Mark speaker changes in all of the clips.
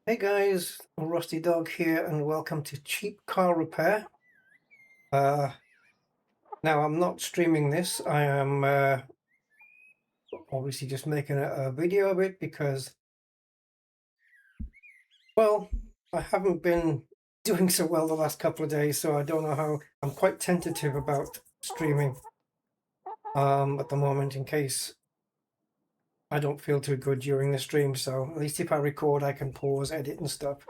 Speaker 1: Hey guys, Rusty Dog here and welcome to Cheap Car Repair. Now I'm not streaming this, I am obviously just making a video of it because, well, I haven't been doing so well the last couple of days, so I don't know how. I'm quite tentative about streaming at the moment in case I don't feel too good during the stream, so at least if I record I can pause, edit and stuff.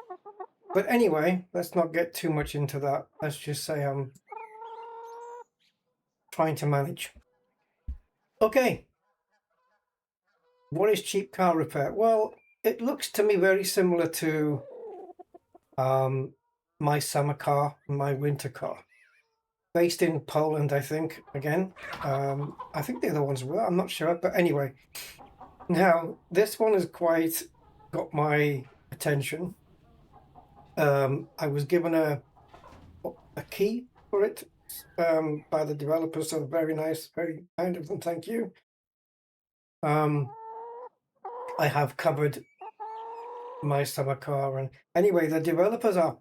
Speaker 1: But anyway, let's not get too much into that. Let's just say I'm trying to manage. Okay, what is cheap car repair? Well, it looks to me very similar to my summer car, my winter car. Based in Poland, I think, again. I think the other ones were, I'm not sure, but anyway. Now, this one has quite got my attention. I was given a key for it by the developers, so very nice, very kind of them, thank you. I have covered my summer car, and anyway, the developers are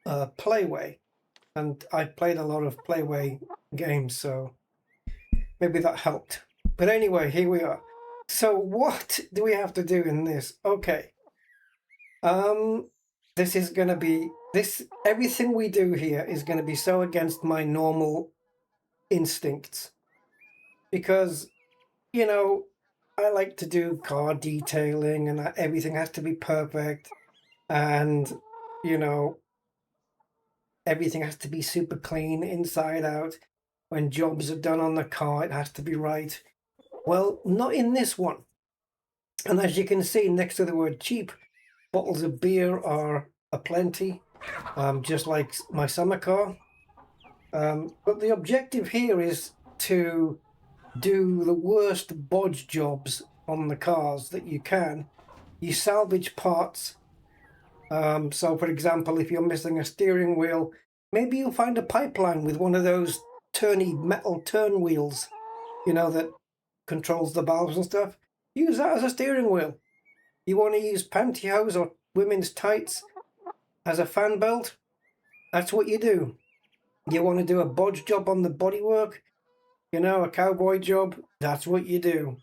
Speaker 1: Playway, and I played a lot of Playway games, so maybe that helped. But anyway, here we are. So what do we have to do in this? Okay. This is going to be everything we do here is going to be so against my normal instincts, because you know I like to do car detailing and everything has to be perfect, and you know everything has to be super clean inside out. When jobs are done on the car, it has to be right. Well, not in this one. And as you can see next to the word cheap, bottles of beer are aplenty, just like my summer car. But the objective here is to do the worst bodge jobs on the cars that you can. You salvage parts. So for example, if you're missing a steering wheel, maybe you'll find a pipeline with one of those turny metal turn wheels, you know, that controls the valves and stuff. Use that as a steering wheel. You want to use pantyhose or women's tights as a fan belt? That's what you do. You want to do a bodge job on the bodywork? You know, a cowboy job? That's what you do.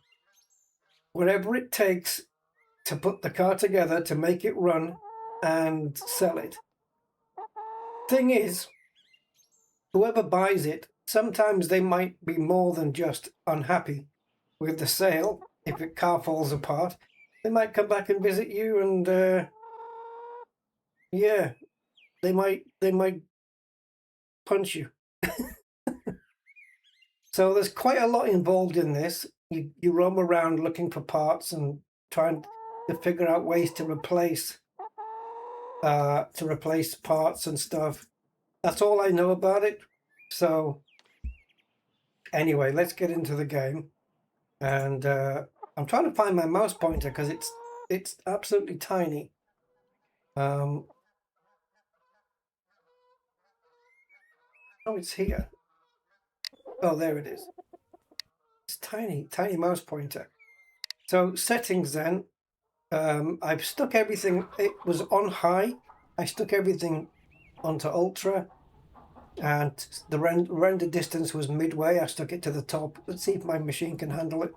Speaker 1: Whatever it takes to put the car together to make it run and sell it. Thing is, whoever buys it, sometimes they might be more than just unhappy with the sale. If the car falls apart, they might come back and visit you, and yeah, they might punch you. So there's quite a lot involved in this. You roam around looking for parts and trying to figure out ways to replace parts and stuff. That's all I know about it. So anyway, let's get into the game. And I'm trying to find my mouse pointer because it's absolutely tiny. Oh, it's here. Oh, there it is. It's tiny mouse pointer. So settings then. I've stuck everything. It was on high. I stuck everything onto ultra, and the render distance was midway. I stuck it to the top. Let's see if my machine can handle it.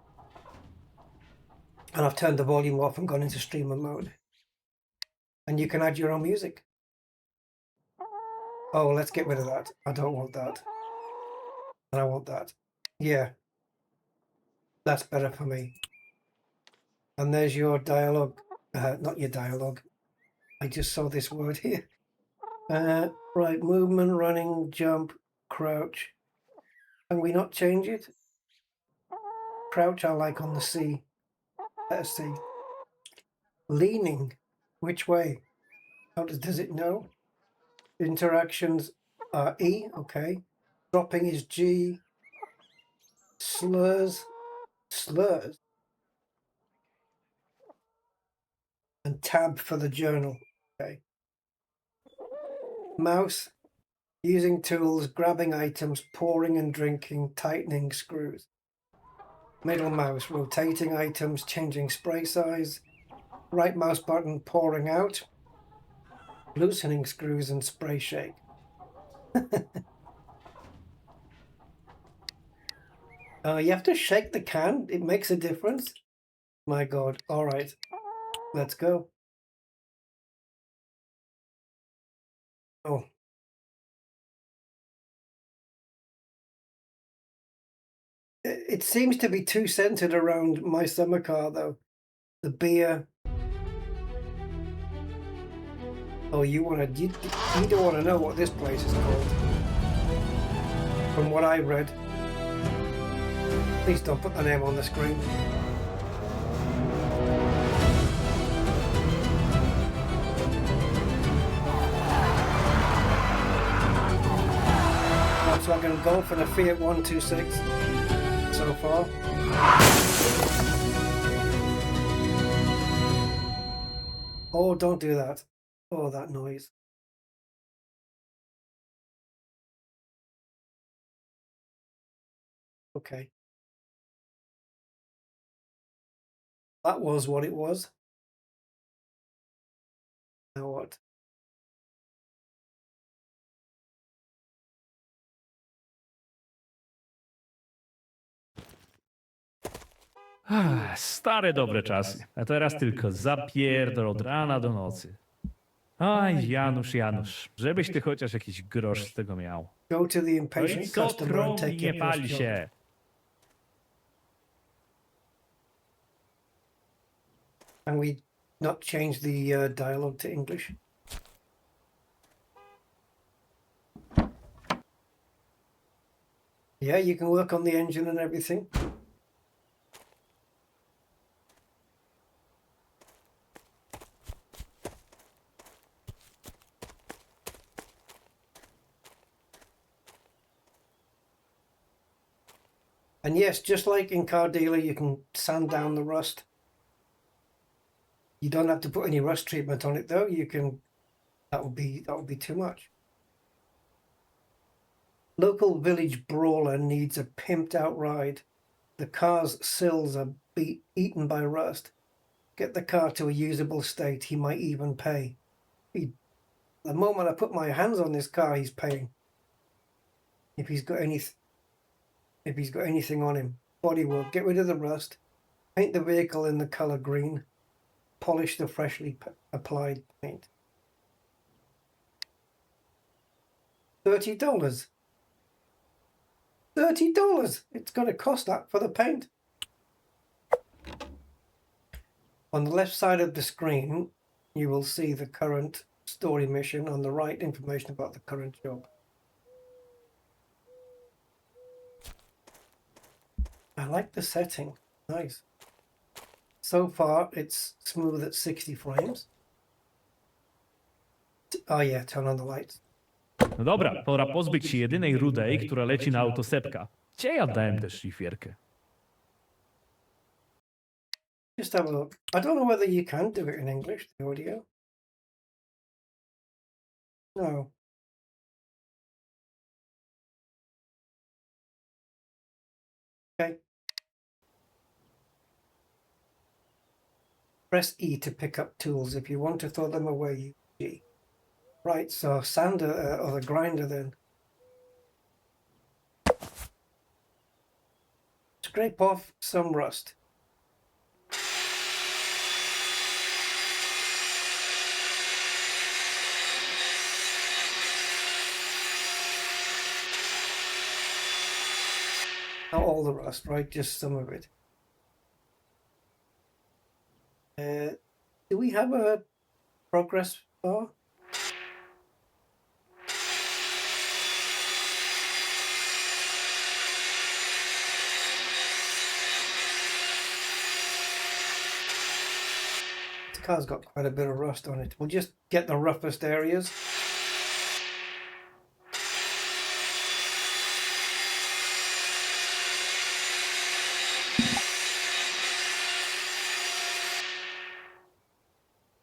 Speaker 1: And I've turned the volume off and gone into streamer mode. And you can add your own music. Oh, let's get rid of that. I don't want that. And I want that. Yeah. That's better for me. And there's your dialogue. Not your dialogue. I just saw this word here. Right, movement, running, jump, crouch. Can we not change it? Crouch I like on the C. Let's see. Leaning. Which way? How does it know? Interactions are E, okay. Dropping is G. Slurs. And tab for the journal. Okay. Mouse. Using tools, grabbing items, pouring and drinking, tightening screws. Middle mouse, rotating items, changing spray size. right mouse button, pouring out, loosening screws and spray shake. You have to shake the can. It makes a difference. My God. All right. Let's go. Oh. It seems to be too centered around my summer car, though. The beer. Oh, you don't want to know what this place is called. From what I read. Please don't put the name on the screen. So I'm going to go for the Fiat 126 so far. Oh, don't do that. Oh, that noise. Okay. That was what it was. Now what?
Speaker 2: Stare dobre czasy. A teraz tylko zapierdol od rana do nocy. Aj, Janusz, Janusz, żebyś ty chociaż jakiś grosz z tego miał.
Speaker 1: Go to the
Speaker 2: No i
Speaker 1: impatient
Speaker 2: co
Speaker 1: customer and
Speaker 2: trąbi,
Speaker 1: take
Speaker 2: nie
Speaker 1: your
Speaker 2: pali
Speaker 1: first job.
Speaker 2: się.
Speaker 1: Can we not change the dialogue to English? Yeah, you can work on the engine and everything. And yes, just like in Car Dealer, you can sand down the rust. You don't have to put any rust treatment on it, though. You can. That would be too much. Local village brawler needs a pimped out ride. The car's sills are eaten by rust. Get the car to a usable state. He might even pay. The moment I put my hands on this car, he's paying. If he's got anything on him. Bodywork. Get rid of the rust. Paint the vehicle in the color green. Polish the freshly applied paint. $30. $30. It's going to cost that for the paint. On the left side of the screen, you will see the current story mission. On the right, information about the current job. I like the setting. Nice. So far, it's smooth at 60 frames. Oh yeah, turn on the lights.
Speaker 2: No dobra, pora pozbyć się jedynej rudej, która leci na autosepka. Gdzie ja dałem tę szlifierkę?
Speaker 1: Just have a look. I don't know whether you can do it in English, the audio. No. Okay. Press E to pick up tools. If you want to throw them away, use G. Right, so sander or the grinder then. Scrape off some rust. Not all the rust, right? Just some of it. Do we have a progress bar? The car's got quite a bit of rust on it. We'll just get the roughest areas.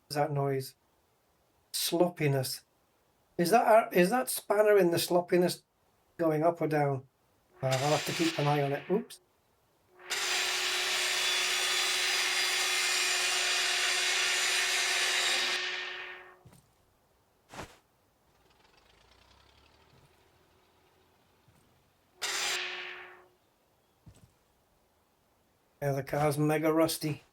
Speaker 1: That noise? Sloppiness. Is that spanner in the sloppiness going up or down? I'll have to keep an eye on it. Oops. Yeah, the car's mega rusty.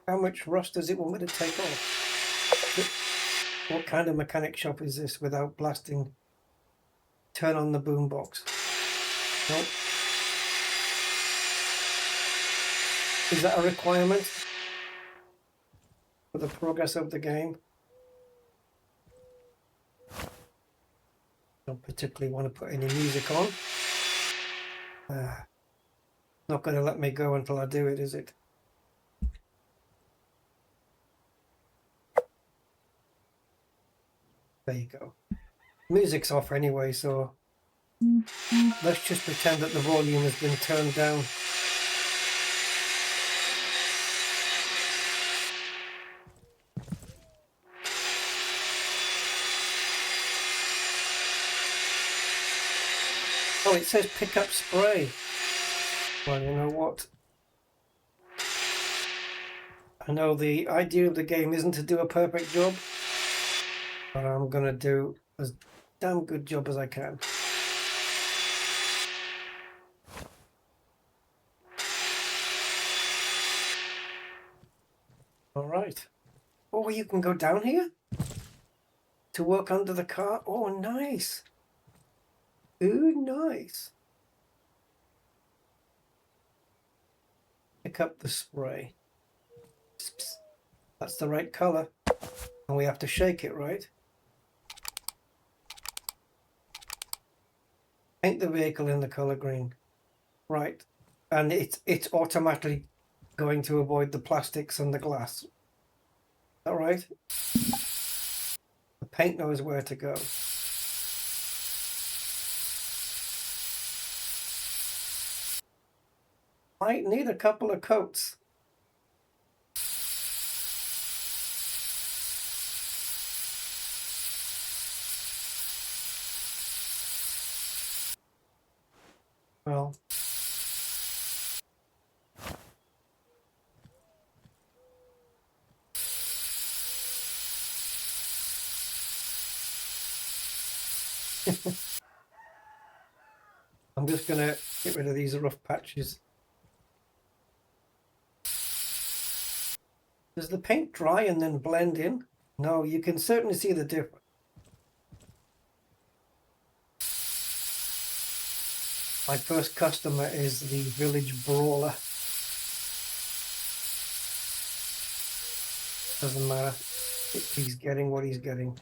Speaker 1: How much rust does it want me to take off? What kind of mechanic shop is this without blasting? Turn on the boombox. Nope. Is that a requirement for the progress of the game? Don't particularly want to put any music on. Not going to let me go until I do it, is it? There you go. Music's off anyway, so let's just pretend that the volume has been turned down. Oh, it says pick up spray. Well, you know what? I know the idea of the game isn't to do a perfect job, but I'm gonna do as damn good job as I can. All right. Oh, you can go down here to work under the car. Oh, nice. Ooh, nice. Pick up the spray. Psst, psst. That's the right color. And we have to shake it, right? Paint the vehicle in the color green. Right. And it's automatically going to avoid the plastics and the glass. All right. The paint knows where to go. Might need a couple of coats. Well, I'm just gonna get rid of these rough patches. Does the paint dry and then blend in? No, you can certainly see the difference. My first customer is the village brawler. Doesn't matter. He's getting what he's getting.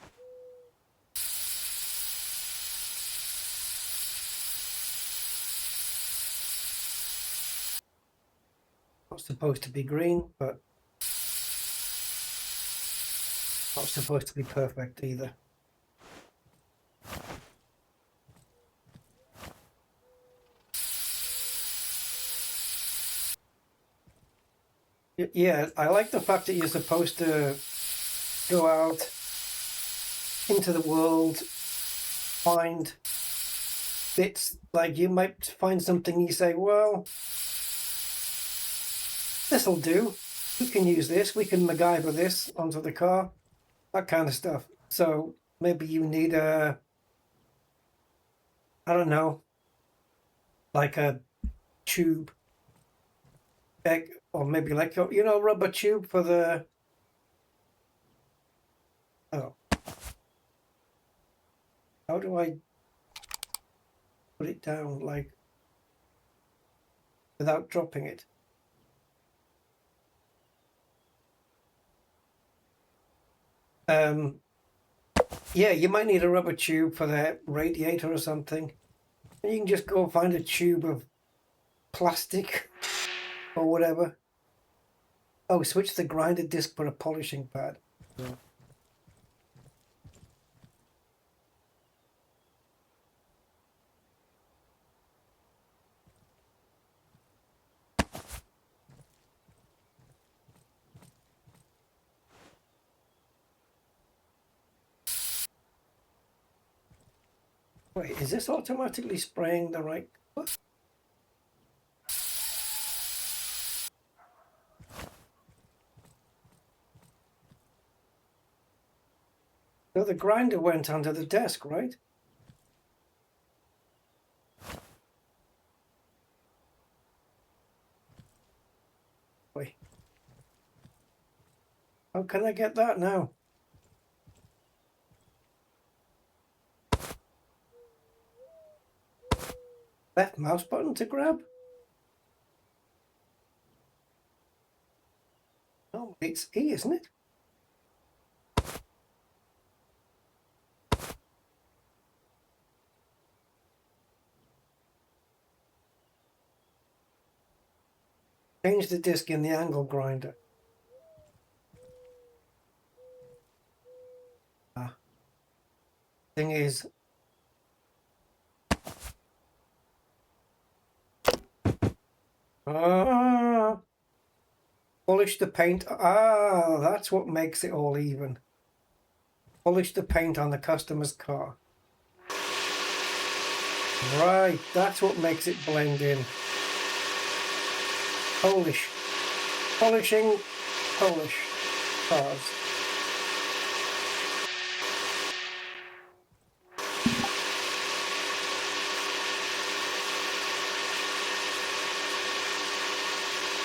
Speaker 1: Not supposed to be green, but not supposed to be perfect either. Yeah, I like the fact that you're supposed to go out into the world, find bits, like you might find something you say, well, this'll do. We can use this, we can MacGyver this onto the car, that kind of stuff. So maybe you need a, I don't know, like a tube, or maybe like, you know, rubber tube for the, oh. How do I put it down, like, without dropping it? Yeah, you might need a rubber tube for that radiator or something. And you can just go find a tube of plastic or whatever. Oh, switch the grinder disc for a polishing pad. Yeah. Wait, is this automatically spraying the right? So the grinder went under the desk, right? Wait. How can I get that now? Left mouse button to grab? Oh, it's E, isn't it? Change the disc in the angle grinder. Thing is, polish the paint. That's what makes it all even. Polish the paint on the customer's car. Right, that's what makes it blend in. Polish. Polishing Polish cars.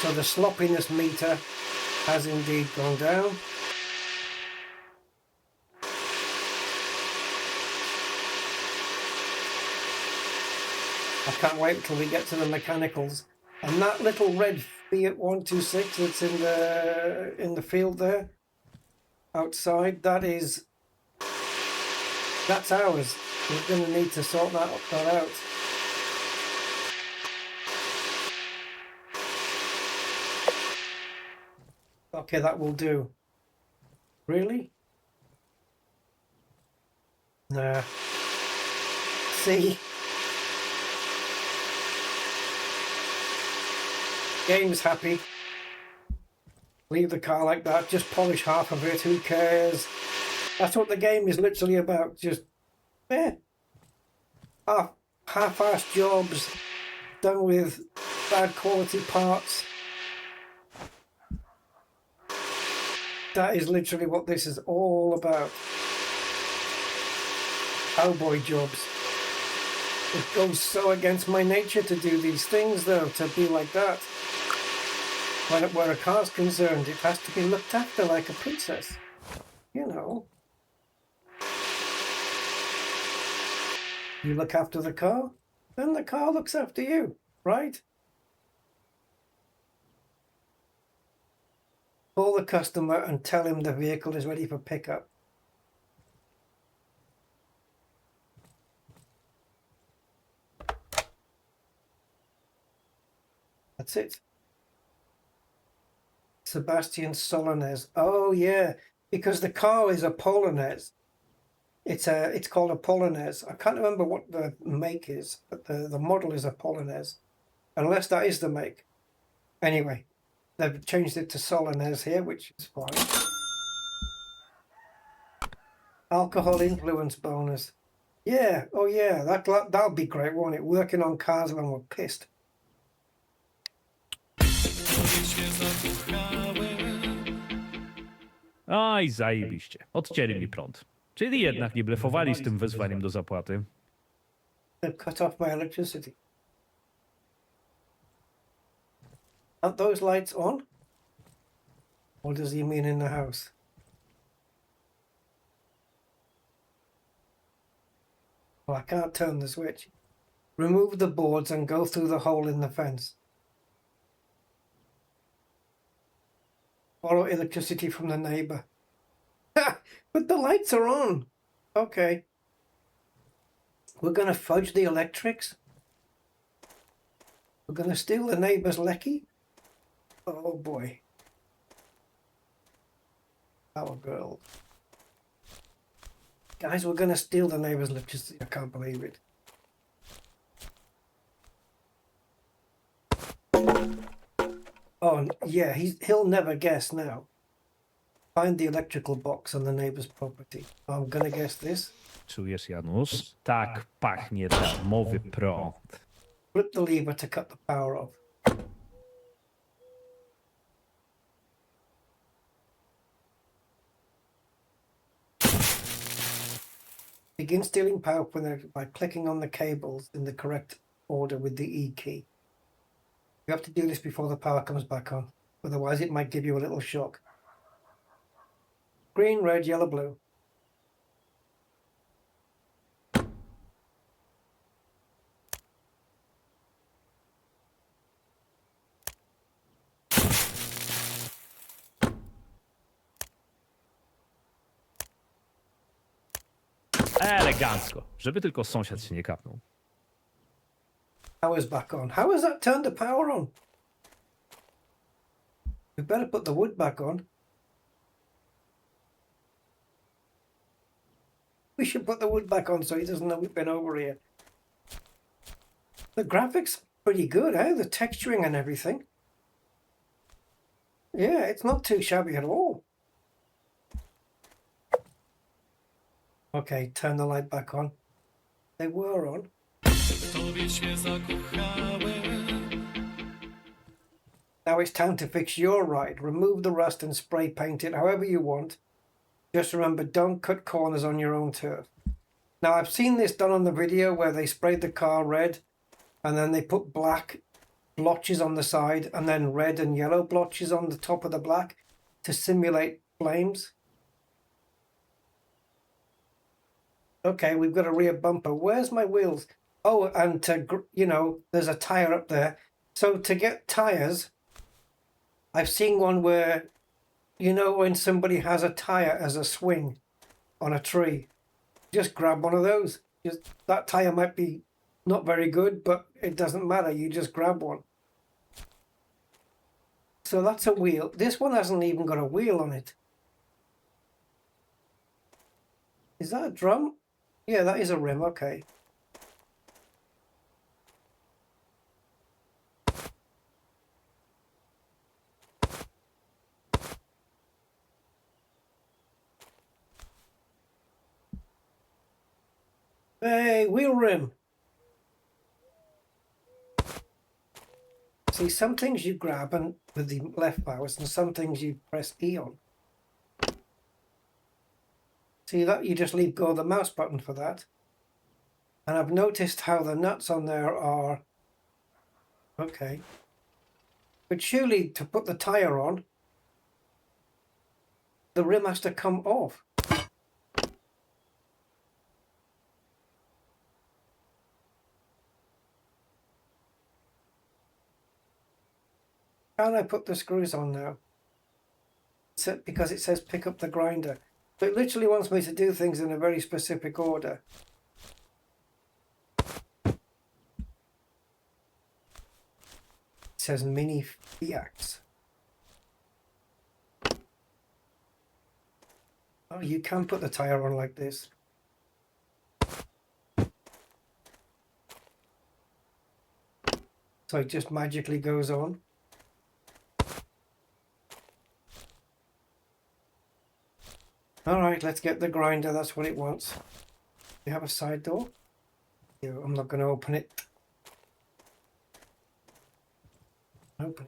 Speaker 1: So the sloppiness meter has indeed gone down. I can't wait until we get to the mechanicals. And that little red Fiat 126 that's in the field there, outside, that's ours. We're going to need to sort that out. Okay, that will do. Really? Nah. See? Game's happy. Leave the car like that. Just polish half of it. Who cares? That's what the game is literally about. Just, half-assed jobs done with bad quality parts. That is literally what this is all about. Cowboy jobs. It goes so against my nature to do these things, though, to be like that. Where a car's concerned, it has to be looked after like a princess. You know. You look after the car, then the car looks after you, right? Call the customer and tell him the vehicle is ready for pickup. That's it. Sebastian Solones. Oh yeah, because the car is a Polonaise. It's called a Polonaise. I can't remember what the make is, but the model is a Polonaise, unless that is the make. Anyway, they've changed it to Solonaise here, which is fine. Alcohol influence bonus. Yeah. Oh yeah, that'll be great, won't it? Working on cars when we're pissed.
Speaker 2: Aj, zajebiście. Odcięli mi prąd. Czyli jednak nie blefowali z tym wezwaniem do zapłaty.
Speaker 1: They've cut off my electricity. Aren't those lights on? What does he mean in the house? Oh, I can't turn the switch. Remove the boards and go through the hole in the fence. Borrow electricity from the neighbor. But the lights are on. Okay. We're going to fudge the electrics. We're going to steal the neighbor's lecky. Oh boy. Our girl. Guys, we're going to steal the neighbor's electricity. I can't believe it. Oh, yeah, he'll never guess now. Find the electrical box on the neighbor's property. I'm gonna guess this.
Speaker 2: Czujesz, Janusz? Tak pachnie darmowy prąd.
Speaker 1: Flip the lever to cut the power off. Begin stealing power by clicking on the cables in the correct order with the E key. You have to do this before the power comes back on. Otherwise, it might give you a little shock. Green, red, yellow, blue.
Speaker 2: Elegancko, żeby tylko sąsiad się nie kapnął.
Speaker 1: Power's back on. How has that turned the power on? We better put the wood back on. We should put the wood back on so he doesn't know we've been over here. The graphics pretty good, eh? The texturing and everything. Yeah, it's not too shabby at all. Okay, turn the light back on. They were on. Now it's time to fix your ride. Remove the rust and spray paint it however you want. Just remember, don't cut corners on your own turf. Now I've seen this done on the video where they sprayed the car red and then they put black blotches on the side and then red and yellow blotches on the top of the black to simulate flames. Okay, we've got a rear bumper. Where's my wheels? Oh, and you know, there's a tire up there. So to get tires, I've seen one where, you know, when somebody has a tire as a swing on a tree, just grab one of those. That tire might be not very good, but it doesn't matter. You just grab one. So that's a wheel. This one hasn't even got a wheel on it. Is that a drum? Yeah, that is a rim. Okay. Hey, wheel rim. See, some things you grab and with the left mouse and some things you press E on. See that? You just leave go of the mouse button for that. And I've noticed how the nuts on there are... Okay. But surely to put the tyre on, the rim has to come off. How do I put the screws on now? Because it says pick up the grinder. So it literally wants me to do things in a very specific order. It says mini Fiats. Oh, you can put the tyre on like this. So it just magically goes on. Alright, let's get the grinder, that's what it wants. We have a side door? Yeah, I'm not going to open it. Open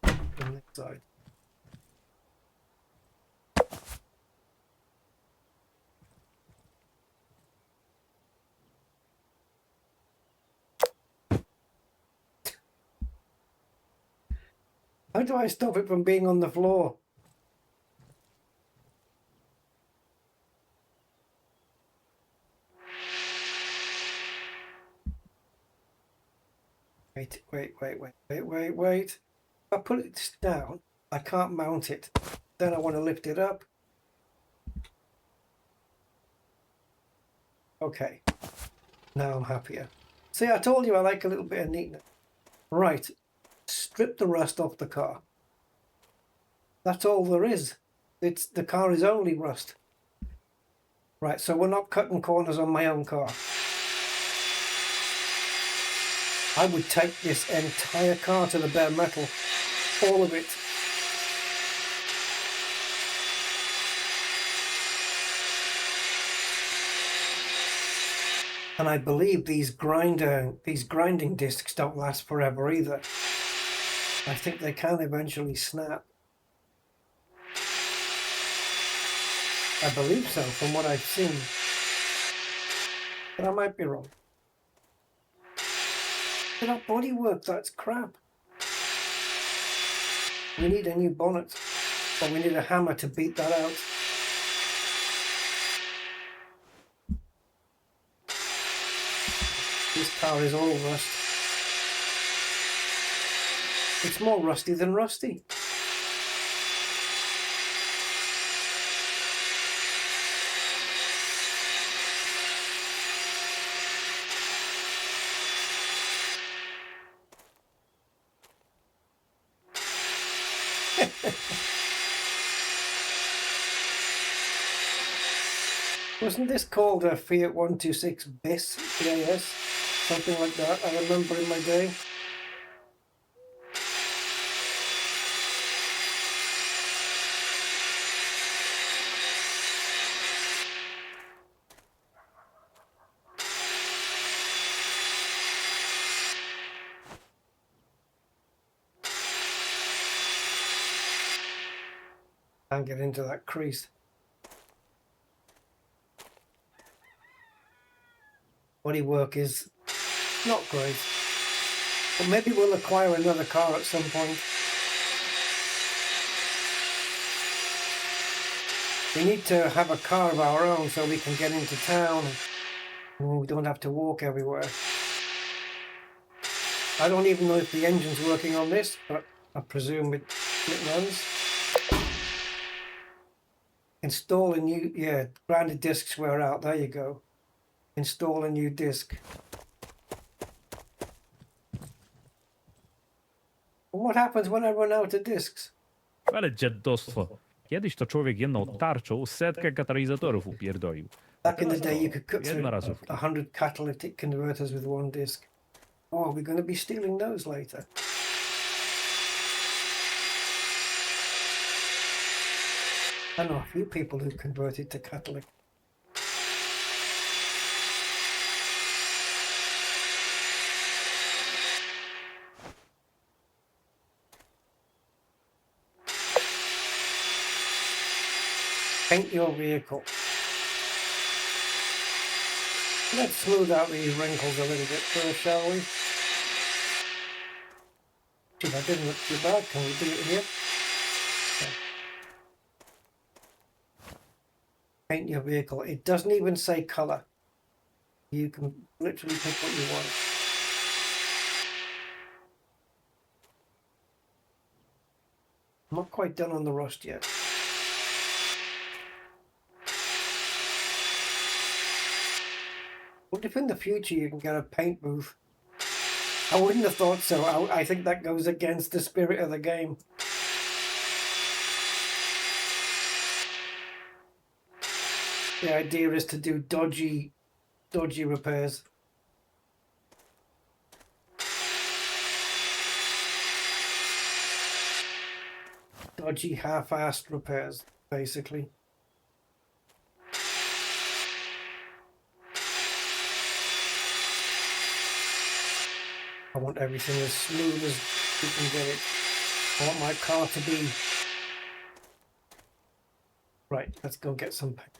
Speaker 1: it. Open this side. How do I stop it from being on the floor? Wait. If I put it down, I can't mount it. Then I want to lift it up. Okay. Now I'm happier. See, I told you I like a little bit of neatness. Right. Strip the rust off the car. That's all there is. The car is only rust. Right, so we're not cutting corners on my own car. I would take this entire car to the bare metal. All of it. And I believe these grinding discs don't last forever either. I think they can eventually snap. I believe so, from what I've seen. But I might be wrong. But that bodywork, that's crap. We need a new bonnet. Or we need a hammer to beat that out. This car is all rust. It's more rusty than rusty. Wasn't this called a Fiat 126 BIS, BAS? Something like that, I remember in my day. Can't get into that crease. Bodywork is not great. But maybe we'll acquire another car at some point. We need to have a car of our own so we can get into town and we don't have to walk everywhere. I don't even know if the engine's working on this, but I presume it runs. Install a new, yeah, grounded discs wear out, there you go. Install a new disc. What happens when I run out of discs?
Speaker 2: Ale dziadostwo. Kiedyś to człowiek jedną tarczą setkę katalizatorów upierdolił.
Speaker 1: Back in the day you could cut through
Speaker 2: Jednorazówki.
Speaker 1: 100 catalytic converters with one disc. Oh, we're going to be stealing those later. I know a few people who converted to catalytic. Paint your vehicle. Let's smooth out these wrinkles a little bit first, shall we? Gee, that didn't look too bad. Can we do it here? Okay. Paint your vehicle. It doesn't even say color. You can literally pick what you want. I'm not quite done on the rust yet. What if in the future you can get a paint booth? I wouldn't have thought so. I think that goes against the spirit of the game. The idea is to do dodgy repairs. Dodgy half-assed repairs, basically. I want everything as smooth as we can get it. I want my car to be... Right, let's go get some paint.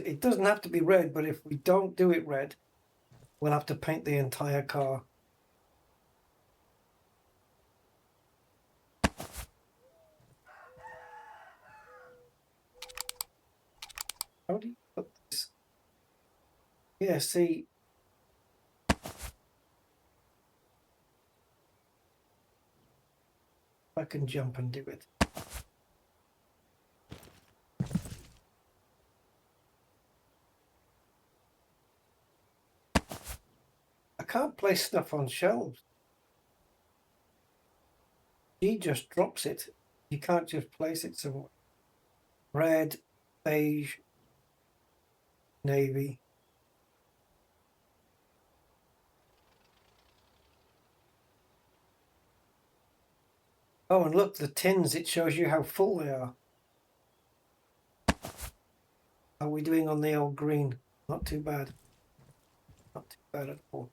Speaker 1: It doesn't have to be red, but if we don't do it red, we'll have to paint the entire car. How do you put this? Yeah, see... I can jump and do it. I can't place stuff on shelves. He just drops it. You can't just place it somewhere. Red, beige, navy. Oh, and look, the tins, it shows you how full they are. How are we doing on the old green? Not too bad. Not too bad at all.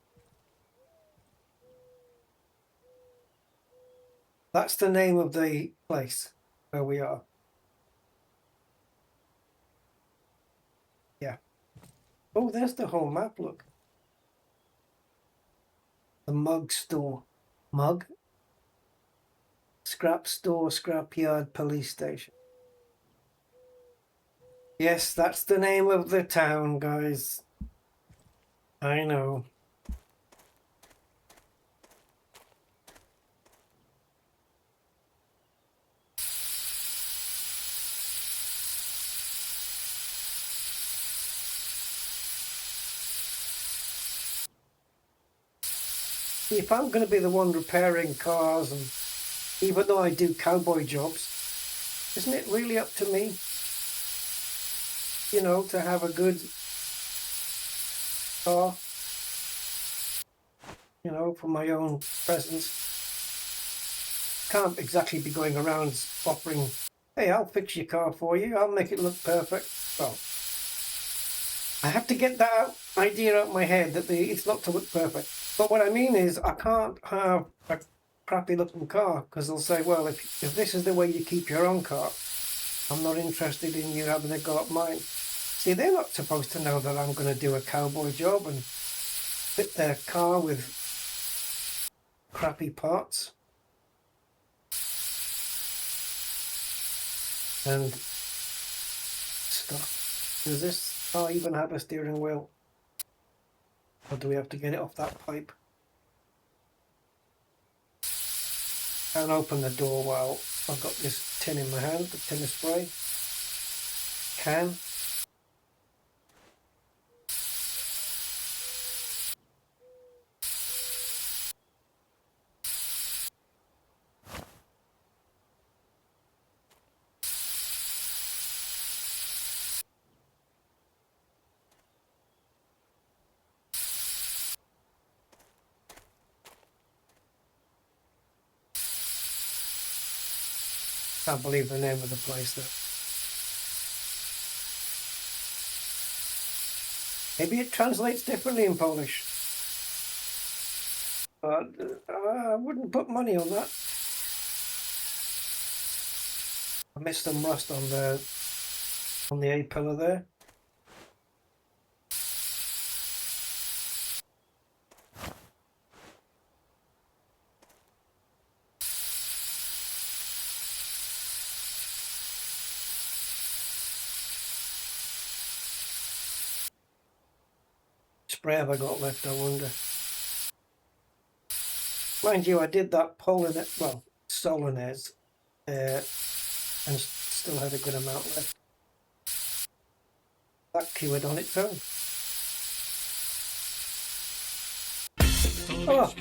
Speaker 1: That's the name of the place where we are. Yeah. Oh, there's the whole map, look. The mug store. Mug? Scrap store, scrap yard, police station. Yes, that's the name of the town, guys. I know. If I'm going to be the one repairing cars, and even though I do cowboy jobs, isn't it really up to me, you know, to have a good car, you know, for my own presence? Can't exactly be going around offering, hey, I'll fix your car for you, I'll make it look perfect. Well, I have to get that idea out of my head that it's not to look perfect. But what I mean is, I can't have a crappy looking car, because they'll say, well, if this is the way you keep your own car, I'm not interested in you having a go at mine. See, they're not supposed to know that I'm going to do a cowboy job and fit their car with crappy parts. And stuff. Does this car even have a steering wheel? Or do we have to get it off that pipe? Can't open the door while I've got this tin in my hand, the tin of spray. Can. Can't believe the name of the place though. Maybe it translates differently in Polish. But I wouldn't put money on that. I missed some rust on the A-pillar there. Spray have I got left, I wonder. Mind you, I did that Polonaise, well, Solonaise, and still had a good amount left. That cured on its own. Oh!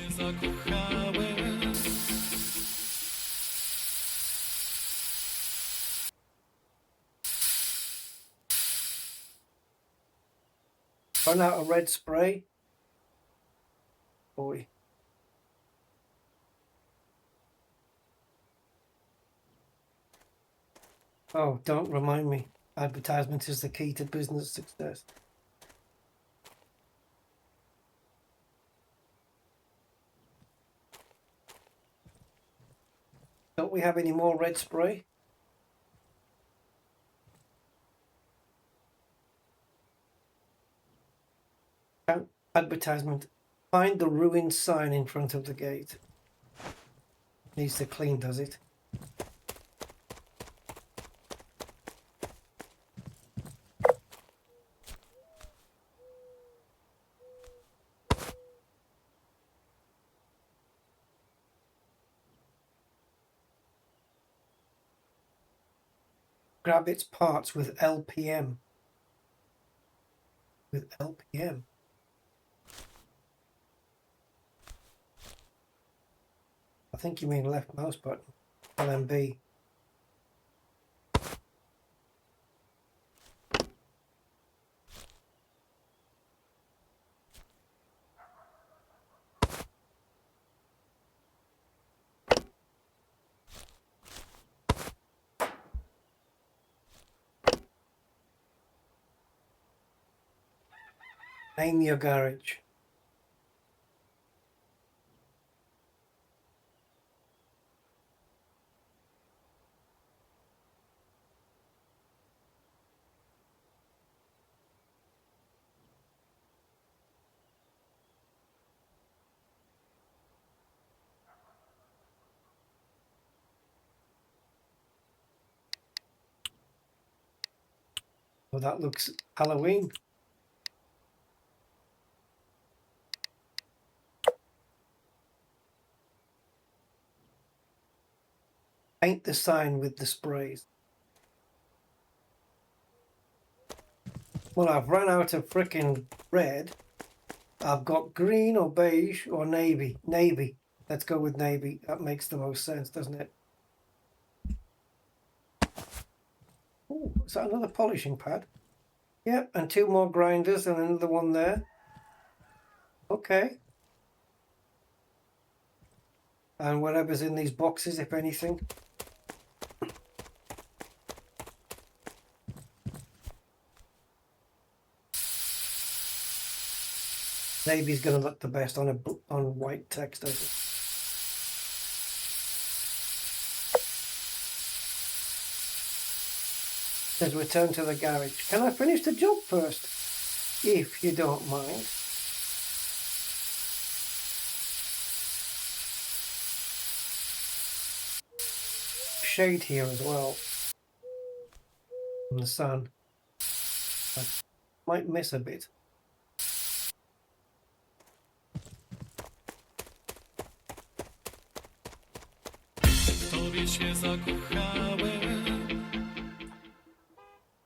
Speaker 1: Run out of red spray. Boy. Oh, don't remind me. Advertisement is the key to business success. Don't we have any more red spray? Advertisement. Find the ruined sign in front of the gate. Needs to clean, does it? Grab its parts with LPM. With LPM. I think you mean left mouse button. LMB. Name your garage. Oh, that looks Halloween. Paint the sign with the sprays. Well, I've run out of frickin' red. I've got green or beige or navy. Navy. Let's go with navy. That makes the most sense, doesn't it? Oh, is that another polishing pad? Yep, and 2 more grinders and another one there. Okay. And whatever's in these boxes, if anything. Navy's going to look the best on white text, I think. Says return to the garage. Can I finish the job first? If you don't mind. Shade here as well. From the sun. I might miss a bit.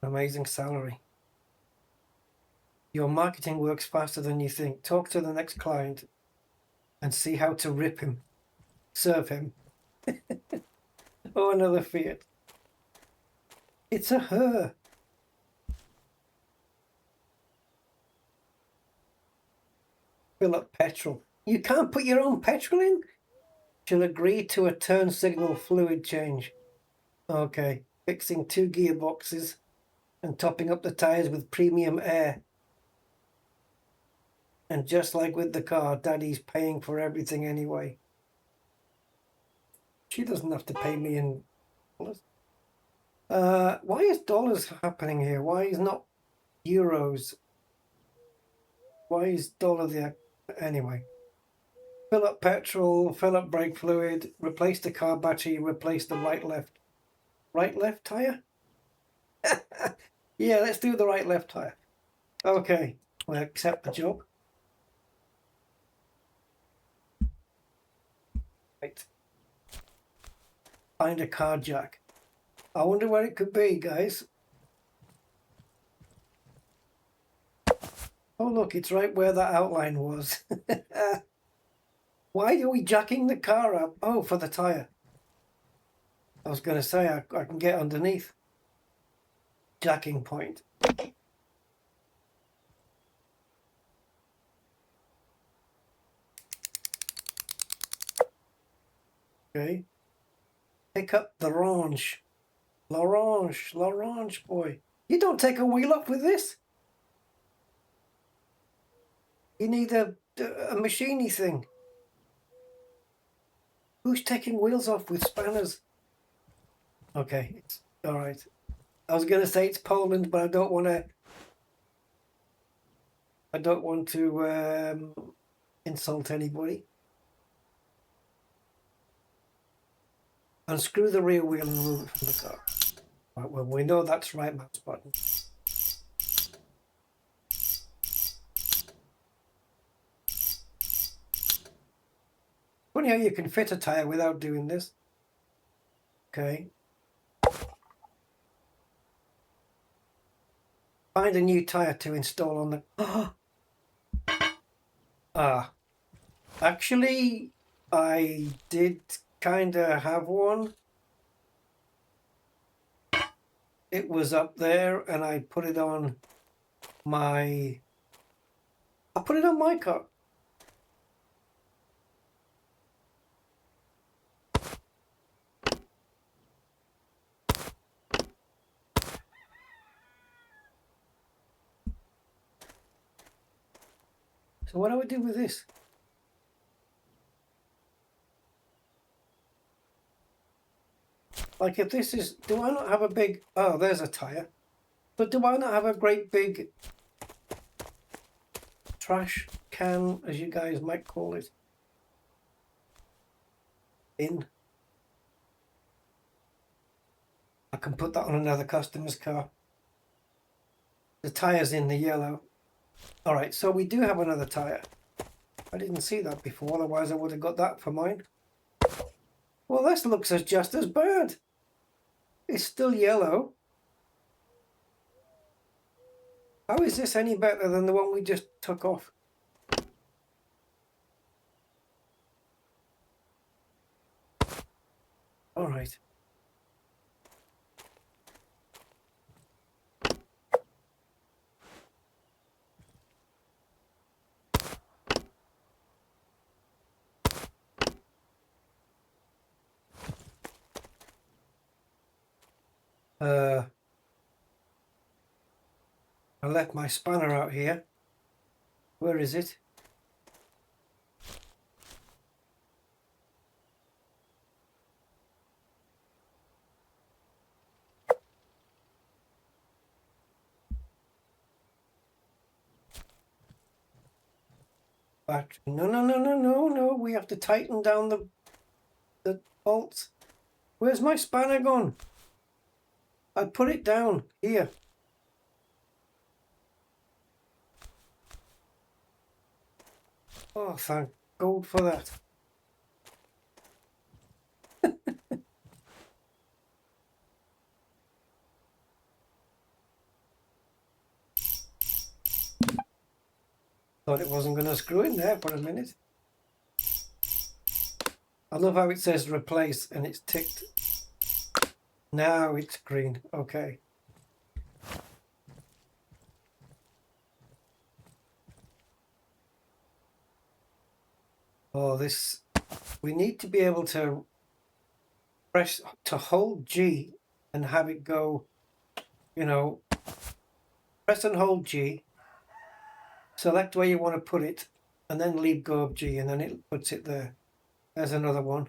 Speaker 1: Amazing salary. Your marketing works faster than you think. Talk to the next client and see how to rip him. Serve him. Oh, another Fiat. It's a her. Fill up petrol. You can't put your own petrol in? She'll agree to a turn signal fluid change. Okay. Fixing 2 gearboxes and topping up the tyres with premium air. And just like with the car, Daddy's paying for everything anyway. She doesn't have to pay me in dollars. Why is dollars happening here? Why is not euros? Why is dollar there? Anyway. Fill up petrol, fill up brake fluid, replace the car battery, replace the right-left tyre? Yeah, let's do the right-left tyre. Okay, we'll accept the job. Right. Find a car jack. I wonder where it could be, guys. Oh, look, it's right where that outline was. Why are we jacking the car up? Oh, for the tyre. I was going to say I can get underneath. Jacking point. Okay. Pick up the orange. L'orange, boy. You don't take a wheel off with this. You need a machiney thing. Who's taking wheels off with spanners? Okay, it's all right. I was going to say it's Poland, but I don't want to insult anybody. Unscrew the rear wheel and remove it from the car. Right, well, we know that's right mouse button. Funny how you can fit a tyre without doing this. Okay. Find a new tyre to install on the... Actually, I did kind of have one. It was up there and I put it on my... car. So what do I do with this? Like if this is, do I not have a big, oh, there's a tyre. But do I not have a great big trash can, as you guys might call it? I can put that on another customer's car. The tire's in the yellow. All right, so we do have another tire. I didn't see that before, otherwise I would have got that for mine. Well, this looks just as bad. It's still yellow. How is this any better than the one we just took off? All right. I left my spanner out here. Where is it? Battery. No. We have to tighten down the bolts. Where's my spanner gone? I put it down here. Oh, thank God for that. Thought it wasn't going to screw in there for a minute. I love how it says replace and it's ticked. Now it's green. Okay. Oh, this... We need to be able to press to hold G and have it go, you know, press and hold G, select where you want to put it, and then leave go of G, and then it puts it there. There's another one.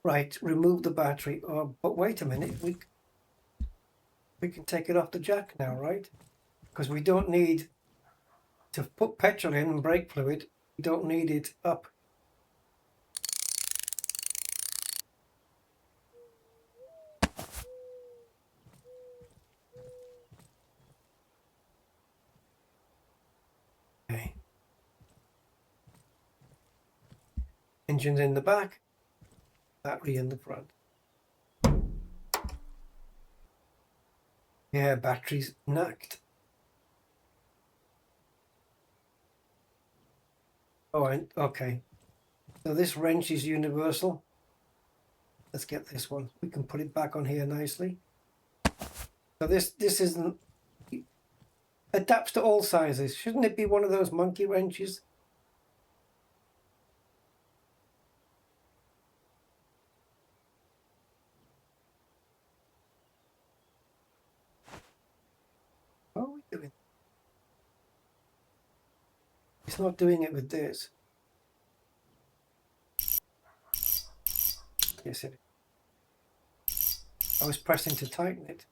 Speaker 1: Right, remove the battery. Oh, but wait a minute, we can take it off the jack now, right? Because we don't need to put petrol in and brake fluid. We don't need it up. Okay. Engine's in the back, battery in the front. Yeah, battery's knacked. Oh, okay. So this wrench is universal. Let's get this one. We can put it back on here nicely. So this isn't... adapts to all sizes. Shouldn't it be one of those monkey wrenches? How are we doing? It's not doing it with this. Yes, it is. I was pressing to tighten it.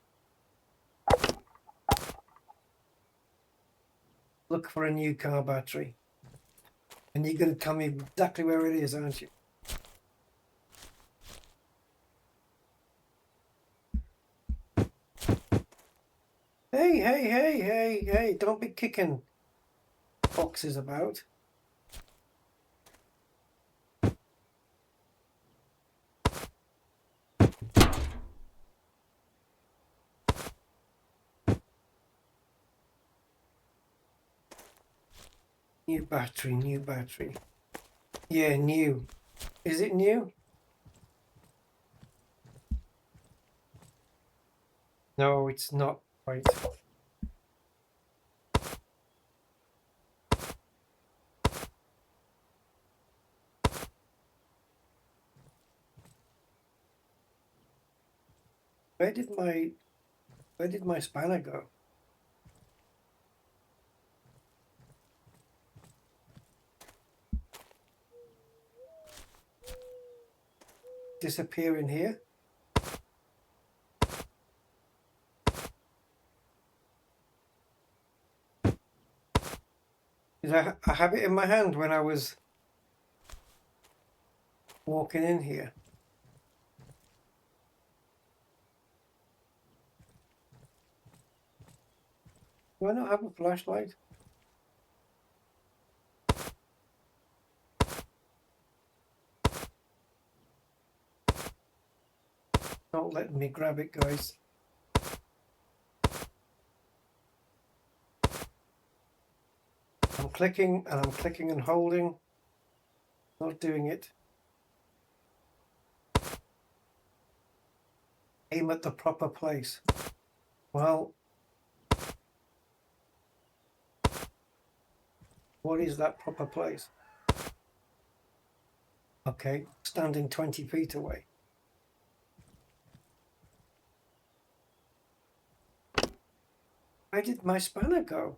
Speaker 1: Look for a new car battery. And you're going to tell me exactly where it is, aren't you? Hey, don't be kicking boxes about. New battery. Yeah, new. Is it new? No, it's not. Right. Where did my spanner go? Disappear in here. I have it in my hand when I was walking in here. Do I not have a flashlight? Not letting me grab it, guys. I'm clicking and I'm clicking and holding. Not doing it. Aim at the proper place. Well, what is that proper place? Okay, standing 20 feet away. Where did my spanner go?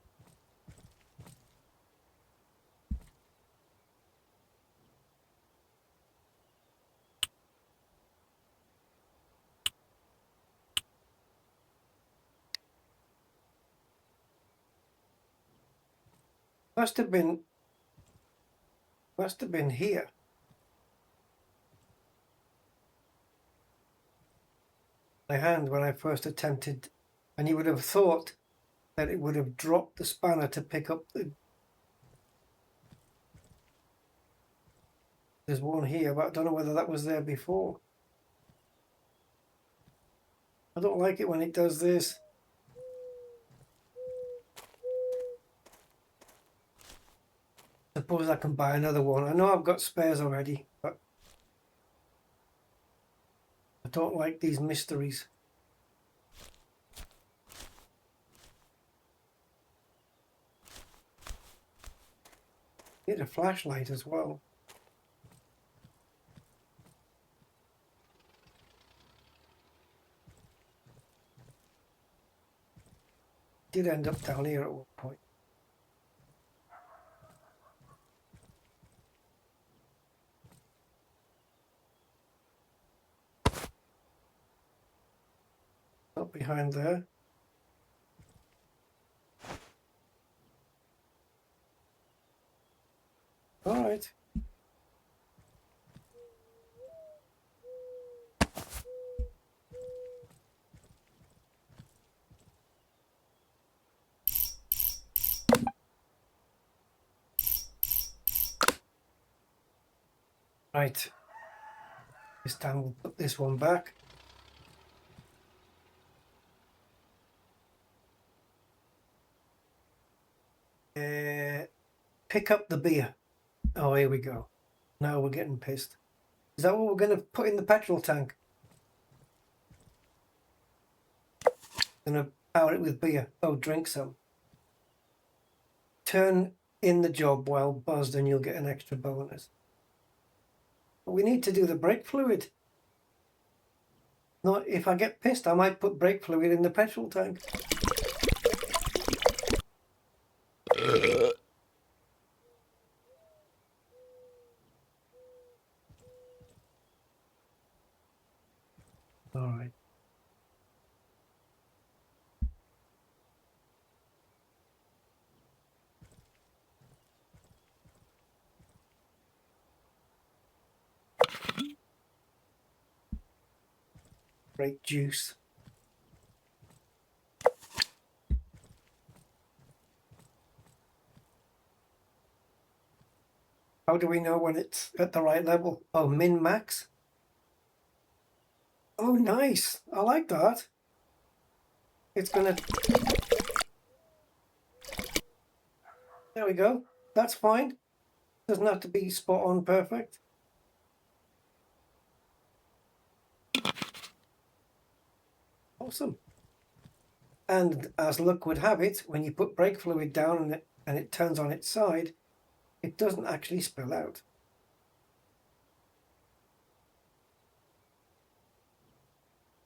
Speaker 1: Must have been here. My hand when I first attempted, and you would have thought that it would have dropped the spanner to pick up the. There's one here, but I don't know whether that was there before. I don't like it when it does this. Suppose I can buy another one. I know I've got spares already, but I don't like these mysteries. Need a flashlight as well. Did end up down here at one point. Not behind there. All right. Right. This time we'll put this one back. Pick up the beer. Oh, here we go. Now we're getting pissed. Is that what we're going to put in the petrol tank? Going to power it with beer. Oh, drink some. Turn in the job while buzzed and you'll get an extra bonus. But we need to do the brake fluid. Not if I get pissed, I might put brake fluid in the petrol tank. All right. Grape juice. How do we know when it's at the right level? Oh, min max. Oh, nice. I like that. It's gonna. There we go. That's fine. Doesn't have to be spot on perfect. Awesome. And as luck would have it, when you put brake fluid down and it turns on its side, it doesn't actually spill out.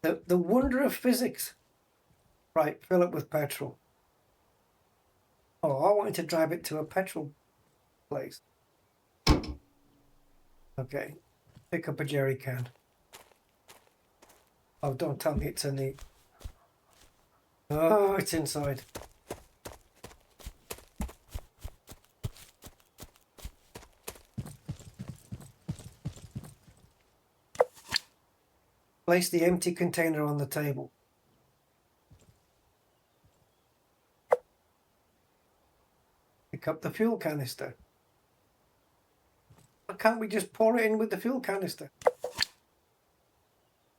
Speaker 1: The wonder of physics. Right, fill it with petrol. Oh, I wanted to drive it to a petrol place. Okay, pick up a jerry can. Oh, don't tell me it's in the... Oh, it's inside. Place the empty container on the table. pick up the fuel canister. Why can't we just pour it in with the fuel canister?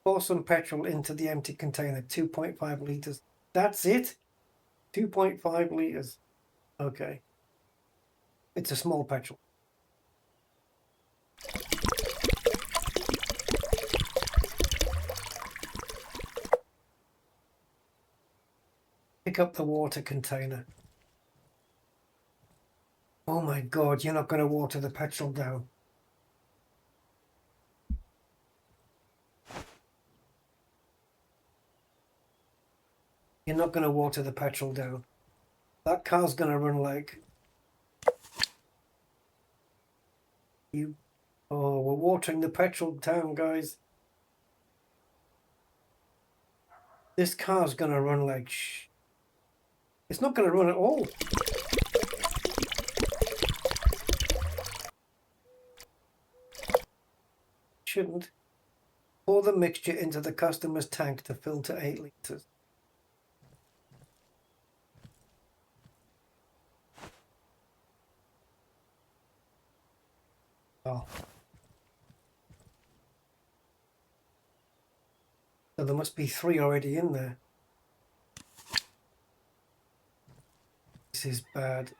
Speaker 1: Pour some petrol into the empty container, 2.5 litres. That's it? 2.5 litres. Okay. It's a small petrol. Pick up the water container. Oh my God, you're not going to water the petrol down. You're not going to water the petrol down. That car's going to run like... You... Oh, we're watering the petrol down, guys. This car's going to run like... It's not going to run at all. Shouldn't. Pour the mixture into the customer's tank to fill to 8 litres. Oh. So there must be 3 already in there. This is bad.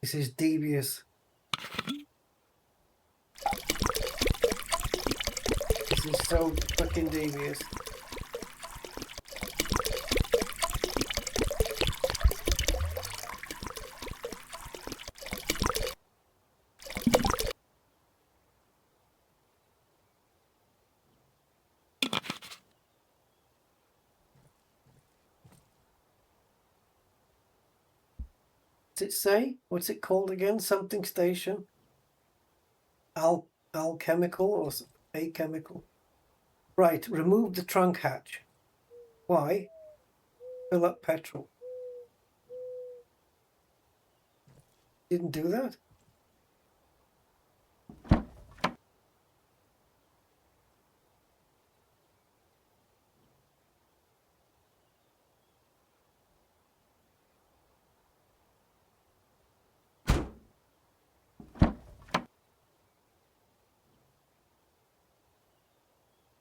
Speaker 1: This is devious. This is so fucking devious. What's it say? What's it called again? Something station? Alchemical or a chemical? Right, remove the trunk hatch. Why? Fill up petrol. Didn't do that?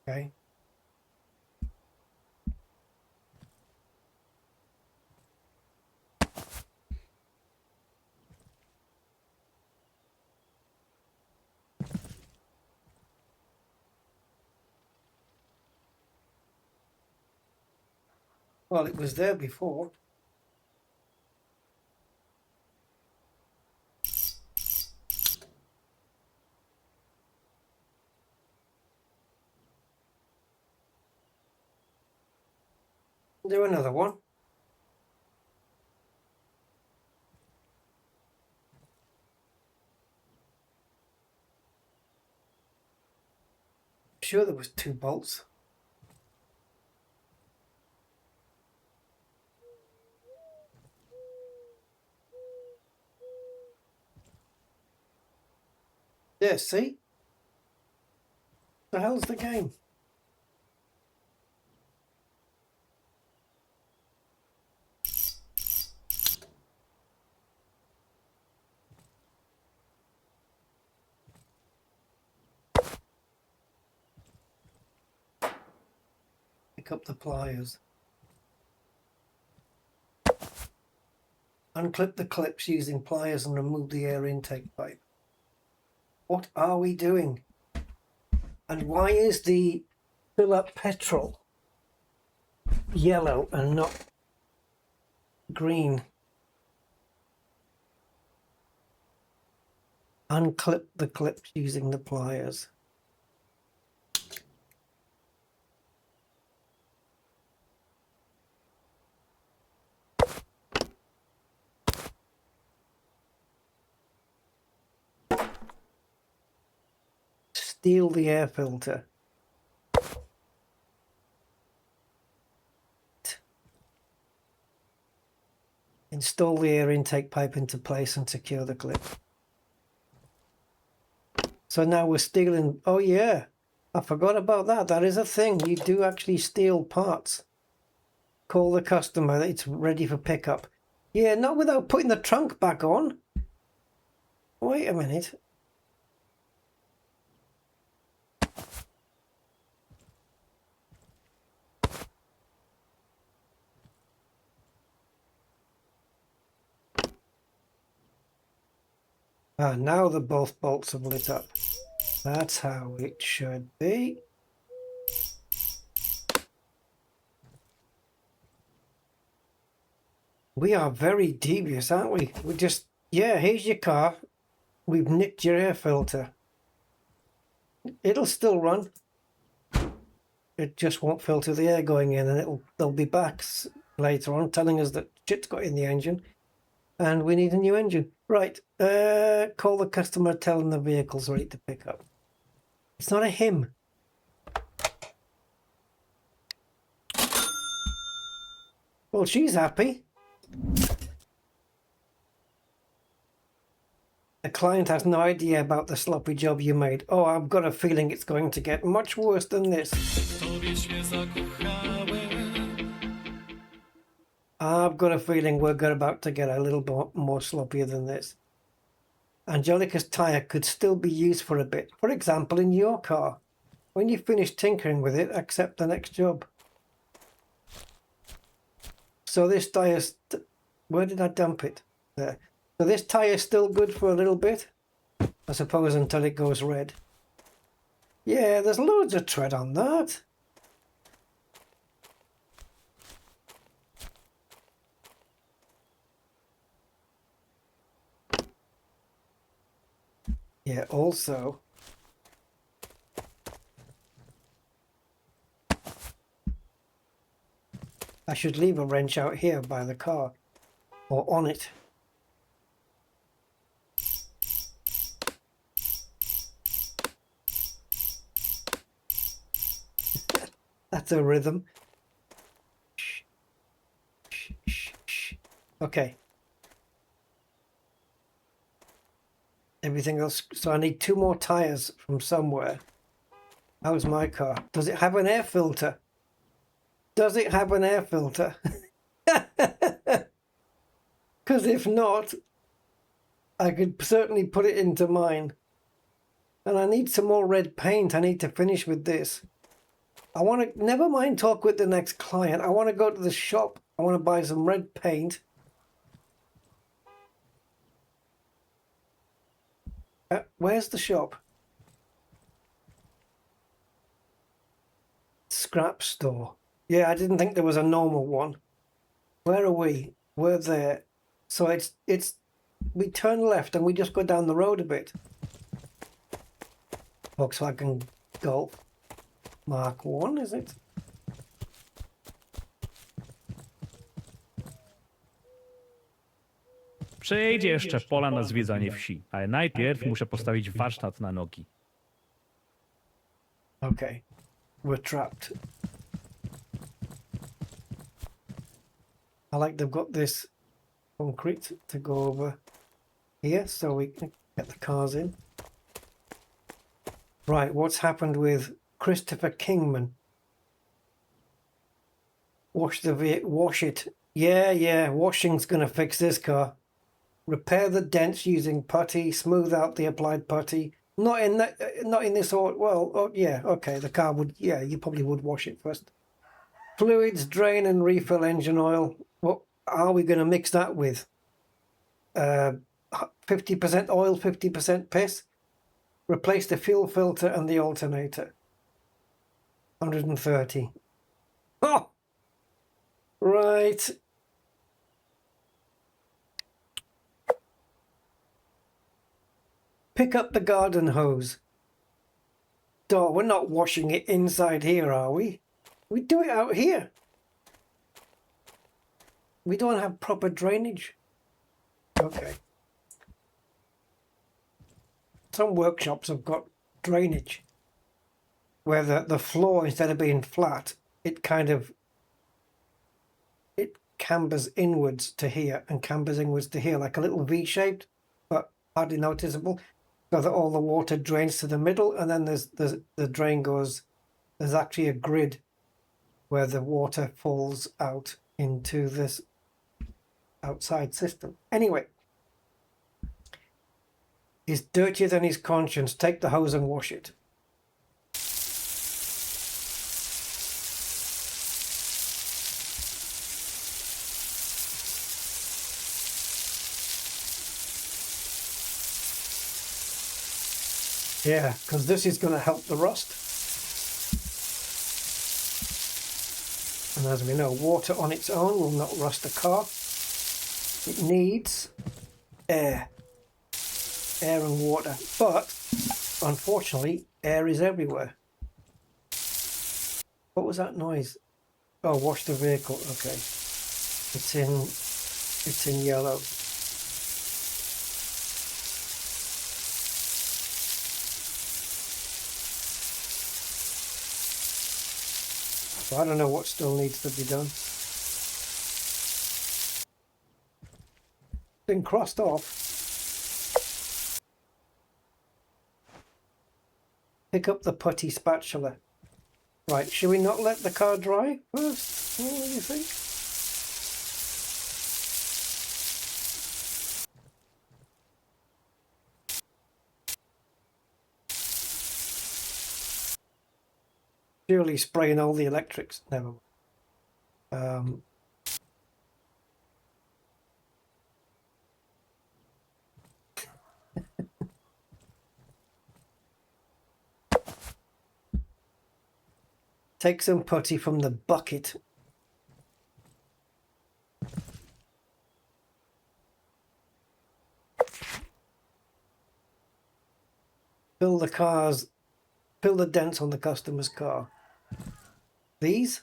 Speaker 1: Okay. Well, it was there before. Do another one. Sure, there was 2 bolts. Yeah, see? The hell's the game? Pick up the pliers. Unclip the clips using pliers and remove the air intake pipe. What are we doing? And why is the fill up petrol yellow and not green? Unclip the clips using the pliers. Seal the air filter. Install the air intake pipe into place and secure the clip. So now we're stealing. Oh yeah, I forgot about that. That is a thing. You do actually steal parts. Call the customer. It's ready for pickup. Yeah, not without putting the trunk back on. Wait a minute. Ah, now the both bolts have lit up. That's how it should be. We are very devious, aren't we? We just, yeah, here's your car. We've nicked your air filter. It'll still run. It just won't filter the air going in, and they'll be back later on telling us that shit's got in the engine and we need a new engine. Right, call the customer, tell them the vehicle's ready to pick up. It's not a him. Well, she's happy. The client has no idea about the sloppy job you made. Oh, I've got a feeling it's going to get much worse than this. I've got a feeling we're about to get a little bit more sloppier than this. Angelica's tyre could still be used for a bit. For example, in your car. When you finish tinkering with it, accept the next job. So this tyre... Where did I dump it? There. So this tyre's still good for a little bit. I suppose until it goes red. Yeah, there's loads of tread on that. Yeah, also... I should leave a wrench out here by the car. Or on it. That's a rhythm. Shh. Shh, shh, shh. Okay. Everything else. So I need 2 more tires from somewhere. How's my car? Does it have an air filter? Does it have an air filter? Because if not, I could certainly put it into mine. And I need some more red paint. I need to finish with this. I want to, never mind talk with the next client. I want to go to the shop. I want to buy some red paint. Where's the shop? Scrap store. Yeah, I didn't think there was a normal one. Where are we? We're there. So it's we turn left and we just go down the road a bit. Volkswagen Golf Mark 1, is it?
Speaker 2: Przyjdzie jeszcze pola na zwiedzanie wsi, ale najpierw muszę postawić warsztat na nogi.
Speaker 1: Okay, we're trapped. I like they've got this concrete to go over here so we can get the cars in. Right, what's happened with Christopher Kingman? Wash it. Yeah, washing's gonna fix this car. Repair the dents using putty, smooth out the applied putty. Not in this order. Well, oh, yeah, okay, the car would, yeah, you probably would wash it first. Fluids, drain and refill engine oil. What are we going to mix that with? 50% oil, 50% piss. Replace the fuel filter and the alternator. 130. Oh! Right. Pick up the garden hose. Duh, we're not washing it inside here, are we? We do it out here. We don't have proper drainage. Okay. Some workshops have got drainage where the floor, instead of being flat, it cambers inwards to here and cambers inwards to here, like a little V-shaped, but hardly noticeable, so that all the water drains to the middle, and then there's the drain goes. There's actually a grid where the water falls out into this outside system. Anyway, he's dirtier than his conscience. Take the hose and wash it. Yeah, because this is going to help the rust. And as we know, water on its own will not rust a car. It needs air. Air and water. But, unfortunately, air is everywhere. What was that noise? Oh, wash the vehicle. Okay. It's in yellow. So I don't know what still needs to be done. Been crossed off. Pick up the putty spatula. Right, should we not let the car dry first? What do you think? Surely spraying all the electrics. Never. Take some putty from the bucket. Fill the dents on the customer's car. These?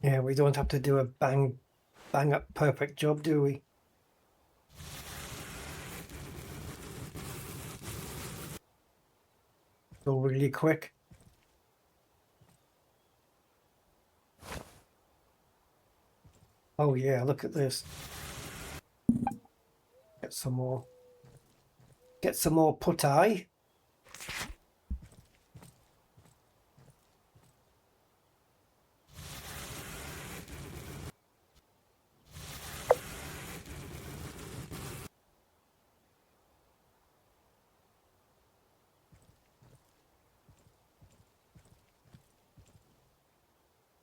Speaker 1: Yeah, we don't have to do a bang up perfect job, do we? Go really quick. Oh yeah, look at this. Get some more. Get some more putty.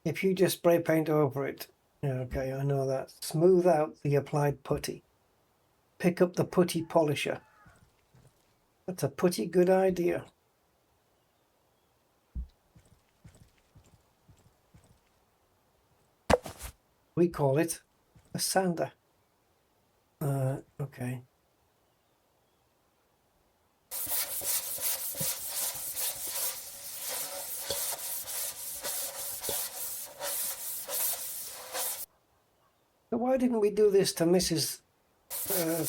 Speaker 1: If you just spray paint over it. Okay, I know that. Smooth out the applied putty. Pick up the putty polisher. That's a pretty good idea. We call it a sander. Okay. So why didn't we do this to Mrs.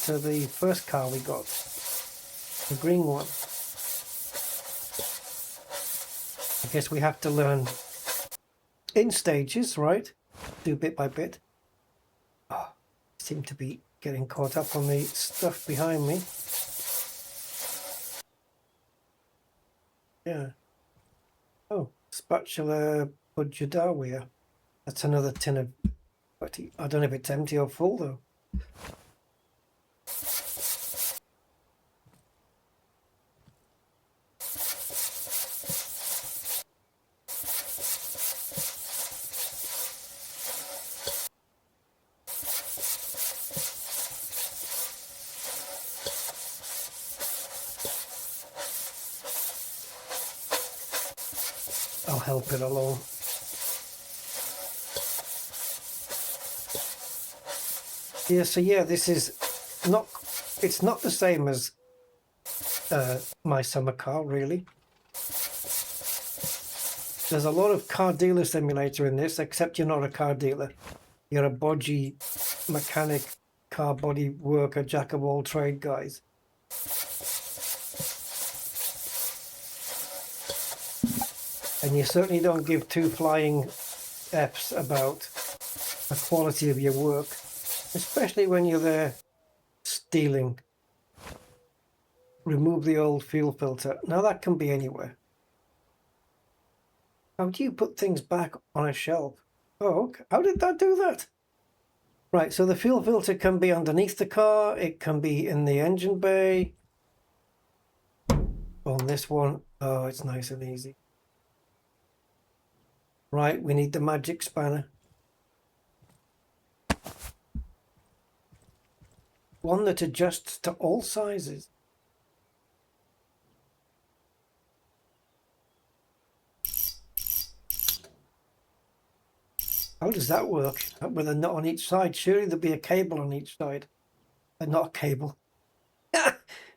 Speaker 1: To the first car we got? The green one. I guess we have to learn in stages, right? Do bit by bit. Oh, seem to be getting caught up on the stuff behind me. Yeah. Oh, spatula budjadawia. That's another tin of putty. I don't know if it's empty or full though. I'll help it along. Yeah, so yeah, this is not, it's not the same as my summer car, really. There's a lot of car dealer simulator in this, except you're not a car dealer. You're a bodgy mechanic, car body worker, jack of all trade guys. And you certainly don't give two flying F's about the quality of your work, especially when you're there stealing. Remove the old fuel filter. Now that can be anywhere. How do you put things back on a shelf? Oh, okay. How did that do that? Right, so the fuel filter can be underneath the car. It can be in the engine bay. On this one, oh, it's nice and easy. Right, we need the magic spanner. One that adjusts to all sizes. How does that work? With a nut on each side? Surely there'll be a cable on each side. Not a cable.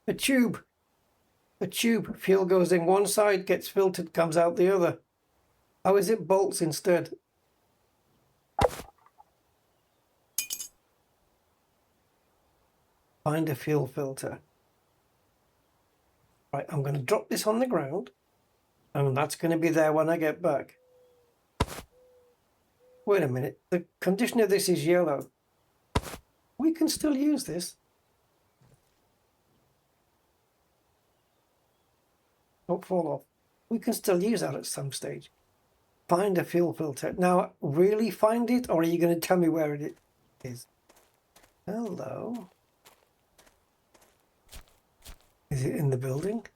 Speaker 1: A tube. A tube. Fuel goes in one side, gets filtered, comes out the other. How is it bolts instead? Find a fuel filter. Right, I'm going to drop this on the ground. And that's going to be there when I get back. Wait a minute. The condition of this is yellow. We can still use this. Don't fall off. We can still use that at some stage. Find a fuel filter. Now, really find it, or are you going to tell me where it is? Hello. Is it in the building?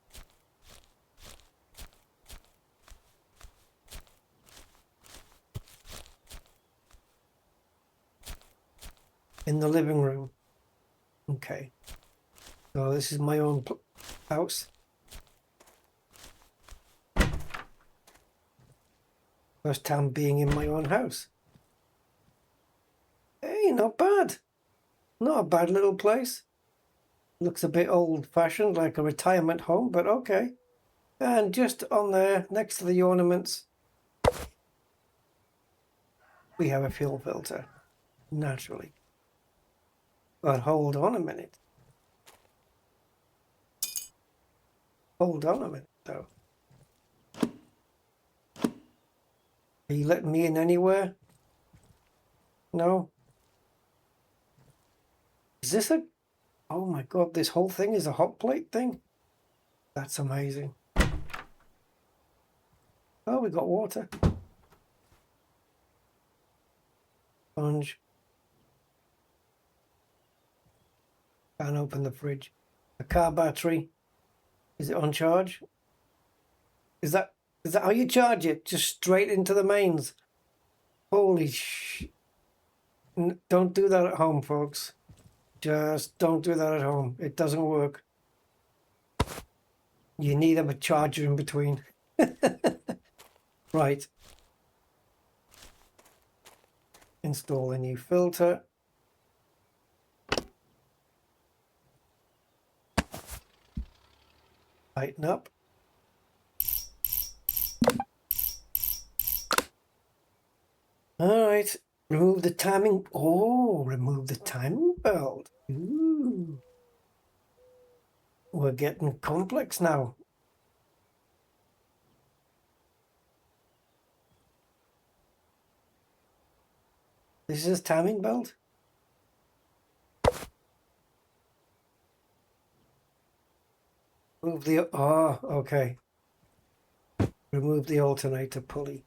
Speaker 1: In the living room. Okay. So this is my own house. First time being in my own house. Hey, not bad. Not a bad little place. Looks a bit old-fashioned, like a retirement home, but okay. And just on there, next to the ornaments, we have a fuel filter. Naturally. But hold on a minute. Hold on a minute, though. Are you letting me in anywhere? No? Is this a... Oh my god, this whole thing is a hot plate thing? That's amazing. Oh, we got water. Sponge. Can't open the fridge. The car battery. Is it on charge? Is that how you charge it? Just straight into the mains? Holy sh... Don't do that at home, folks. Just don't do that at home. It doesn't work. You need a charger in between. Right. Install a new filter. Tighten up. All right. Remove the timing. Oh, remove the timing belt. Ooh. We're getting complex now. This is timing belt. Remove the... Oh, okay. Remove the alternator pulley.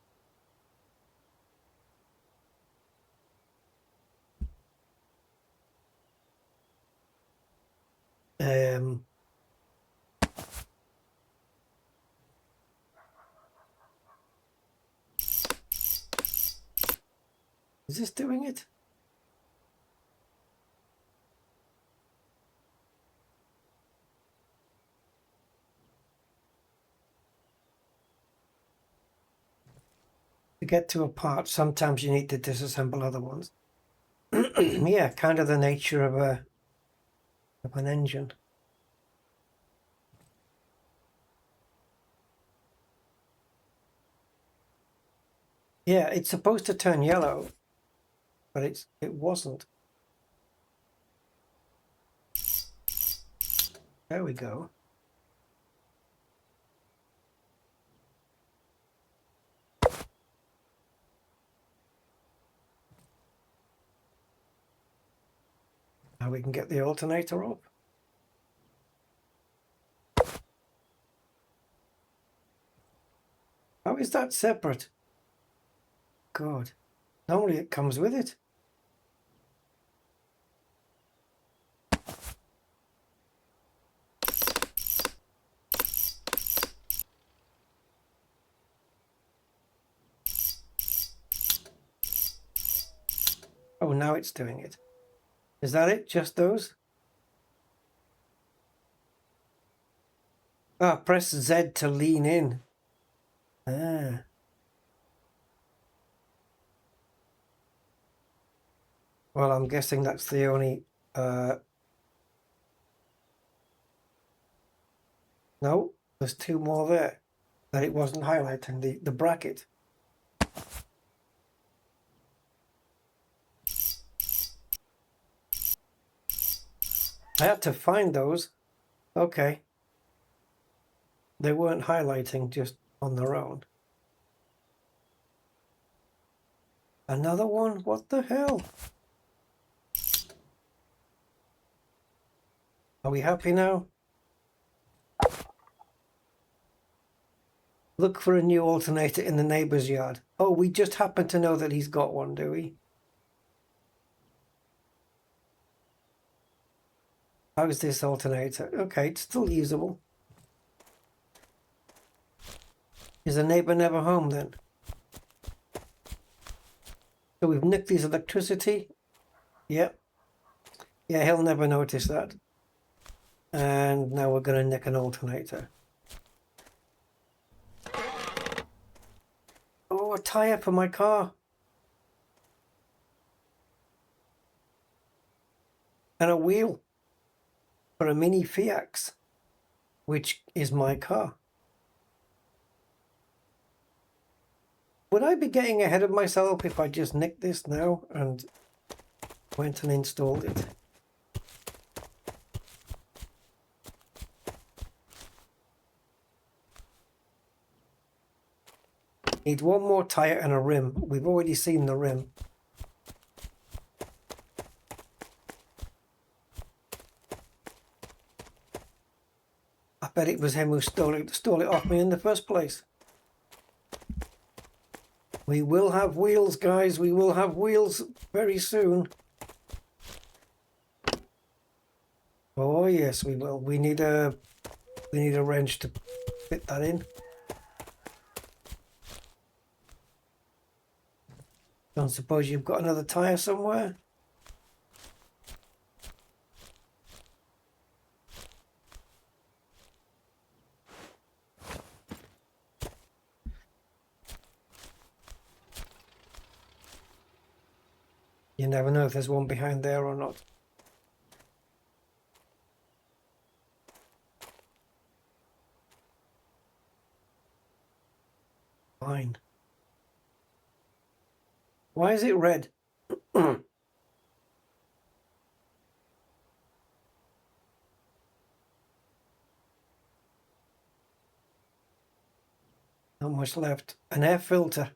Speaker 1: Is this doing it? To get to a part, sometimes you need to disassemble other ones. Yeah, kind of the nature of an engine. Yeah, it's supposed to turn yellow, but it wasn't. There we go. Now we can get the alternator up. How is that separate? God, normally it comes with it. Oh, now it's doing it. Is that it? Just those? Ah, press Z to lean in. Ah. Well, I'm guessing that's the only... No, there's two more there that it wasn't highlighting, the bracket. I had to find those. Okay. They weren't highlighting just on their own. Another one? What the hell? Are we happy now? Look for a new alternator in the neighbor's yard. Oh, we just happen to know that he's got one, do we? How's this alternator? Okay, it's still usable. Is the neighbor never home then? So we've nicked his electricity. Yep. Yeah, he'll never notice that. And now we're going to nick an alternator. Oh, a tire for my car. And a wheel for a mini Fiat, which is my car. Would I be getting ahead of myself if I just nicked this now and went and installed it? Need one more tire and a rim. We've already seen the rim. I bet it was him who stole it off me in the first place. We will have wheels, guys. We will have wheels very soon. Oh yes, we will. We need a wrench to fit that in. Don't suppose you've got another tire somewhere? You never know if there's one behind there or not. Fine. Why is it red? Not much left. An air filter.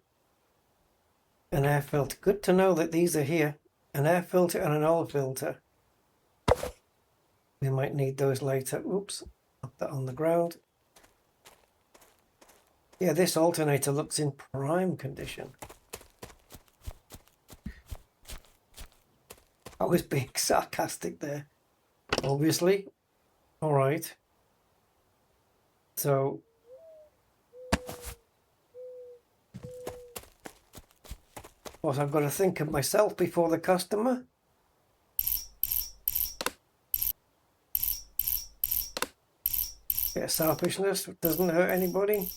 Speaker 1: An air filter. Good to know that these are here. An air filter and an oil filter. We might need those later. Oops. Put that on the ground. Yeah, this alternator looks in prime condition. I was being sarcastic there. Obviously. All right. So... What, I've got to think of myself before the customer? Bit of selfishness doesn't hurt anybody.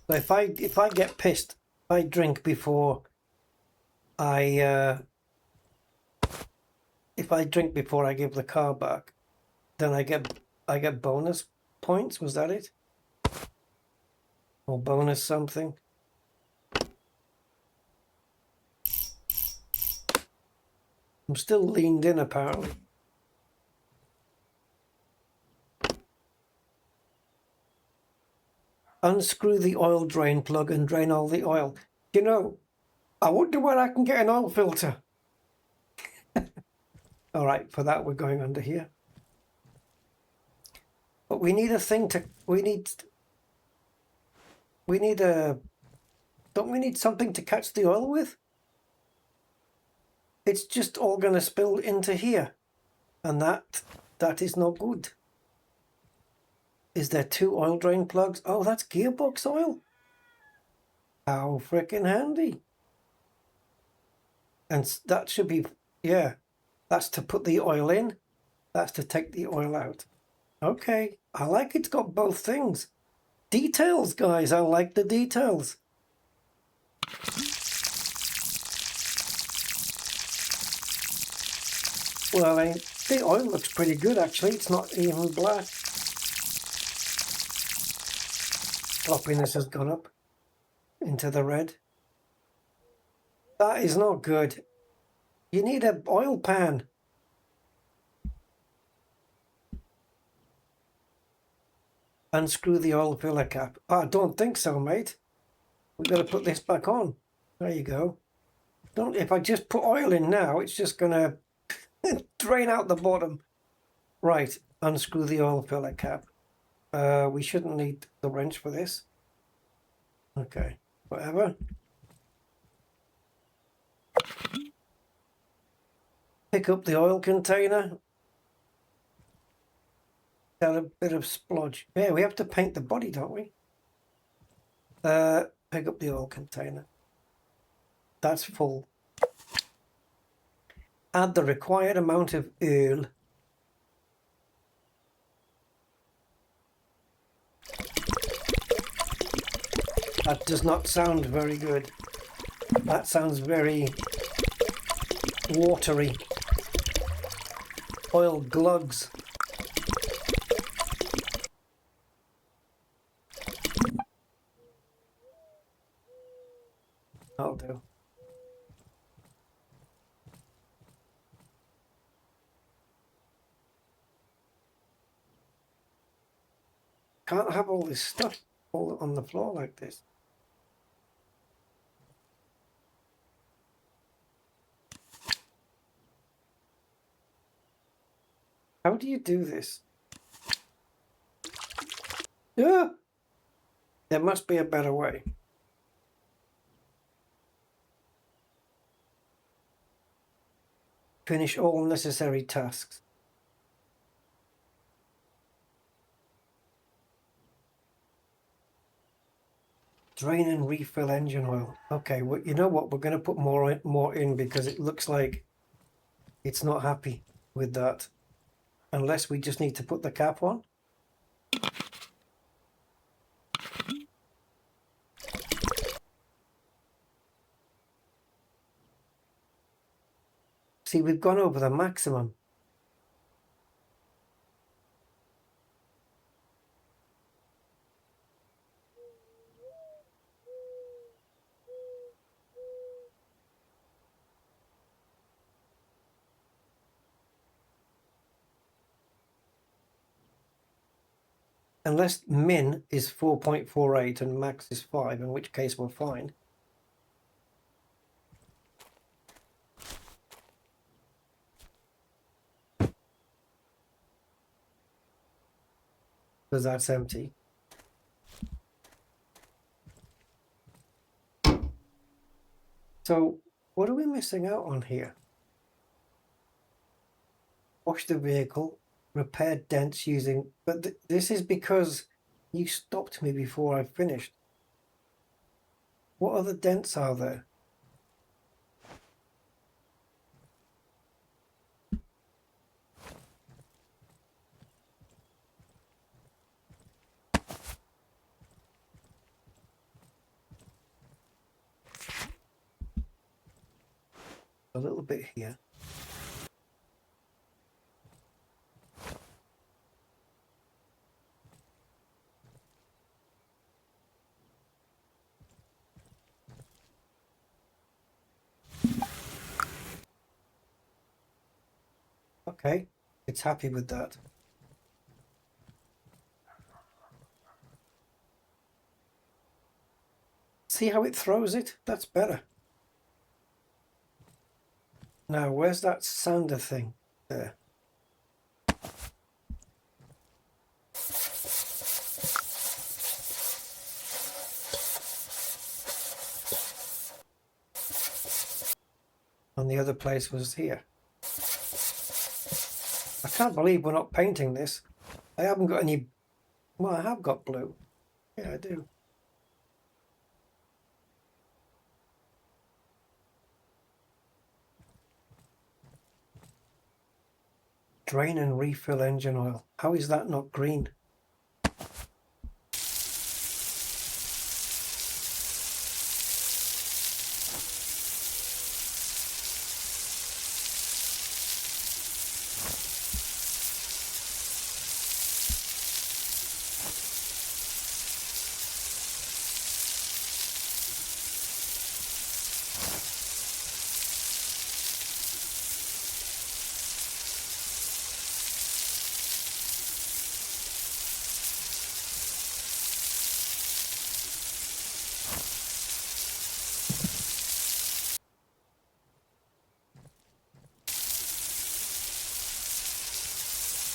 Speaker 1: So if I get pissed I drink before if I drink before I give the car back, then I get bonus points. Was that it? Or bonus something? I'm still leaned in apparently. Unscrew the oil drain plug and drain all the oil. You know, I wonder where I can get an oil filter. All right, for that we're going under here. But we need a thing to, we need a, don't we need something to catch the oil with? It's just all going to spill into here. And that is not good. Is there 2 oil drain plugs? Oh, that's gearbox oil. How freaking handy. And that should be, yeah, that's to put the oil in. That's to take the oil out. Okay, I like it's got both things. Details, guys, I like the details. Well, the oil looks pretty good actually. It's not even black. Floppiness has gone up into the red. That is not good. You need an oil pan. Unscrew the oil filler cap. Oh, I don't think so, mate. We've got to put this back on. There you go. If I just put oil in now, it's just going to drain out the bottom. Right, unscrew the oil filler cap. We shouldn't need the wrench for this. Okay, whatever. Pick up the oil container. Got a bit of splodge. Yeah, we have to paint the body, don't we? Pick up the oil container. That's full. Add the required amount of oil. That does not sound very good. That sounds very watery. Oil glugs. That'll do. Can't have all this stuff all on the floor like this. How do you do this? Yeah, there must be a better way. Finish all necessary tasks. Drain and refill engine oil. Okay, well, you know what? We're going to put more in because it looks like it's not happy with that. Unless we just need to put the cap on. See, we've gone over the maximum. Unless min is 4.48 and max is 5, in which case we're fine. Because that's empty. So what are we missing out on here? Wash the vehicle, repair dents using... But this is because you stopped me before I finished. What other dents are there? a little bit here. Okay, it's happy with that. See how it throws it? That's better. Now, where's that sander thing? There. And the other place was here. I can't believe we're not painting this. I haven't got any... Well, I have got blue. Yeah, I do. Drain and refill engine oil. How is that not green?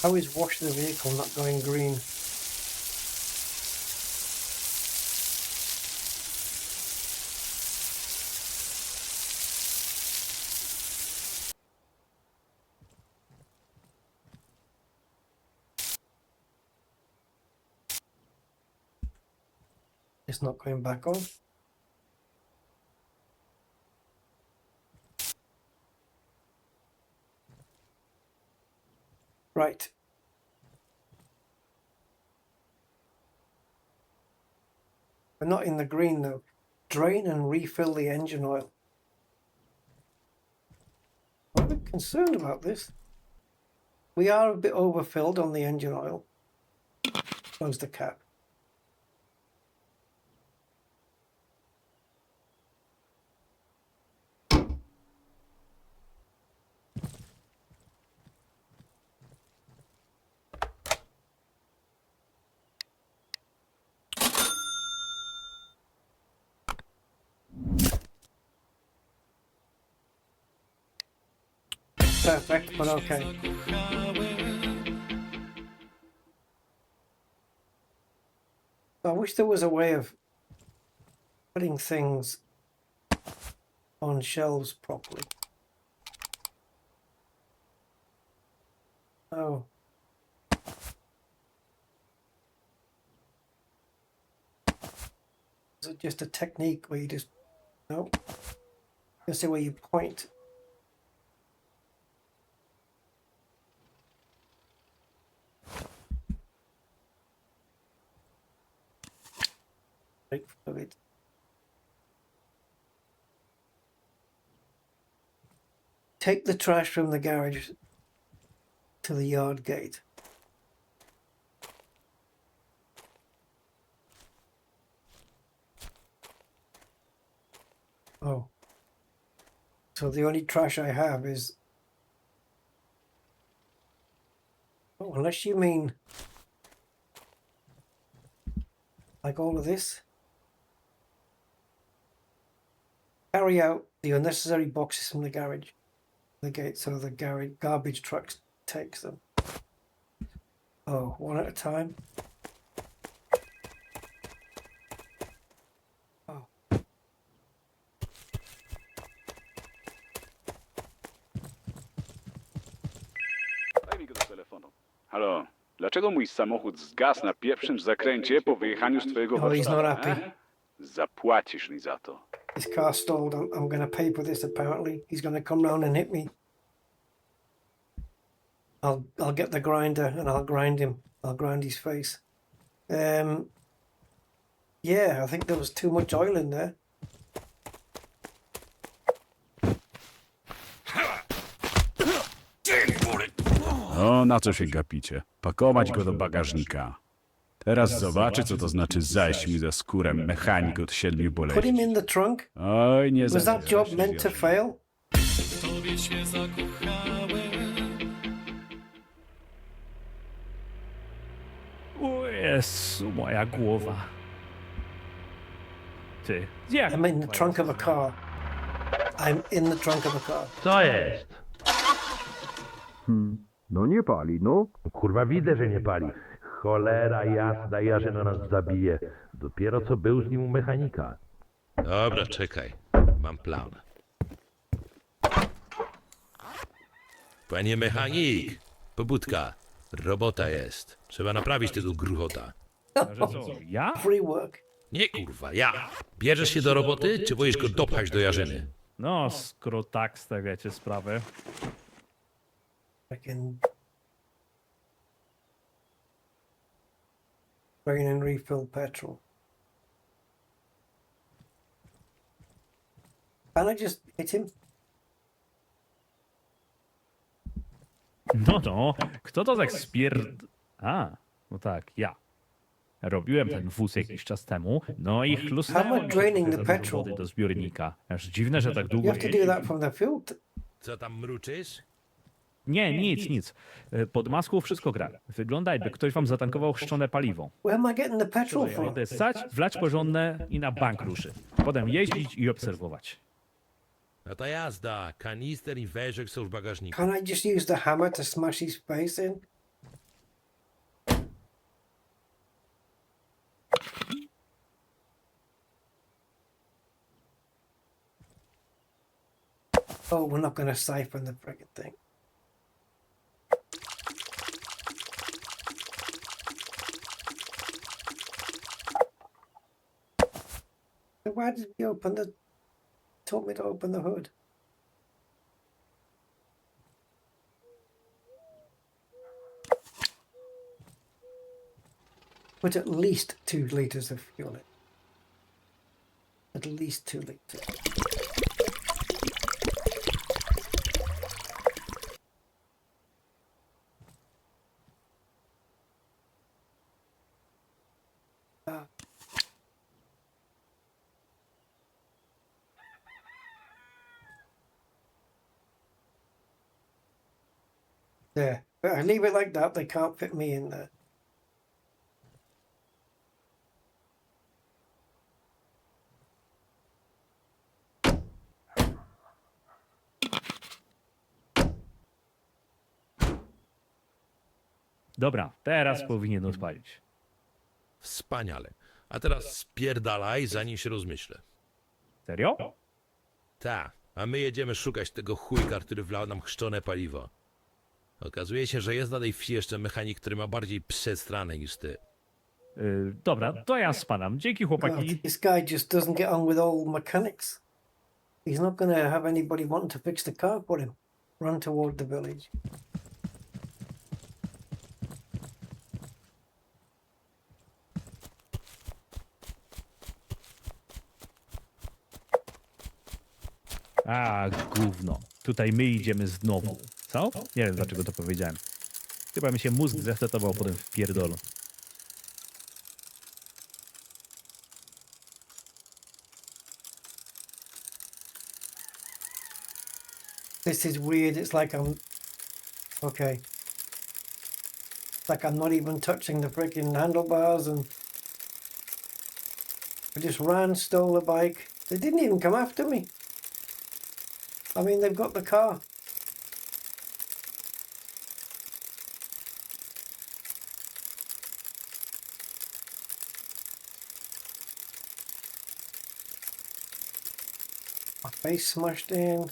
Speaker 1: How is wash the vehicle not going green? It's not going back on. Right. We're not in the green though. Drain and refill the engine oil. I'm a bit concerned about this. We are a bit overfilled on the engine oil. Close the cap. Perfect, but okay. I wish there was a way of putting things on shelves properly. Oh. Is it just a technique where you just... No. Just the way you point. Brake fluid. Take the trash from the garage to the yard gate. Oh. So the only trash I have is... Oh, unless you mean... like all of this. Carry out the unnecessary boxes from the garage. The gate, so the garbage trucks takes them. Oh, one at a time. Oh.
Speaker 3: Daj mi go do telefonu. Halo, dlaczego mój samochód zgasł na pierwszym zakręcie po wyjechaniu z twojego
Speaker 1: Oh, he's not
Speaker 3: warsztatu?
Speaker 1: happy.
Speaker 3: Zapłacisz mi za to.
Speaker 1: His car stalled. I'm going to pay for this. Apparently, he's going to come round and hit me. I'll get the grinder and I'll grind him. I'll grind his face. Yeah, I think there was too much oil in there.
Speaker 3: O, na co się gapicie? Pakować go do bagażnika. Teraz zobaczy, co to znaczy zajść mi za skórę mechanik od 7
Speaker 1: Put him
Speaker 3: boleści.
Speaker 1: in the trunk?
Speaker 3: Oj, nie
Speaker 1: Was that
Speaker 3: zabierasz
Speaker 1: job
Speaker 3: się
Speaker 1: meant to
Speaker 3: zwierzę.
Speaker 1: fail?
Speaker 2: O Jezu, moja głowa. Ty, jak?
Speaker 1: I'm in the trunk of a car. I'm in the trunk of a car.
Speaker 4: Co jest?
Speaker 5: No nie pali, no.
Speaker 4: Kurwa, widzę, że nie pali. Cholera jasna, Jarzyna nas zabije. Dopiero co był z nim u mechanika.
Speaker 6: Dobra, czekaj. Mam plan. Panie mechanik! Pobudka. Robota jest. Trzeba naprawić tego gruchota.
Speaker 2: Że co, ja?
Speaker 1: Free work.
Speaker 6: Nie kurwa, ja. Bierzesz się do roboty, czy boisz go dopchać do Jarzyny?
Speaker 2: No, skoro tak stawiacie sprawę.
Speaker 1: Freaking drain and refill petrol. Can I just hit him?
Speaker 2: No, kto to tak A, no tak, ja. Robiłem ten wóz jakiś czas temu, no i
Speaker 1: How
Speaker 2: chlusnęło
Speaker 1: about
Speaker 2: mi
Speaker 1: draining
Speaker 2: trochę
Speaker 1: the
Speaker 2: za dużo
Speaker 1: petrol?
Speaker 2: wody do zbiornika. Aż dziwne, że tak
Speaker 1: You
Speaker 2: długo
Speaker 1: have to do
Speaker 2: jeździ.
Speaker 1: that from the field.
Speaker 6: Co tam mruczysz?
Speaker 2: Nie, nic. Pod maską wszystko gra. Wygląda, jakby ktoś wam zatankował chrzczone paliwo.
Speaker 1: Where am I getting the petrol from?
Speaker 2: Wodę ssać, wlać porządne i na bank ruszy. Potem jeździć i obserwować.
Speaker 6: No to jazda. Kanister i wężek są w bagażniku.
Speaker 1: Can I just use the hammer to smash his face in? Oh, we're not going to siphon the friggin' thing. So why did we open the... Told me to open the hood. Put at least 2 litres of fuel in. At least 2 litres. There. But I leave it like that, they can't fit me in there.
Speaker 2: Dobra, teraz powinien odpalić.
Speaker 6: Wspaniale. A teraz spierdalaj, zanim się rozmyślę.
Speaker 2: Serio?
Speaker 6: Ta, a my jedziemy szukać tego chujka, który wlał nam chrzczone paliwo. Okazuje się, że jest na tej wsi jeszcze mechanik, który ma bardziej pse strany niż ty.
Speaker 2: Dobra, to ja spadam. Dzięki,
Speaker 1: God,
Speaker 2: chłopaki.
Speaker 1: this guy just doesn't get on with all mechanics. He's not going to have anybody wanting to fix the car for him. Run toward the village.
Speaker 2: A, gówno. Tutaj my idziemy znowu. Co? Nie wiem, dlaczego to powiedziałem. Chyba mi się mózg zresetował potem w pierdolu.
Speaker 1: This is weird. It's like I'm... Okay. It's like I'm not even touching the freaking handlebars and... I just ran, stole the bike. They didn't even come after me. I mean, they've got the car. My face smashed in.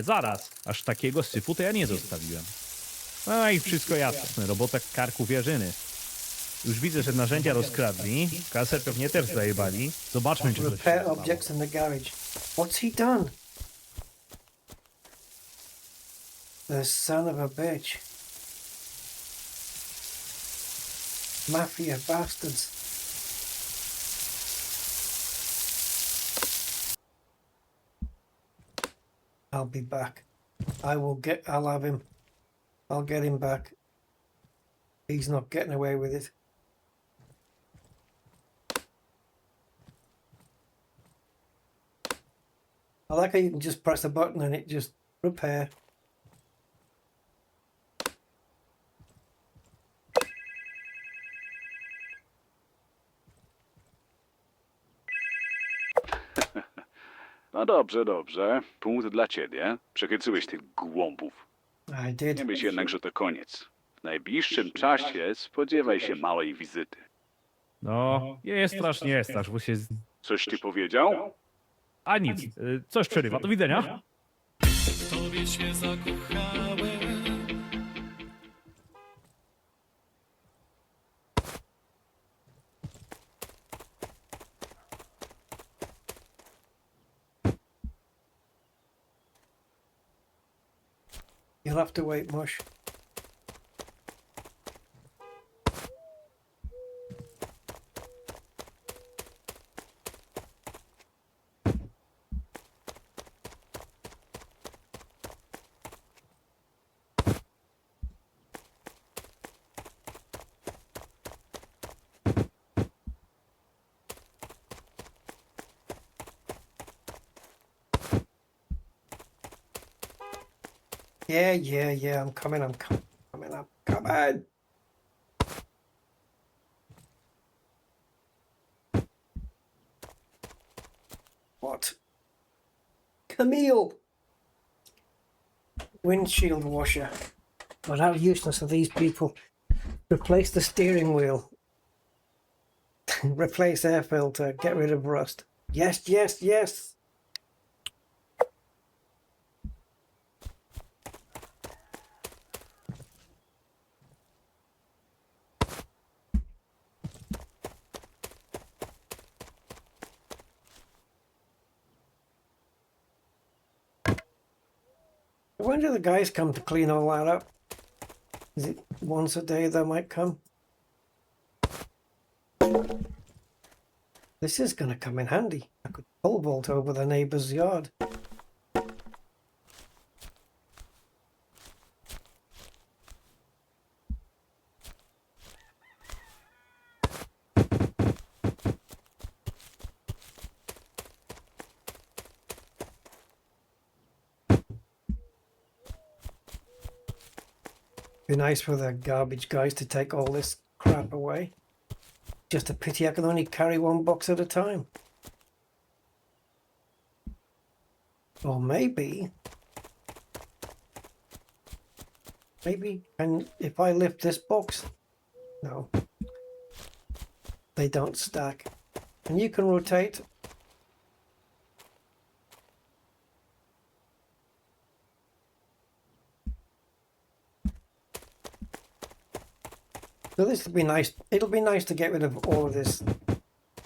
Speaker 2: Zaraz. Aż takiego syfu to ja nie zostawiłem. No i wszystko jasne. Robota karku wierzyny. Już widzę, że narzędzia rozkradli. Kasę pewnie też zajebali. Zobaczmy, czy coś się
Speaker 1: Repair
Speaker 2: stało.
Speaker 1: objects in the garage. What's he done? The son of a bitch. Mafia bastards. I'll be back. I'll have him. I'll get him back. He's not getting away with it. I like how you can just press a button and it just repair.
Speaker 3: No dobrze, dobrze. Punkt dla ciebie. Przechytrzyłeś tych głąbów.
Speaker 1: I did.
Speaker 3: Nie myśl jednak, że to koniec. W najbliższym czasie spodziewaj się małej wizyty.
Speaker 2: No, jest straż, bo się...
Speaker 3: Coś ty powiedział?
Speaker 2: A nic, coś przerywa. Do widzenia.
Speaker 5: W tobie się zakochałem.
Speaker 1: You'll have to wait, Mush. Yeah, I'm coming, I'm coming. What? Camille! Windshield washer. But how useless are these people? Replace the steering wheel. Replace air filter, get rid of rust. Yes! When do the guys come to clean all that up? Is it once a day they might come? This is going to come in handy. I could pole vault over the neighbour's yard. Be nice for the garbage guys to take all this crap away. Just a pity I can only carry one box at a time. Or maybe if I lift this box, no, they don't stack. And you can rotate. So this will be nice. It'll be nice to get rid of all of this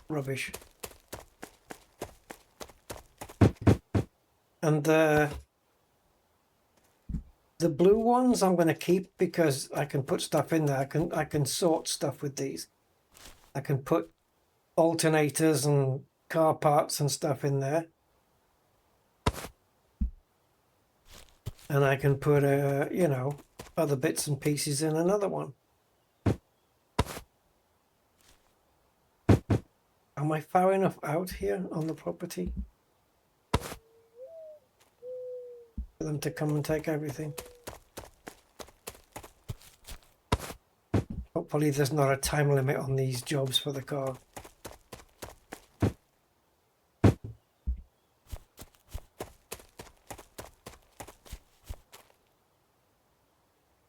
Speaker 1: rubbish. And the blue ones I'm going to keep because I can put stuff in there. I can sort stuff with these. I can put alternators and car parts and stuff in there. And I can put you know, other bits and pieces in another one. Am I far enough out here on the property for them to come and take everything? Hopefully there's not a time limit on these jobs for the car.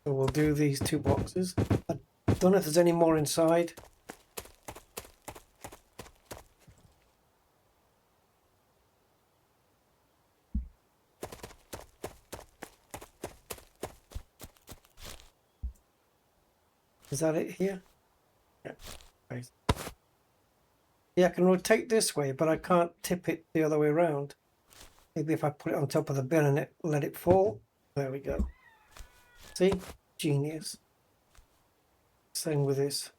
Speaker 1: So we'll do these 2 boxes. I don't know if there's any more inside. Is that it here? Yeah. Right. Yeah, I can rotate this way, but I can't tip it the other way around. Maybe if I put it on top of the bin and let it fall. There we go. See? Genius. Same with this.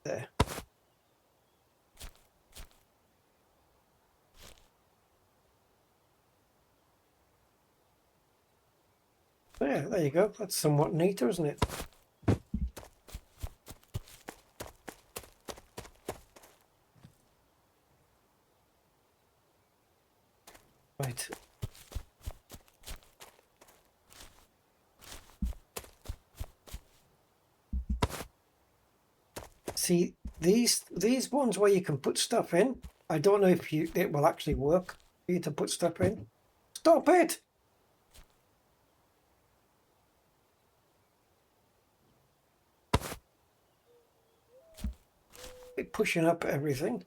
Speaker 1: There. Yeah, there you go. That's somewhat neater, isn't it? Right. See, these ones where you can put stuff in, I don't know if it will actually work for you to put stuff in. Stop it! It's pushing up everything.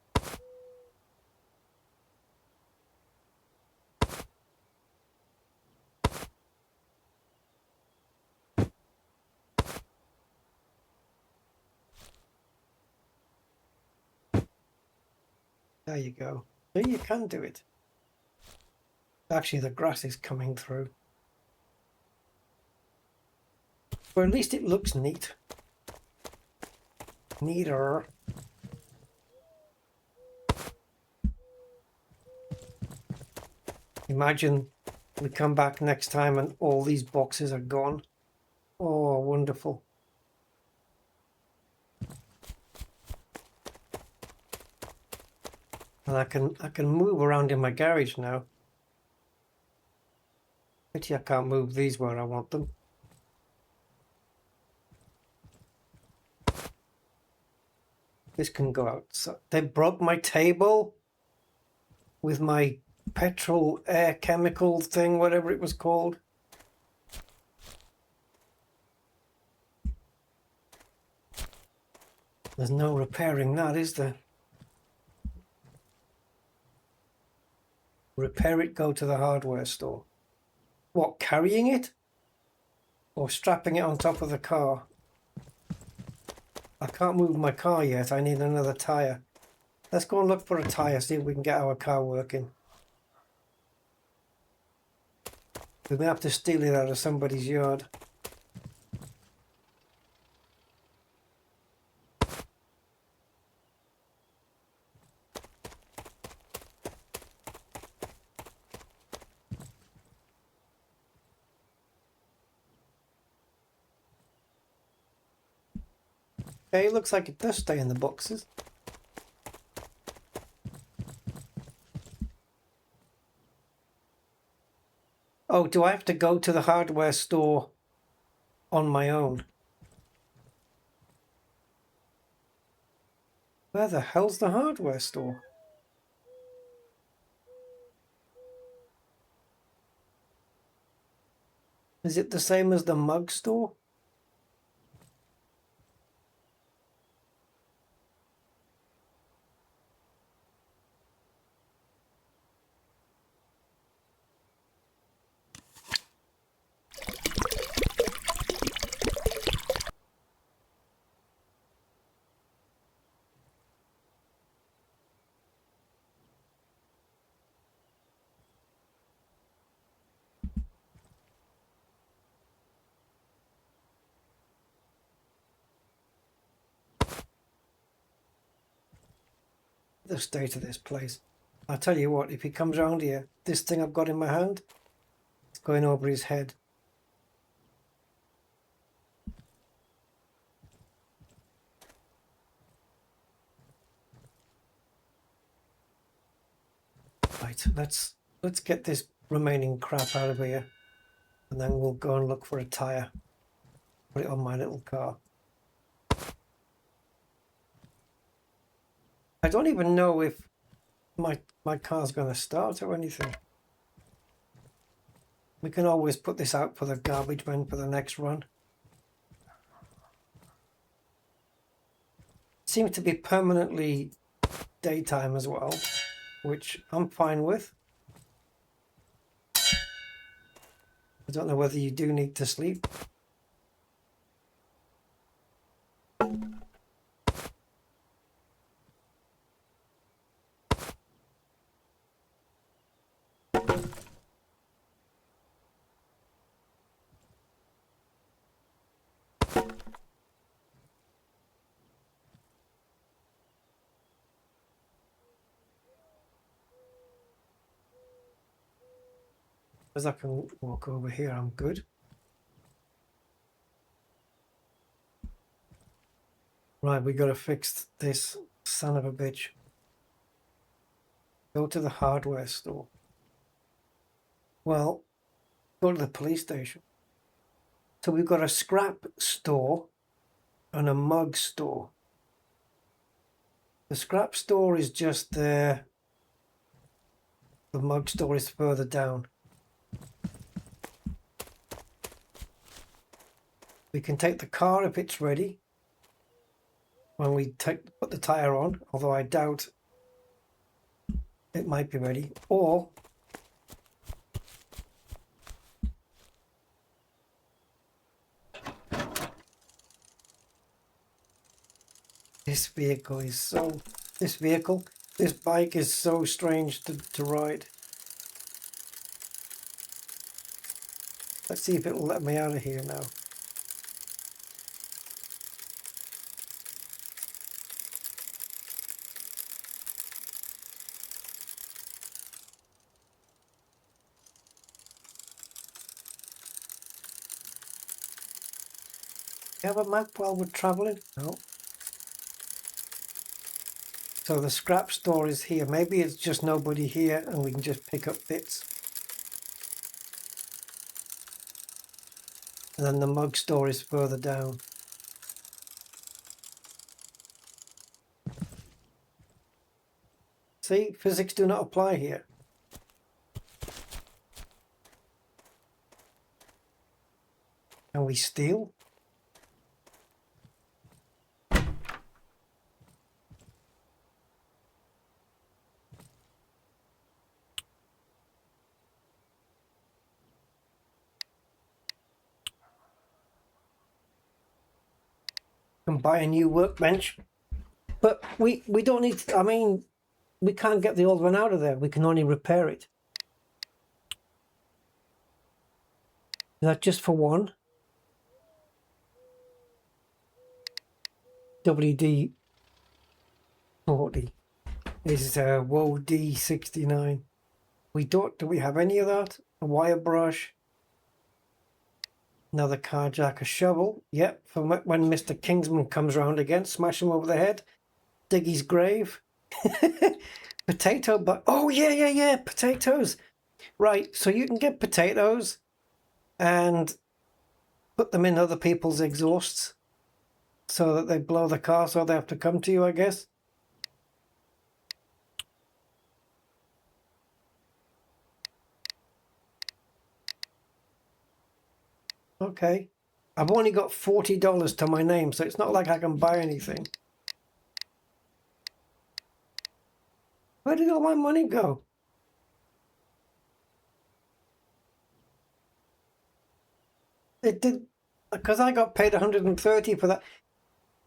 Speaker 1: There you go. So you can do it. Actually, the grass is coming through. Or at least it looks neat. Neater. Imagine we come back next time and all these boxes are gone. Oh, wonderful. And I can move around in my garage now. Pity I can't move these where I want them. This can go out. So they broke my table with my petrol air chemical thing, whatever it was called. There's no repairing that, is there? Repair it, go to the hardware store. What, carrying it? Or strapping it on top of the car? I can't move my car yet, I need another tyre. Let's go and look for a tyre, see if we can get our car working. We may have to steal it out of somebody's yard. Okay, it looks like it does stay in the boxes. Oh, do I have to go to the hardware store on my own? Where the hell's the hardware store? Is it the same as the mug store? The state of this place. I'll tell you what, if he comes around here, this thing I've got in my hand, it's going over his head. Right, let's get this remaining crap out of here, and then we'll go and look for a tyre. Put it on my little car. I don't even know if my car's going to start or anything. We can always put this out for the garbage men for the next run. It seems to be permanently daytime as well, which I'm fine with. I don't know whether you do need to sleep. As I can walk over here, I'm good. Right, we gotta fix this son of a bitch. Go to the hardware store. Well, go to the police station. So we've got a scrap store and a mug store. The scrap store is just there. The mug store is further down. We can take the car if it's ready. When we put the tire on, although I doubt it might be ready. Or this bike is so strange to ride. Let's see if it will let me out of here now. You have a map while we're traveling? No. So the scrap store is here. Maybe it's just nobody here and we can just pick up bits. And then the mug store is further down. See, physics do not apply here. Can we steal? Can buy a new workbench, but we don't need to, I mean, we can't get the old one out of there. We can only repair it. Is that just for one? WD 40 is WOE D69. Do we have any of that? A wire brush. Another car jack, a shovel. Yep, for when Mr. Kingsman comes round again, smash him over the head, dig his grave. Potato, but oh yeah, potatoes. Right, so you can get potatoes and put them in other people's exhausts so that they blow the car, so they have to come to you, I guess. Okay, I've only got $40 to my name, so it's not like I can buy anything. Where did all my money go? It did, because I got paid 130 for that.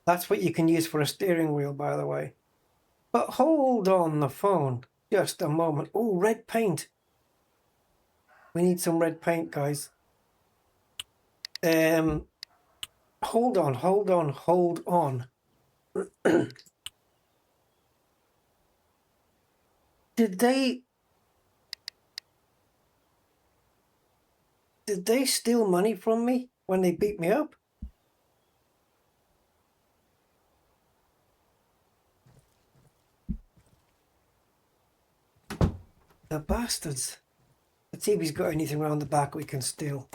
Speaker 1: That's what you can use for a steering wheel, by the way. But hold on the phone, just a moment. Oh, red paint. We need some red paint, guys. Hold on. Did they steal money from me when they beat me up? The bastards. Let's see if he's got anything around the back we can steal.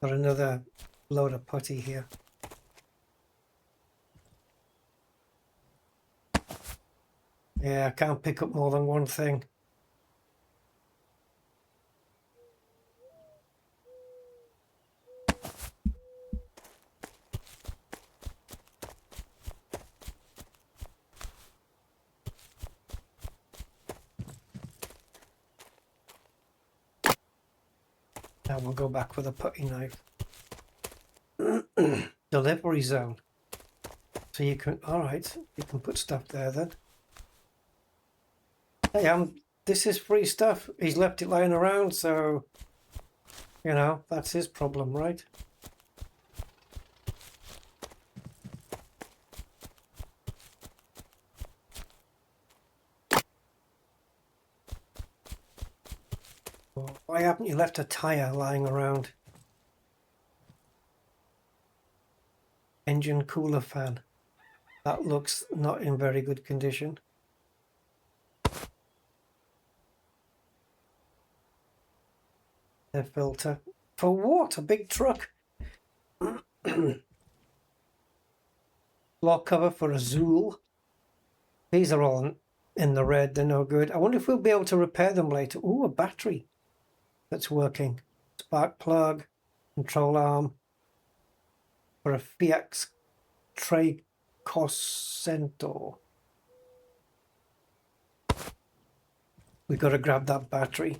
Speaker 1: Got another load of putty here. Yeah, I can't pick up more than one thing. Now we'll go back with a putty knife. Delivery zone. So you can, alright, you can put stuff there then. Hey, this is free stuff. He's left it lying around, so, you know, that's his problem, right? Why haven't you left a tyre lying around? Engine cooler fan. That looks not in very good condition. Air filter. For what? A big truck? Block cover for a Zool. These are all in the red. They're no good. I wonder if we'll be able to repair them later. Ooh, a battery that's working. Spark plug. Control arm. For a Fiat Tre Coscento. We've got to grab that battery.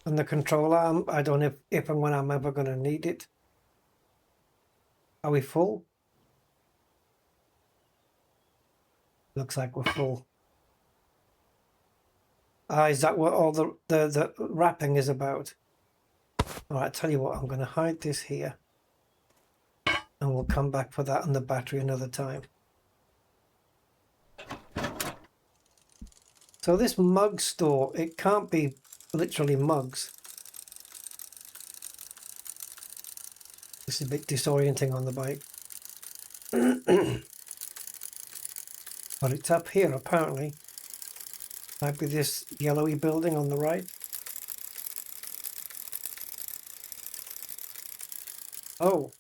Speaker 1: And the control arm, I don't know if and when I'm ever going to need it. Are we full? Looks like we're full. Ah, is that what all the wrapping is about? All right, tell you what, I'm going to hide this here. And we'll come back for that and the battery another time. So this mug store, it can't be literally mugs. This is a bit disorienting on the bike. But it's up here apparently. Might be this yellowy building on the right. Oh.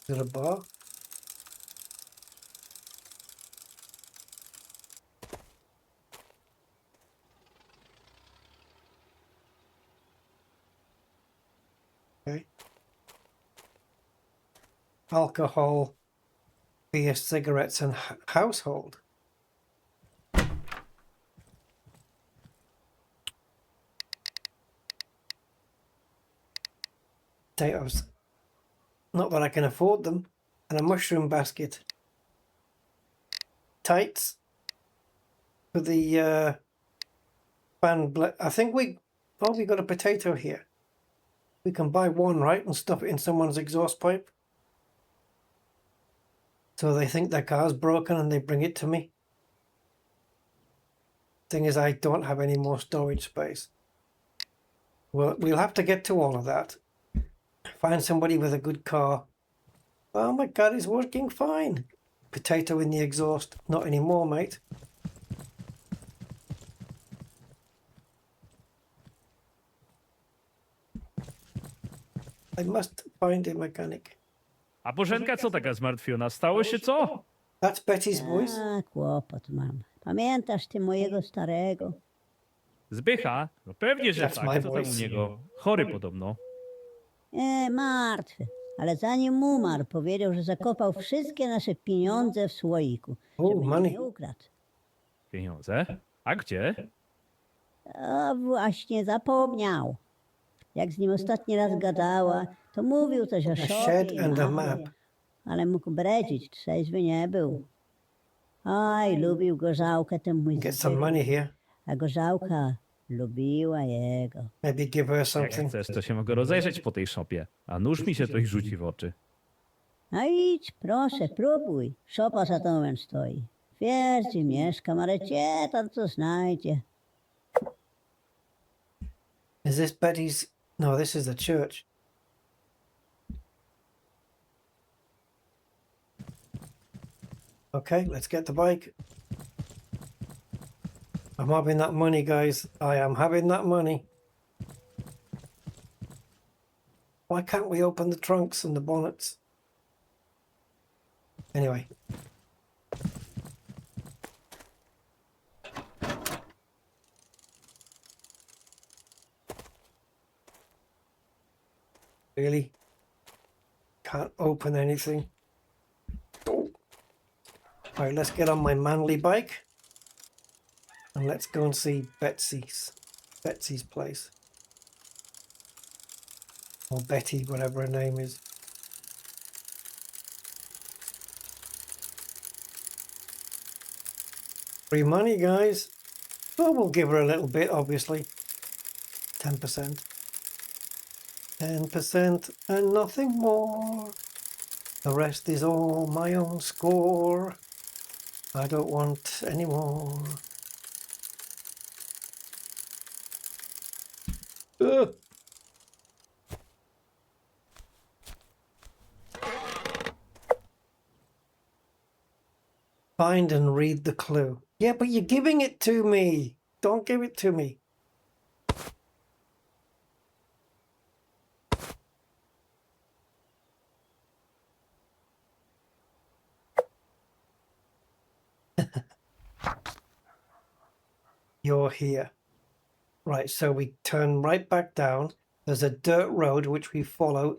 Speaker 1: Is it a bar? Okay. Alcohol, beer, cigarettes, and household. Potatoes. Not that I can afford them. And a mushroom basket. Tights. For the fan. I think we got a potato here. We can buy one, right, and stuff it in someone's exhaust pipe. So they think their car's broken and they bring it to me. Thing is, I don't have any more storage space. Well, we'll have to get to all of that. Find somebody with a good car. Oh my God, it's working fine. Potato in the exhaust. Not anymore, mate. I must find a mechanic.
Speaker 2: A Bożenka co taka zmartwiona? Stało się co?
Speaker 1: That's Betty's voice.
Speaker 7: A, kłopot mam. Pamiętasz ty mojego starego?
Speaker 2: Zbycha? No pewnie, że
Speaker 1: That's
Speaker 2: tak.
Speaker 1: my
Speaker 2: Co tam u
Speaker 1: voice.
Speaker 2: niego? Chory podobno.
Speaker 7: Martwy. Ale zanim umarł, powiedział, że zakopał wszystkie nasze pieniądze w słoiku.
Speaker 1: Oh,
Speaker 7: Żeby
Speaker 1: money.
Speaker 7: nie ukradł.
Speaker 2: Pieniądze? A gdzie?
Speaker 7: A właśnie zapomniał. Jak z nim ostatni raz gadała, to mówił coś o
Speaker 1: A
Speaker 7: szopie
Speaker 1: shed
Speaker 7: i
Speaker 1: and a
Speaker 7: mapie.
Speaker 1: map.
Speaker 7: Ale mógł bredzić, trzeźwy nie był. Aj, lubił gorzałkę ten mój
Speaker 1: Get some
Speaker 7: Zbychu.
Speaker 1: money here.
Speaker 7: A gorzałka lubiła jego.
Speaker 1: Maybe give her
Speaker 2: Jak
Speaker 1: something.
Speaker 2: chcesz, to się mogę rozejrzeć po tej szopie. A nóż mi się coś rzuci w oczy.
Speaker 7: No idź, proszę, próbuj. Szopa za domem stoi. Wiesz, gdzie mieszkam, ale cię tam co znajdzie.
Speaker 1: Is this Betty's? No, this is the church. Okay, let's get the bike. I'm having that money, guys. I am having that money. Why can't we open the trunks and the bonnets? Anyway. Really? Can't open anything. Oh. Alright, let's get on my manly bike. And let's go and see Betsy's place. Or Betty, whatever her name is. Free money, guys. Well, we'll give her a little bit, obviously. 10%. 10% and nothing more. The rest is all my own score. I don't want any more. Ugh. Find and read the clue. Yeah, but you're giving it to me. Don't give it to me. You're here. Right, so we turn right back down. There's a dirt road which we follow,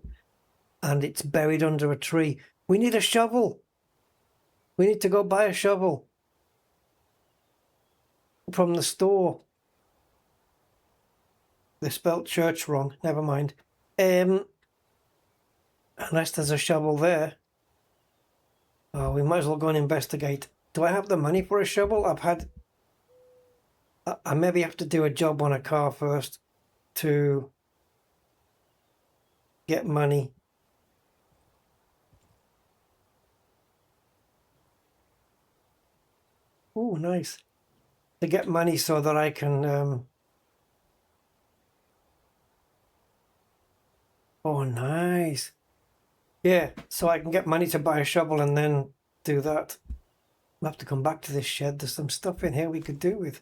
Speaker 1: and it's buried under a tree. We need a shovel. We need to go buy a shovel from the store. They spelt church wrong. Never mind. Unless there's a shovel there. Oh, we might as well go and investigate. Do I have the money for a shovel? I maybe have to do a job on a car first to get money. Oh, nice. To get money so that I can... Oh, nice. Yeah, so I can get money to buy a shovel and then do that. I'll have to come back to this shed. There's some stuff in here we could do with.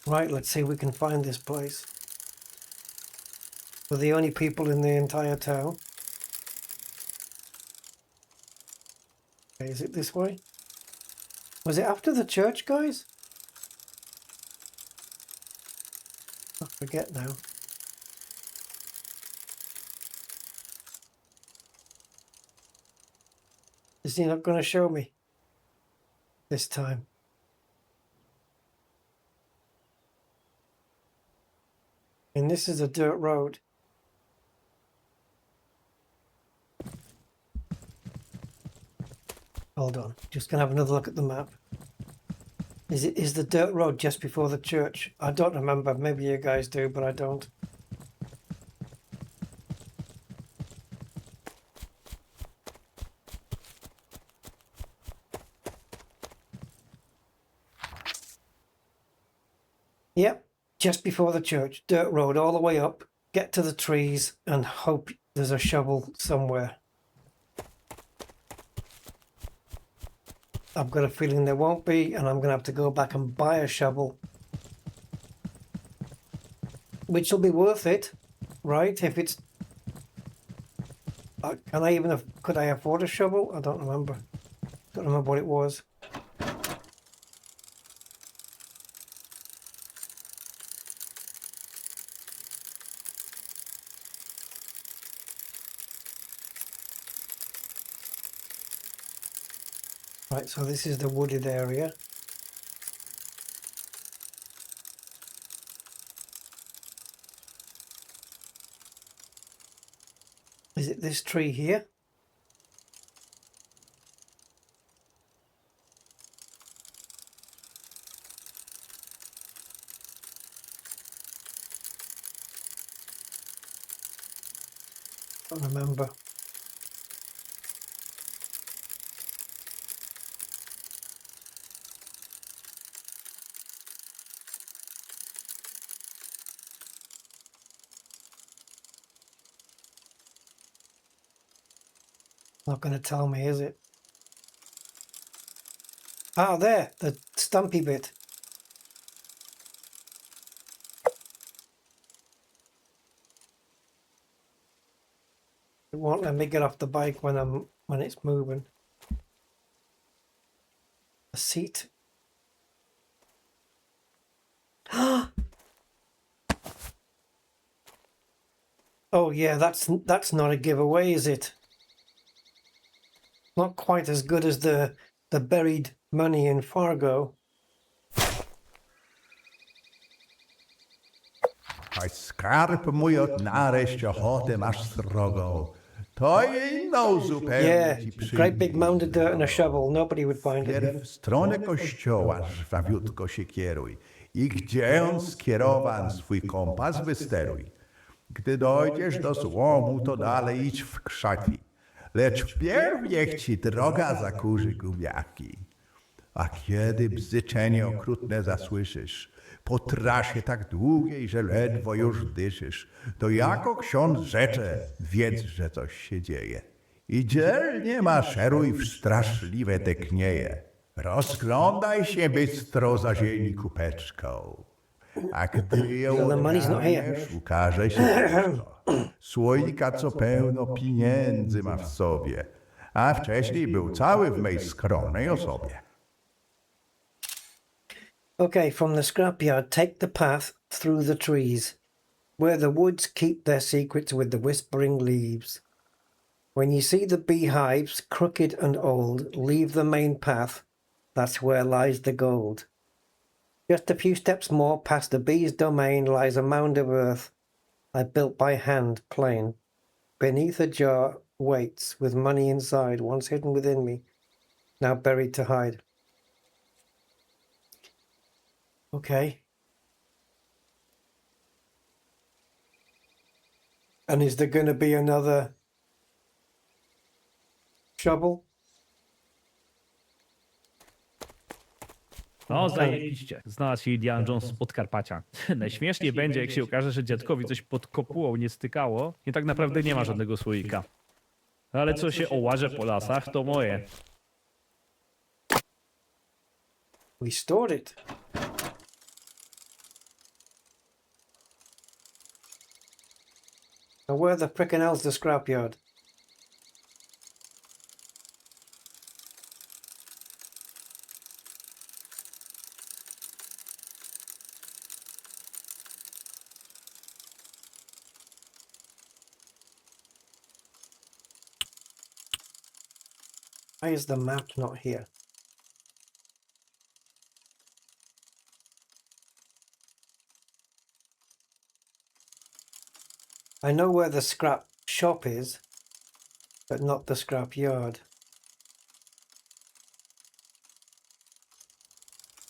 Speaker 1: Right, let's see if we can find this place. We're the only people in the entire town. Okay, is it this way? Was it after the church, guys? I forget now. Is he not going to show me this time? And this is a dirt road. Hold on, just gonna have another look at the map. Is the dirt road just before the church? I don't remember. Maybe you guys do, but I don't. Yep, just before the church. Dirt road all the way up. Get to the trees and hope there's a shovel somewhere. I've got a feeling there won't be, and I'm going to have to go back and buy a shovel. Which will be worth it, right? If it's... could I afford a shovel? I don't remember. Don't remember what it was. Right, so this is the wooded area. Is it this tree here? I don't remember. Not going to tell me, is it? Ah, there, the stumpy bit. It won't let me get off the bike when it's moving. A seat. Oh yeah, that's not a giveaway, is it? Not quite as good as the buried money in Fargo.
Speaker 8: A skarb mój od nareszcie ochotę masz srogą. To inną zupełnie
Speaker 1: Yeah,
Speaker 8: ci
Speaker 1: great big mound of dirt and a
Speaker 8: przyjdzie.
Speaker 1: shovel. Nobody would find it here.
Speaker 8: Pierw w stronę kościoła żwawiutko się kieruj i gdzie on skierowan swój kompas wysteruj. Gdy dojdziesz do złomu, to dalej idź w krzaki. lecz wpierw niech ci droga zakurzy gumiaki. A kiedy bzyczenie okrutne zasłyszysz, po trasie tak długiej, że ledwo już dyszysz, to jako ksiądz rzecze, wiedz, że coś się dzieje. I dzielnie maszeruj w straszliwe te knieje. Rozglądaj się bystro za ziemi kupeczką. A gdy ją
Speaker 1: Well, the money's not here.
Speaker 8: odgarniesz, ukaże się pusto. Słoika, co pełno pieniędzy ma w sobie, a wcześniej był cały w mej skromnej osobie.
Speaker 1: Okay, from the scrapyard, take the path through the trees, where the woods keep their secrets with the whispering leaves. When you see the beehives, crooked and old, leave the main path, that's where lies the gold. Just a few steps more past the bee's domain lies a mound of earth I built by hand, plain. Beneath a jar waits, with money inside, once hidden within me, now buried to hide. Okay. And is there going to be another shovel?
Speaker 2: O, zajebiście. Znalazł się Indiana Jones z Podkarpacia. Najśmieszniej będzie, jak się okaże, że dziadkowi coś pod kopułą nie stykało i tak naprawdę nie ma żadnego słoika. Ale co się ołaże po lasach, to moje.
Speaker 1: We stored it. Now where the frickin' hell's the scrapyard? Why is the map not here? I know where the scrap shop is, but not the scrap yard.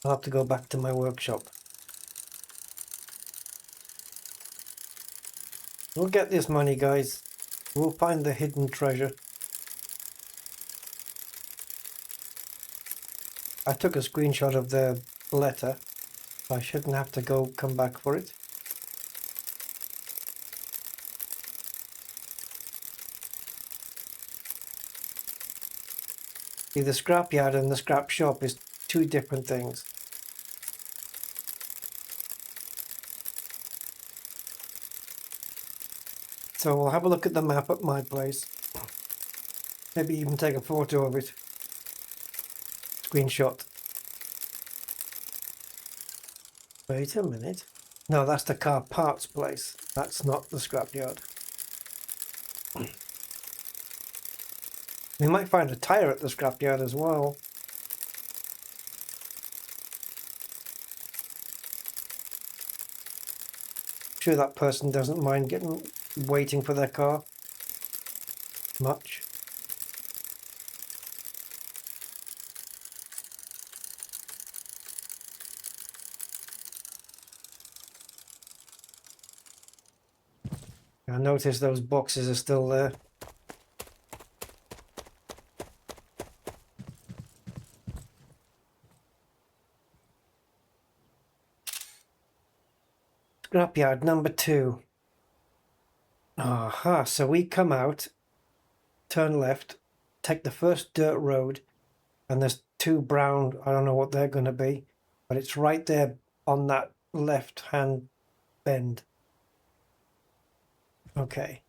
Speaker 1: I'll have to go back to my workshop. We'll get this money, guys. We'll find the hidden treasure. I took a screenshot of the letter. I shouldn't have to come back for it. See, the scrapyard and the scrap shop is two different things. So we'll have a look at the map at my place. Maybe even take a photo of it. Screenshot. Wait a minute. No, that's the car parts place. That's not the scrapyard. We might find a tyre at the scrapyard as well. Sure, that person doesn't mind waiting for their car much. I notice those boxes are still there. Scrapyard number 2. Aha, so we come out, turn left, take the first dirt road, and there's two brown, I don't know what they're going to be, but it's right there on that left hand bend. Okay.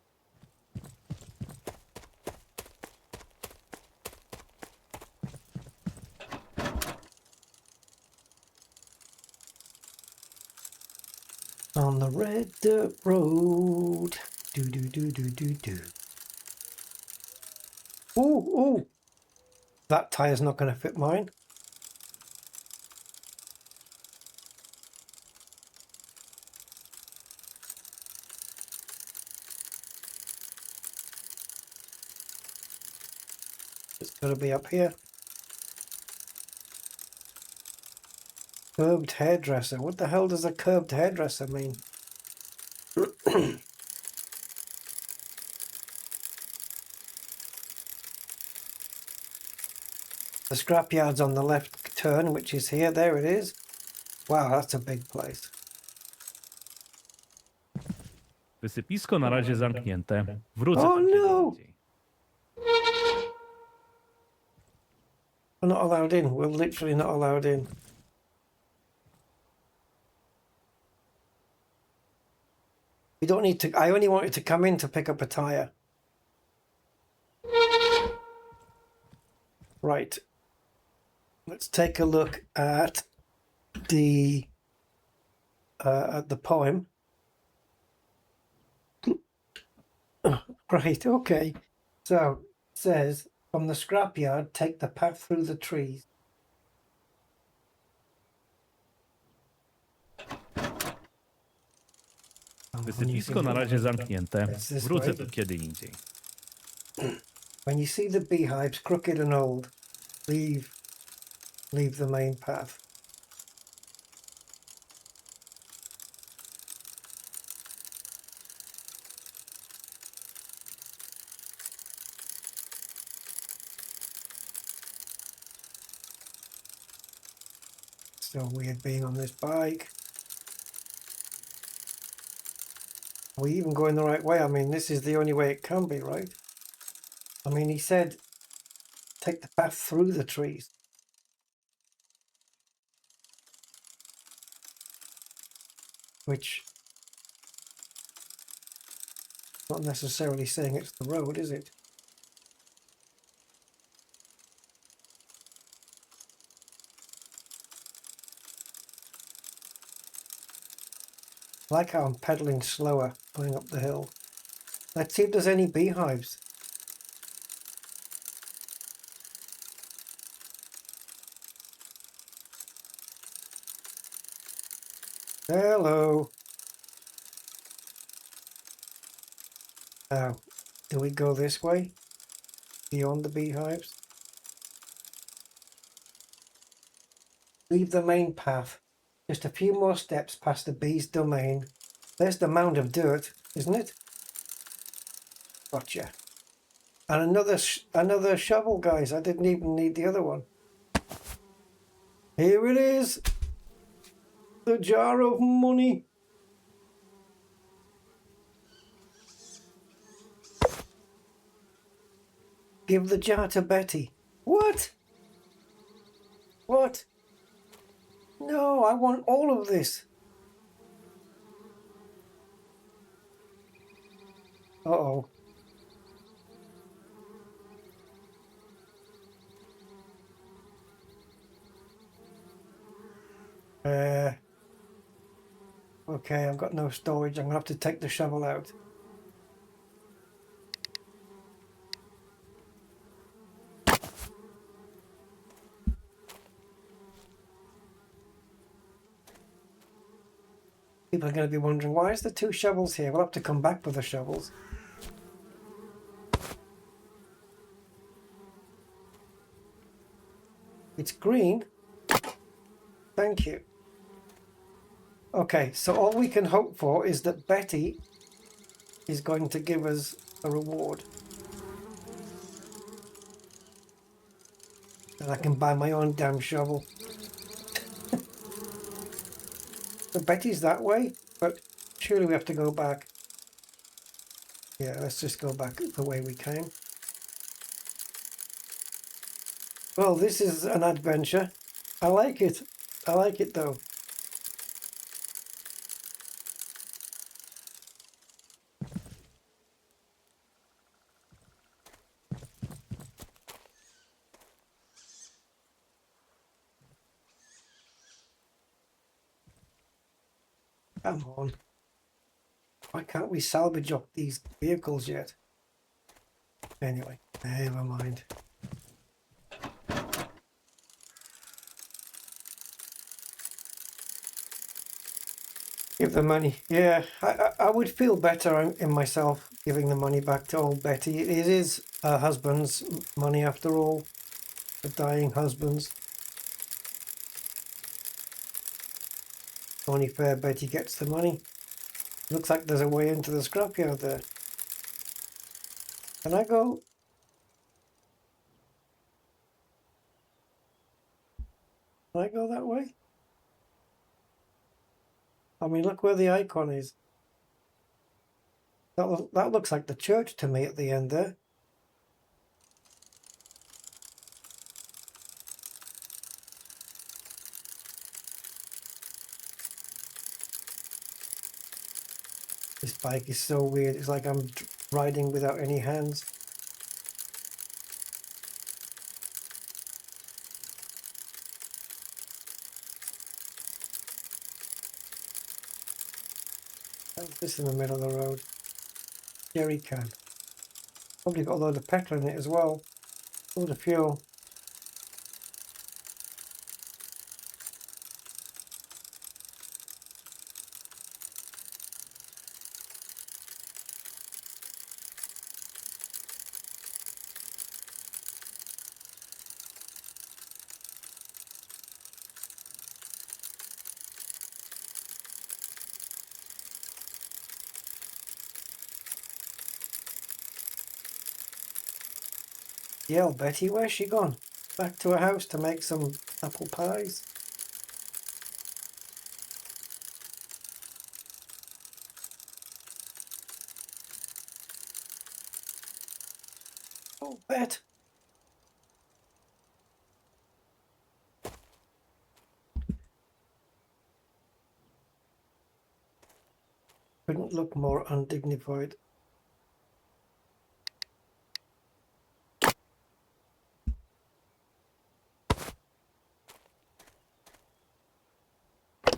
Speaker 1: On the red dirt road. Do do do do do do. Ooh, ooh. That tire's not going to fit mine. It's got to be up here. Curved hairdresser. What the hell does a curved hairdresser mean? The scrapyard's on the left turn, which is here. There it is. Wow, that's a big place.
Speaker 2: Wysypisko na razie zamknięte. Wrócę
Speaker 1: Oh
Speaker 2: tu kiedy
Speaker 1: no!
Speaker 2: indziej.
Speaker 1: We're not allowed in. We're literally not allowed in. We don't need to. I only wanted to come in to pick up a tire. Right. Let's take a look at the poem. Right. Okay. So it says, from the scrapyard, take the path through the trees.
Speaker 2: Wysypisko na razie zamknięte.
Speaker 1: It's this
Speaker 2: Wrócę
Speaker 1: way.
Speaker 2: tu kiedy indziej.
Speaker 1: When you see the beehives crooked and old, leave the main path. So weird being on this bike. Are we even going the right way? I mean, this is the only way it can be, right? I mean, he said, take the path through the trees. Which, not necessarily saying it's the road, is it? I like how I'm pedaling slower going up the hill. Let's see if there's any beehives. Hello. Now, do we go this way? Beyond the beehives? Leave the main path. Just a few more steps past the bee's domain. There's the mound of dirt, isn't it? Gotcha. And another shovel, guys. I didn't even need the other one. Here it is. The jar of money. Give the jar to Betty. What? What? No, I want all of this. Uh-oh. Okay, I've got no storage. I'm going to have to take the shovel out. People are going to be wondering, why is there two shovels here? We'll have to come back for the shovels. It's green. Thank you. Okay, so all we can hope for is that Betty is going to give us a reward. And I can buy my own damn shovel. So Betty's that way, but surely we have to go back. Yeah, let's just go back the way we came. Well, this is an adventure. I like it. I like it though. Come on. Why can't we salvage up these vehicles yet? Anyway, never mind. Give the money. Yeah, I would feel better in myself giving the money back to old Betty. It is her husband's money after all. The dying husband's. Only fair Betty gets the money. Looks like there's a way into the scrapyard there. Can I go? Can I go that way? I mean, look where the icon is. That looks like the church to me at the end there. This bike is so weird. It's like I'm riding without any hands. What's this in the middle of the road? Jerry can. Probably got a load of petrol in it as well. A load of fuel. Yeah, Betty, where's she gone? Back to her house to make some apple pies. Oh, Bet. Couldn't look more undignified.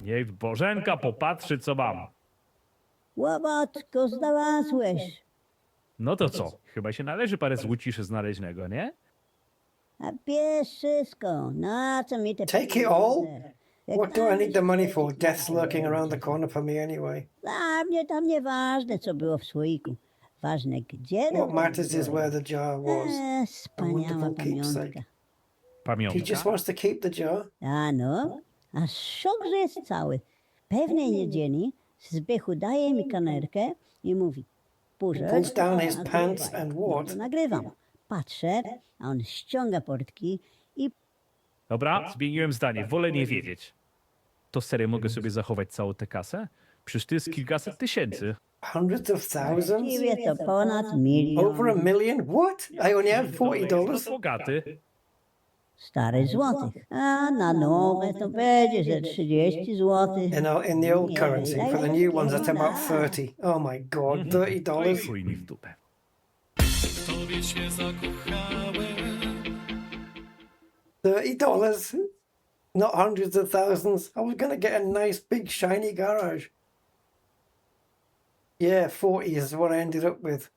Speaker 2: Niech Bożenka popatrzy, co mam.
Speaker 7: Łopatko znalazłeś.
Speaker 2: No to co? Chyba się należy parę złociszy znaleźnego, nie?
Speaker 7: A bierz wszystko. Na co mi te
Speaker 1: Take it
Speaker 7: pieniądze?
Speaker 1: all?
Speaker 7: Jak
Speaker 1: What do I need the money for?
Speaker 7: znajdziesz
Speaker 1: Death's lurking around the corner for me anyway.
Speaker 7: Dla mnie tam nieważne, co było w słoiku. Ważne, gdzie
Speaker 1: What matters is where the jar was.
Speaker 7: Wspaniała
Speaker 1: wonderful keepsake.
Speaker 7: pamiątka.
Speaker 1: He
Speaker 2: Pamiątka.
Speaker 1: just wants to keep the jar.
Speaker 7: A no, a szok, że jest cały. Pewnej niedzieli Zbychu daje mi kamerkę i mówi: Puszek,
Speaker 1: Pulls down his
Speaker 7: nagrywaj.
Speaker 1: pants and
Speaker 7: No
Speaker 1: what?
Speaker 7: to nagrywam. Patrzę, a on ściąga portki i
Speaker 2: Dobra, zmieniłem zdanie. Wolę nie wiedzieć. To serio mogę sobie zachować całą tę kasę? Przecież to jest kilkaset tysięcy.
Speaker 1: Hundreds of thousands?
Speaker 7: właściwie to ponad milion.
Speaker 1: Over $1 million? What? I only have $40.
Speaker 2: Bogaty.
Speaker 7: Starych złotych. A na nowe to będzie ze 30 złotych.
Speaker 1: In the old currency. For the new ones, that's about 30. Oh my God, $30.
Speaker 2: Chuj mi w dupę.
Speaker 5: W tobie się zakochałem.
Speaker 1: $30? Not hundreds of thousands. I was gonna get a nice big shiny garage. Yeah, 40 is what I ended up with.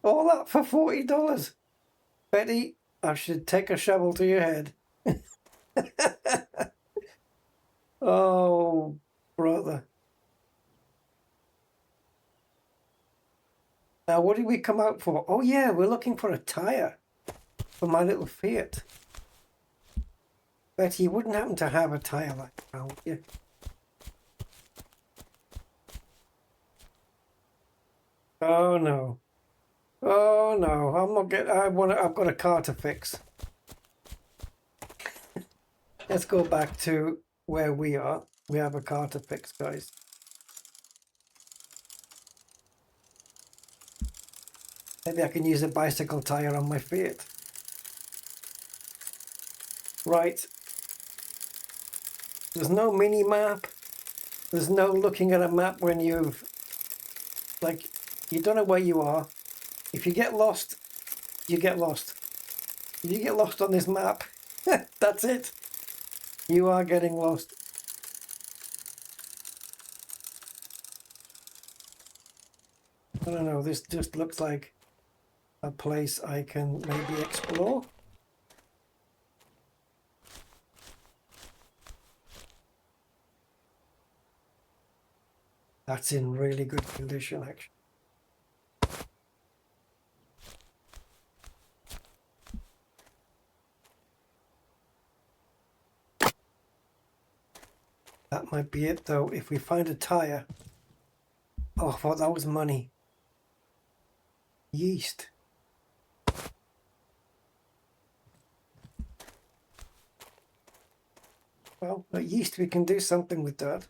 Speaker 1: All that for $40. Betty, I should take a shovel to your head. Oh, brother. Now, what did we come out for? Oh, yeah, we're looking for a tire for my little Fiat. Betty, you wouldn't happen to have a tire like that, would you? Oh no. Oh no, I'm not getting I've got a car to fix. Let's go back to where we are. We have a car to fix, guys. Maybe I can use a bicycle tire on my Fiat. Right. There's no mini map. There's no looking at a map when you've like you don't know where you are. If you get lost, you get lost. If you get lost on this map, that's it. You are getting lost. I don't know, this just looks like a place I can maybe explore. That's in really good condition, actually. That might be it, though. If we find a tire. Oh, I thought that was money. Yeast. Well, at least we can do something with that.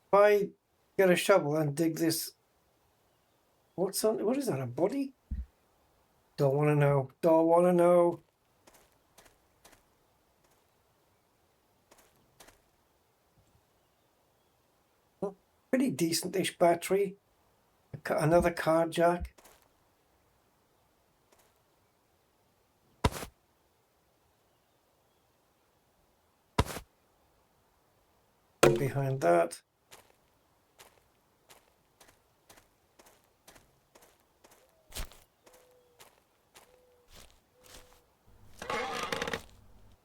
Speaker 1: If I get a shovel and dig this, what is that, a body? Don't want to know. Don't want to know. Oh, pretty decent-ish battery. Another car jack. Behind that.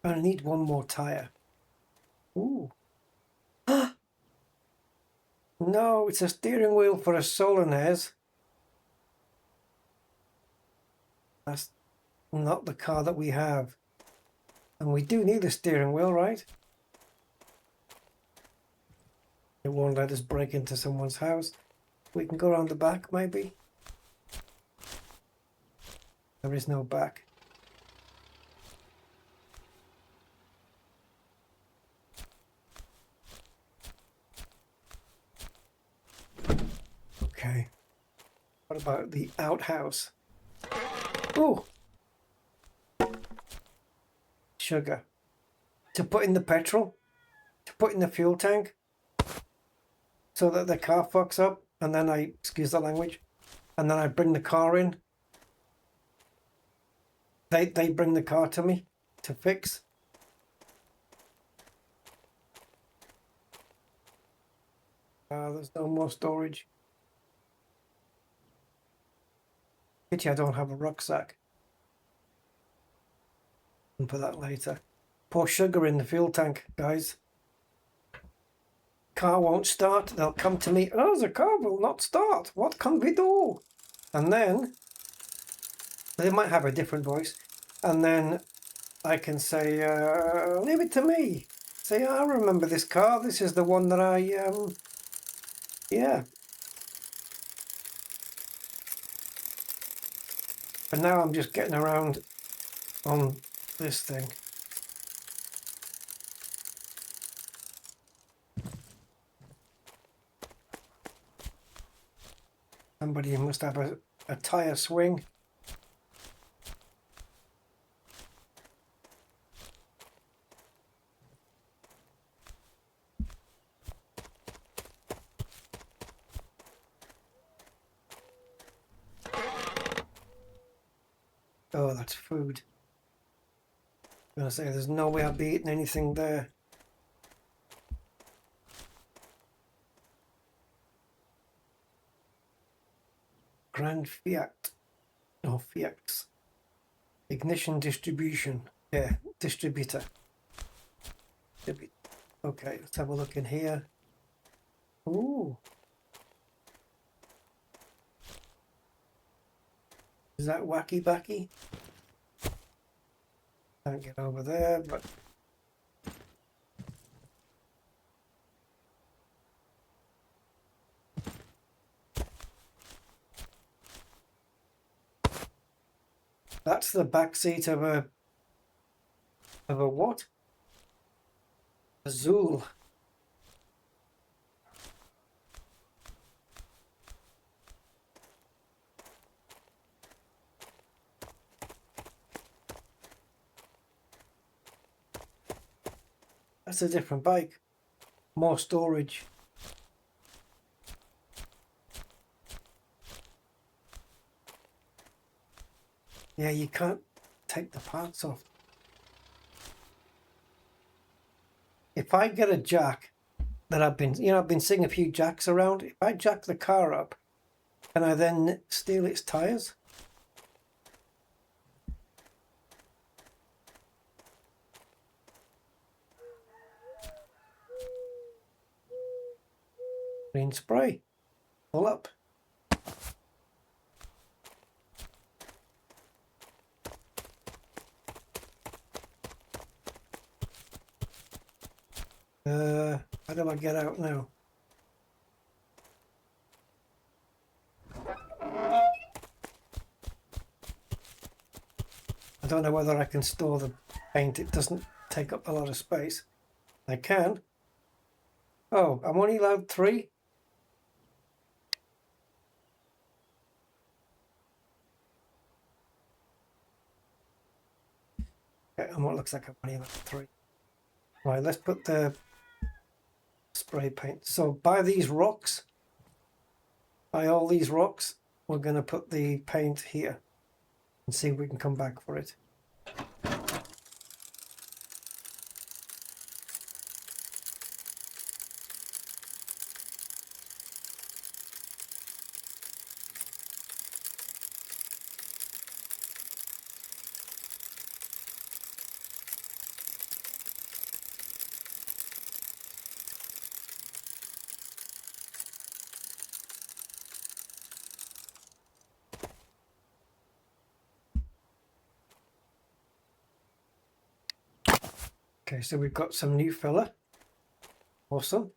Speaker 1: I need one more tire. Ooh. No, it's a steering wheel for a Solonaise. That's not the car that we have. And we do need a steering wheel, right? It won't let us break into someone's house. We can go around the back, maybe? There is no back. Okay. What about the outhouse? Oh! Sugar. To put in the petrol? To put in the fuel tank? So that the car fucks up, and then excuse the language, and then I bring the car in. They bring the car to me to fix. There's no more storage. Pity I don't have a rucksack. And for that later. Pour sugar in the fuel tank, guys. Car won't start. They'll come to me. Oh, the car will not start. What can we do? And then they might have a different voice. And then I can say, leave it to me. Say, I remember this car. This is the one that yeah. But now I'm just getting around on this thing. Somebody must have a tire swing. Oh, that's food. I'm gonna say there's no way I'll be eating anything there. Grand Fiat. No, Fiat. Ignition distribution. Yeah, distributor. Okay, let's have a look in here. Ooh. Is that wacky backy? Can't get over there, but that's the back seat of a what? A Zool. That's a different bike. More storage. Yeah, you can't take the parts off. If I get a jack that I've been seeing a few jacks around. If I jack the car up, can I then steal its tires? Green spray. Pull up. How do I get out now? I don't know whether I can store the paint. It doesn't take up a lot of space. I can. Oh, I'm only allowed 3? Okay, and what looks like I'm only allowed 3. Right, let's put the spray paint. So by these rocks, by all these rocks, we're going to put the paint here and see if we can come back for it. Okay, so we've got some new filler. Awesome.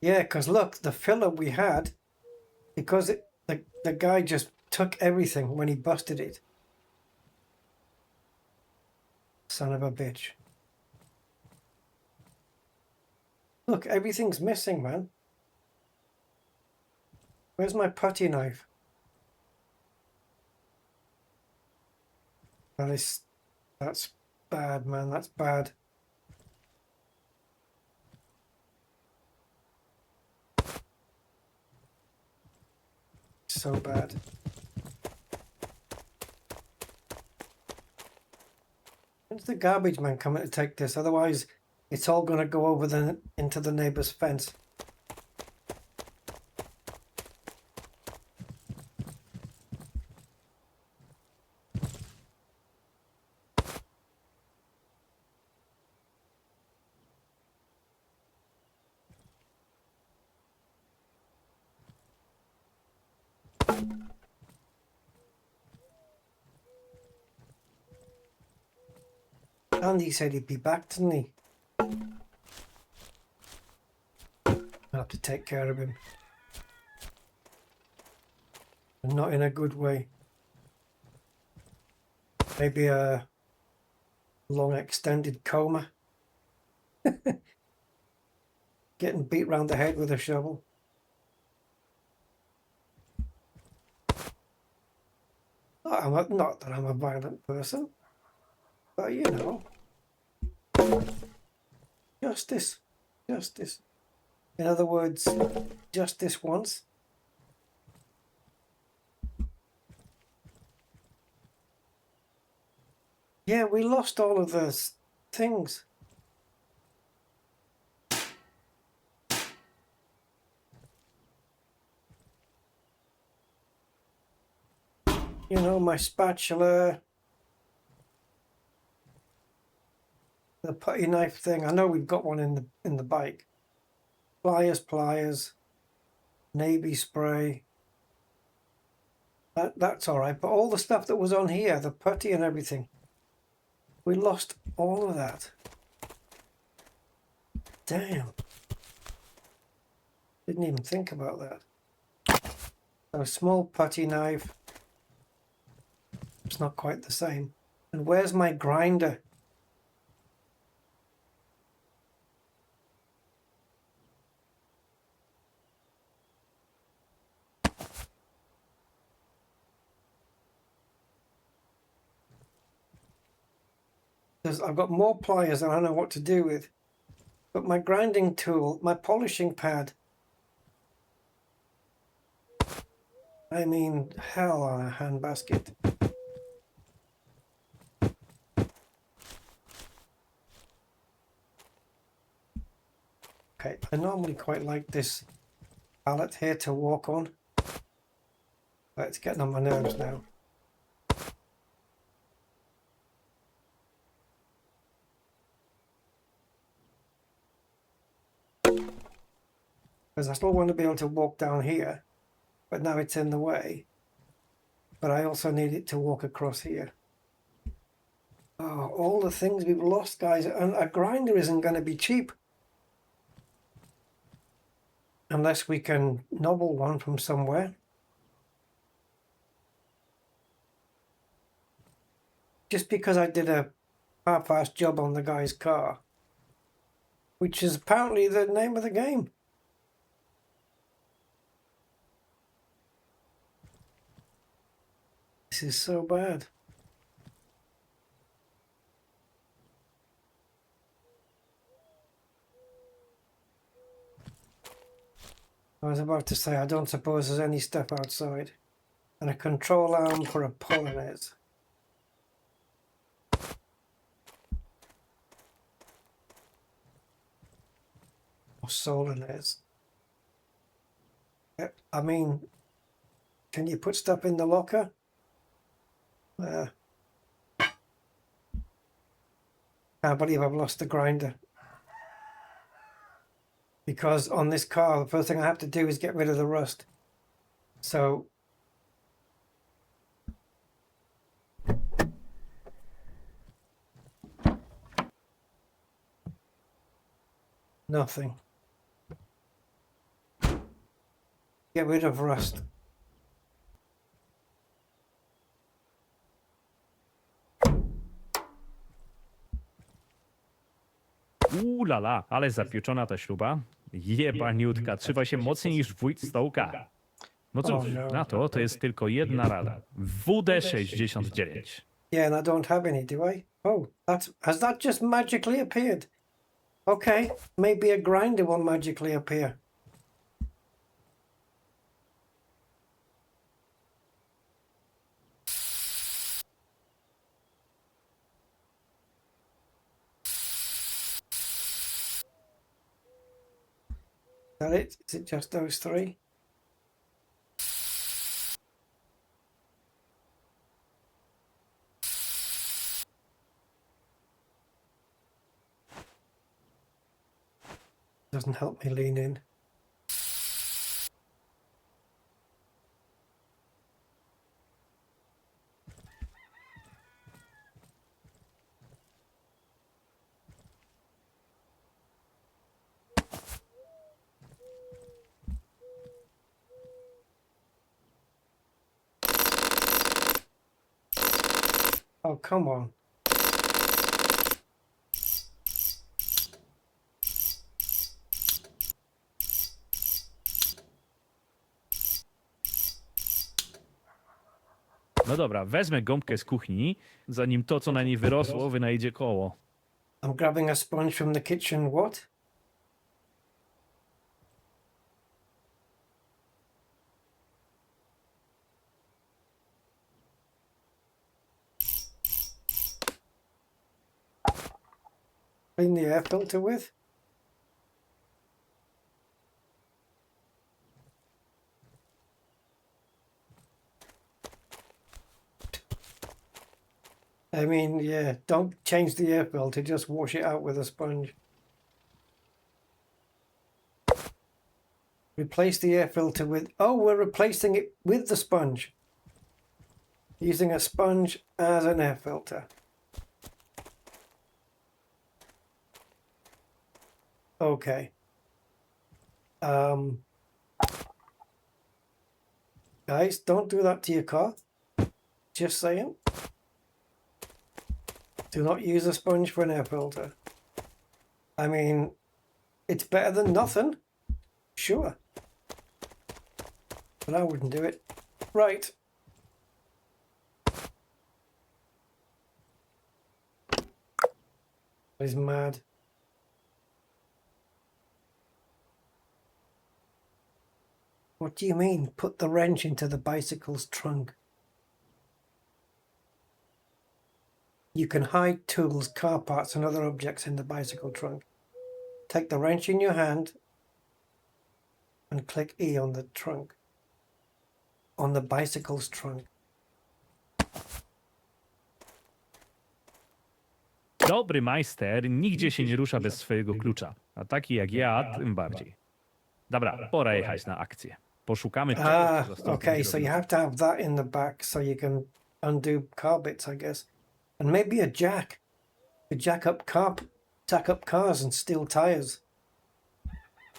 Speaker 1: Yeah, because look, the filler we had, because the guy just took everything when he busted it. Son of a bitch. Look, everything's missing, man. Where's my putty knife? That's bad, man. That's bad. So bad. When's the garbage man coming to take this? Otherwise, it's all going to go over into the neighbor's fence. Andy said he'd be back, didn't he? I'll have to take care of him. And not in a good way. Maybe a long extended coma. Getting beat round the head with a shovel. Not that I'm a violent person. But you know. Justice. Justice. In other words, justice once. Yeah, we lost all of those things. You know, my spatula. The putty knife thing. I know we've got one in the bike. Pliers, navy spray. That's all right. But all the stuff that was on here, the putty and everything, we lost all of that. Damn. Didn't even think about that. So a small putty knife. It's not quite the same. And where's my grinder? I've got more pliers than I know what to do with. But my grinding tool, my polishing pad. I mean, hell on a handbasket. Okay, I normally quite like this pallet here to walk on. But it's getting on my nerves now. Because I still want to be able to walk down here, but now it's in the way. But I also need it to walk across here. Oh, all the things we've lost, guys. And a grinder isn't going to be cheap. Unless we can nobble one from somewhere. just because I did a half-assed job on the guy's car, which is apparently the name of the game. This is so bad. I was about to say, I don't suppose there's any stuff outside. And a control arm for a Polonaise. Or Solonaise. I mean, can you put stuff in the locker? Can't believe I've lost the grinder. Because on this car, the first thing I have to do is get rid of the rust. So nothing. Get rid of rust.
Speaker 2: Lala, ale zapieczona ta śruba. Jebaniutka, trzyma się mocniej niż wójt stołka. No cóż, na to jest tylko jedna rada. WD-69.
Speaker 1: Yeah, and I don't have any, do I? Oh, has that just magically appeared? Okay, maybe a grinder will magically appear. Is that it? Is it just those three? Doesn't help me lean in. Oh, come on.
Speaker 2: No dobra, wezmę gąbkę z kuchni, zanim to, co na niej wyrosło, wynajdzie koło.
Speaker 1: I'm grabbing a sponge from the kitchen. What? Clean the air filter with? I mean, yeah, don't change the air filter, just wash it out with a sponge. Replace the air filter with... Oh, we're replacing it with the sponge. Using a sponge as an air filter. Okay. Guys, don't do that to your car. Just saying. Do not use a sponge for an air filter. I mean, it's better than nothing. Sure. But I wouldn't do it. Right. He's mad. What do you mean, put the wrench into the bicycle's trunk? You can hide tools, car parts and other objects in the bicycle trunk. Take the wrench in your hand and click E on the trunk. On the bicycle's trunk.
Speaker 2: Dobry majster nigdzie się nie rusza bez swojego klucza. A taki jak ja, tym bardziej. Dobra, pora jechać na akcję. Poszukamy czegoś, co zostało
Speaker 1: okay, so you have to have that in the back so you can undo car bits, I guess. And maybe a jack. To jack up cars and steal tires.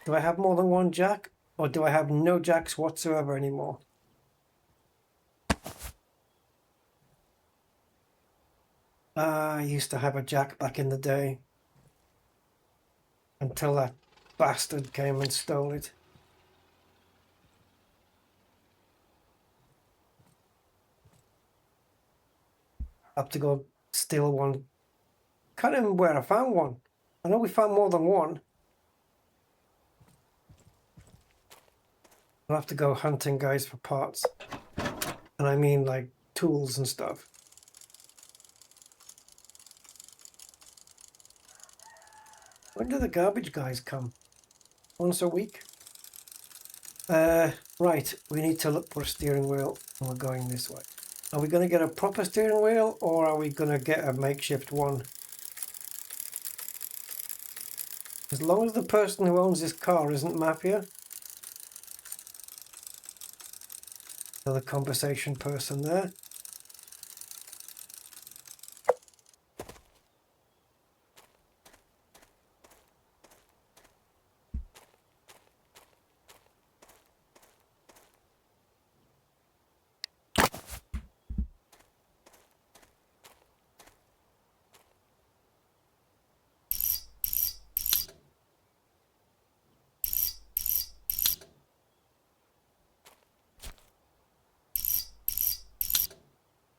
Speaker 1: Do I have more than one jack? Or do I have no jacks whatsoever anymore? I used to have a jack back in the day. Until that bastard came and stole it. Have to go steal one. Can't remember where I found one. I know we found more than one. I'll have to go hunting, guys, for parts. And I mean like tools and stuff. When do the garbage guys come? Once a week? Right, we need to look for a steering wheel and we're going this way. Are we going to get a proper steering wheel or are we going to get a makeshift one? As long as the person who owns this car isn't Mafia. Another conversation person there.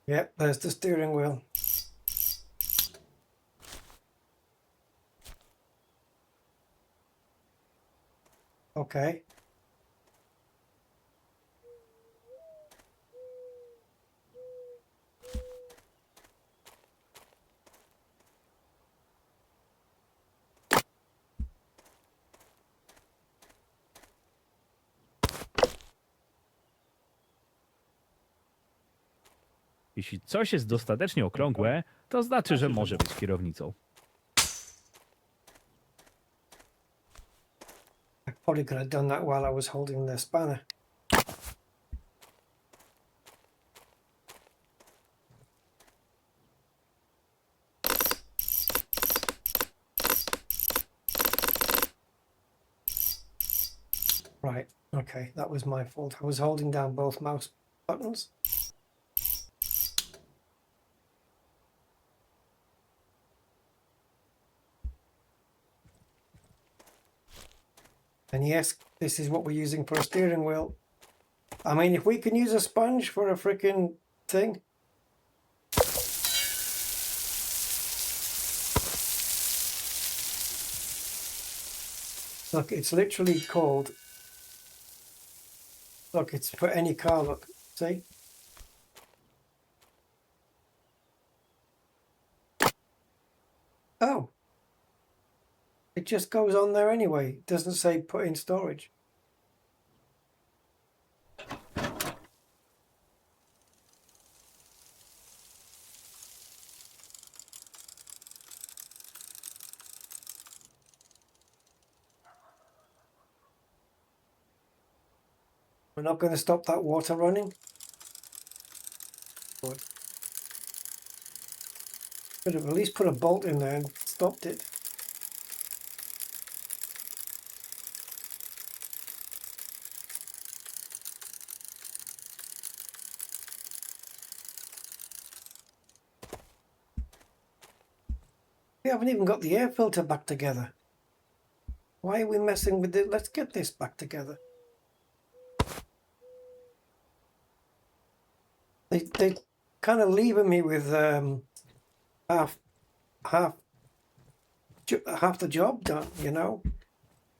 Speaker 1: Yep, there's the steering wheel. Okay.
Speaker 2: Jeśli coś jest dostatecznie okrągłe, to znaczy, że może być kierownicą.
Speaker 1: I probably could have done that while I was holding the spanner. Right, okay, that was my fault. I was holding down both mouse buttons. And yes, this is what we're using for a steering wheel. I mean, if we can use a sponge for a freaking thing. Look, it's literally called... Look, it's for any car, look. See? Oh. It just goes on there anyway. It doesn't say put in storage. We're not going to stop that water running. Good. Could have at least put a bolt in there and stopped it. We haven't even got the air filter back together. Why are we messing with it? Let's get this back together. They kind of leaving me with half the job done, you know.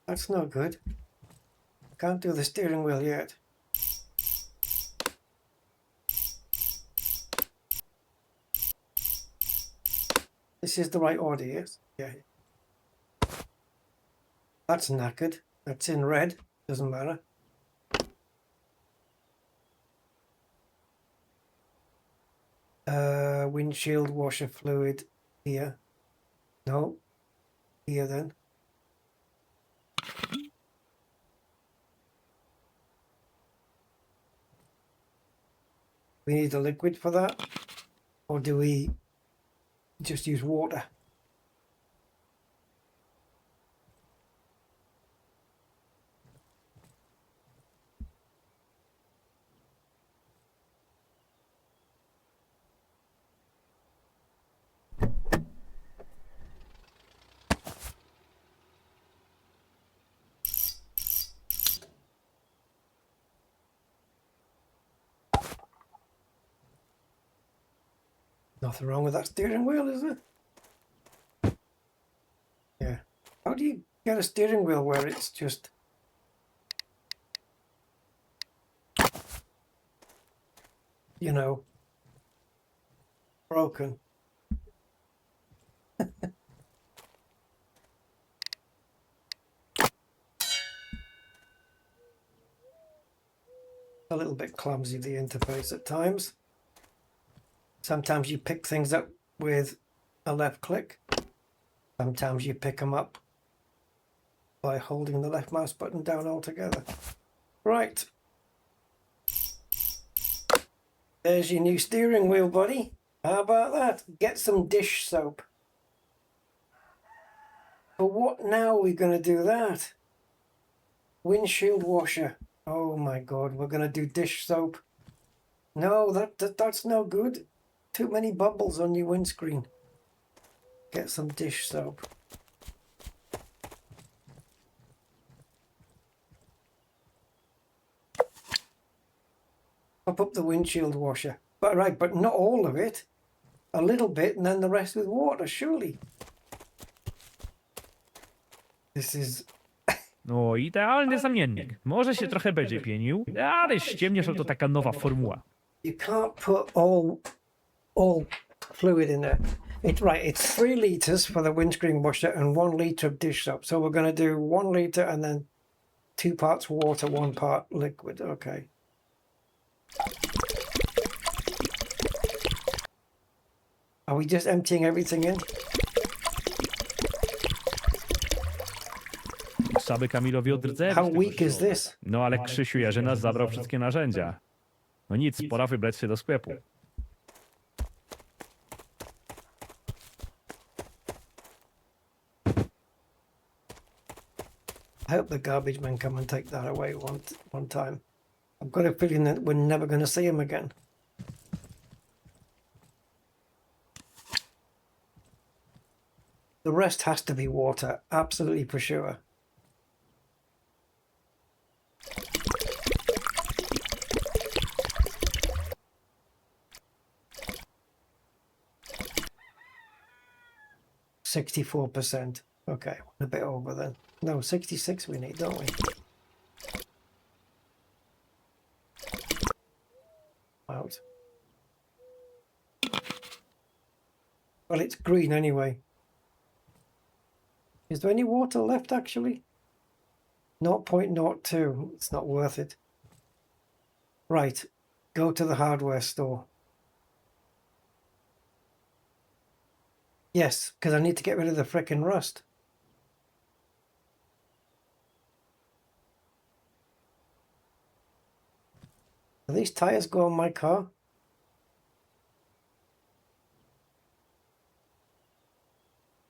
Speaker 1: That's no good. Can't do the steering wheel yet. This is the right order, yes? Yeah. That's knackered. That's in red. Doesn't matter. Windshield washer fluid here. No. Here then. We need a liquid for that? Or do we just use water? Nothing wrong with that steering wheel, is there? Yeah. How do you get a steering wheel where it's just... you know, broken? A little bit clumsy, the interface at times. Sometimes you pick things up with a left click. Sometimes you pick them up by holding the left mouse button down altogether. Right. There's your new steering wheel, buddy. How about that? Get some dish soap. But what now are we going to do that? Windshield washer. Oh my god, we're going to do dish soap. No, that's no good. Too many bubbles on your windscreen. Get some dish soap. Top up the windshield washer. But right, but not all of it. A little bit and then the rest with water, surely. This is...
Speaker 2: No, idealny zamiennik. Może się trochę będzie pienił, ale ściemnie, że to taka nowa formuła.
Speaker 1: You can't put all fluid in there. It's 3 litres for the windscreen washer and 1 litre of dish soap. So we're going to do 1 litre and then 2 parts water, 1 part liquid. Okay. Are we just emptying everything in?
Speaker 2: Saby Kamilowi odrdzewi.
Speaker 1: How weak is this?
Speaker 2: No ale Krzysiu Jarzyna zabrał wszystkie narzędzia. No nic, pora wybrać się do sklepu.
Speaker 1: I hope the garbage men come and take that away one time. I've got a feeling that we're never going to see him again. The rest has to be water, absolutely for sure. %64%. Okay, a bit over then. No, 66 we need, don't we? Out. Well, it's green anyway. Is there any water left actually? 0.02. It's not worth it. Right. Go to the hardware store. Yes, because I need to get rid of the frickin' rust. Are these tires go on my car?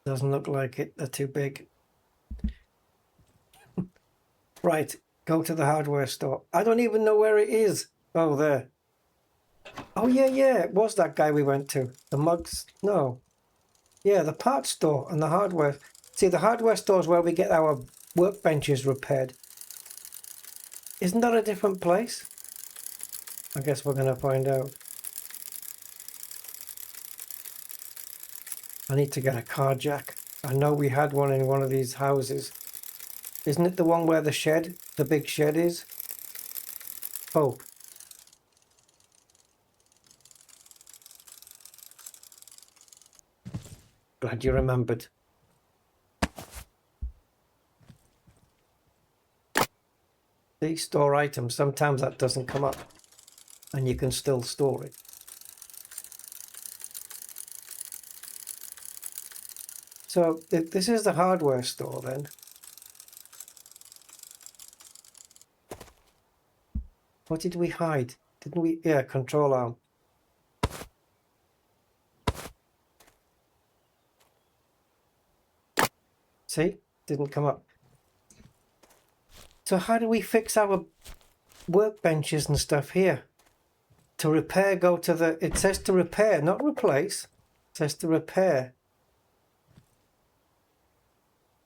Speaker 1: Doesn't look like it. They're too big. Right, go to the hardware store. I don't even know where it is. Oh, there. Oh, yeah. It was that guy we went to. The mugs. No. Yeah, the parts store and the hardware. See, the hardware store is where we get our workbenches repaired. Isn't that a different place? I guess we're going to find out. I need to get a car jack. I know we had one in one of these houses. Isn't it the one where the big shed is? Oh. Glad you remembered. See, store items. Sometimes that doesn't come up. And you can still store it. So this is the hardware store then. What did we hide? Didn't we? Yeah, control arm. See? Didn't come up. So how do we fix our workbenches and stuff here? To repair, go to the... It says to repair, not replace. It says to repair.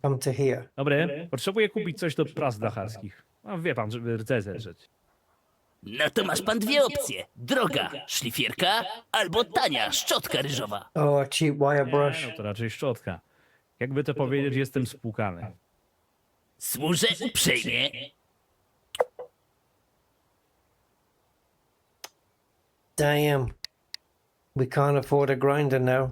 Speaker 1: Come to here.
Speaker 2: Dobre, potrzebuję kupić coś do prac dacharskich. A wie pan, żeby rdze zedrzeć.
Speaker 9: No to masz pan dwie opcje. Droga szlifierka albo tania szczotka ryżowa.
Speaker 1: Oh, a cheap wire
Speaker 2: Nie,
Speaker 1: brush.
Speaker 2: no to raczej szczotka. Jakby to powiedzieć, jestem spłukany.
Speaker 9: Służę uprzejmie.
Speaker 1: Damn. We can't afford a grinder now.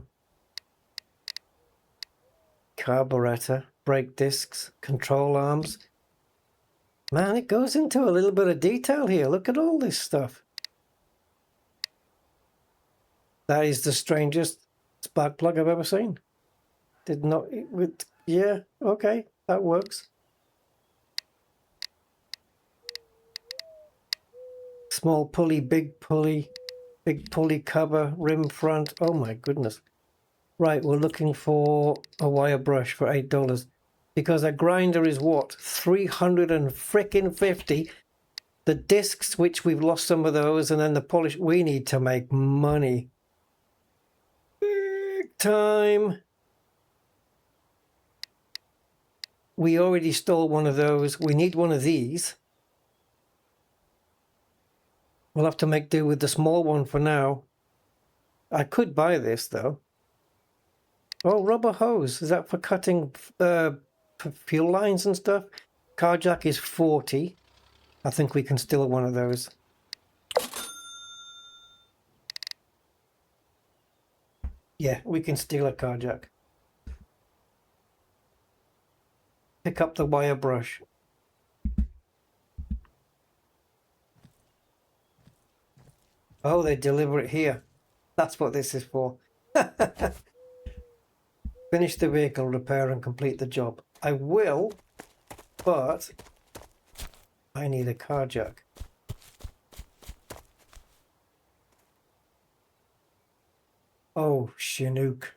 Speaker 1: Carburetor, brake discs, control arms. Man, it goes into a little bit of detail here. Look at all this stuff. That is the strangest spark plug I've ever seen. Did not with yeah, okay, that works. Small pulley, big pulley cover, rim front. Oh my goodness. Right, we're looking for a wire brush for $8 because a grinder is what? 350. The discs, which we've lost some of those, and then the polish. We need to make money. Big time. We already stole one of those. We need one of these. We'll have to make do with the small one for now. I could buy this though. Oh, rubber hose. Is that for cutting fuel lines and stuff? Car jack is 40. I think we can steal one of those. Yeah, we can steal a car jack. Pick up the wire brush. Oh, they deliver it here. That's what this is for. Finish the vehicle repair and complete the job. I will, but I need a car jack. Oh, Chinook.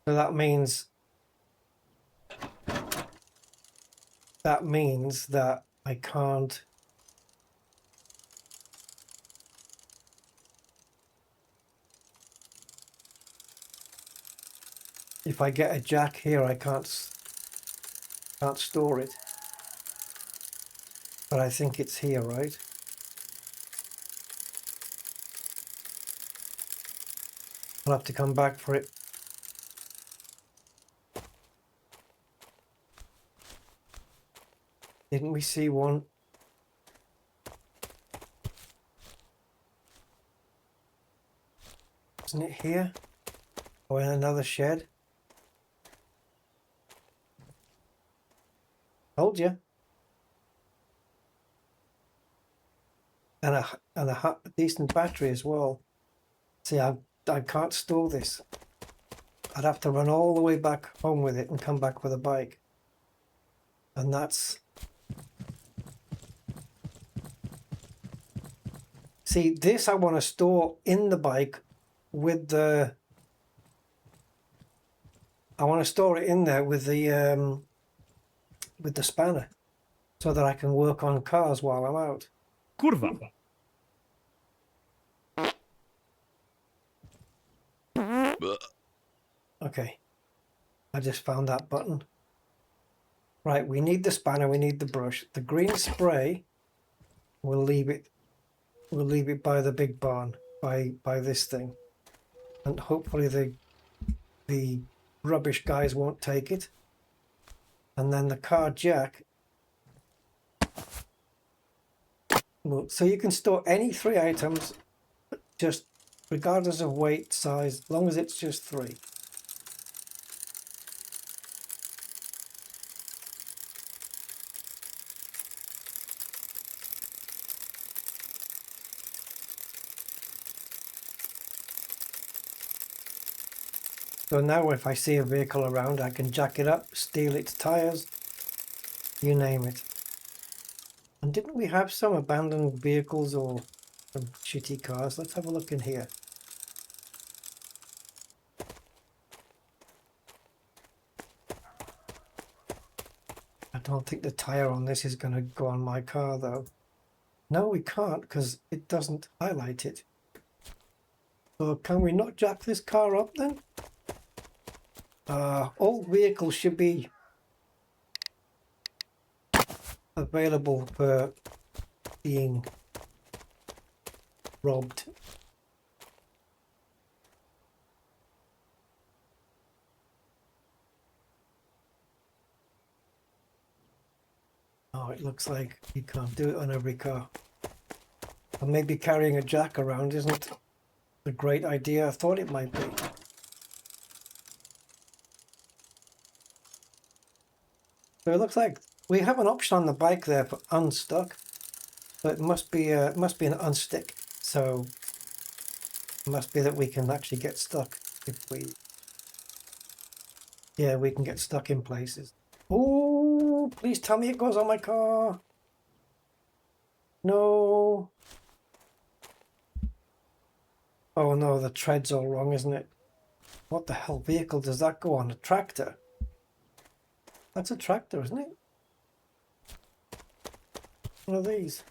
Speaker 1: So that means that I can't. If I get a jack here, I can't store it. But I think it's here, right? I'll have to come back for it. Didn't we see one? Isn't it here? Or in another shed? Told you. And a decent battery as well. See, I can't store this. I'd have to run all the way back home with it and come back with a bike. And that's... See, this I want to store in the bike with the... I want to store it in there with the spanner so that I can work on cars while I'm out.
Speaker 2: Kurwa!
Speaker 1: Okay. I just found that button. Right, we need the spanner, we need the brush. The green spray, we'll leave it by the big barn, by this thing. And hopefully the rubbish guys won't take it. And then the car jack. Well, so you can store any 3 items, just regardless of weight, size, as long as it's just 3. So now if I see a vehicle around, I can jack it up, steal its tires, you name it. And didn't we have some abandoned vehicles or some shitty cars? Let's have a look in here. I don't think the tire on this is going to go on my car though. No, we can't because it doesn't highlight it. So can we not jack this car up then? All vehicles should be available for being robbed. Oh, it looks like you can't do it on every car. Or maybe carrying a jack around isn't a great idea. I thought it might be. So it looks like we have an option on the bike there for unstuck, but it must be an unstick. So it must be that we can actually get stuck if we. Yeah, we can get stuck in places. Oh, please tell me it goes on my car. No. Oh no, the tread's all wrong, isn't it? What the hell vehicle does that go on? A tractor? That's a tractor, isn't it? One of these.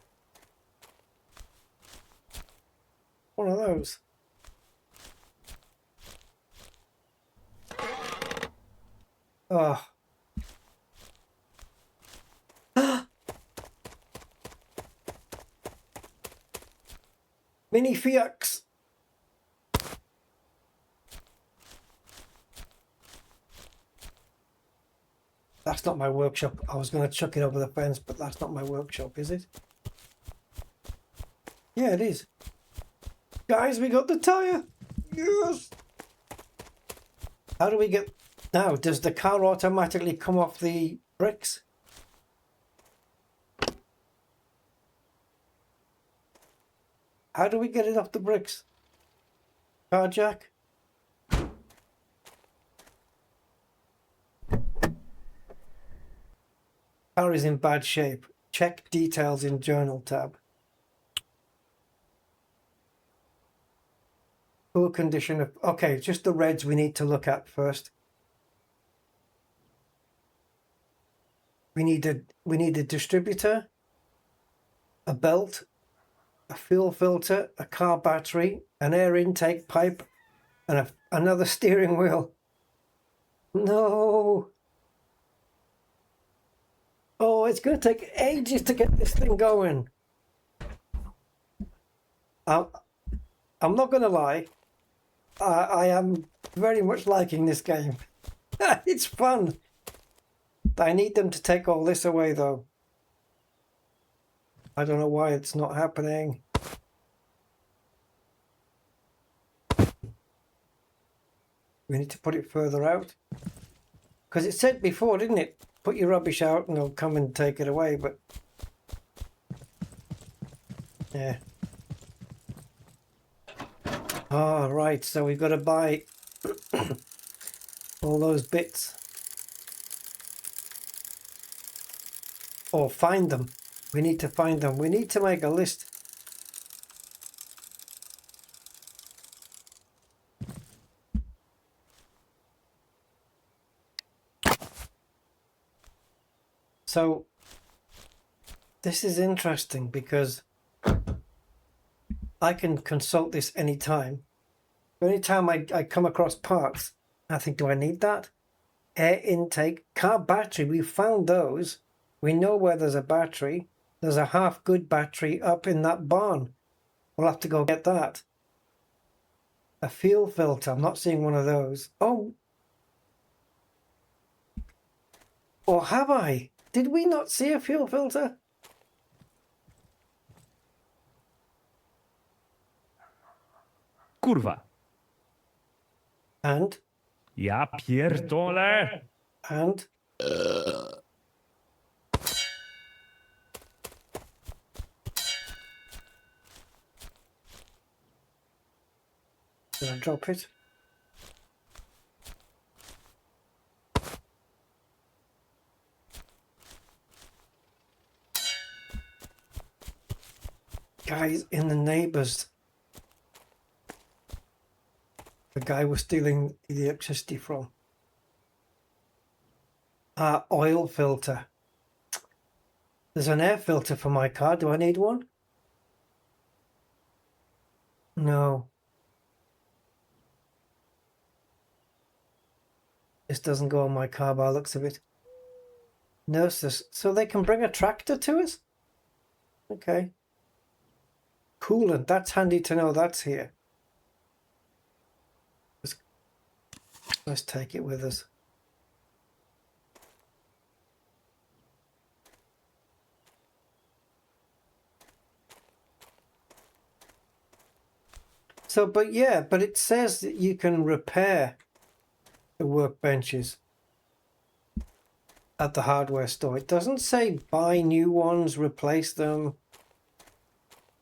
Speaker 1: One of those. Oh. Mini Fiats. That's not my workshop. I was going to chuck it over the fence, but that's not my workshop, is it? Yeah, it is. Guys, we got the tyre. Yes. How do we get... Now, does the car automatically come off the bricks? How do we get it off the bricks? Car jack? Car is in bad shape. Check details in journal tab. Poor condition of... Okay, just the reds we need to look at first. We need a distributor, a belt, a fuel filter, a car battery, an air intake pipe, and another steering wheel. No. Oh, it's going to take ages to get this thing going. I'm not going to lie. I am very much liking this game. It's fun. I need them to take all this away, though. I don't know why it's not happening. We need to put it further out. Because it said before, didn't it? Put your rubbish out and they'll come and take it away, but... Yeah. Ah, right, so we've got to buy all those bits. Or find them. We need to find them. We need to make a list. So, this is interesting because I can consult this anytime. Anytime I come across parts, I think, do I need that? Air intake, car battery, we found those. We know where there's a battery. There's a half good battery up in that barn. We'll have to go get that. A fuel filter, I'm not seeing one of those. Oh. Or have I? Did we not see a fuel filter?
Speaker 2: Kurwa.
Speaker 1: And?
Speaker 2: Ja pierdolę.
Speaker 1: And? Did I drop it? Guys in the neighbours. The guy was stealing the electricity from. Oil filter. There's an air filter for my car. Do I need one? No. This doesn't go on my car by the looks of it. Nurses. So they can bring a tractor to us? Okay. Coolant. That's handy to know that's here. Let's take it with us. So, but it says that you can repair the workbenches at the hardware store. It doesn't say buy new ones, replace them.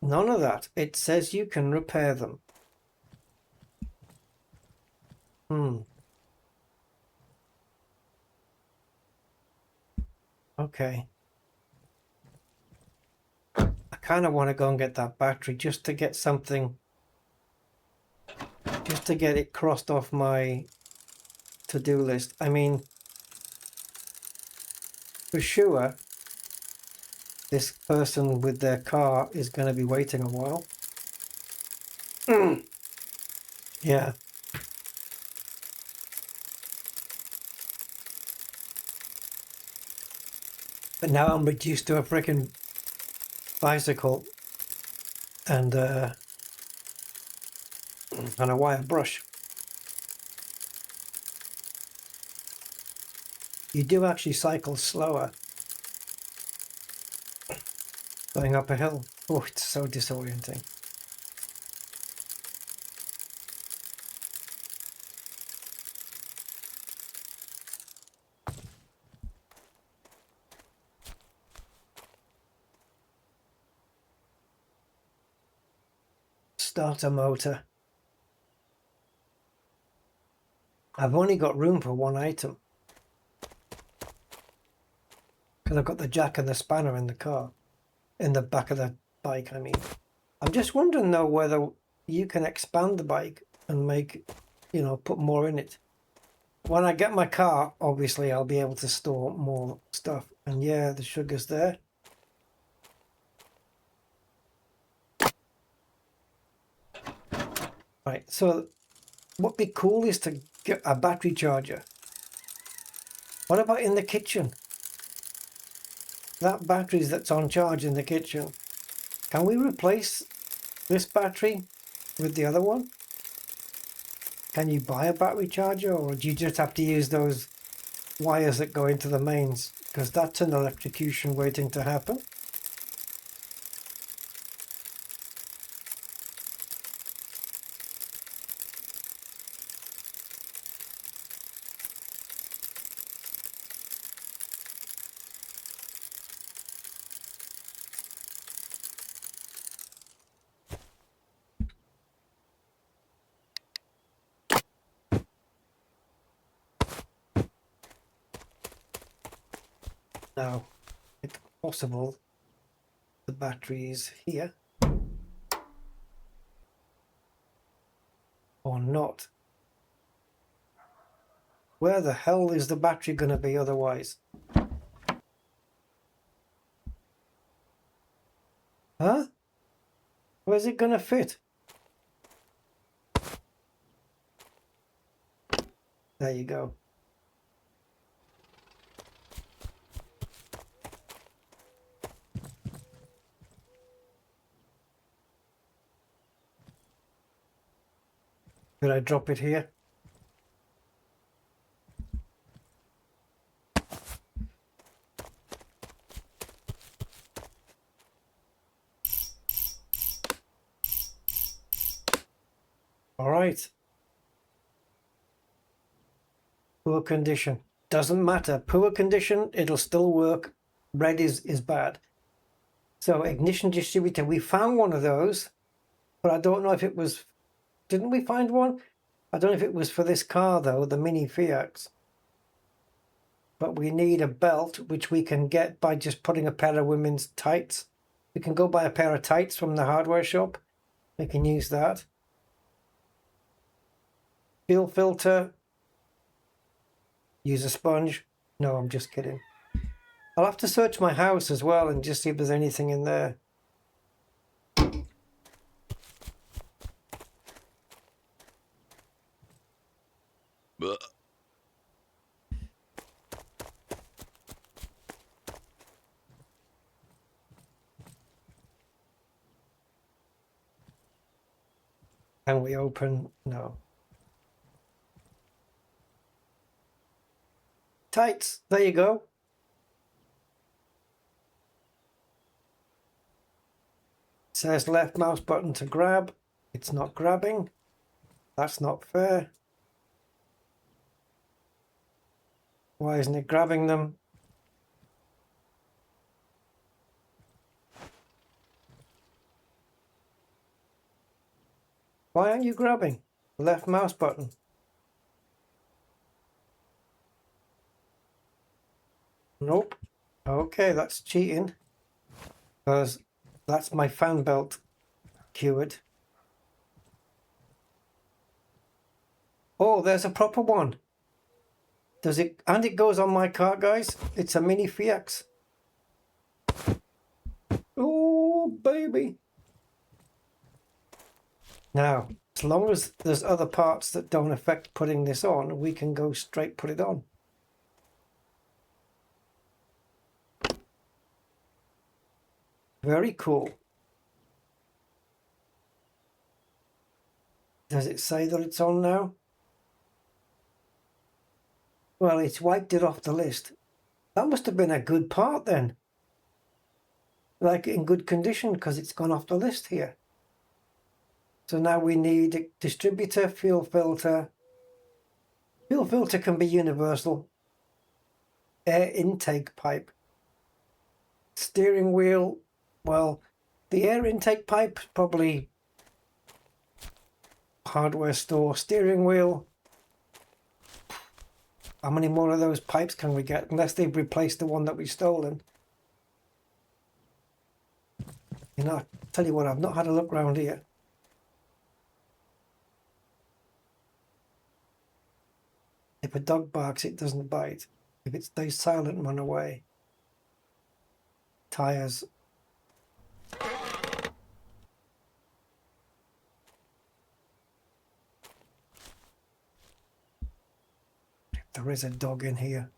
Speaker 1: None of that. It says you can repair them. Okay. I kind of want to go and get that battery just to get something, just to get it crossed off my to-do list. I mean, for sure, this person with their car is going to be waiting a while. Yeah. But now I'm reduced to a freaking bicycle and a wire brush. You do actually cycle slower going up a hill. Oh, it's so disorienting. Start a motor. I've only got room for one item because I've got the jack and the spanner in the car, in the back of the bike. I mean, I'm just wondering though whether you can expand the bike and make, you know, put more in it. When I get my car, obviously I'll be able to store more stuff. And yeah, the sugar's there. Right, so what'd be cool is to get a battery charger. What about in the kitchen? That battery that's on charge in the kitchen. Can we replace this battery with the other one? Can you buy a battery charger, or do you just have to use those wires that go into the mains? Because that's an electrocution waiting to happen. Now, it's possible the battery is here or not. Where the hell is the battery going to be otherwise? Huh? Where's it going to fit? There you go. Did I drop it here? All right. Poor condition. Doesn't matter. Poor condition, it'll still work. Red is bad. So ignition distributor, we found one of those, but I don't know if it was... Didn't we find one? I don't know if it was for this car though, the Mini Fiat. But we need a belt, which we can get by just putting a pair of women's tights. We can go buy a pair of tights from the hardware shop. We can use that. Fuel filter. Use a sponge. No, I'm just kidding. I'll have to search my house as well and just see if there's anything in there. Can we open? No. Tights. There you go. It says left mouse button to grab. It's not grabbing. That's not fair. Why isn't it grabbing them? Why aren't you grabbing? Left mouse button. Nope. Okay, that's cheating. Because that's my fan belt cured. Oh, there's a proper one. Does it? And it goes on my car, guys. It's a mini Fiat. Oh, baby. Now, as long as there's other parts that don't affect putting this on, we can go straight put it on. Very cool. Does it say that it's on now? Well, it's wiped it off the list. That must have been a good part then. Like in good condition because it's gone off the list here. So now we need a distributor, fuel filter. Fuel filter can be universal. Air intake pipe. Steering wheel. Well, the air intake pipe, probably hardware store. Steering wheel. How many more of those pipes can we get? Unless they've replaced the one that we've stolen. You know, I tell you what, I've not had a look around here. If a dog barks, it doesn't bite. If it stays silent, run away. Tires. There is a dog in here.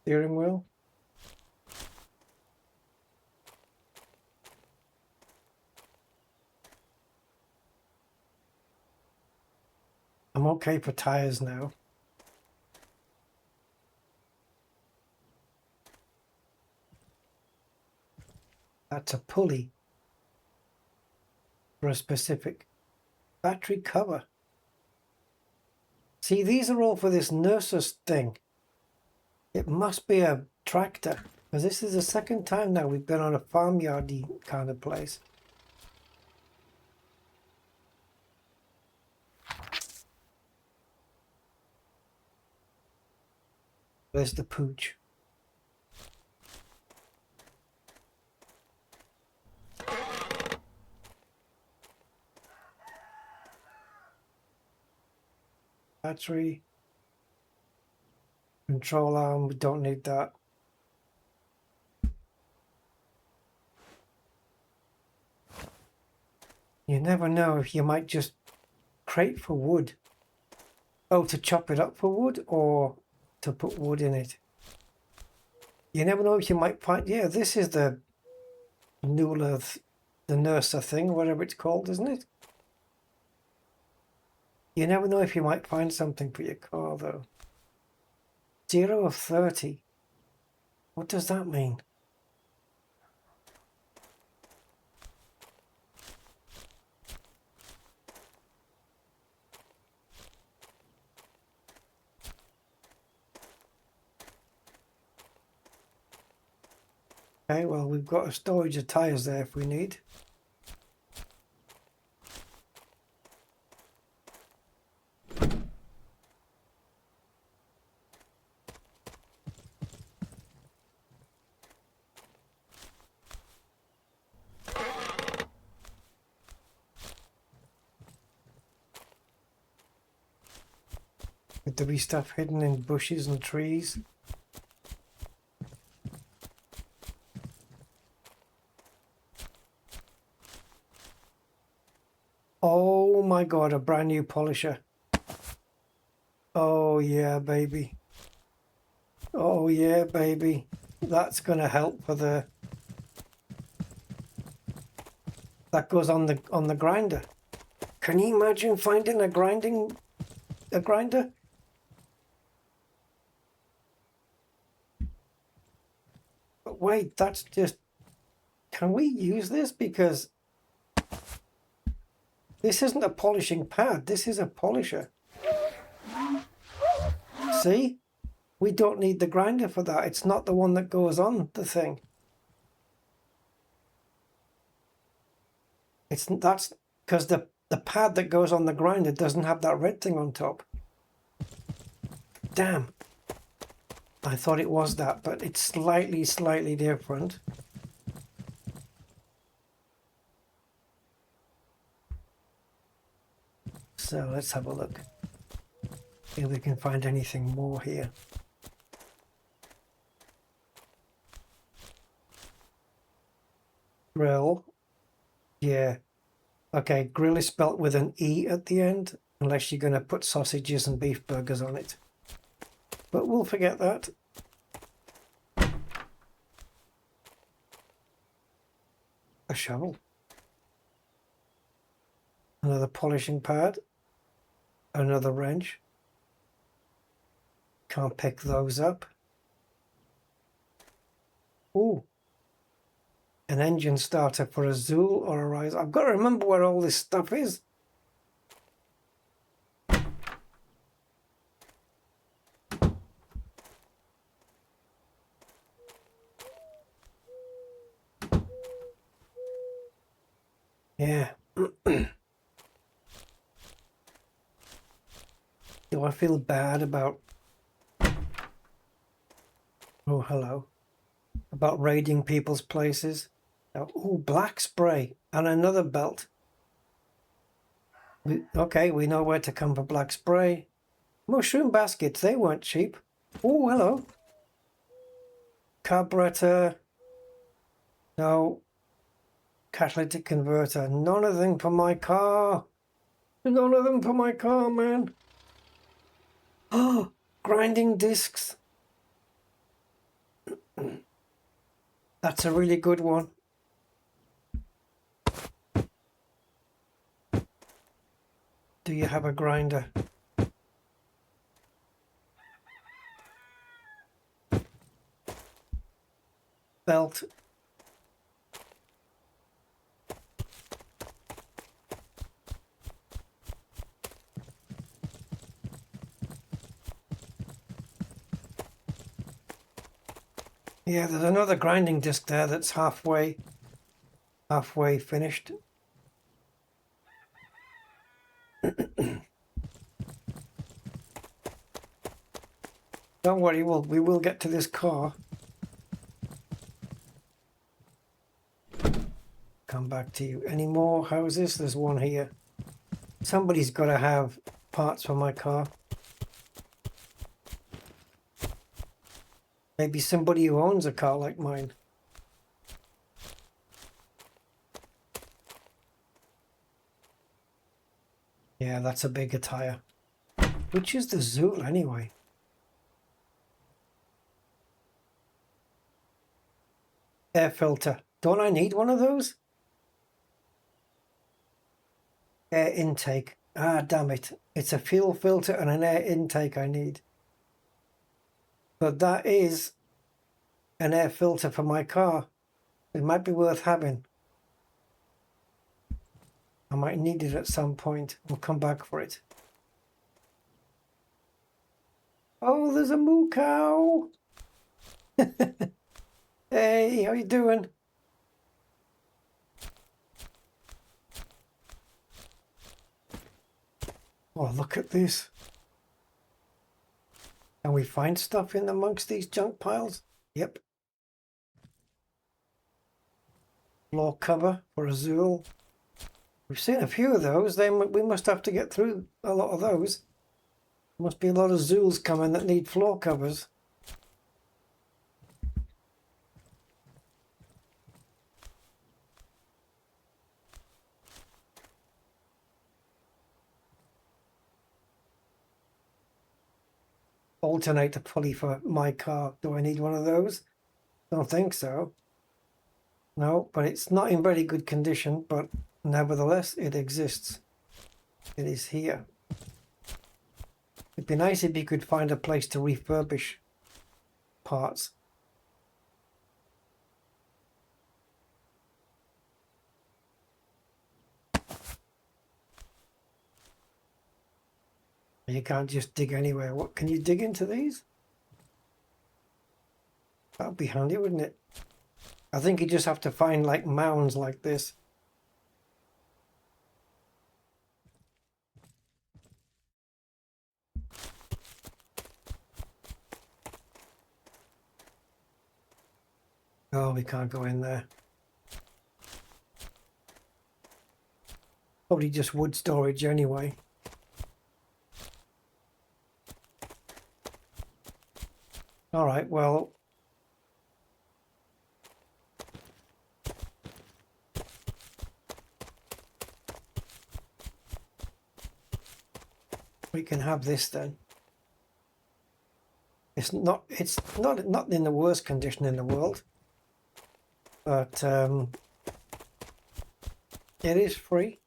Speaker 1: Steering wheel. I'm okay for tires now. That's a pulley for a specific battery cover. See, these are all for this nurses thing. It must be a tractor, because this is the second time now we've been on a farmyardy kind of place. There's the pooch. Battery. Control arm, we don't need that. You never know if you might just crate for wood. Oh, to chop it up for wood or to put wood in it. You never know if you might find... Yeah, this is the Nuller, the Nurser thing, whatever it's called, isn't it? You never know if you might find something for your car, though. 0 of 30. What does that mean? Okay, well, we've got a storage of tyres there if we need. Could there be stuff hidden in bushes and trees? Oh my God, a brand new polisher. Oh yeah, baby. Oh yeah, baby. That's gonna help for the... That goes on the grinder. Can you imagine finding a grinder? But wait, that's just... Can we use this? Because this isn't a polishing pad. This is a polisher. See? We don't need the grinder for that. It's not the one that goes on the thing. That's because the pad that goes on the grinder doesn't have that red thing on top. Damn. I thought it was that, but it's slightly different. So let's have a look. See if we can find anything more here. Grill. Yeah. Okay, grill is spelt with an E at the end, unless you're going to put sausages and beef burgers on it. But we'll forget that. A shovel. Another polishing pad. Another wrench. Can't pick those up. Ooh. An engine starter for a Zool or a Ryzen. I've got to remember where all this stuff is. Yeah. Do I feel bad about... Oh, hello. About raiding people's places? Oh, black spray and another belt. Okay, we know where to come for black spray. Mushroom baskets, they weren't cheap. Oh, hello. Carburetor. No. Catalytic converter. None of them for my car. None of them for my car, man. Oh, grinding discs. That's a really good one. Do you have a grinder? Belt. Yeah, there's another grinding disc there that's halfway finished. Don't worry, we will get to this car. Come back to you. Any more houses? There's one here. Somebody's got to have parts for my car. Maybe somebody who owns a car like mine. Yeah, that's a bigger tire. Which is the Zool anyway? Air filter. Don't I need one of those? Air intake. Ah, damn it. It's a fuel filter and an air intake I need. But that is an air filter for my car. It might be worth having. I might need it at some point. We'll come back for it. Oh, there's a moo cow. Hey, how you doing? Oh, look at this. Can we find stuff in amongst these junk piles? Yep. Floor cover for a Zool. We've seen a few of those. We must have to get through a lot of those. There must be a lot of Zools coming that need floor covers. alternator pulley for my car. Do I need one of those? Don't think so. No, but it's not in very good condition, but nevertheless it exists. It is here. It'd be nice if you could find a place to refurbish parts. You can't just dig anywhere. What, can you dig into these? That'd be handy, wouldn't it? I think you just have to find like mounds like this. Oh, we can't go in there. Probably just wood storage anyway. All right, well, we can have this then. It's not in the worst condition in the world, but it is free.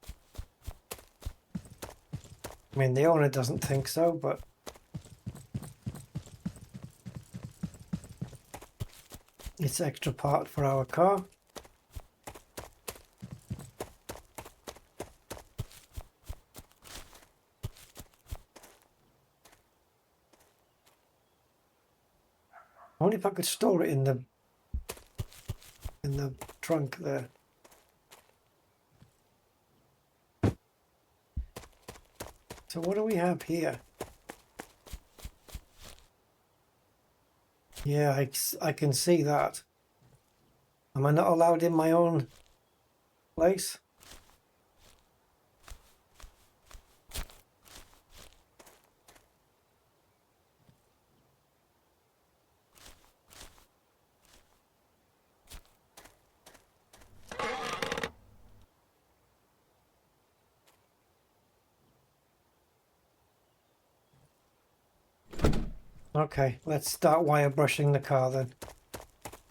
Speaker 1: I mean, the owner doesn't think so, but it's extra part for our car. I wonder if I could store it in the trunk there. So what do we have here? Yeah, I can see that. Am I not allowed in my own place? Okay, let's start wire brushing the car then.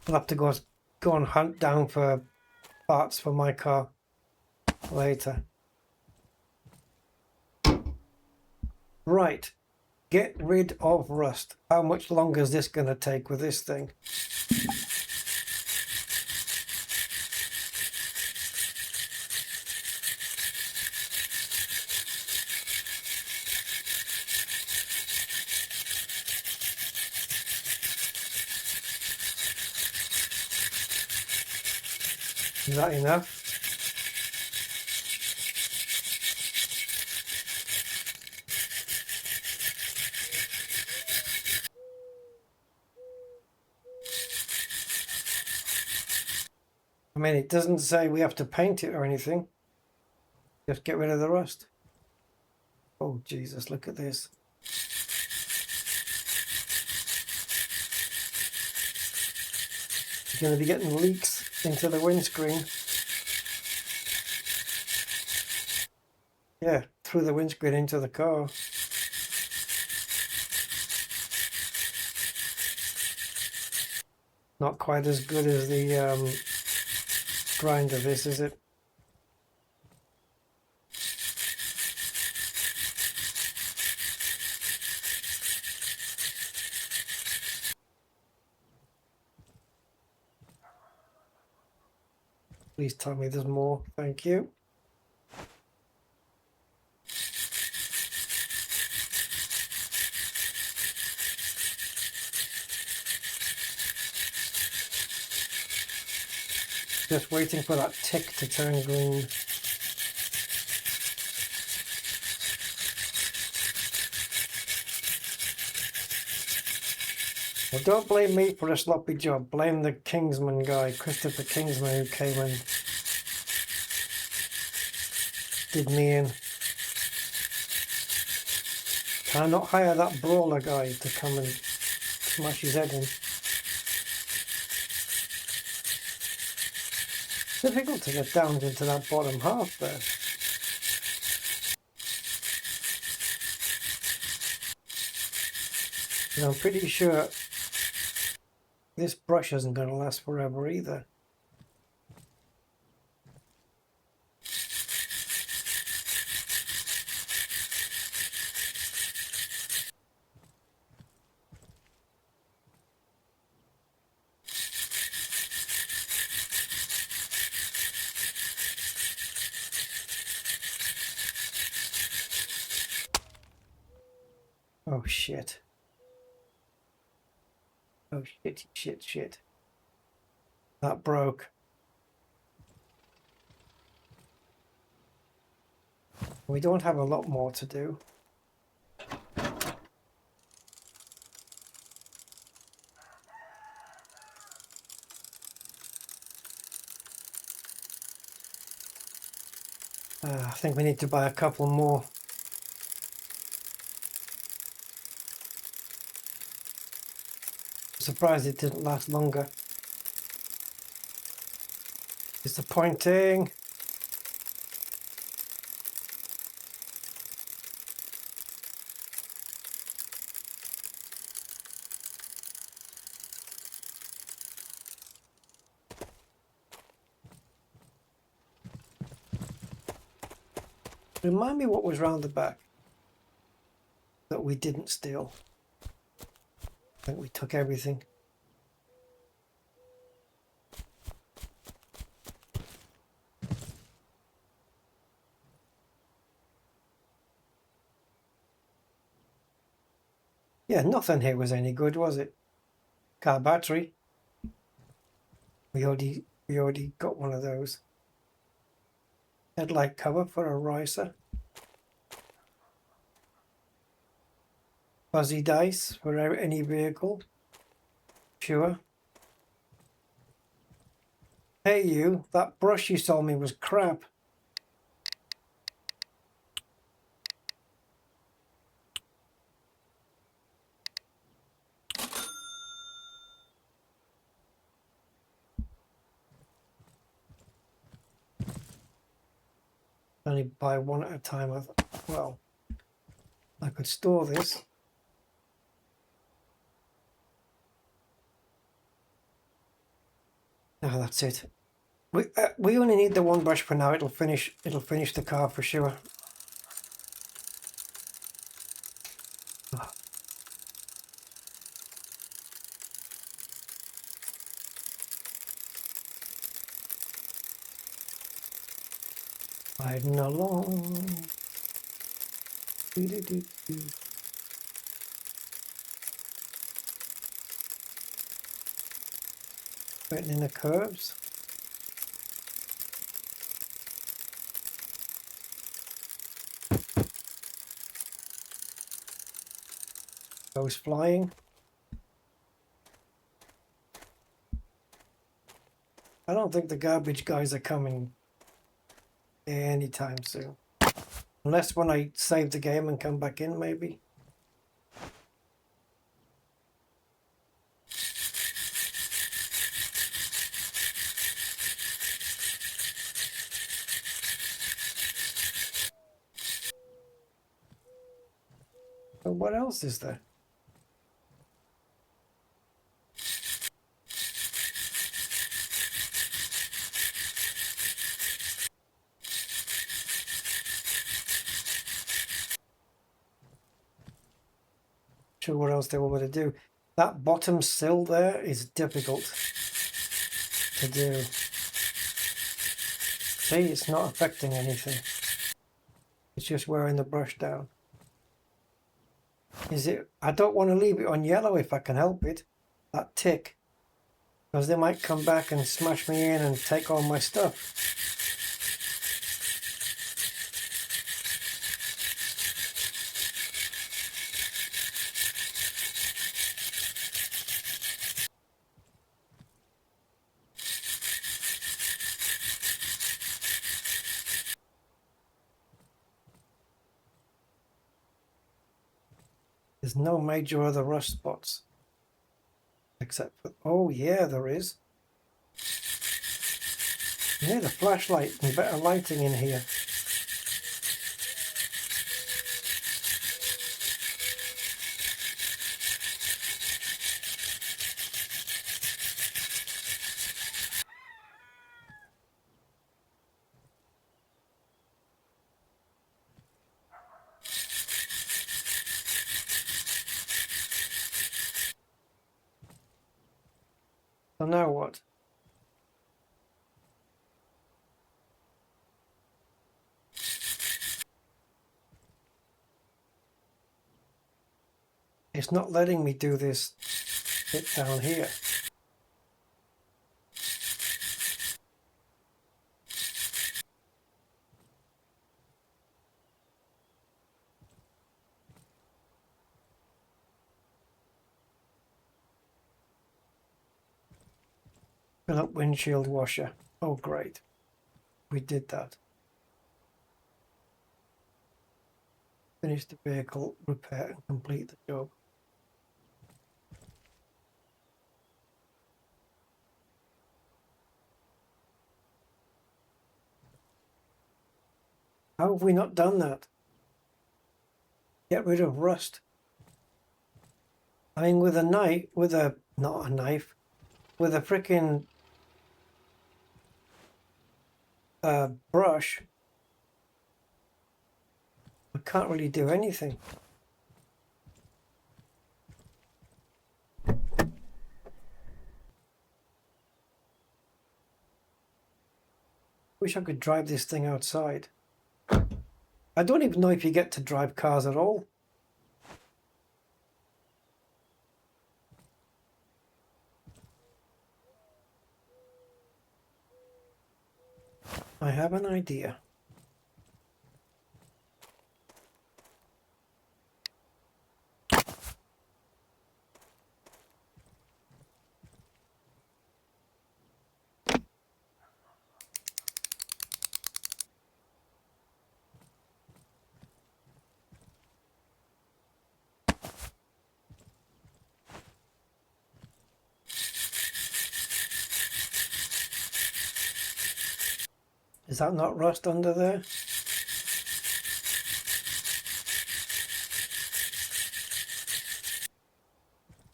Speaker 1: I'll have to go and hunt down for parts for my car later. Right, get rid of rust. How much longer is this going to take with this thing? Is that enough? I mean, it doesn't say we have to paint it or anything. Just get rid of the rust. Oh, Jesus, look at this. You're going to be getting leaks into the windscreen. Yeah, through the windscreen into the car. Not quite as good as the grinder, this, is it? Please tell me there's more. Thank you. Just waiting for that tick to turn green. Well, don't blame me for a sloppy job. Blame the Kingsman guy, Christopher Kingsman, who came and did me in. Can I not hire that brawler guy to come and smash his head in? Difficult to get down into that bottom half there. And I'm pretty sure this brush isn't going to last forever either. Oh shit. Oh shit. That broke. We don't have a lot more to do. I think we need to buy a couple more. Surprised it didn't last longer. Disappointing. Remind me what was round the back that we didn't steal. I think we took everything. Yeah, nothing here was any good, was it? Car battery. We already got one of those. Headlight cover for a riser. Fuzzy dice for any vehicle. Sure. Hey you, that brush you sold me was crap. Only buy one at a time. Well, I could store this. No, that's it. We only need the one brush for now. It'll finish the car for sure. Riding along. Do. Waiting in the curves. Goes flying. I don't think the garbage guys are coming anytime soon. Unless when I save the game and come back in, maybe. But what else is there? Sure what else they want me to do. That bottom sill there is difficult to do. See, it's not affecting anything. It's just wearing the brush down. Is it? I don't want to leave it on yellow if I can help it. That tick. Because they might come back and smash me in and take all my stuff. There's no major other rust spots. Except for... Oh yeah, there is. Need a flashlight and better lighting in here. So now what? It's not letting me do this bit down here. Fill up windshield washer. Oh, great. We did that. Finish the vehicle repair and complete the job. How have we not done that? Get rid of rust. I mean, with a knife, not a knife, with a frickin' brush, I can't really do anything. Wish I could drive this thing outside. I don't even know if you get to drive cars at all. I have an idea. Is that not rust under there?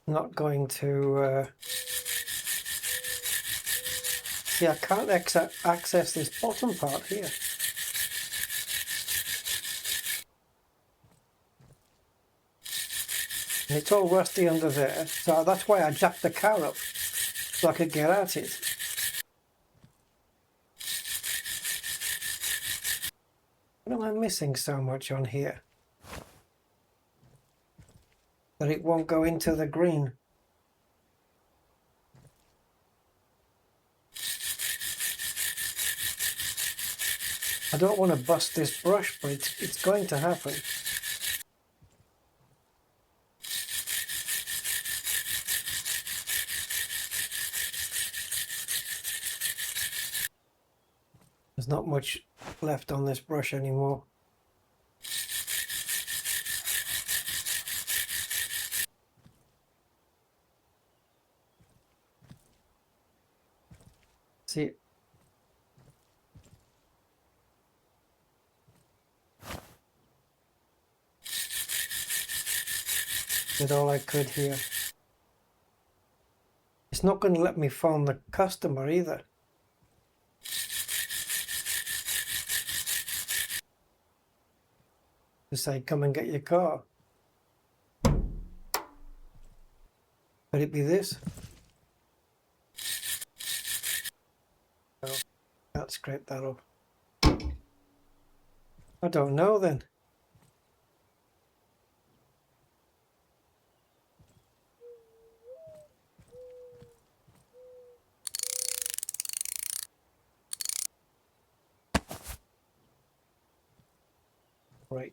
Speaker 1: Not going to... See, I can't access this bottom part here. And it's all rusty under there, so that's why I jacked the car up, so I could get at it. What am I missing so much on here that it won't go into the green? I don't want to bust this brush, but it's going to happen. There's not much left on this brush anymore. See, did all I could here. It's not going to let me phone the customer either. To say, come and get your car. Could it be this? No, can't scrape that up. I don't know then. Right.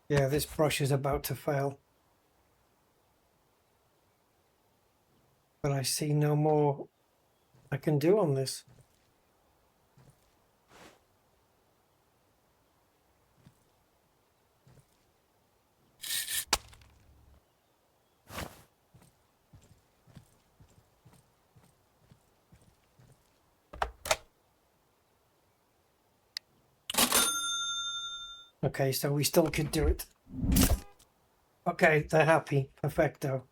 Speaker 1: Yeah, this brush is about to fail. But I see no more I can do on this. Okay, so we still could do it. Okay, they're happy. Perfecto.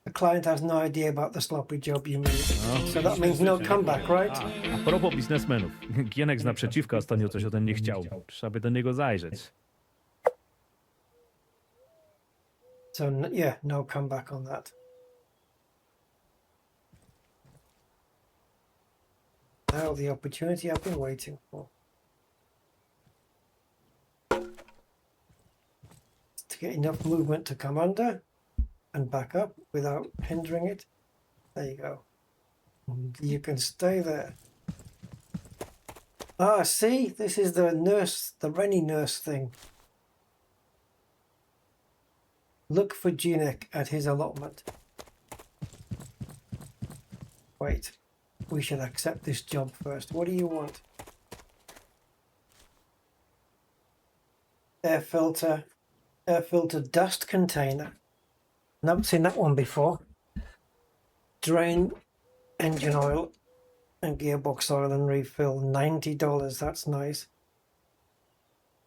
Speaker 1: The client has no idea about the sloppy job you made. So that means no comeback, right?
Speaker 2: A propos biznesmenów. Gienek z naprzeciwka ostatnio coś ode mnie chciał. Trzeba by do niego zajrzeć.
Speaker 1: So yeah, no comeback on that. Now the opportunity I've been waiting for. To get enough movement to come under and back up without hindering it. There you go. You can stay there. Ah, see? This is the nurse, the Rennie nurse thing. Look for Ginek at his allotment. Wait. We should accept this job first. What do you want? Air filter dust container. Never seen that one before. Drain engine oil and gearbox oil and refill. $90. That's nice.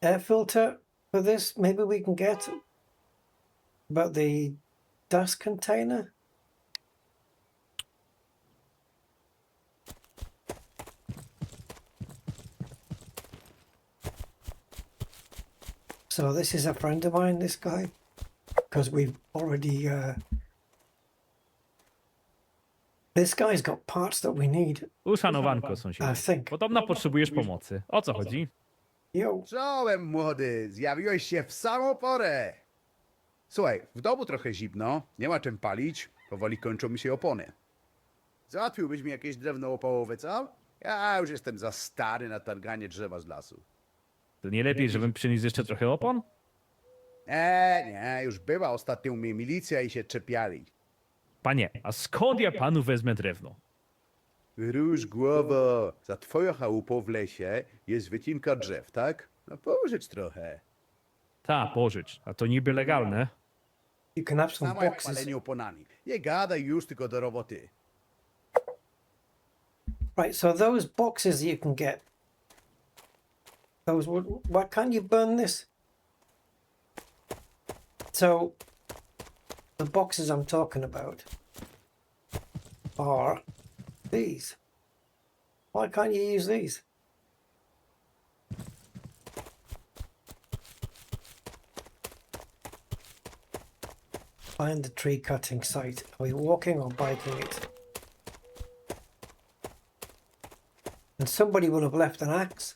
Speaker 1: Air filter for this, maybe we can get. But the dust container? So this is a friend of mine, this guy, because we've already, this guy's got parts that we need,
Speaker 2: Uszanowanko,
Speaker 1: I
Speaker 2: sąsiedzie.
Speaker 1: think.
Speaker 2: Podobno potrzebujesz pomocy. O co chodzi?
Speaker 1: Yo,
Speaker 8: Czołem, młody, zjawiłeś się w samą porę. Słuchaj, w domu trochę zimno, nie ma czym palić, powoli kończą mi się opony. Załatwiłbyś mi jakieś drewno opałowe, co? Ja już jestem za stary na targanie drzewa z lasu.
Speaker 2: To nie lepiej, żebym przyniósł jeszcze trochę opon?
Speaker 8: Nie, już była ostatnio u mnie milicja i się czepiali.
Speaker 2: Panie, a skąd ja panu wezmę drewno?
Speaker 8: Róż głowo, za twoją chałupą w lesie jest wycinka drzew, tak? No pożycz trochę.
Speaker 2: Ta, pożycz. A to niby legalne.
Speaker 1: you can have some
Speaker 8: Samo jak
Speaker 1: boxes.
Speaker 8: palenie oponami. Nie gadaj już tylko do roboty.
Speaker 1: Right, so those boxes you can get. Those, why can't you burn this? So, the boxes I'm talking about are these. Why can't you use these? Find the tree cutting site. Are we walking or biking it? And somebody will have left an axe.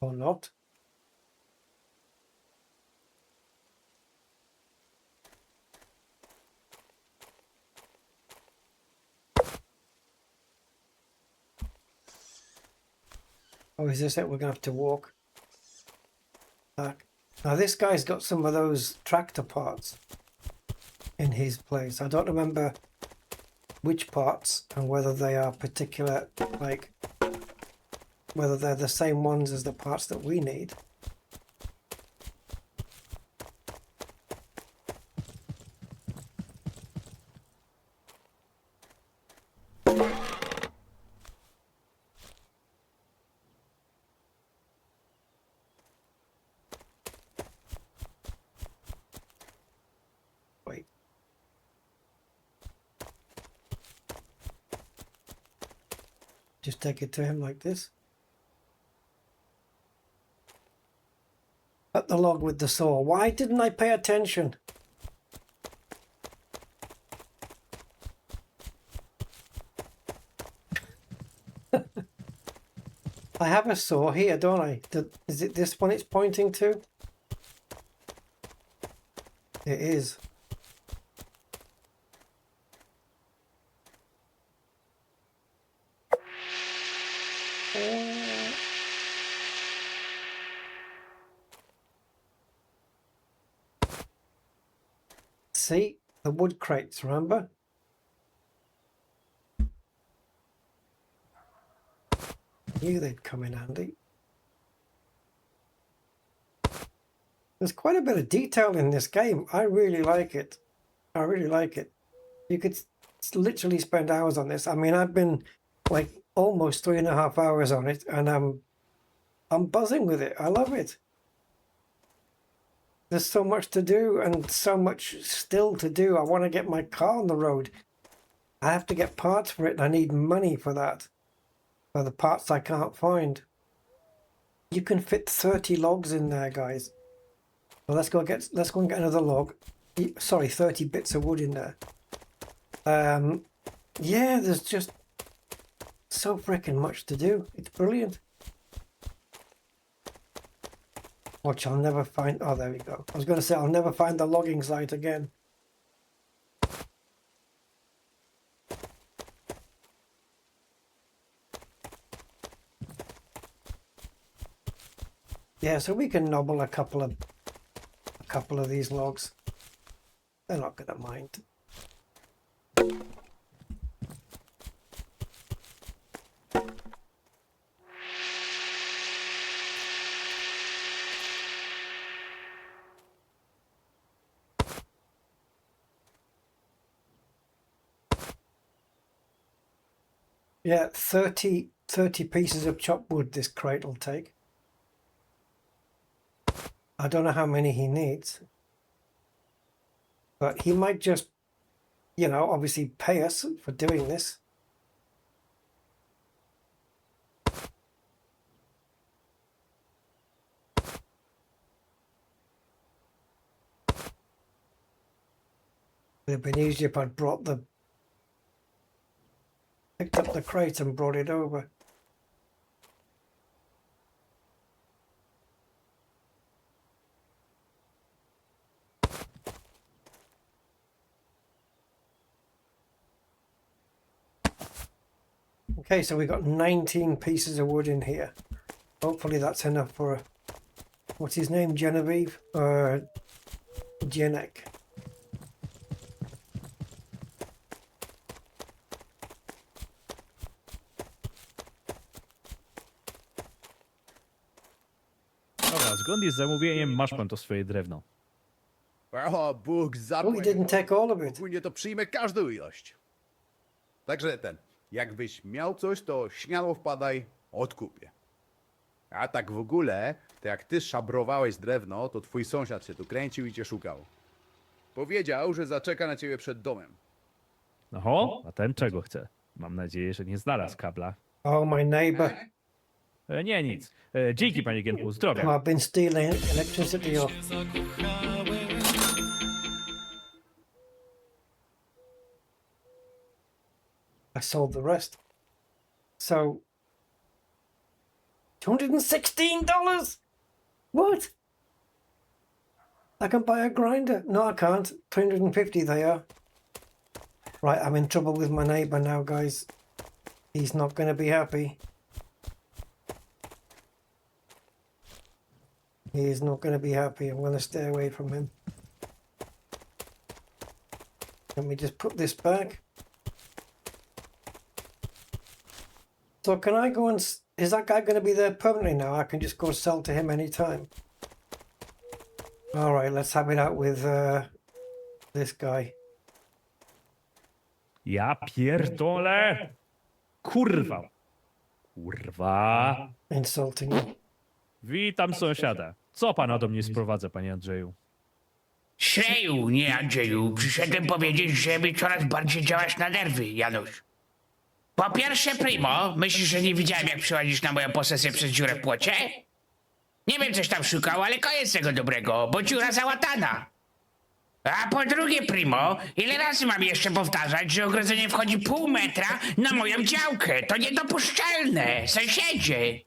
Speaker 1: Or not. Oh, is this it? We're going to have to walk back. Now this guy's got some of those tractor parts in his place. I don't remember which parts and whether they are particular, like, whether they're the same ones as the parts that we need. Wait. Just take it to him like this. Cut the log with the saw. Why didn't I pay attention? I have a saw here, don't I? Is it this one it's pointing to? It is. See? The wood crates, remember? Knew they'd come in handy. There's quite a bit of detail in this game. I really like it. I really like it. You could literally spend hours on this. I mean, I've been like almost 3.5 hours on it, and I'm buzzing with it. I love it. There's so much to do and so much still to do. I want to get my car on the road. I have to get parts for it and I need money for that. For the parts I can't find. You can fit 30 logs in there, guys. Well, let's go and get another log. Sorry, 30 bits of wood in there. Yeah, there's just so freaking much to do. It's brilliant. Watch, I'll never find... Oh, there we go. I was going to say, I'll never find the logging site again. Yeah, so we can nobble a couple of these logs. They're not going to mind. Yeah, 30 pieces of chopped wood this crate will take. I don't know how many he needs. But he might just, you know, obviously pay us for doing this. It would have been easier if I'd picked up the crate and brought it over. Okay, so we got 19 pieces of wood in here. Hopefully that's enough for what's his name, Genevieve? Genek.
Speaker 2: Dobra, zgodnie z zamówieniem masz pan to swoje drewno.
Speaker 8: O, Bóg
Speaker 1: Oh,
Speaker 8: zapłać.
Speaker 1: he didn't take all of it.
Speaker 8: Ogólnie to przyjmę każdą ilość. Także jakbyś miał coś, to śmiało wpadaj, odkupię. A tak w ogóle, to jak ty szabrowałeś drewno, to twój sąsiad się tu kręcił i cię szukał. Powiedział, że zaczeka na ciebie przed domem.
Speaker 2: Oho, a ten czego chce? Mam nadzieję, że nie znalazł kabla.
Speaker 1: Oh, my neighbor.
Speaker 2: Nie, nic. Dzięki, panie Genku, zdrowia.
Speaker 1: I've been stealing electricity off.
Speaker 5: się zakochałem.
Speaker 1: I sold the rest. So $216? What? I can buy a grinder. No, I can't. 350 they are. Right, I'm in trouble with my neighbor now, guys. He's not going to be happy. He is not going to be happy. I'm going to stay away from him. Let me just put this back. So can I go and... Is that guy going to be there permanently now? I can just go sell to him anytime. Alright, let's have it out with this guy.
Speaker 2: Ja pierdolę! Kurwa! Kurwa!
Speaker 1: Insulting me.
Speaker 2: Witam sąsiada. Co pana do mnie sprowadza, panie Andrzeju?
Speaker 9: Śreju, nie Andrzeju. Przyszedłem powiedzieć, że mi coraz bardziej działasz na nerwy, Janusz. Po pierwsze, primo, myślisz, że nie widziałem, jak przychodzisz na moją posesję przez dziurę w płocie? Nie wiem, coś tam szukał, ale koniec tego dobrego, bo dziura załatana. A po drugie, primo, ile razy mam jeszcze powtarzać, że ogrodzenie wchodzi pół metra na moją działkę? To niedopuszczalne, sąsiedzie.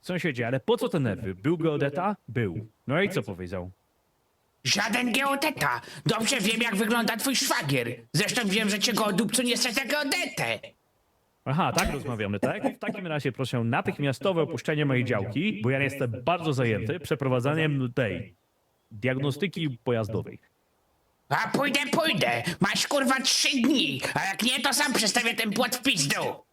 Speaker 2: Sąsiedzie, ale po co te nerwy? Był geodeta? Był. No i co powiedział?
Speaker 9: Żaden geodeta. Dobrze wiem, jak wygląda twój szwagier. Zresztą wiem, że cię go od dupcu nie stać na geodetę.
Speaker 2: Aha, tak rozmawiamy, tak? W takim razie proszę natychmiastowe opuszczenie mojej działki, bo ja jestem bardzo zajęty przeprowadzaniem tej diagnostyki pojazdowej.
Speaker 9: A pójdę. Masz kurwa 3 dni. A jak nie, to sam przestawię ten płot w pizdu.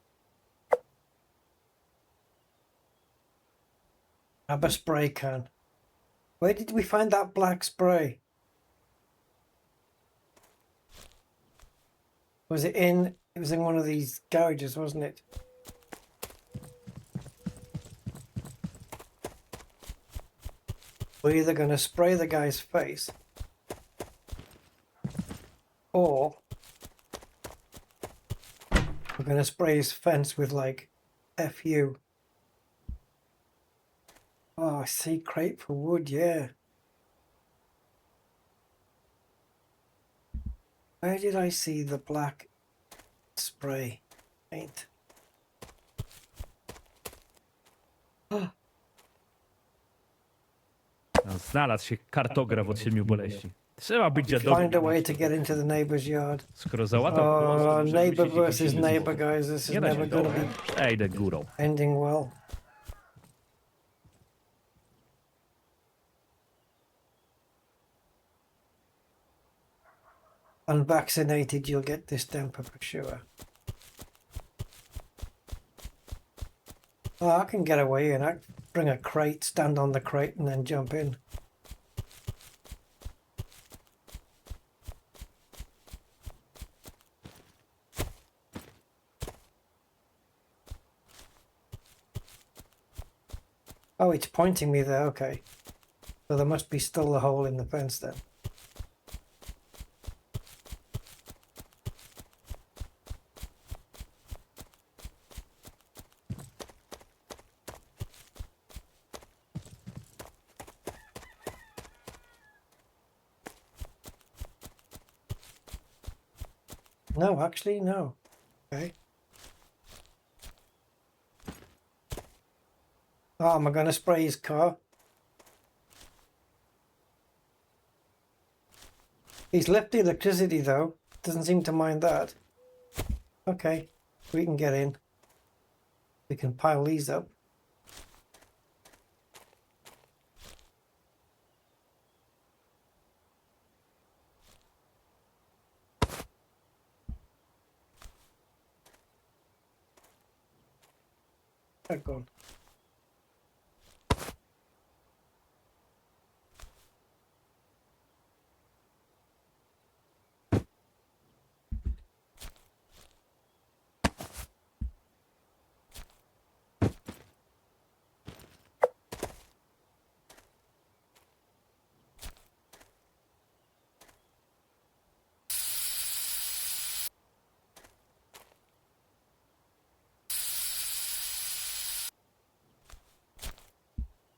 Speaker 1: Have a spray can. Where did we find that black spray? Was it in... It was in one of these garages, wasn't it? We're either going to spray the guy's face, or we're going to spray his fence with, like, FU. Oh, I see, crate for wood, yeah. Where did I see the black spray paint?
Speaker 2: No, znalazł się kartograf od 7 boleści. Trzeba być dziadowym.
Speaker 1: Find a way to get into the neighbor's yard.
Speaker 2: Skoro załatał
Speaker 1: Oh,
Speaker 2: głos,
Speaker 1: neighbor versus neighbor, guys. This is
Speaker 2: nie da się
Speaker 1: never gonna
Speaker 2: dobrze.
Speaker 1: be
Speaker 2: Przejdę górą.
Speaker 1: ending well. Unvaccinated, you'll get distemper for sure. Oh, I can get away and I bring a crate, stand on the crate, and then jump in. Oh, it's pointing me there, okay. So there must be still a hole in the fence then. No, actually, no. Okay. Oh, am I going to spray his car? He's left the electricity though. Doesn't seem to mind that. Okay, we can get in. We can pile these up. Gone.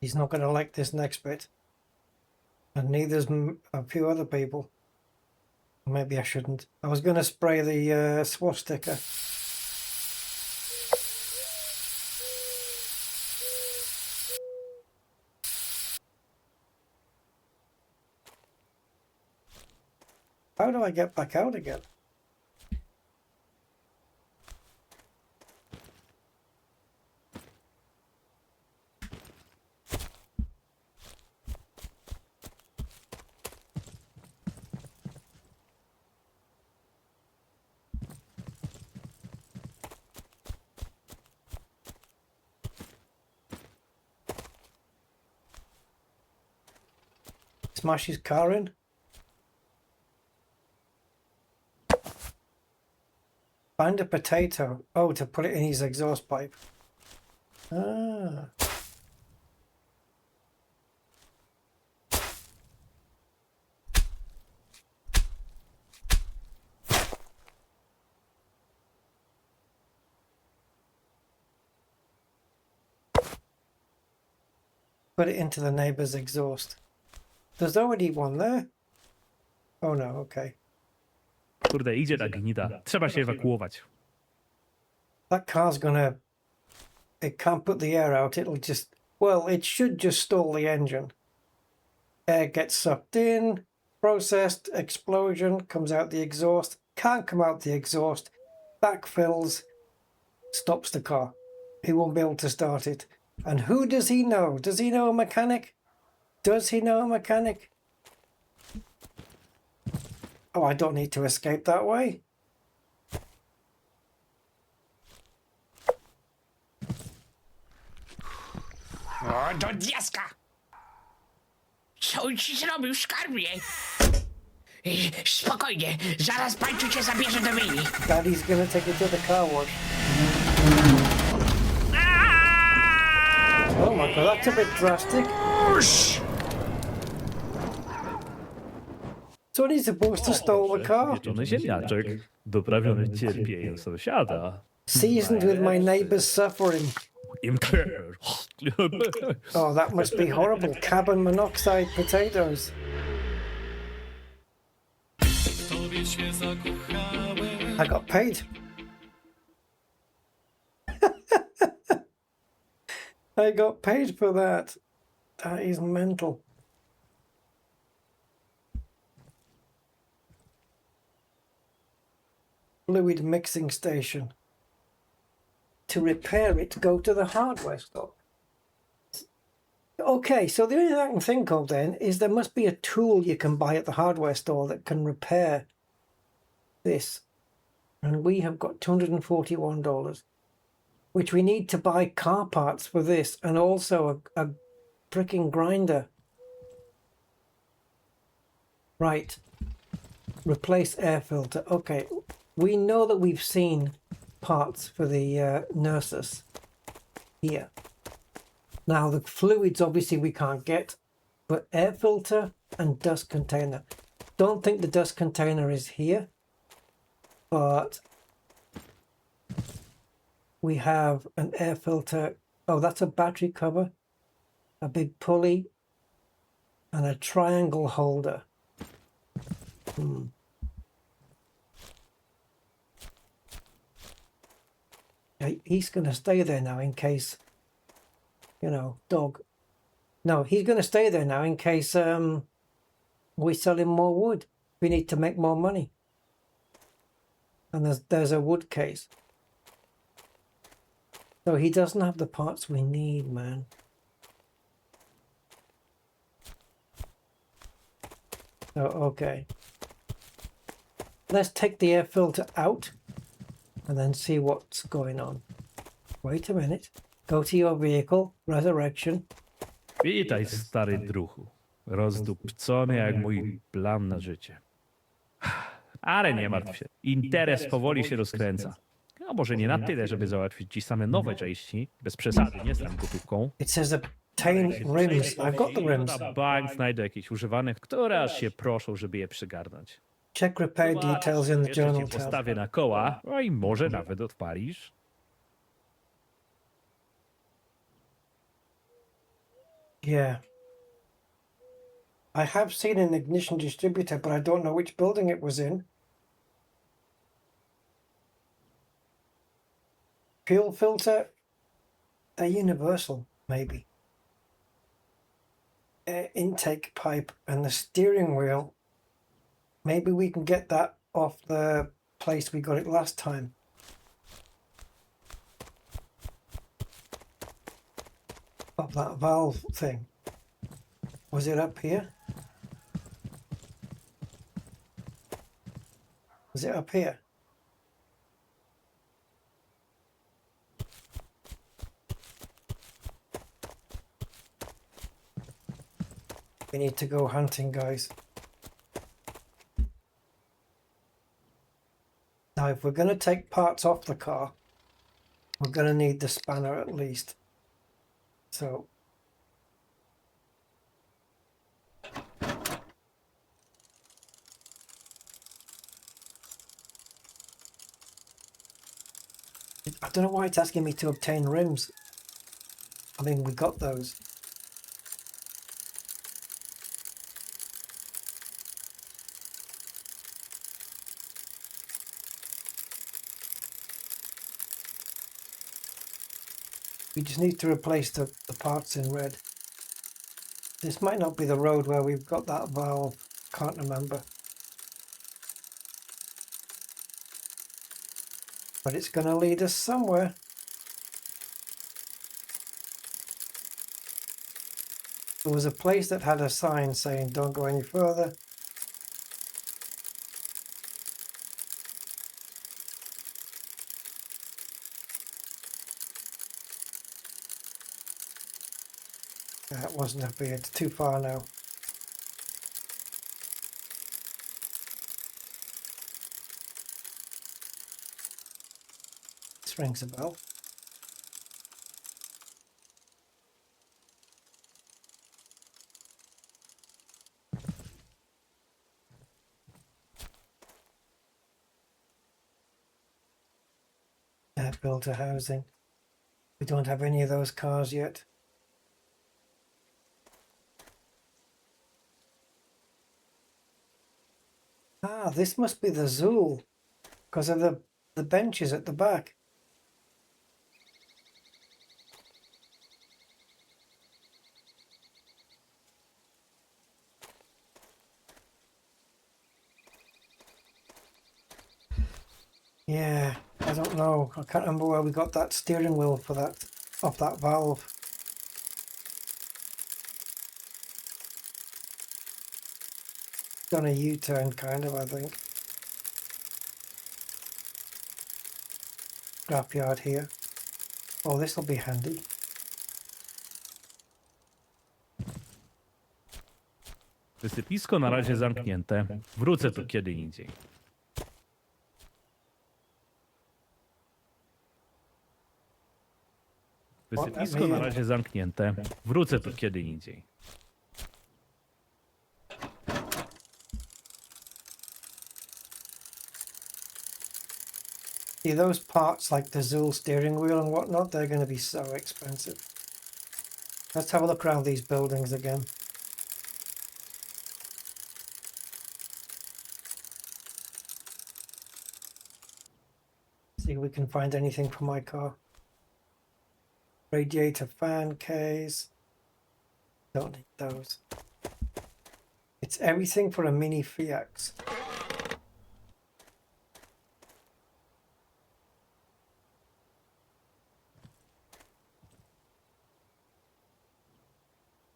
Speaker 1: He's not going to like this next bit. And neither's a few other people. Maybe I shouldn't. I was going to spray the swastika. How do I get back out again? Smash his car in. Find a potato. Oh, to put it in his exhaust pipe. Ah. Put it into the neighbor's exhaust. There's already one there. Oh no, okay.
Speaker 2: Kurde, idzie ta gnida. Trzeba się ewakuować.
Speaker 1: That car's gonna... It can't put the air out. It'll just... Well, it should just stall the engine. Air gets sucked in, processed, explosion, comes out the exhaust. Can't come out the exhaust. Backfills, stops the car. He won't be able to start it. And who does he know? Does he know a mechanic? Does he know a mechanic? Oh, I don't need to escape that way.
Speaker 9: O, do diaska! Co ci zrobił, skarbie? Spokojnie, zaraz pańciu cię zabierze do myjni.
Speaker 1: Daddy's gonna take it to the car wash. Oh my god, that's a bit drastic. So he's supposed to stole the car.
Speaker 2: Pieczony ziemniaczek, doprawiony cierpieniem sąsiada.
Speaker 1: Seasoned with my neighbor's suffering.
Speaker 2: Imker.
Speaker 1: Oh, that must be horrible. Carbon monoxide potatoes.
Speaker 5: W tobie się zakochałem.
Speaker 1: I got paid. I got paid for that. That is mental. Fluid mixing station. To repair it, go to the hardware store. Okay, so the only thing I can think of then is there must be a tool you can buy at the hardware store that can repair this. And we have got $241, which we need to buy car parts for this, and also a freaking grinder. Right. Replace air filter. Okay, we know that we've seen parts for the nurses here. Now the fluids obviously we can't get, but air filter and dust container. Don't think the dust container is here, but we have an air filter. Oh, that's a battery cover, a big pulley, and a triangle holder. He's going to stay there now in case, you know, dog. No, he's going to stay there now in case we sell him more wood. We need to make more money. And there's a wood case. So he doesn't have the parts we need, man. Oh, okay. Let's take the air filter out and then see what's going on. Wait a minute. Go to your vehicle, resurrection.
Speaker 2: Witaj, stary druhu. Rozdupcony jak mój plan na życie. Ale nie martw się. Interes powoli się rozkręca. A może nie na tyle, żeby załatwić ci same nowe części. Bez przesady, nie znam gotówką.
Speaker 1: It says obtain rims. I've got the rims.
Speaker 2: Na bank znajdę jakieś używane, które aż się proszą, żeby je przygarnąć.
Speaker 1: Check repair details in the
Speaker 2: Jeszcze
Speaker 1: journal
Speaker 2: cię
Speaker 1: tab.
Speaker 2: postawię na koła, no i może nawet odpalisz.
Speaker 1: Yeah. I have seen an ignition distributor, but I don't know which building it was in. Fuel filter, a universal, maybe. Air intake pipe and the steering wheel. Maybe we can get that off the place we got it last time. Of that valve thing. Was it up here? Was it up here? We need to go hunting, guys. Now, if we're going to take parts off the car, we're going to need the spanner at least. So, I don't know why it's asking me to obtain rims. I mean, we got those. We just need to replace the parts in red. This might not be the road where we've got that valve. Can't remember. But it's going to lead us somewhere. There was a place that had a sign saying don't go any further. That wasn't up here, it's too far now. This rings a bell. Builder housing. We don't have any of those cars yet. Ah, this must be the Zool because of the benches at the back. Yeah, I don't know. I can't remember where we got that steering wheel for that, off that valve. Done a U-turn kind of, I think. Scrapyard here. Oh, this will be handy.
Speaker 2: Wysypisko na razie zamknięte. Wrócę tu kiedy indziej. Wysypisko na razie zamknięte. Wrócę tu kiedy indziej.
Speaker 1: See, those parts like the Zool steering wheel and whatnot, they're going to be so expensive. Let's have a look around these buildings again. See if we can find anything for my car. Radiator fan case. Don't need those. It's everything for a mini Fiat.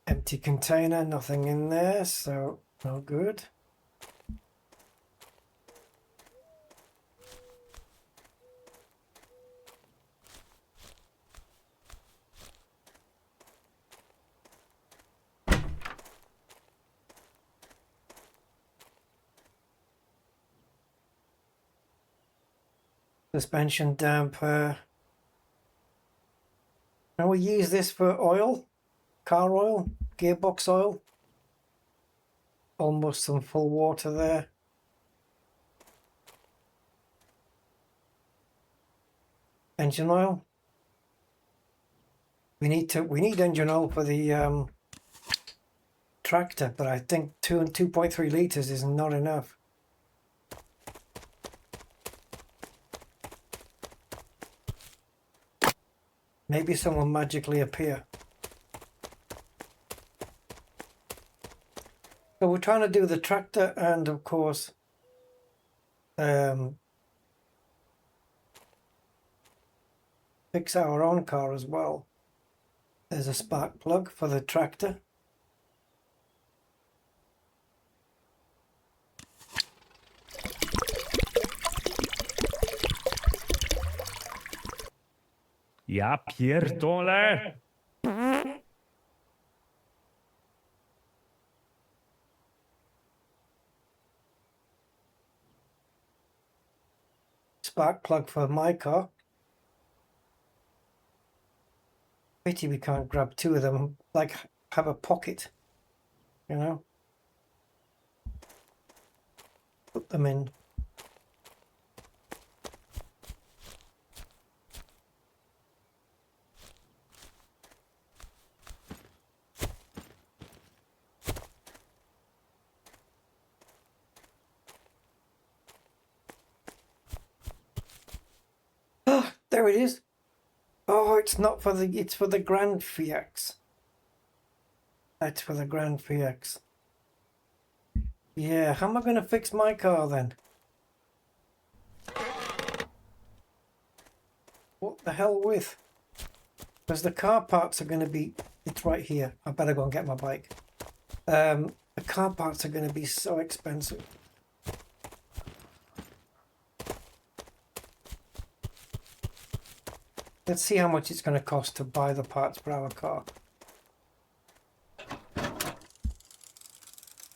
Speaker 1: Empty container, nothing in there, so no good. Suspension damper. Now we use this for oil, car oil, gearbox oil. Almost some full water there. Engine oil. We need engine oil for the tractor, but I think 2 and 2.3 liters is not enough. Maybe some will magically appear. So we're trying to do the tractor and of course fix our own car as well. There's a spark plug for the tractor.
Speaker 2: Ja pierdolę!
Speaker 1: Spark plug for my car. Pity we can't grab two of them, like have a pocket, you know? Put them in. There it is. Oh, it's not for the, it's for the Grand Fiat. That's for the Grand Fiat. Yeah, how am I going to fix my car then? What the hell with? Because the car parts are going to be, it's right here. I better go and get my bike. The car parts are going to be so expensive. Let's see how much it's going to cost to buy the parts for our car.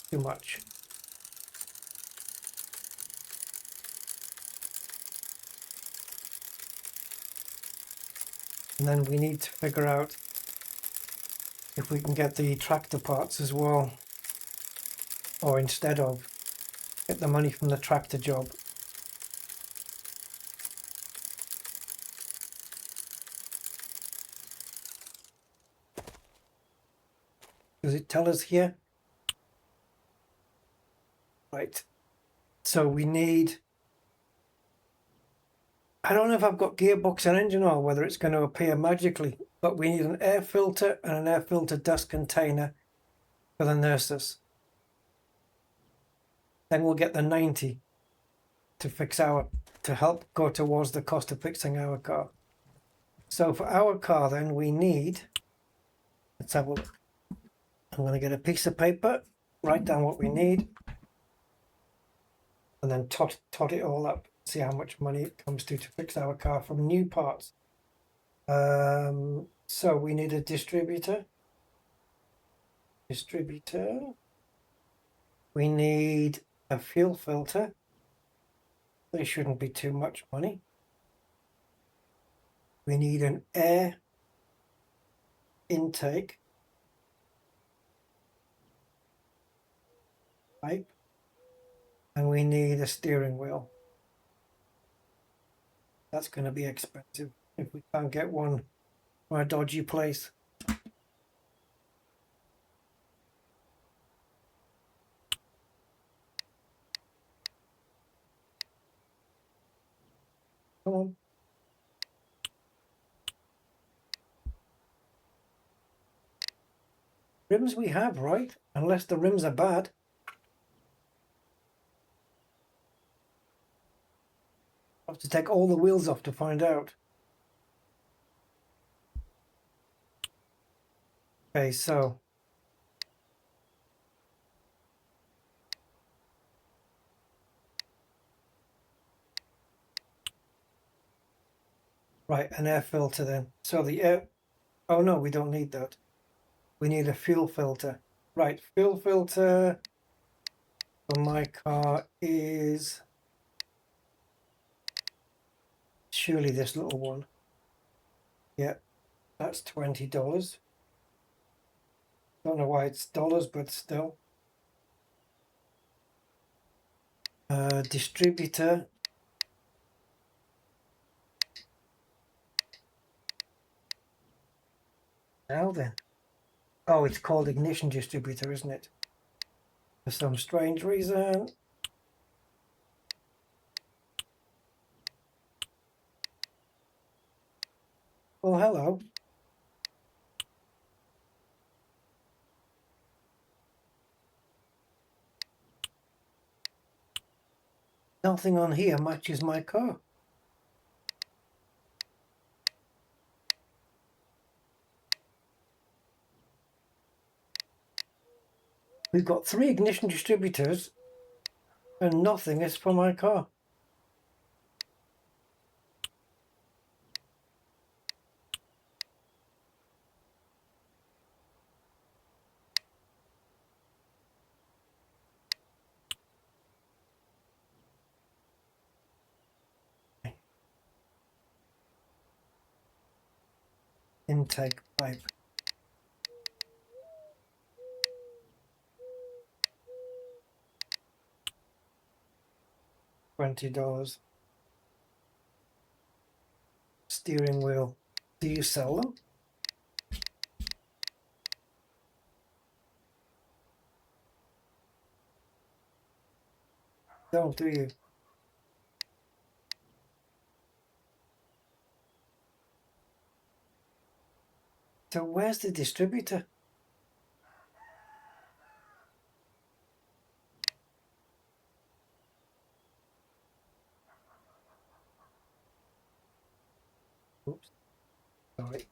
Speaker 1: Too much. And then we need to figure out if we can get the tractor parts as well. Or instead of, get the money from the tractor job. Does it tell us here? Right. So we need... I don't know if I've got gearbox and engine oil, whether it's going to appear magically, but we need an air filter and an air filter dust container for the nurses. Then we'll get the 90 to fix to help go towards the cost of fixing our car. So for our car then we need, let's have a look. I'm going to get a piece of paper, write down what we need, and then tot it all up, see how much money it comes to fix our car from new parts. So we need a distributor. We need a fuel filter. They shouldn't be too much money. We need an air intake pipe, and we need a steering wheel. That's going to be expensive if we can't get one from a dodgy place. Come on. Rims we have, right? Unless the rims are bad. I have to take all the wheels off to find out. Okay, so right, an air filter then. So the air, oh no, we don't need that. We need a fuel filter. Right, fuel filter for my car is surely this little one. Yeah, that's $20. Don't know why it's dollars, but still. Distributor. Now then. Oh, it's called ignition distributor, isn't it? For some strange reason. Well, hello. Nothing on here matches my car. We've got 3 ignition distributors and nothing is for my car. Intake pipe. $20. Steering wheel. Do you sell them? Don't, do you? So where's the distributor? Oops, sorry.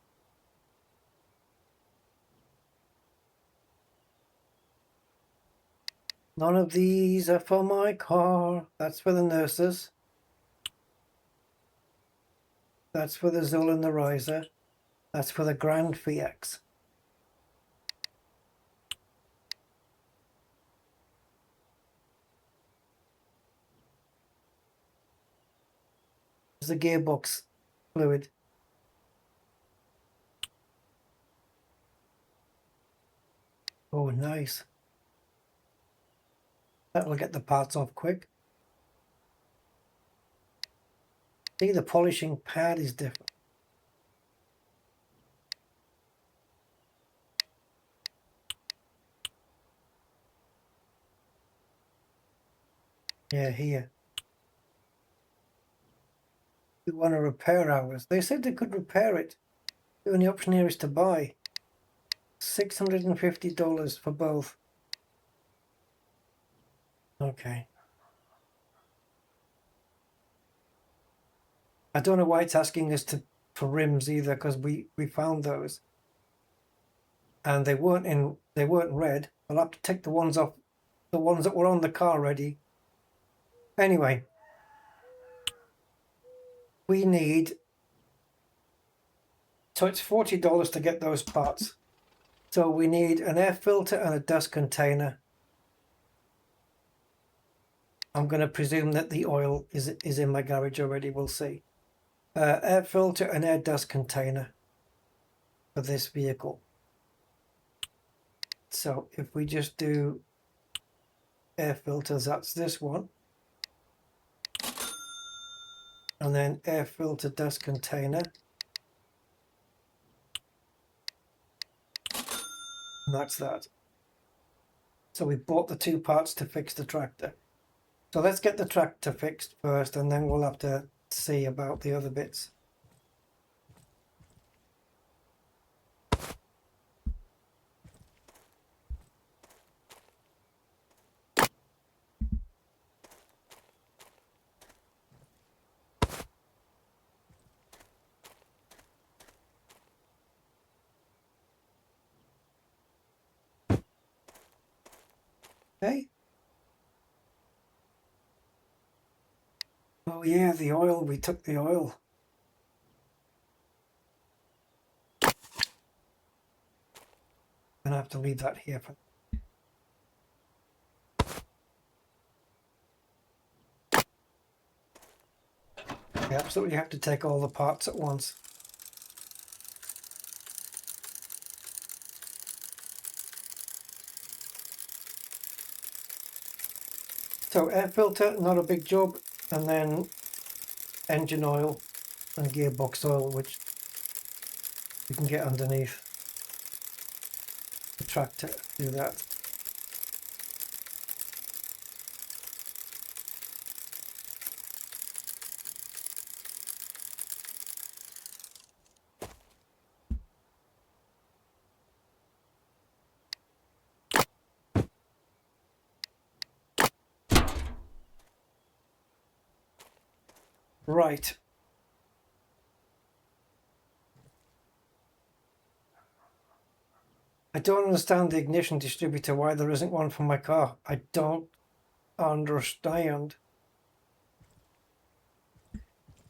Speaker 1: None of these are for my car. That's for the nurses. That's for the Zul and the Riser. That's for the Grand FX. There's the gearbox fluid. Oh, nice. That'll get the parts off quick. See, the polishing pad is different. Yeah, here. We want to repair ours. They said they could repair it. The only option here is to buy. $650 for both. Okay. I don't know why it's asking us for rims either, because we found those. And they weren't red. I'll have to take the ones off, the ones that were on the car ready. Anyway, we need, so it's $40 to get those parts. So we need an air filter and a dust container. I'm going to presume that the oil is in my garage already. We'll see. Air filter and air dust container for this vehicle. So if we just do air filters, that's this one. And then air filter dust container. And that's that. So we bought the two parts to fix the tractor. So let's get the tractor fixed first, and then we'll have to see about the other bits. Okay. Oh yeah, the oil, we took the oil. Gonna have to leave that here for. We absolutely have to take all the parts at once. So air filter, not a big job, and then engine oil and gearbox oil, which you can get underneath the tractor. Do that. Right. I don't understand the ignition distributor, why there isn't one for my car. I don't understand.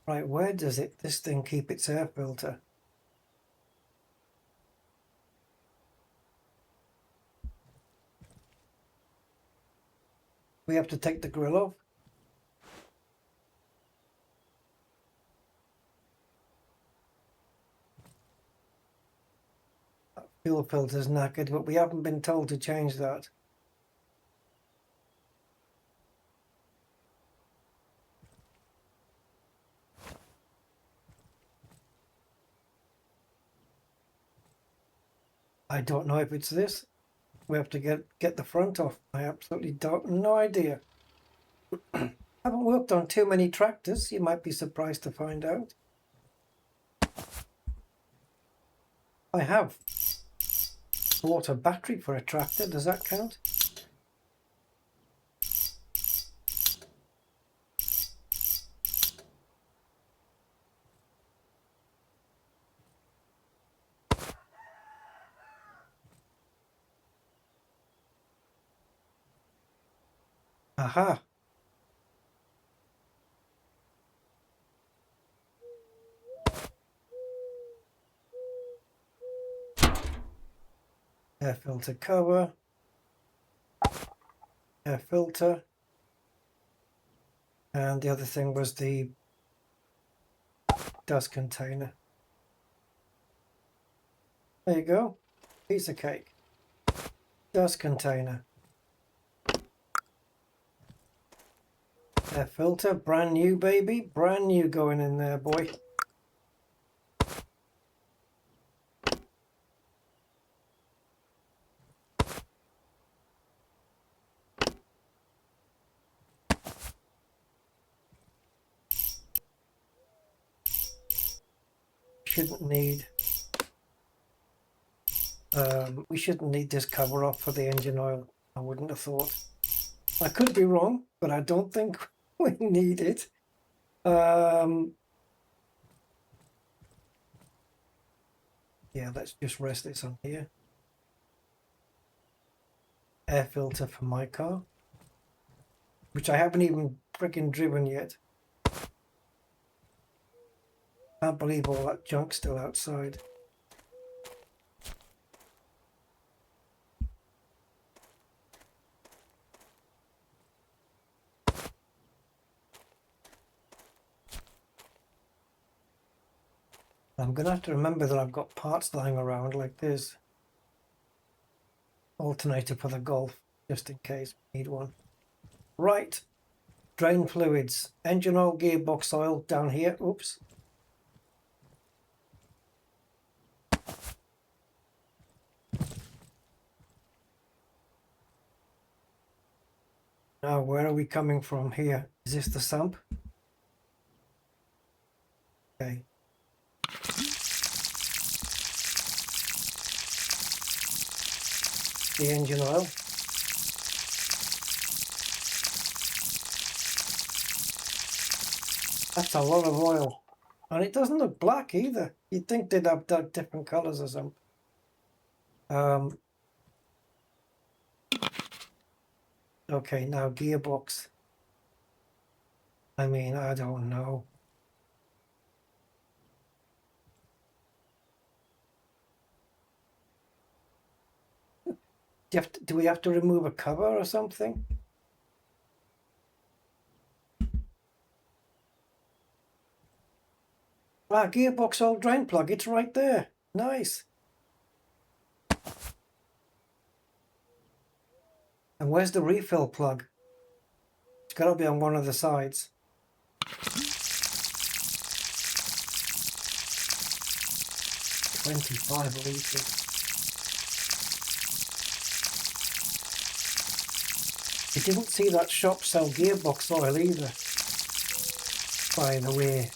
Speaker 1: Right, where does this thing keep its air filter? We have to take the grill off. Fuel filter's knackered, but we haven't been told to change that. I don't know if it's this. We have to get the front off. I absolutely no idea. Haven't worked on too many tractors, you might be surprised to find out. I have bought a battery for a tractor, does that count? Aha! Air filter cover, air filter, and the other thing was the dust container. There you go, piece of cake. Dust container. Air filter, brand new baby, brand new going in there, boy. shouldn't need this cover off for the engine oil. I wouldn't have thought. I could be wrong, but I don't think we need it. Yeah, let's just rest this on here. Air filter for my car, which I haven't even freaking driven yet. Can't believe all that junk's still outside. I'm gonna have to remember that I've got parts lying around like this. Alternator for the Golf, just in case we need one. Right, drain fluids, engine oil, gearbox oil down here. Oops. Now, where are we coming from here? Is this the sump? Okay. The engine oil. That's a lot of oil. And it doesn't look black either. You'd think they'd have different colors or something. Okay, now gearbox. I mean, I don't know. Do we have to remove a cover or something? Ah, gearbox oil drain plug, it's right there. Nice. And where's the refill plug? It's got to be on one of the sides. $25 liters. You didn't see that shop sell gearbox oil either, by the way.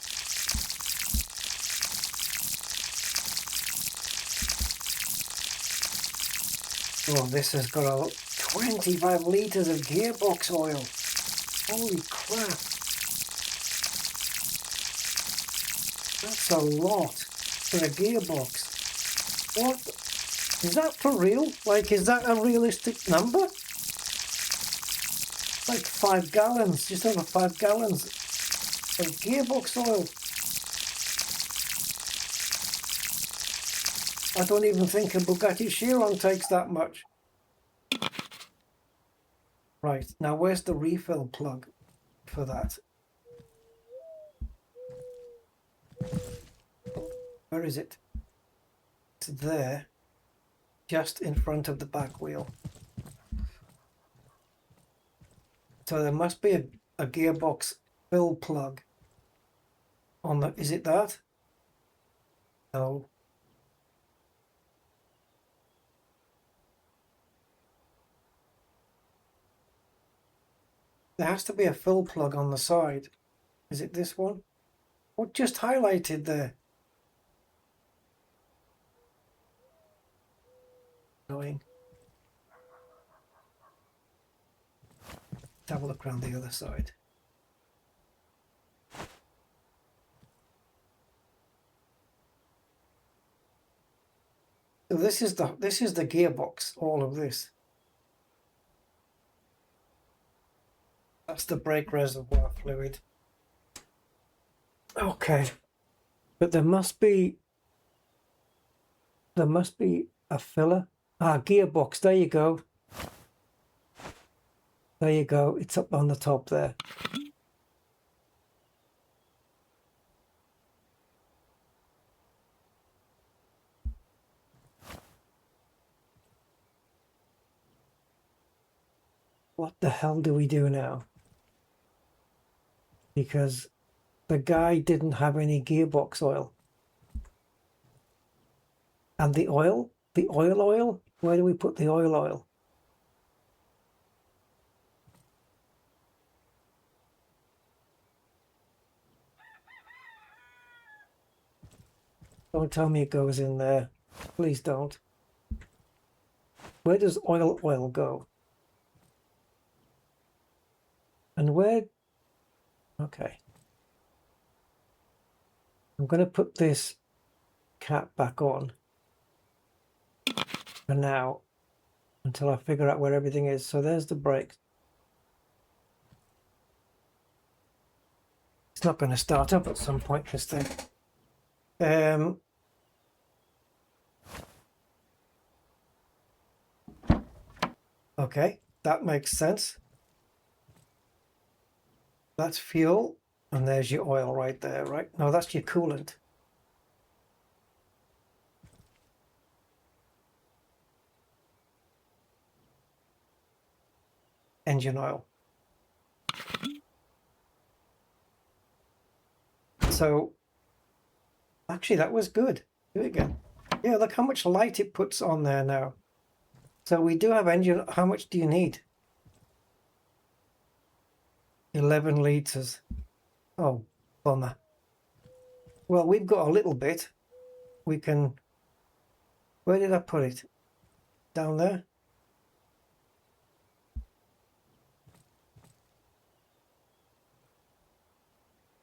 Speaker 1: Oh, this has got 25 liters of gearbox oil. Holy crap. That's a lot for a gearbox. What? Is that for real? Like, is that a realistic number? Like 5 gallons, just over 5 gallons of gearbox oil. I don't even think a Bugatti Chiron takes that much. Right, now where's the refill plug for that? Where is it? It's there, just in front of the back wheel. So there must be a gearbox fill plug on the, is it that? No. There has to be a fill plug on the side. Is it this one? What just highlighted there? Annoying. Let's have a look around the other side. So this is the gearbox, all of this. That's the brake reservoir fluid. Okay. But there must be a filler. Ah, gearbox, there you go. There you go, it's up on the top there. What the hell do we do now? Because the guy didn't have any gearbox oil. And the oil? The oil? Where do we put the oil? Don't tell me it goes in there. Please don't. Where does oil go? And where... Okay. I'm going to put this cap back on for now until I figure out where everything is. So there's the brakes. It's not going to start up at some point, this thing. Okay, that makes sense. That's fuel, and there's your oil right there, right? No, that's your coolant. Engine oil. So, actually, that was good. Do it again. Yeah, look how much light it puts on there now. So we do have engine. How much do you need? 11 litres. Oh, bummer. Well, we've got a little bit. We can... Where did I put it? Down there?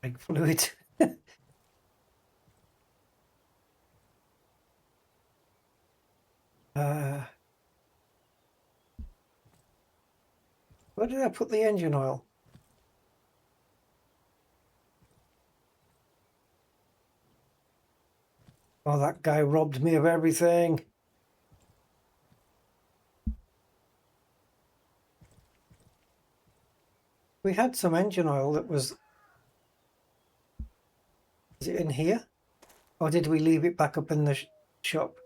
Speaker 1: Brake fluid. Where did I put the engine oil? Oh, that guy robbed me of everything. We had some engine oil that was... Is it in here? Or did we leave it back up in the shop?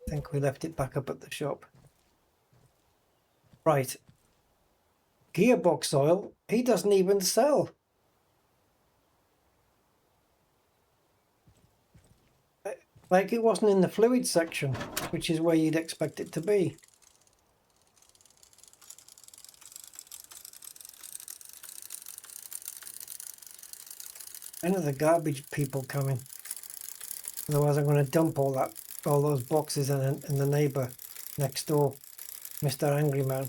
Speaker 1: I think we left it back up at the shop. Right. Gearbox oil, he doesn't even sell. Like it wasn't in the fluid section, which is where you'd expect it to be. When are the garbage people coming? Otherwise I'm going to dump all those boxes in the neighbour next door, Mr. Angry Man.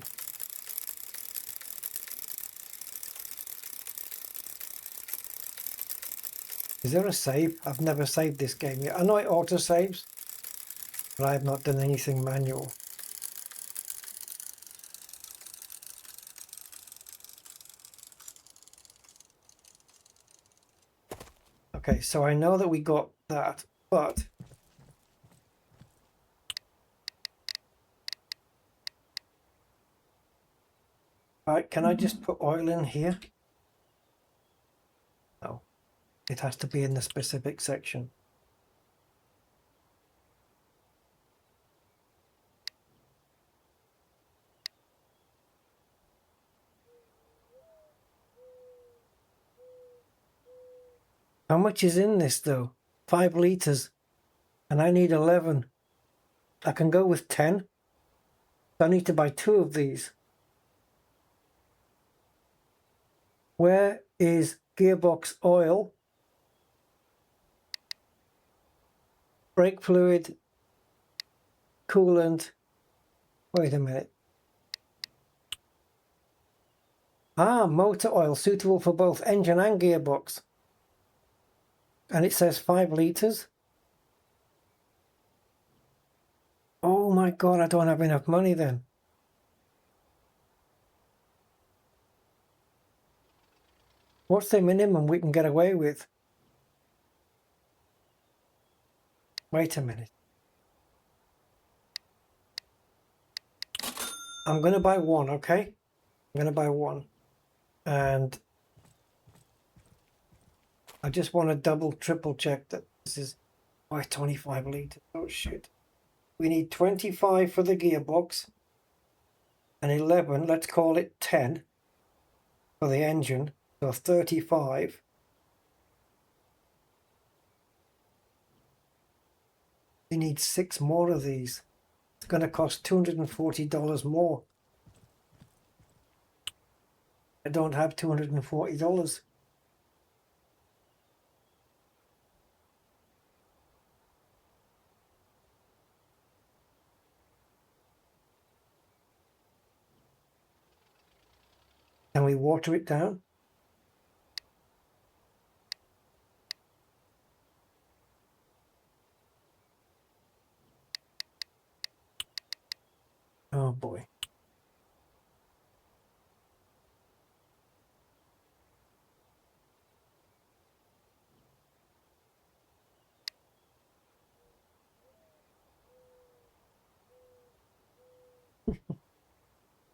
Speaker 1: Is there a save? I've never saved this game yet. I know it auto saves, but I have not done anything manual. Okay, so I know that we got that, but alright, can I just put oil in here? No. It has to be in the specific section. How much is in this though? 5 litres. And I need 11. I can go with 10. I need to buy 2 of these. Where is gearbox oil? Brake fluid, coolant. Wait a minute. Ah, motor oil suitable for both engine and gearbox. And it says 5 litres. Oh my God, I don't have enough money then. What's the minimum we can get away with? Wait a minute. I'm going to buy 1, okay? I'm going to buy 1. And I just want to double, triple check that this is 25 litres. Oh shit. We need 25 for the gearbox and 11, let's call it 10 for the engine. So 35. We need 6 more of these. It's going to cost $240 more. I don't have $240. Can we water it down? Oh boy.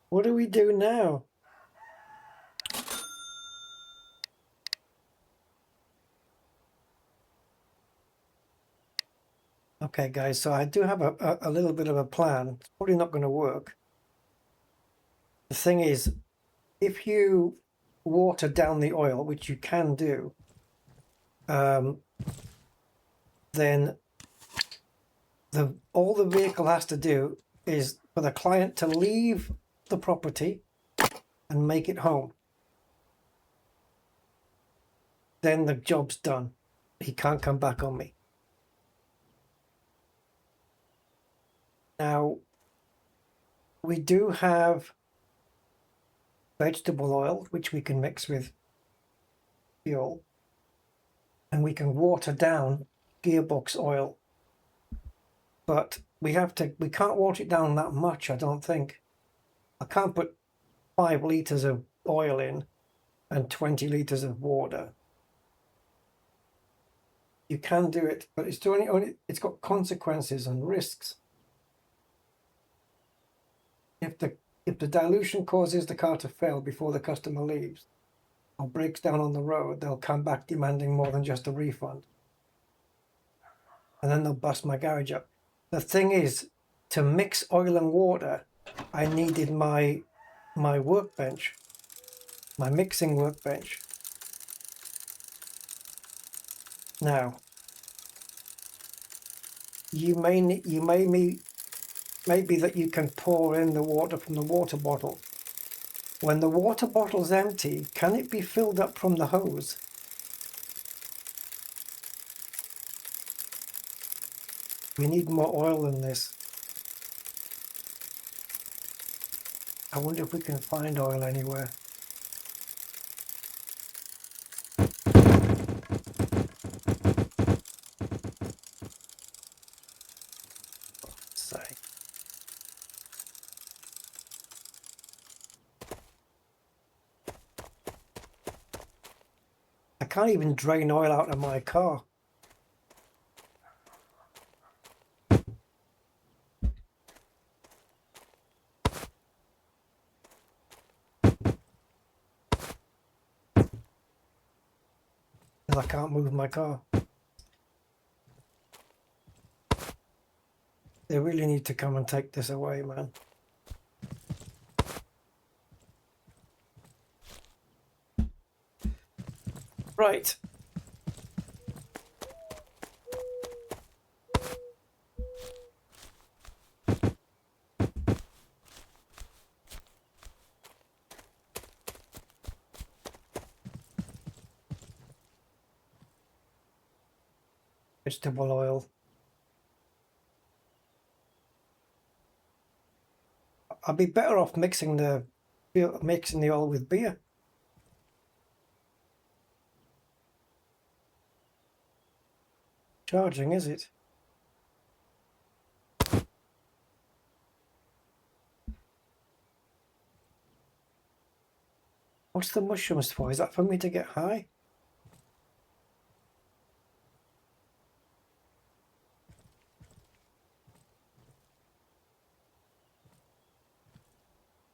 Speaker 1: What do we do now? Okay, guys, so I do have a little bit of a plan. It's probably not going to work. The thing is, if you water down the oil, which you can do, then all the vehicle has to do is for the client to leave the property and make it home. Then the job's done. He can't come back on me. Now, we do have vegetable oil, which we can mix with fuel, and we can water down gearbox oil. But we can't water it down that much, I don't think. I can't put 5 litres of oil in and 20 litres of water. You can do it, but it's got consequences and risks. If the dilution causes the car to fail before the customer leaves or breaks down on the road, they'll come back demanding more than just a refund. And then they'll bust my garage up. The thing is, to mix oil and water, I needed my workbench, my mixing workbench. Now, maybe that you can pour in the water from the water bottle. When the water bottle's empty, can it be filled up from the hose? We need more oil than this. I wonder if we can find oil anywhere. I can't even drain oil out of my car. I can't move my car. They really need to come and take this away, man. Right. Vegetable oil. I'd be better off mixing the oil with beer. Charging, is it? What's the mushrooms for? Is that for me to get high?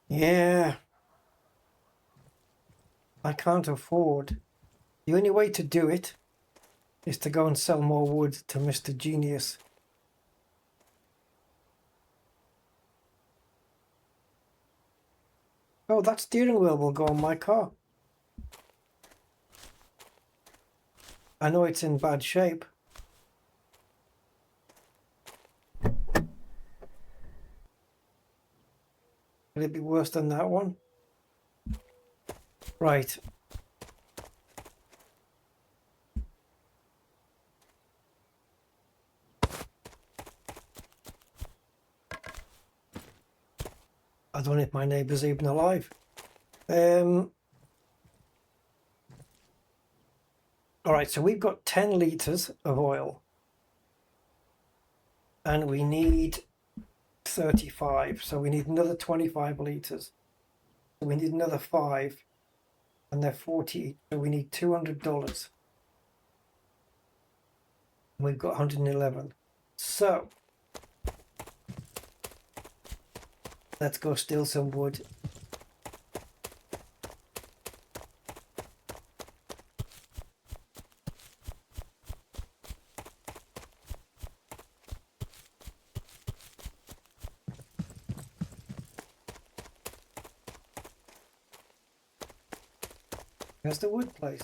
Speaker 1: Yeah. I can't afford. The only way to do it is to go and sell more wood to Mr. Genius. Oh, that steering wheel will go on my car. I know it's in bad shape. Will it be worse than that one? Right. I don't know if my neighbour's even alive. All right, so we've got 10 liters of oil. And we need 35, so we need another 25 liters. So we need another 5, and they're 40, so we need $200. We've got 111. So let's go steal some wood. There's the wood place.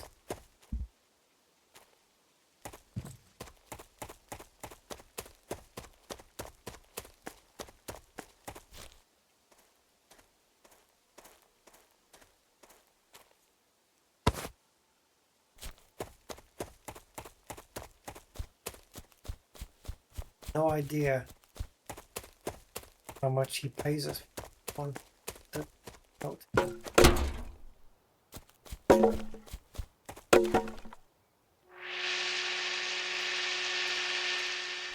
Speaker 1: No idea how much he pays us on the note.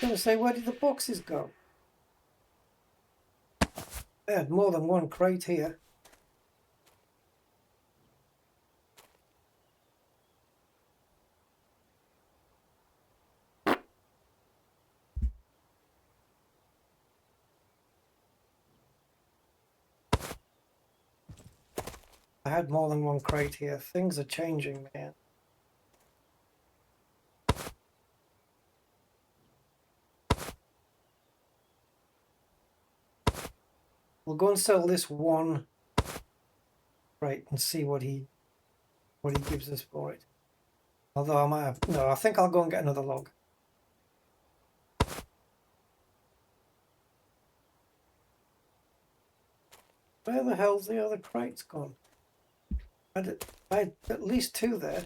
Speaker 1: I was gonna say, where did the boxes go? I had more than one crate here. I had more than one crate here. Things are changing, man. We'll go and sell this one crate and see what he gives us for it. Although I might have, no, I think I'll go and get another log. Where the hell's the other crates gone? I had at least 2 there.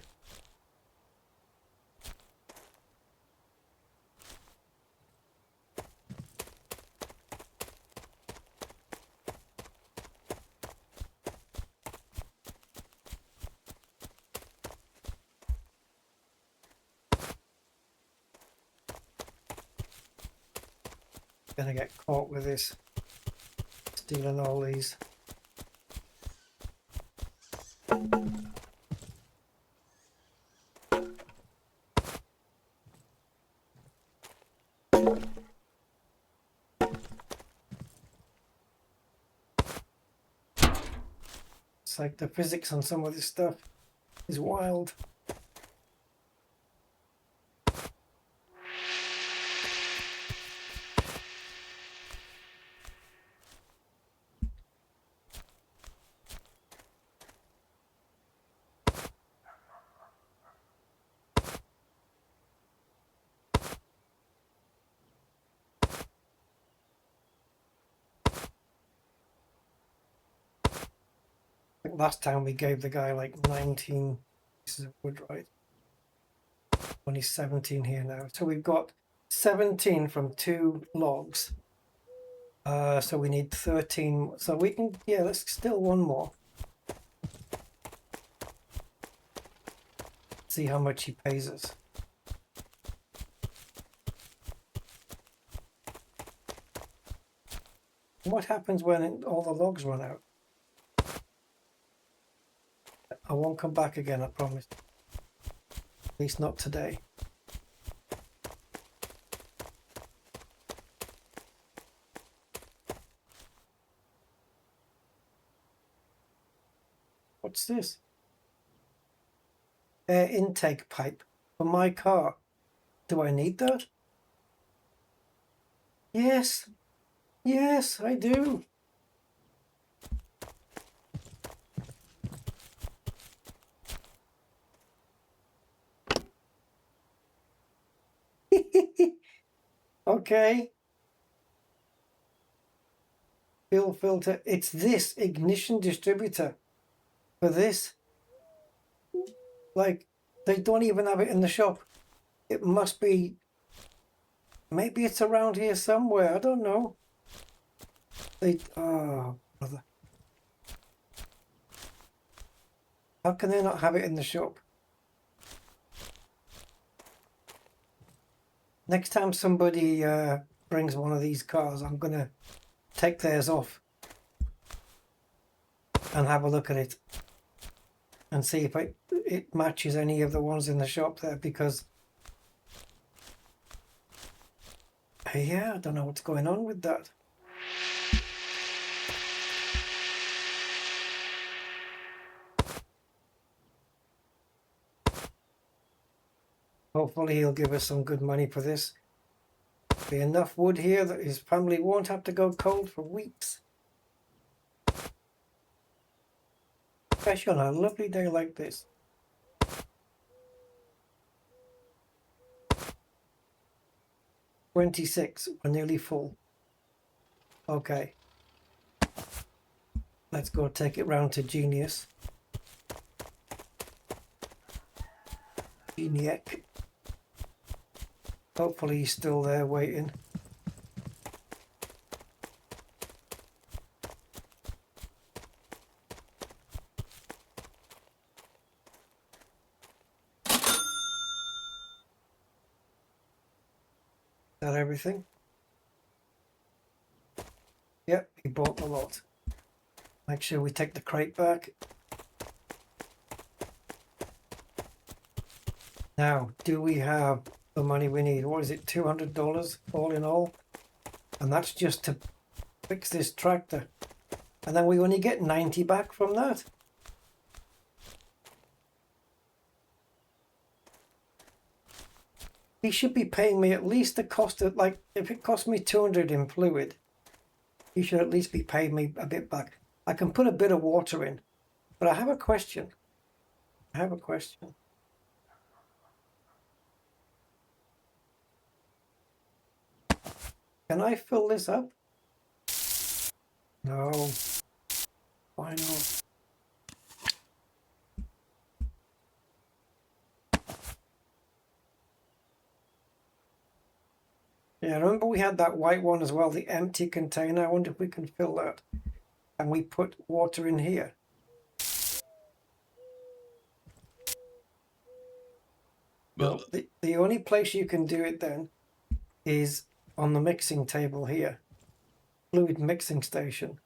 Speaker 1: Gonna get caught with this, stealing all these. It's like the physics on some of this stuff is wild. Last time we gave the guy like 19 pieces of wood, right? Only 17 here now. So we've got 17 from 2 logs. So we need 13. So we can, yeah, let's still one more. See how much he pays us. What happens when all the logs run out? I won't come back again, I promise. At least not today. What's this? Air intake pipe for my car. Do I need that? Yes. Yes, I do. Okay. Fill filter. It's this ignition distributor for this. Like, they don't even have it in the shop. It must be, maybe it's around here somewhere. I don't know. They, oh, brother. How can they not have it in the shop? Next time somebody brings one of these cars, I'm gonna take theirs off and have a look at it and see if it matches any of the ones in the shop there, because yeah, I don't know what's going on with that. Hopefully he'll give us some good money for this. Be enough wood here that his family won't have to go cold for weeks. Especially on a lovely day like this. $26, we're nearly full. Okay. Let's go take it round to Genius. Geniac. Hopefully he's still there waiting. Is that everything? Yep, he bought the lot. Make sure we take the crate back. Now, do we have the money we need? What is it, $200 all in all? And that's just to fix this tractor. And then we only get 90 back from that. He should be paying me at least the cost of, like, if it cost me 200 in fluid, he should at least be paying me a bit back. I can put a bit of water in, but I have a question. Can I fill this up? No. Why not? Yeah, remember we had that white one as well, the empty container. I wonder if we can fill that. And we put water in here. Well, the only place you can do it then is on the mixing table here. Fluid mixing station.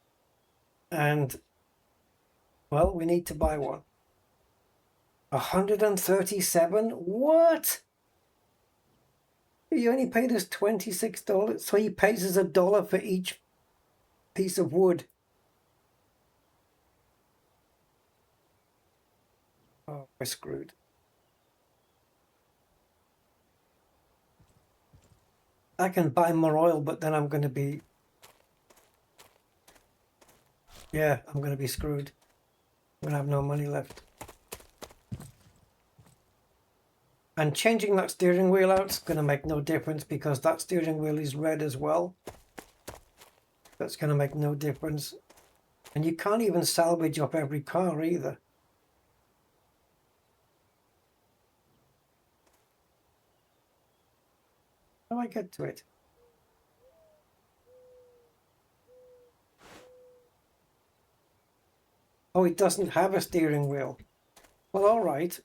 Speaker 1: And, well, we need to buy one. 137? What? He only paid us $26, so he pays us $1 for each piece of wood. Oh, we're screwed. I can buy more oil, but then I'm going to be... Yeah, I'm going to be screwed. I'm going to have no money left. And changing that steering wheel out is going to make no difference because that steering wheel is red as well. That's going to make no difference. And you can't even salvage up every car either. How do I get to it? Oh, it doesn't have a steering wheel. Well, all right.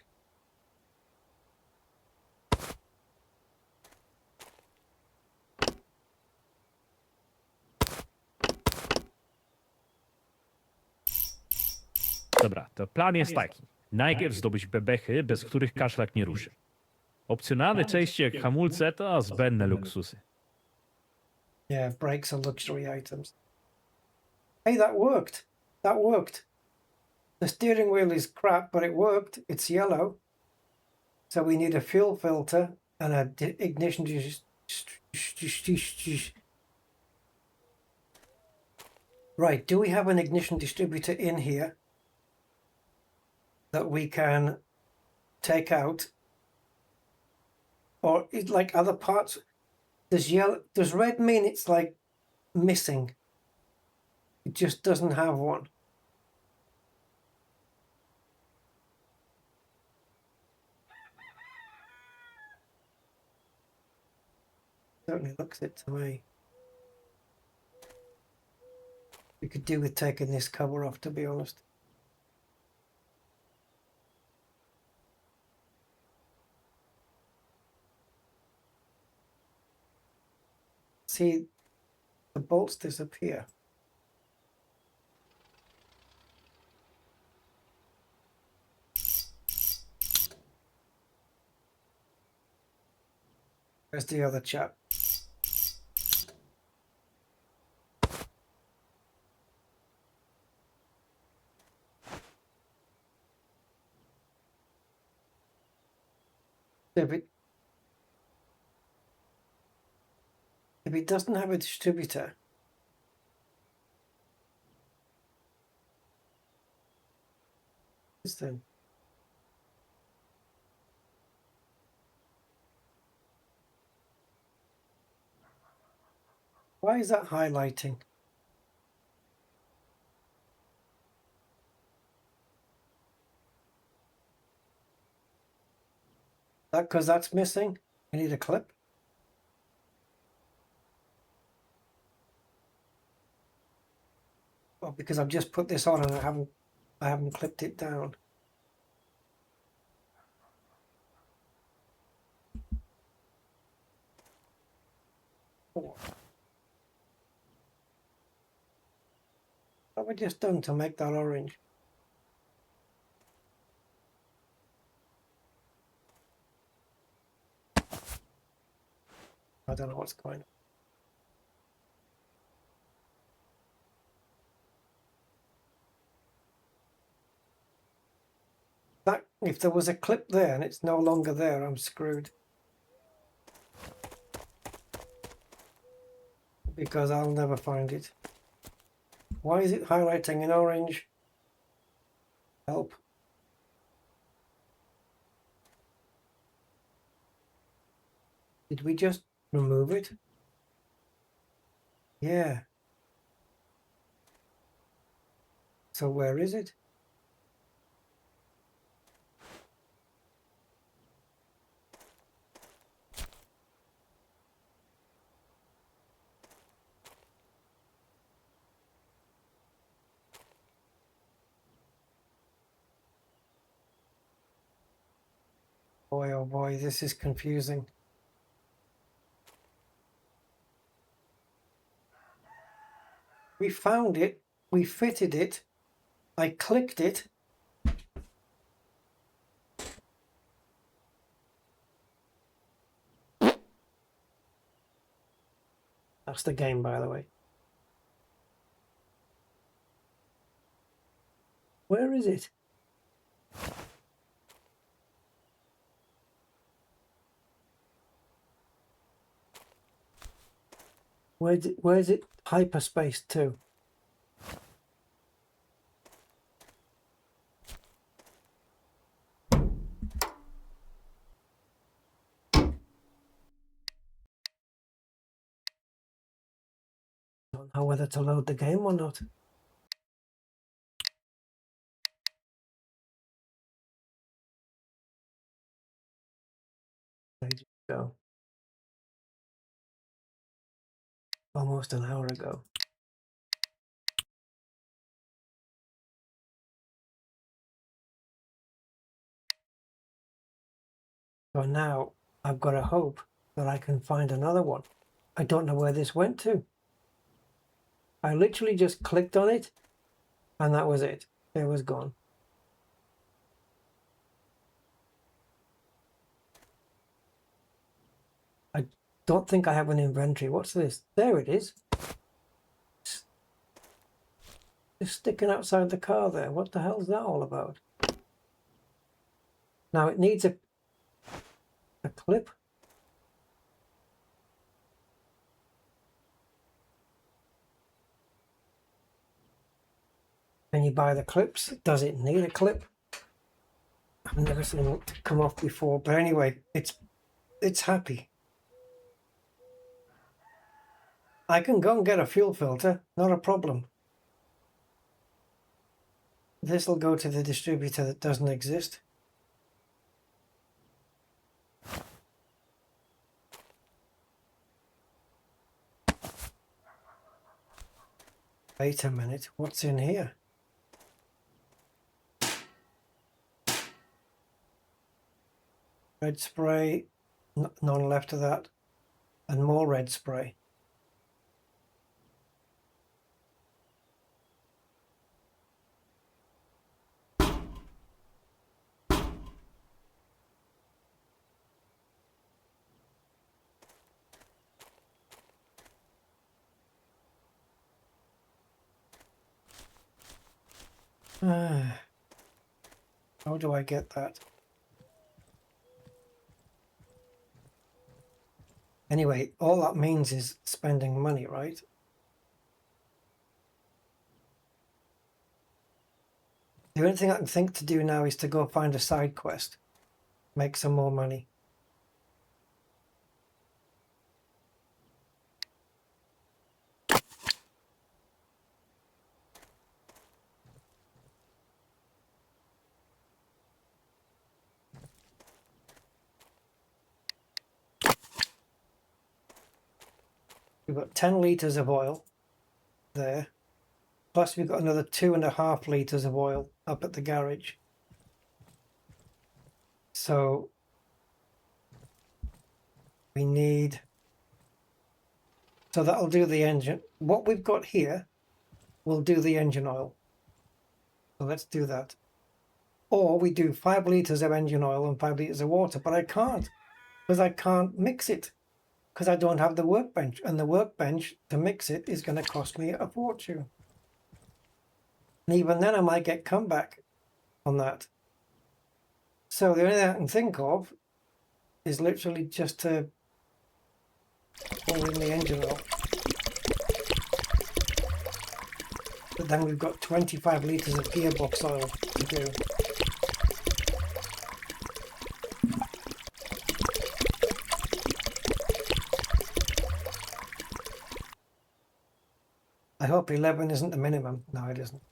Speaker 2: Dobra, to plan jest taki. Najpierw zdobyć bebechy, bez których kaszlak nie ruszy. Opcjonalne części jak hamulce to zbędne luksusy.
Speaker 1: Yeah, brakes are luxury items. Hey, that worked. That worked. The steering wheel is crap, but it worked. It's yellow. So we need a fuel filter and a ignition. Right, do we have an ignition distributor in here that we can take out? Or it, like other parts, does red mean it's like missing? It just doesn't have one. Certainly looks it to me. We could do with taking this cover off, to be honest. see the bolts disappear. Where's the other chap? If it doesn't have a distributor, then why is that highlighting? That because that's missing? I need a clip. Well, because I've just put this on and I haven't clipped it down. Oh. What have I just done to make that orange? I don't know what's going on. That, if there was a clip there and it's no longer there, I'm screwed. Because I'll never find it. Why is it highlighting in orange? Help. Did we just remove it? Yeah. So where is it? Boy, oh boy, this is confusing. We found it, we fitted it, I clicked it. That's the game, by the way. Where is it? Where's it hyperspaced to? Don't know whether to load the game or not. Ages ago. Almost an hour ago. So now I've got to hope that I can find another one. I don't know where this went to. I literally just clicked on it and that was it. It was gone. I don't think I have an inventory. What's this? There it is. It's sticking outside the car there. What the hell's that all about? Now it needs a clip. Can you buy the clips? Does it need a clip? I've never seen it come off before, but anyway, it's happy. I can go and get a fuel filter, not a problem. This will go to the distributor that doesn't exist. Wait a minute, what's in here? Red spray, none left of that, and more red spray. How do I get that? Anyway, all that means is spending money, right? The only thing I can think to do now is to go find a side quest, make some more money. We've got 10 litres of oil there. Plus we've got another 2.5 litres of oil up at the garage. So we need, so that'll do the engine. What we've got here will do the engine oil. So let's do that. Or we do 5 litres of engine oil and 5 litres of water, but I can't, because I can't mix it, because I don't have the workbench, and the workbench to mix it is going to cost me a fortune. And even then I might get comeback on that. So the only thing I can think of is literally just to pour in the engine oil. But then we've got 25 litres of gearbox oil to do. I hope 11 isn't the minimum. No, it isn't.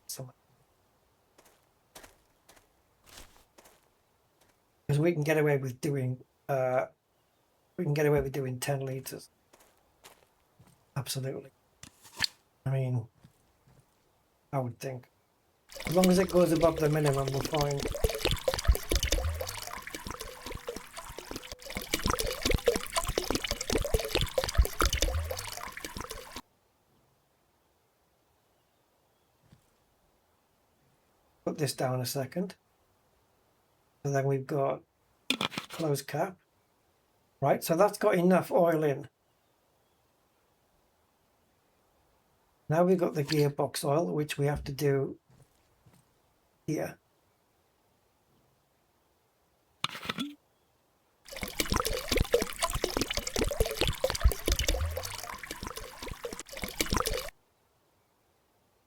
Speaker 1: Because we can get away with doing 10 litres. Absolutely. I mean, I would think. As long as it goes above the minimum, we're fine. Put this down a second. And then we've got close cap. Right, so that's got enough oil in. Now we've got the gearbox oil, which we have to do here.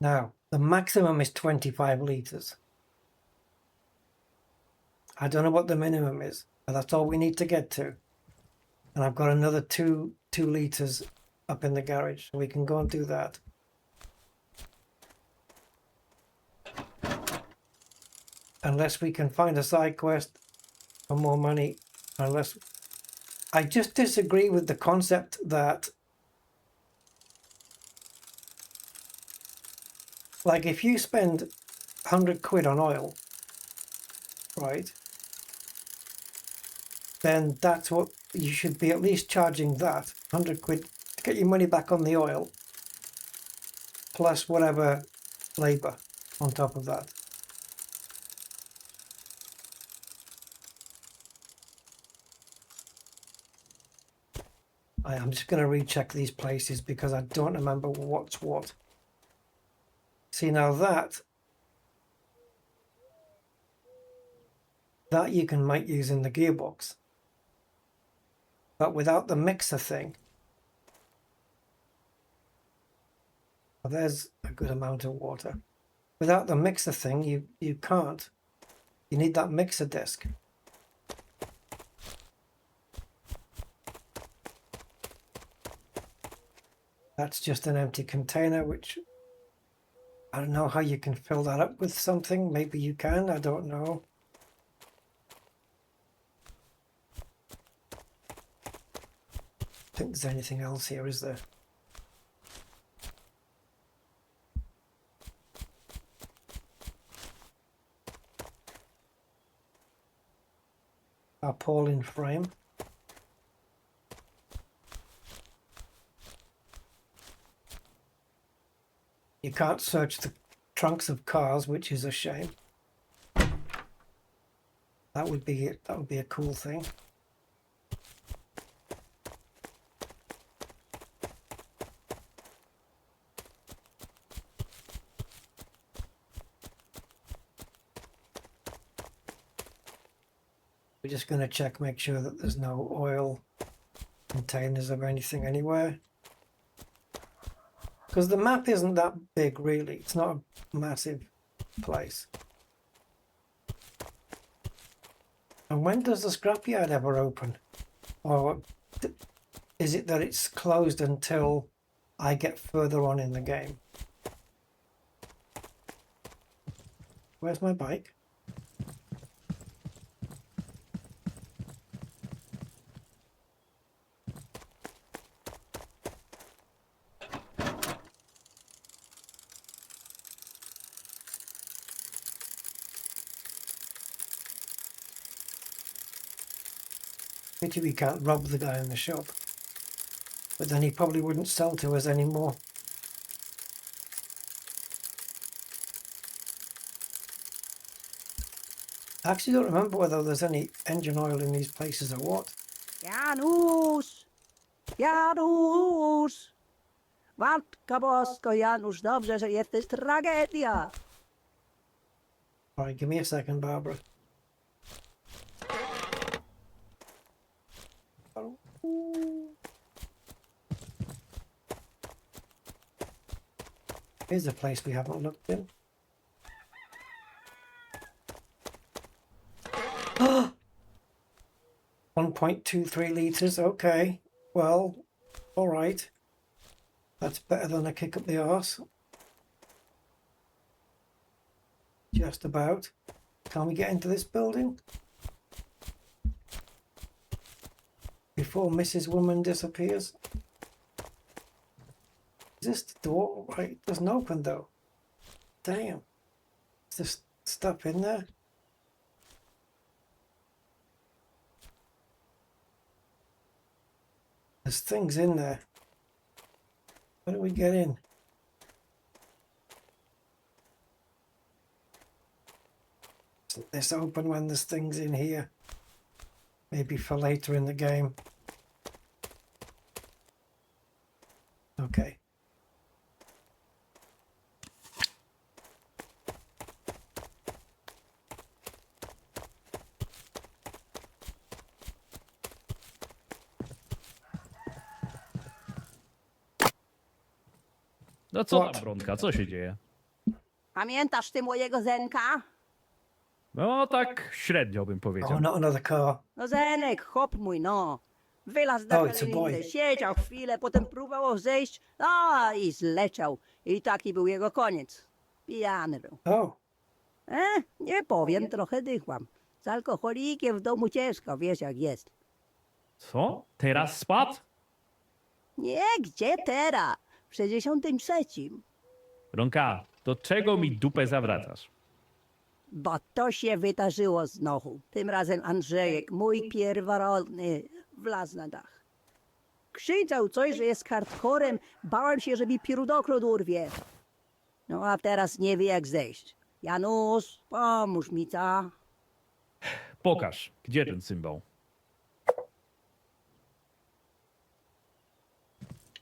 Speaker 1: Now, the maximum is 25 litres. I don't know what the minimum is, but that's all we need to get to. And I've got another two litres up in the garage, so we can go and do that. Unless we can find a side quest for more money, unless... I just disagree with the concept that, like, if you spend 100 quid on oil, right, then that's what you should be at least charging, that 100 quid to get your money back on the oil, plus whatever labour on top of that. I'm just going to recheck these places because I don't remember what's what. See, now that you can make using the gearbox, but without the mixer thing. Well, there's a good amount of water. Without the mixer thing, you can't. You need that mixer disc. That's just an empty container, which I don't know how you can fill that up with something. Maybe you can, I don't know. I think there's anything else here, is there? Tarpaulin frame. You can't search the trunks of cars, which is a shame. That would be it. That would be a cool thing. We're just going to check, make sure that there's no oil containers or anything anywhere. Because the map isn't that big, really. It's not a massive place. And when does the scrapyard ever open? Or is it that it's closed until I get further on in the game? Where's my bike? Pity we can't rob the guy in the shop. But then he probably wouldn't sell to us anymore. I actually don't remember whether there's any engine oil in these places or what.
Speaker 10: Janusz! Janusz! Matka Bosko, Janusz, dobrze, że jesteś tragedia.
Speaker 1: Alright, give me a second, Barbara. Here's a place we haven't looked in. 1.23 litres, okay. Well, alright. That's better than a kick up the arse. Just about. Can we get into this building? Before Mrs. Woman disappears? Is this the door? Right, it doesn't open though. Damn. Is there stuff in there? There's things in there. How do we get in? Isn't this open when there's things in here? Maybe for later in the game. Okay.
Speaker 2: No co tam, Bronka, co się dzieje?
Speaker 10: Pamiętasz ty mojego Zenka?
Speaker 2: No tak średnio bym
Speaker 1: Oh,
Speaker 2: powiedział.
Speaker 1: not another car.
Speaker 10: No Zenek, hop mój, no. Wylazł na
Speaker 1: Oh, it's a boy.
Speaker 10: kolejny, siedział chwilę, potem próbował zejść, no i zleciał. I taki był jego koniec. Pijany był.
Speaker 1: Oh,
Speaker 10: Nie powiem, trochę dychłam. Z alkoholikiem w domu ciężko, wiesz jak jest.
Speaker 2: Co? Teraz spadł?
Speaker 10: Nie, gdzie teraz? W 63.
Speaker 2: Bronka, do czego mi dupę zawracasz?
Speaker 10: Bo to się wydarzyło znowu. Tym razem Andrzejek, mój pierworodny, wlazł na dach. Krzyczał coś, że jest hardcorem. Bałem się, że mi pierdokrot urwie. No a teraz nie wie jak zejść. Janusz, pomóż mi, co?
Speaker 2: Pokaż, gdzie ten cymbał?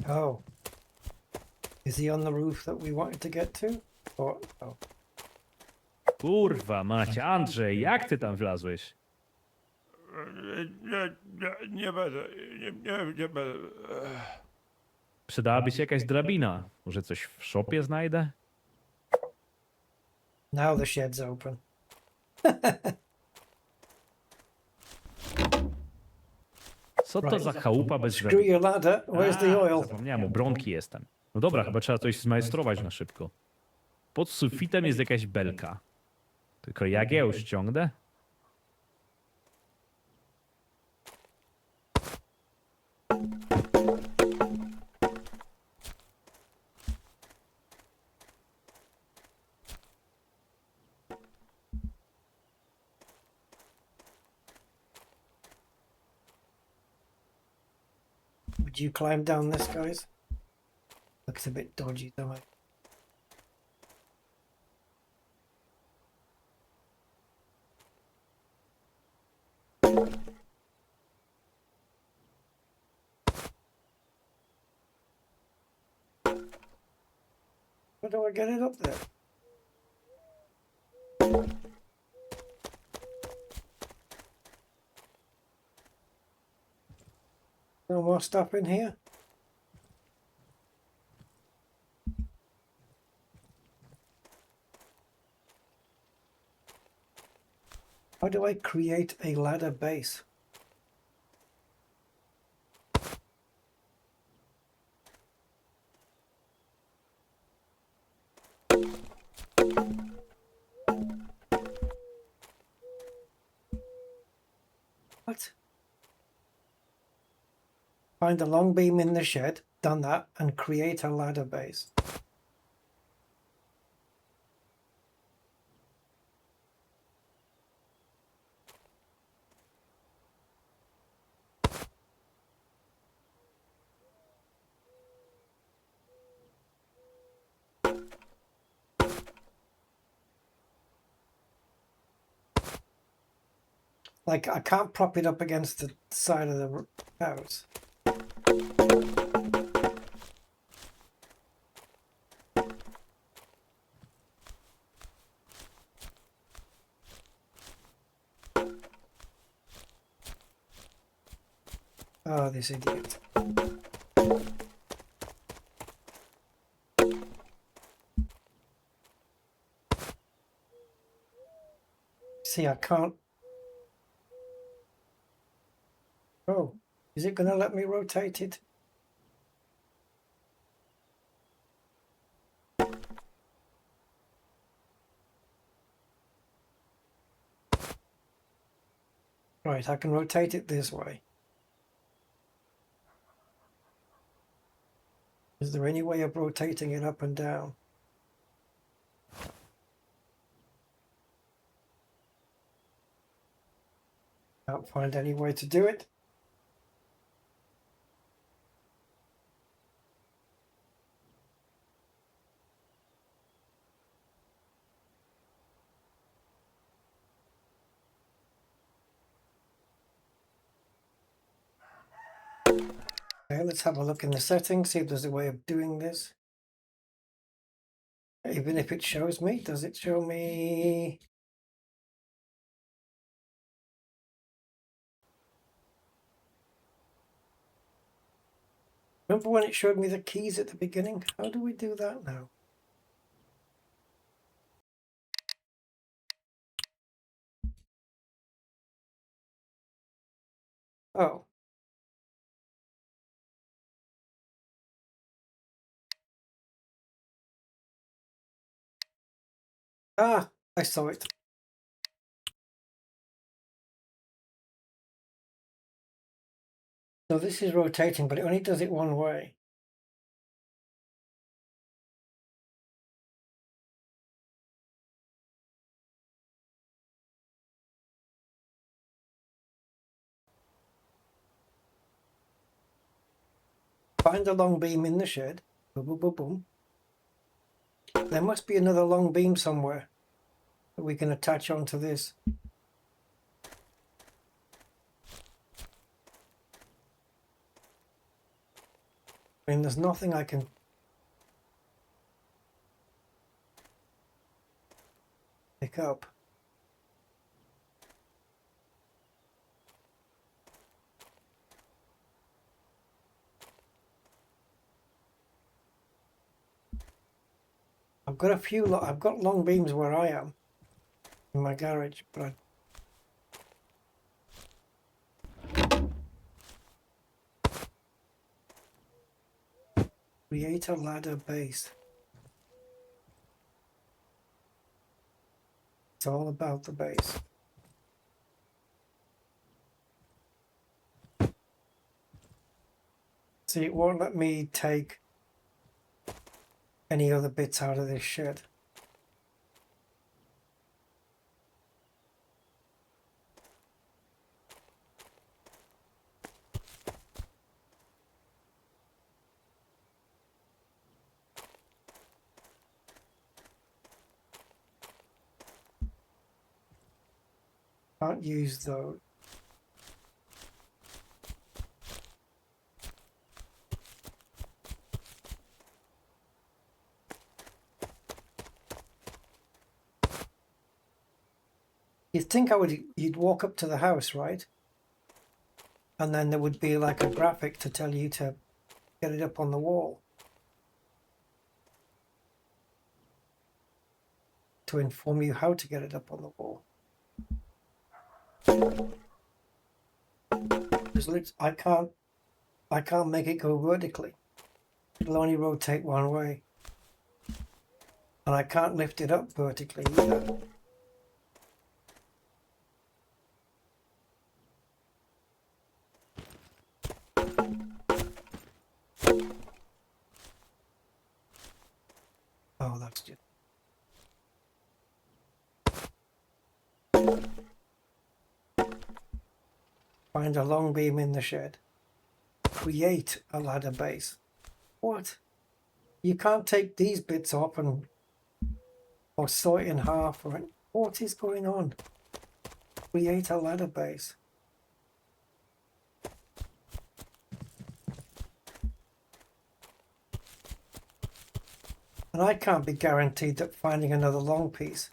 Speaker 1: oh. Is he on the roof that we wanted to get to? Or, oh.
Speaker 2: Kurwa macie, Andrzej, jak ty tam wlazłeś?
Speaker 3: Nie będę, nie będę.
Speaker 2: Przydałaby się jakaś drabina. Może coś w szopie znajdę?
Speaker 1: Now the shed's open.
Speaker 2: Co to za chałupa bez
Speaker 1: Screw
Speaker 2: drabiny?
Speaker 1: your ladder. Where's the oil?
Speaker 2: Zapomniałem, u Bronki jestem. No dobra, chyba trzeba coś zmajstrować na szybko. Pod sufitem jest jakaś belka. Tylko jak ja ją ściągnę?
Speaker 1: Would you climb down this, guys? Looks a bit dodgy, don't it? How do I get it up there? No more stuff in here? How do I create a ladder base? What? Find a long beam in the shed, done that, and create a ladder base. Like, I can't prop it up against the side of the house. Oh, this idiot. See, I can't. Oh, is it going to let me rotate it? Right, I can rotate it this way. Is there any way of rotating it up and down? Can't find any way to do it. Okay, let's have a look in the settings, see if there's a way of doing this. Even if it shows me, does it show me? Remember when it showed me the keys at the beginning? How do we do that now? Oh. Ah, I saw it. So this is rotating, but it only does it one way. Find a long beam in the shed. Boom, boom, boom, boom. There must be another long beam somewhere that we can attach onto this. I mean, there's nothing I can pick up. I've got a few. I've got long beams where I am in my garage, but create a ladder base. It's all about the base. See, it won't let me take any other bits out of this shed. Can't use those. You'd think you'd walk up to the house, right? and then there would be like a graphic to tell you to get it up on the wall, to inform you how to get it up on the wall. Because I can't make it go vertically. It'll only rotate one way. And I can't lift it up vertically either. Oh, that's just... Find a long beam in the shed. Create a ladder base. What? You can't take these bits off and or saw it in half or what is going on? Create a ladder base. And I can't be guaranteed that finding another long piece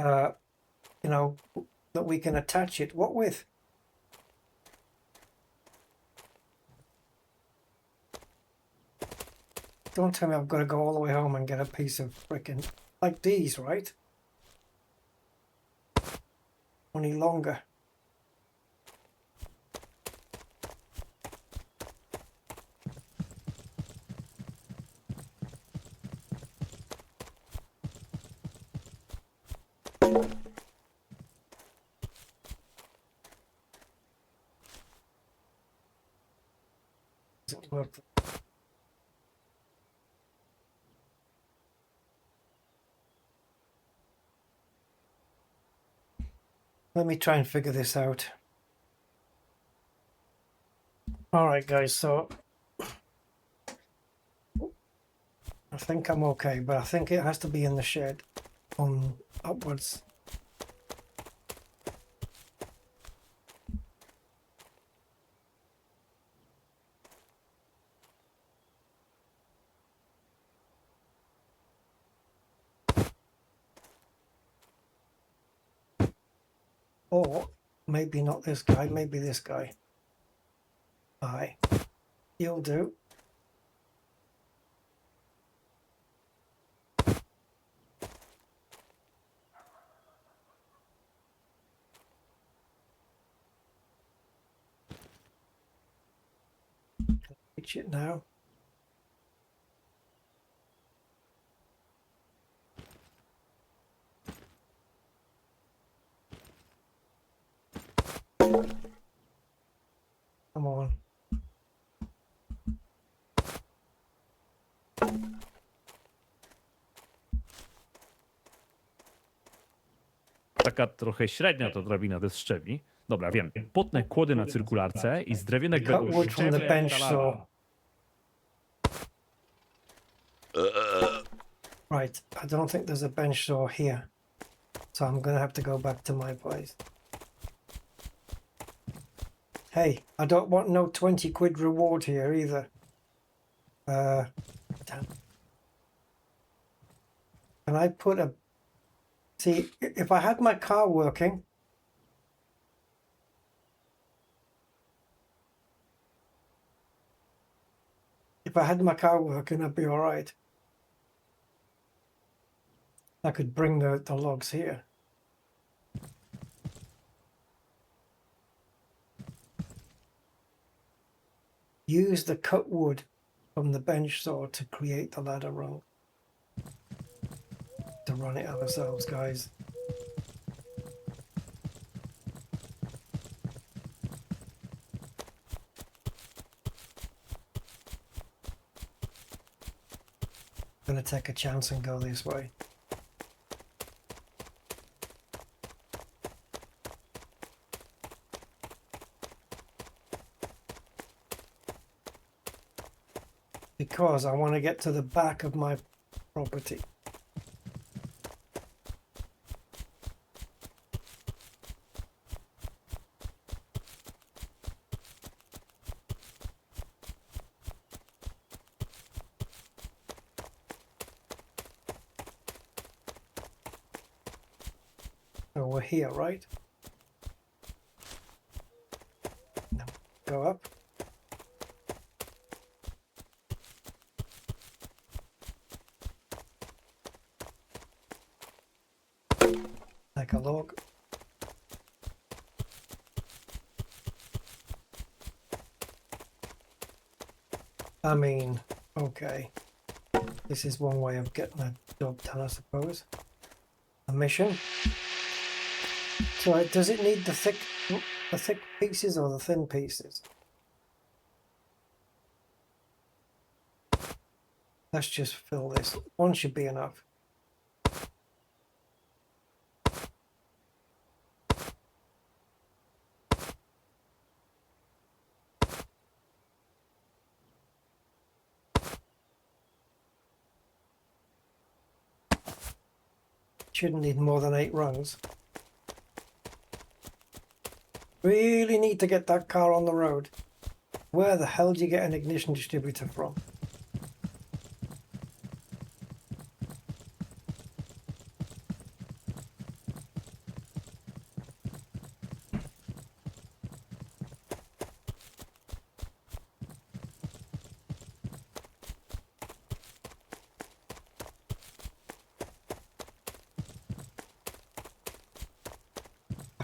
Speaker 1: you know, that we can attach it. What with? Don't tell me I've got to go all the way home and get a piece of frickin' like these, right? Only longer. Isn't worth it. Let me try and figure this out. Alright guys, so I think I'm okay, but I think it has to be in the shed on upwards. Or maybe not this guy, maybe this guy. Aye, you'll do. Reach it now. Come on.
Speaker 2: Taka trochę średnia to drabina bez szczebi. Dobra, wiem. Potnę kłody na cyrkularce i z drewienek
Speaker 1: Cut
Speaker 2: będą
Speaker 1: wood from the
Speaker 2: szczeble
Speaker 1: bench
Speaker 2: talawa.
Speaker 1: saw. Right, I don't think there's a bench saw here. So I'm gonna have to go back to my place. Hey, I don't want no 20 quid reward here either. Damn. Can I put a... See, if I had my car working... If I had my car working, I'd be alright. I could bring the logs here. Use the cut wood from the bench saw to create the ladder rung. To run it ourselves, guys. I'm gonna take a chance and go this way. Because I want to get to the back of my property. So we're here, right? go up. Take a look. I mean, okay. This is one way of getting a job done, I suppose. A mission. So does it need the thick pieces or the thin pieces? Let's just fill this. One should be enough. Shouldn't need more than 8 rungs. Really need to get that car on the road. Where the hell do you get an ignition distributor from?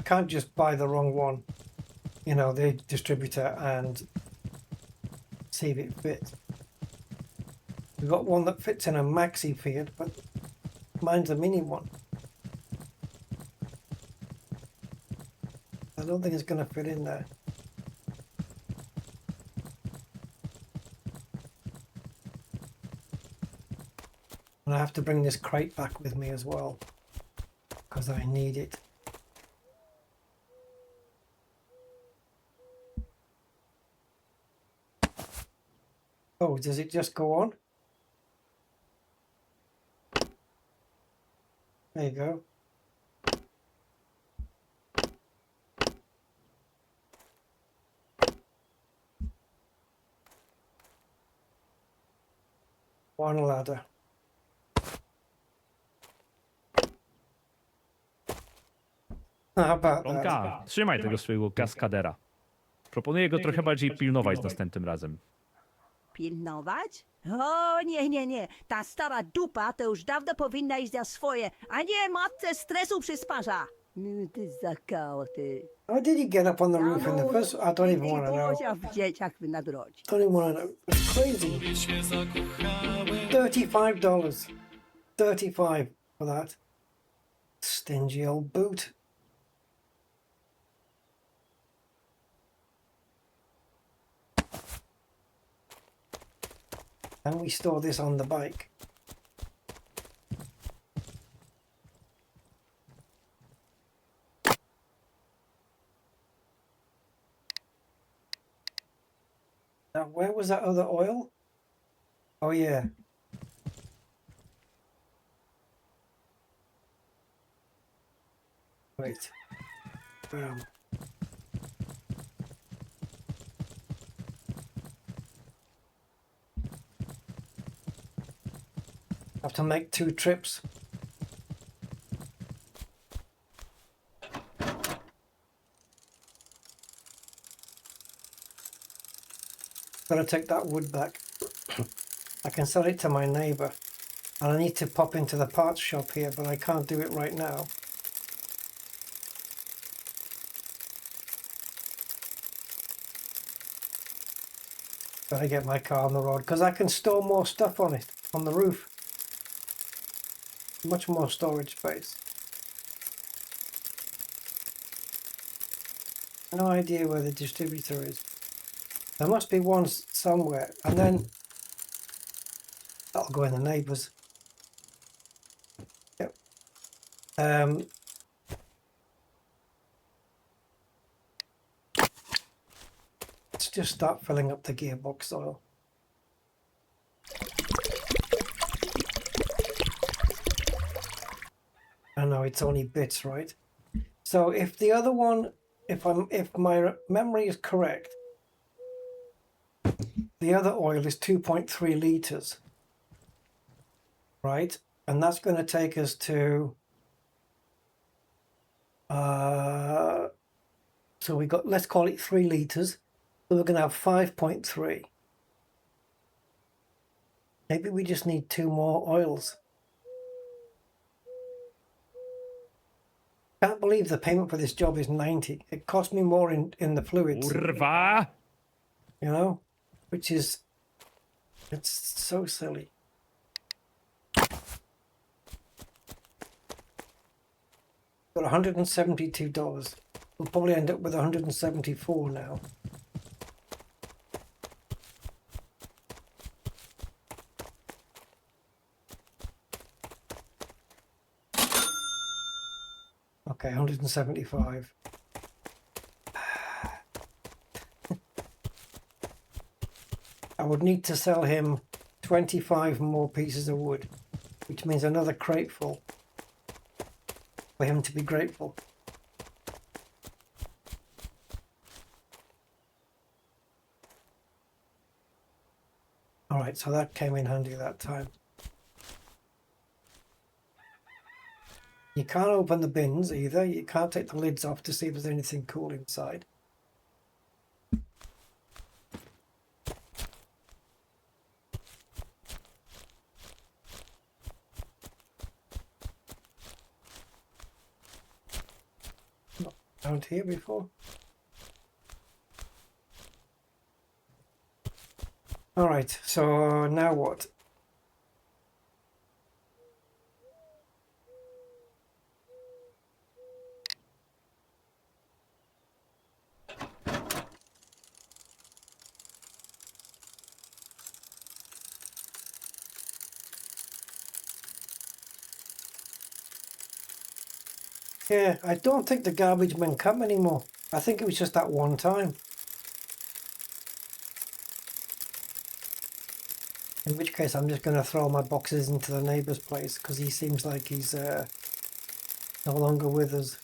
Speaker 1: Can't just buy the wrong one, you know, the distributor, and see if it fits. We've got one that fits in a maxi Fiat, but mine's a mini one. I don't think it's going to fit in there. And I have to bring this crate back with me as well, because I need it. Oh, does it just go on? There you go. One ladder. How about that?
Speaker 2: Ronka, trzymaj tego swojego kaskadera. Proponuję go trochę bardziej pilnować następnym razem.
Speaker 10: Pilnować? O, nie. Ta stara dupa to już dawno powinna iść za swoje, a nie matce stresu przysparza. No ty zakał, ty.
Speaker 1: How did he get up on the roof in the first? I don't even want to know.
Speaker 10: Poziom w dzieciach na drodze.
Speaker 1: Don't even want to know. It's crazy.
Speaker 5: Tobie się zakochałem.
Speaker 1: $35. 35 for that. Stingy old boot. And we store this on the bike. Now, where was that other oil? Oh, yeah. Wait. Have to make 2 trips. Gotta take that wood back. I can sell it to my neighbour. And I need to pop into the parts shop here, but I can't do it right now. Gotta get my car on the road, because I can store more stuff on it, on the roof. Much more storage space. No idea where the distributor is. There must be one somewhere, and then that'll go in the neighbours. Yep. Let's just start filling up the gearbox oil. I know it's only bits, right? So if the other one, if my memory is correct, the other oil is 2.3 liters, right? And that's going to take us to so we got, let's call it 3 liters. So So we're going to have 5.3. Maybe we just need 2 more oils. Can't believe the payment for this job is 90. It cost me more in the fluids,
Speaker 2: Kurwa!
Speaker 1: you know, which is, it's so silly. Got $172. We'll probably end up with 174 now. Okay, 175. I would need to sell him 25 more pieces of wood, which means another crate full for him to be grateful. Alright, so that came in handy that time. You can't open the bins either. You can't take the lids off to see if there's anything cool inside. Not found here before. Alright, so now what? Yeah, I don't think the garbage men come anymore. I think it was just that one time. In which case I'm just going to throw my boxes into the neighbour's place because he seems like he's no longer with us.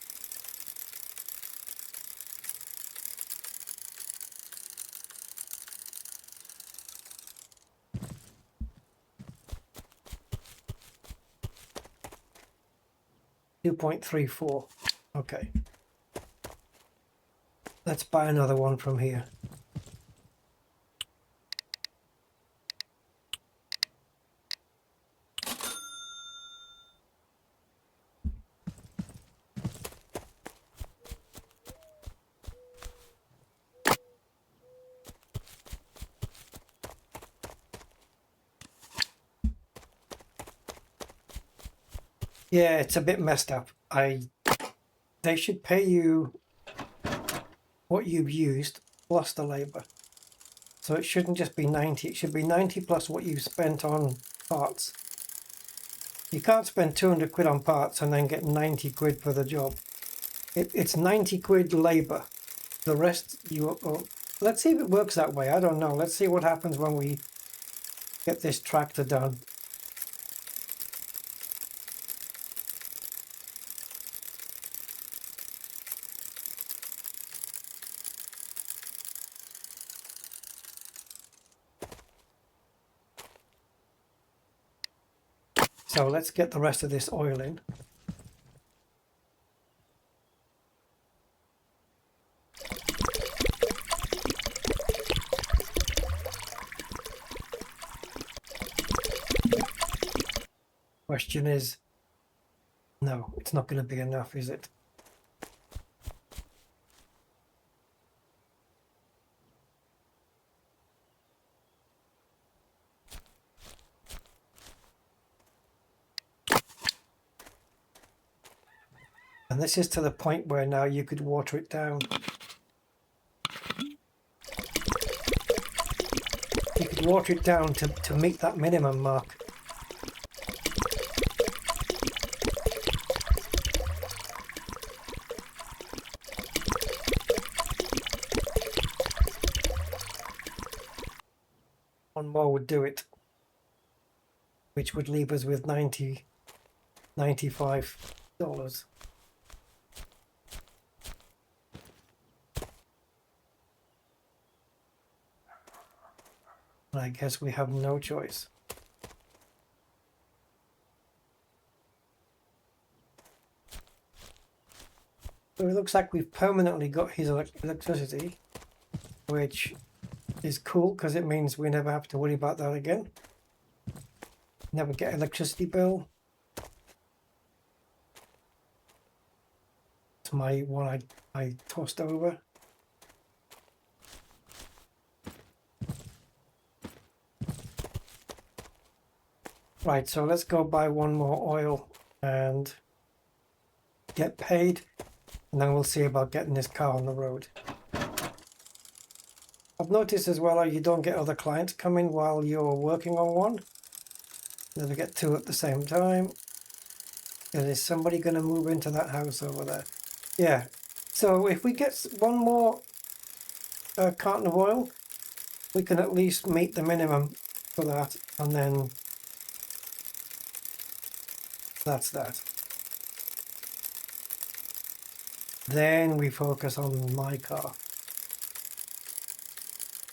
Speaker 1: $2.34. Okay. Let's buy another one from here. Yeah, it's a bit messed up. They should pay you what you've used plus the labor. So it shouldn't just be 90, it should be 90 plus what you've spent on parts. You can't spend 200 quid on parts and then get 90 quid for the job. It's 90 quid labor. The rest you... Oh, let's see if it works that way. I don't know. Let's see what happens when we get this tractor done. So let's get the rest of this oil in. Question is, no, it's not going to be enough, is it? And this is to the point where now you could water it down. You could water it down to meet that minimum mark. One more would do it, which would leave us with $95. I guess we have no choice. So it looks like we've permanently got his electricity. which is cool because it means we never have to worry about that again. Never get electricity bill. It's my one I tossed over. Right, so let's go buy one more oil and get paid, and then we'll see about getting this car on the road. I've noticed as well how you don't get other clients coming while you're working on one. Never get two at the same time. And is somebody going to move into that house over there? Yeah. So if we get one more carton of oil, we can at least meet the minimum for that, and then that's that. Then we focus on my car.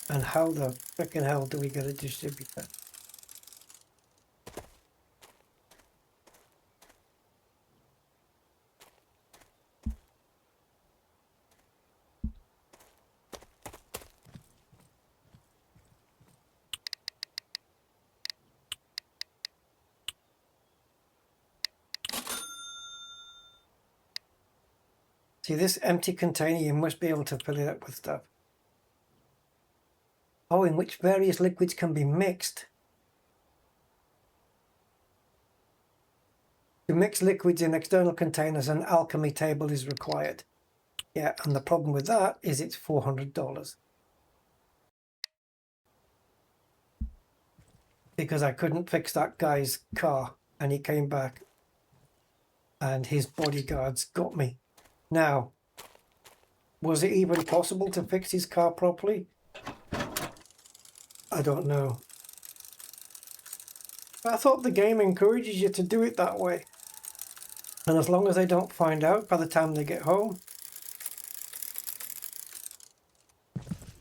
Speaker 1: And how the frickin' hell do we get a distributor? See, this empty container, you must be able to fill it up with stuff. Oh, in which various liquids can be mixed. To mix liquids in external containers, an alchemy table is required. Yeah, and the problem with that is it's $400. Because I couldn't fix that guy's car, and he came back, and his bodyguards got me. Now, was it even possible to fix his car properly? I don't know. I thought the game encourages you to do it that way. And as long as they don't find out by the time they get home,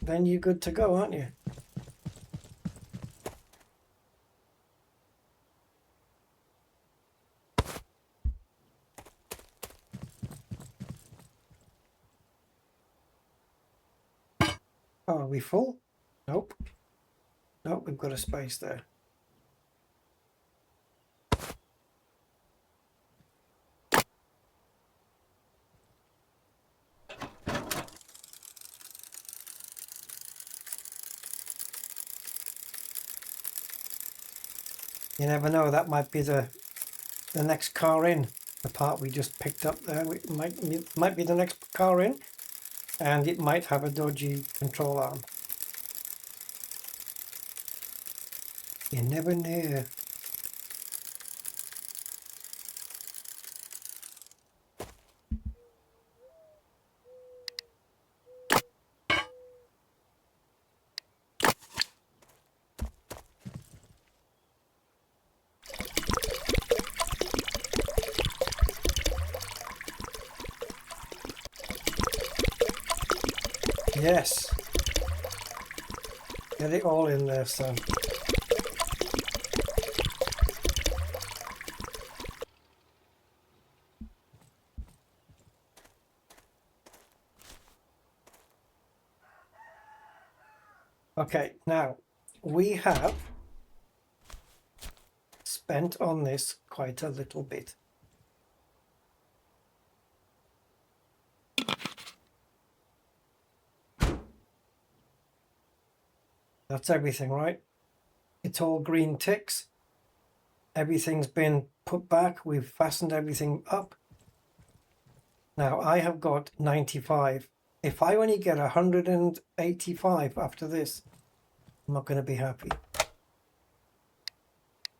Speaker 1: then you're good to go, aren't you? Oh, are we full? Nope. Nope, we've got a space there. You never know, that might be the next car in. The part we just picked up there, it might be the next car in, and it might have a dodgy control arm. You never know. Yes. Get it all in there, son. Okay, now we have spent on this quite a little bit. That's everything, right? It's all green ticks. Everything's been put back. We've fastened everything up. Now I have got 95. If I only get 185 after this, I'm not going to be happy.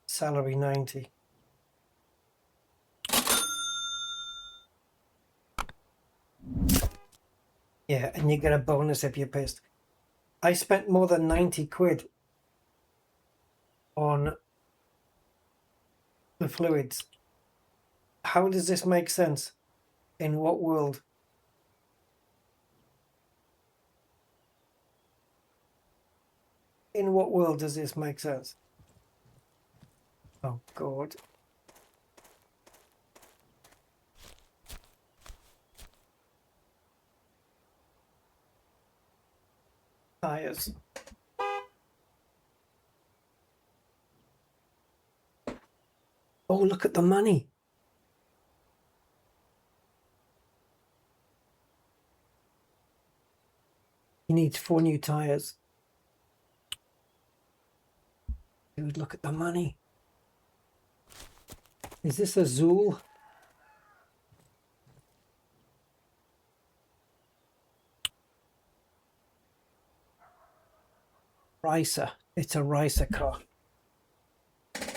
Speaker 1: Salary 90. Yeah, and you get a bonus if you're pissed. I spent more than 90 quid on the fluids. How does this make sense? In what world? In what world does this make sense? Oh, God. tires. Oh, look at the money. He needs 4 new tires. Dude, look at the money. Is this a Zool? Ricer. It's a Ricer car.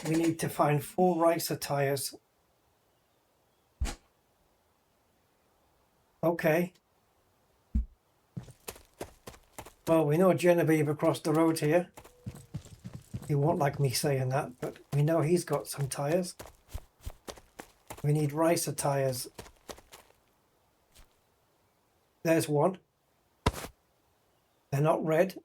Speaker 1: We need to find 4 Ricer tires. Okay. Well, we know Genevieve across the road here. He won't like me saying that, but we know he's got some tires. We need Ricer tires. There's one. They're not red.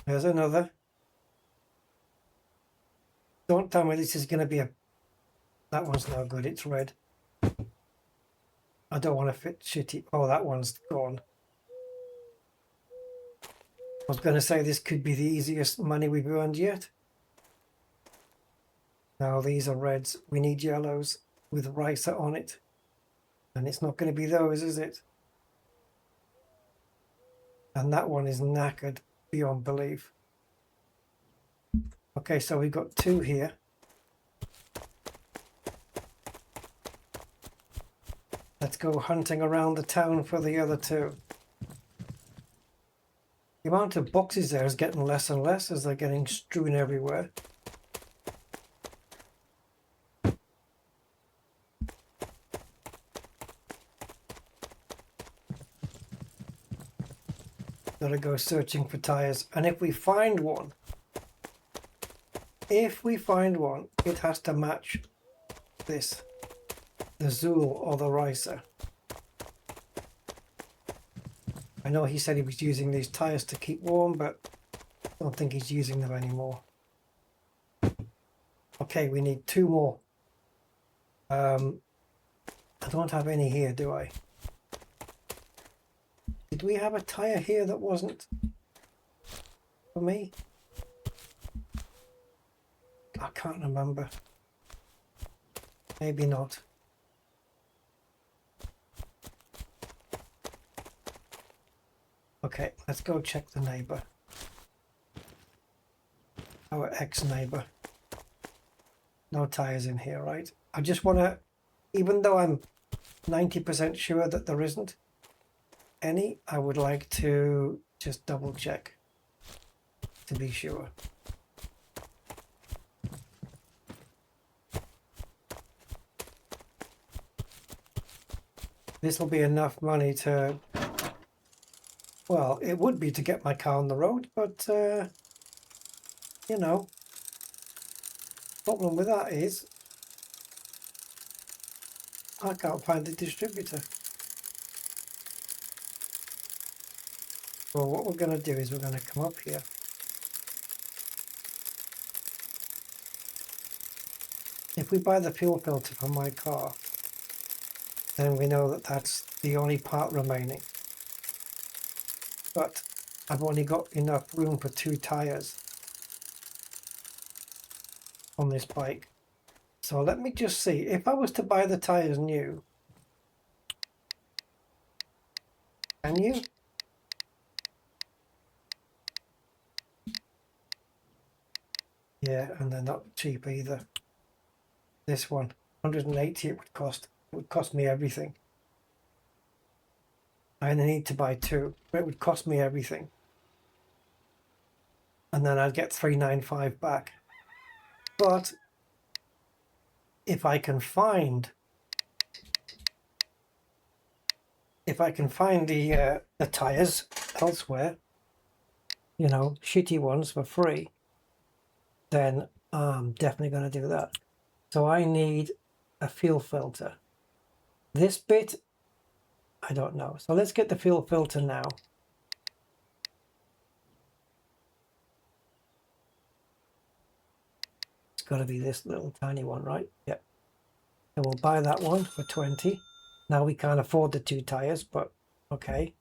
Speaker 1: There's another. Don't tell me this is going to be a... That one's no good, it's red. I don't want to fit shitty... Oh, that one's gone. I was going to say this could be the easiest money we've earned yet. No, these are reds. We need yellows with Ricer on it. And it's not going to be those, is it? And that one is knackered beyond belief. Okay, so we've got 2 here. Let's go hunting around the town for the other 2. The amount of boxes there is getting less and less as they're getting strewn everywhere. Gotta go searching for tires, and if we find one, it has to match this, the Zool or the Ricer. I know he said he was using these tires to keep warm, but I don't think he's using them anymore. Okay, we need 2 more. I don't have any here, do I? Did we have a tire here that wasn't for me? I can't remember. Maybe not. Okay, let's go check the neighbor. Our ex-neighbor. No tires in here, right? I just want to, even though I'm 90% sure that there isn't any, I would like to just double check to be sure. This will be enough money to, well, it would be to get my car on the road, but you know, problem with that is I can't find the distributor. Well, what we're going to do is we're going to come up here. If we buy the fuel filter for my car, then we know that that's the only part remaining. But I've only got enough room for 2 tires on this bike. So let me just see. If I was to buy the tires new, can you? Yeah, and they're not cheap either. This one, 180 it would cost. It would cost me everything. I only need to buy 2, but it would cost me everything. And then I'd get 395 back. But if I can find the tires elsewhere, you know, shitty ones for free, then I'm definitely going to do that. So I need a fuel filter. This bit, I don't know. So let's get the fuel filter now. It's got to be this little tiny one, right? Yep. So we'll buy that one for 20. Now we can't afford the 2 tires, but okay.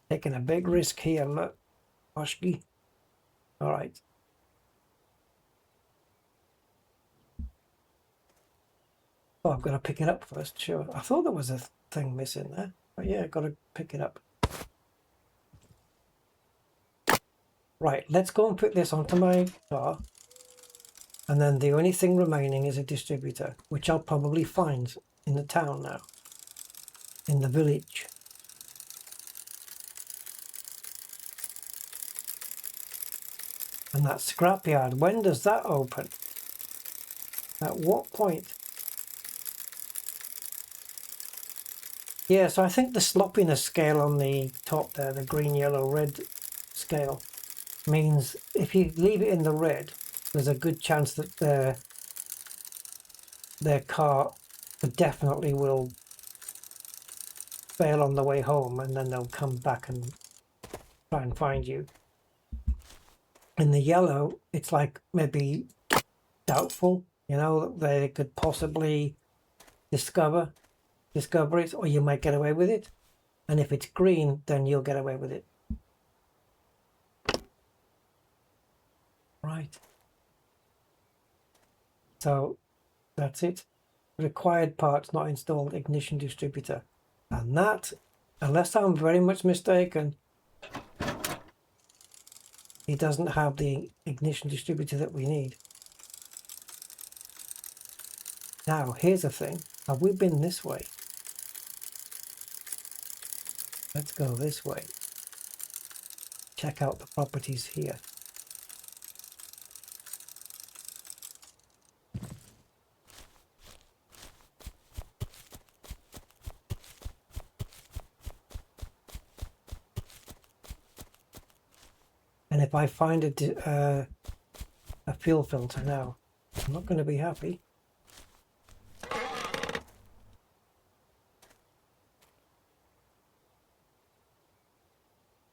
Speaker 1: Taking a big risk here, Oshki. All right. Oh, I've got to pick it up first, sure. I thought there was a thing missing there. But yeah, I've got to pick it up. Right, let's go and put this onto my car. And then the only thing remaining is a distributor, which I'll probably find in the town now. In the village. And that scrapyard, when does that open? At what point? Yeah, so I think the sloppiness scale on the top there, the green, yellow, red scale, means if you leave it in the red, there's a good chance that their car definitely will fail on the way home, and then they'll come back and try and find you. In the yellow, it's like maybe doubtful, you know, that they could possibly discover it, or you might get away with it. And if it's green, then you'll get away with it. Right. So that's it. Required parts not installed, ignition distributor. And that, unless I'm very much mistaken, he doesn't have the ignition distributor that we need. Now, here's the thing. Have we been this way? Let's go this way. Check out the properties here. And if I find a fuel filter now, I'm not going to be happy.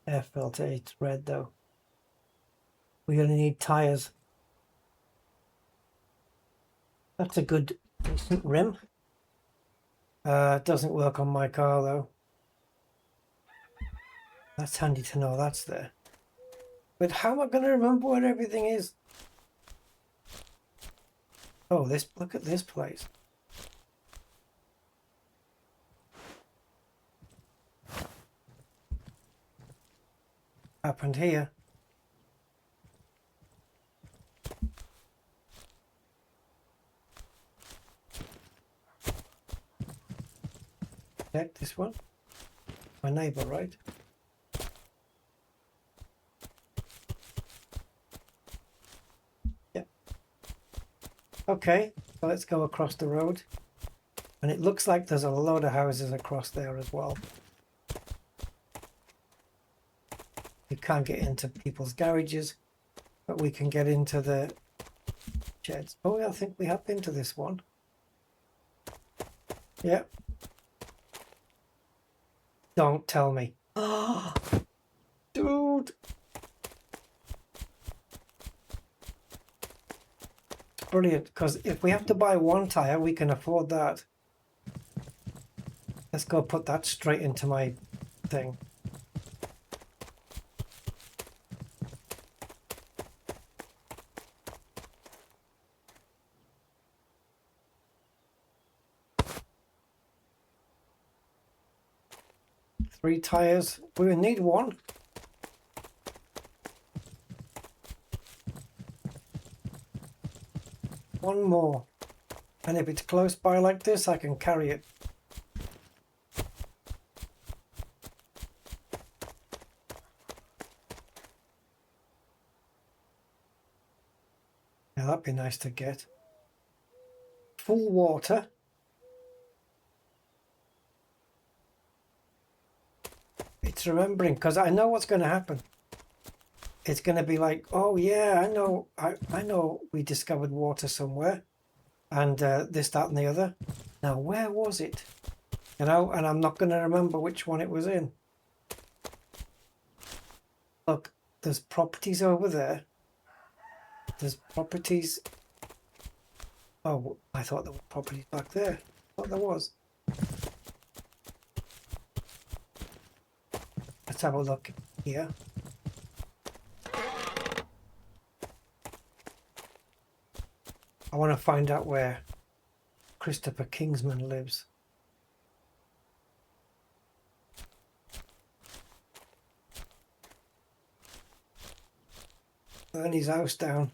Speaker 1: Air filter, it's red though. We're going to need tires. That's a good, decent rim. It doesn't work on my car though. That's handy to know that's there. But how am I going to remember where everything is? Oh, look at this place. Happened here. Check this one. My neighbor, right? Yep. Okay, so let's go across the road. And it looks like there's a load of houses across there as well. You can't get into people's garages, but we can get into the sheds. Oh, I think we have been to this one. Yeah. Don't tell me. Oh, dude. Brilliant, because if we have to buy one tire, we can afford that. Let's go put that straight into my thing. Three tires. We need one. One more. And if it's close by like this, I can carry it. Yeah, that'd be nice to get. Full water. It's remembering, because I know what's going to happen. It's going to be like, oh yeah, I know we discovered water somewhere, and this, that, and the other. Now, where was it? You know, and I'm not going to remember which one it was in. Look, there's properties over there. There's properties Oh, I thought there were properties back there. I thought there was. Let's have a look here. I want to find out where Christopher Kingsman lives. Burn his house down.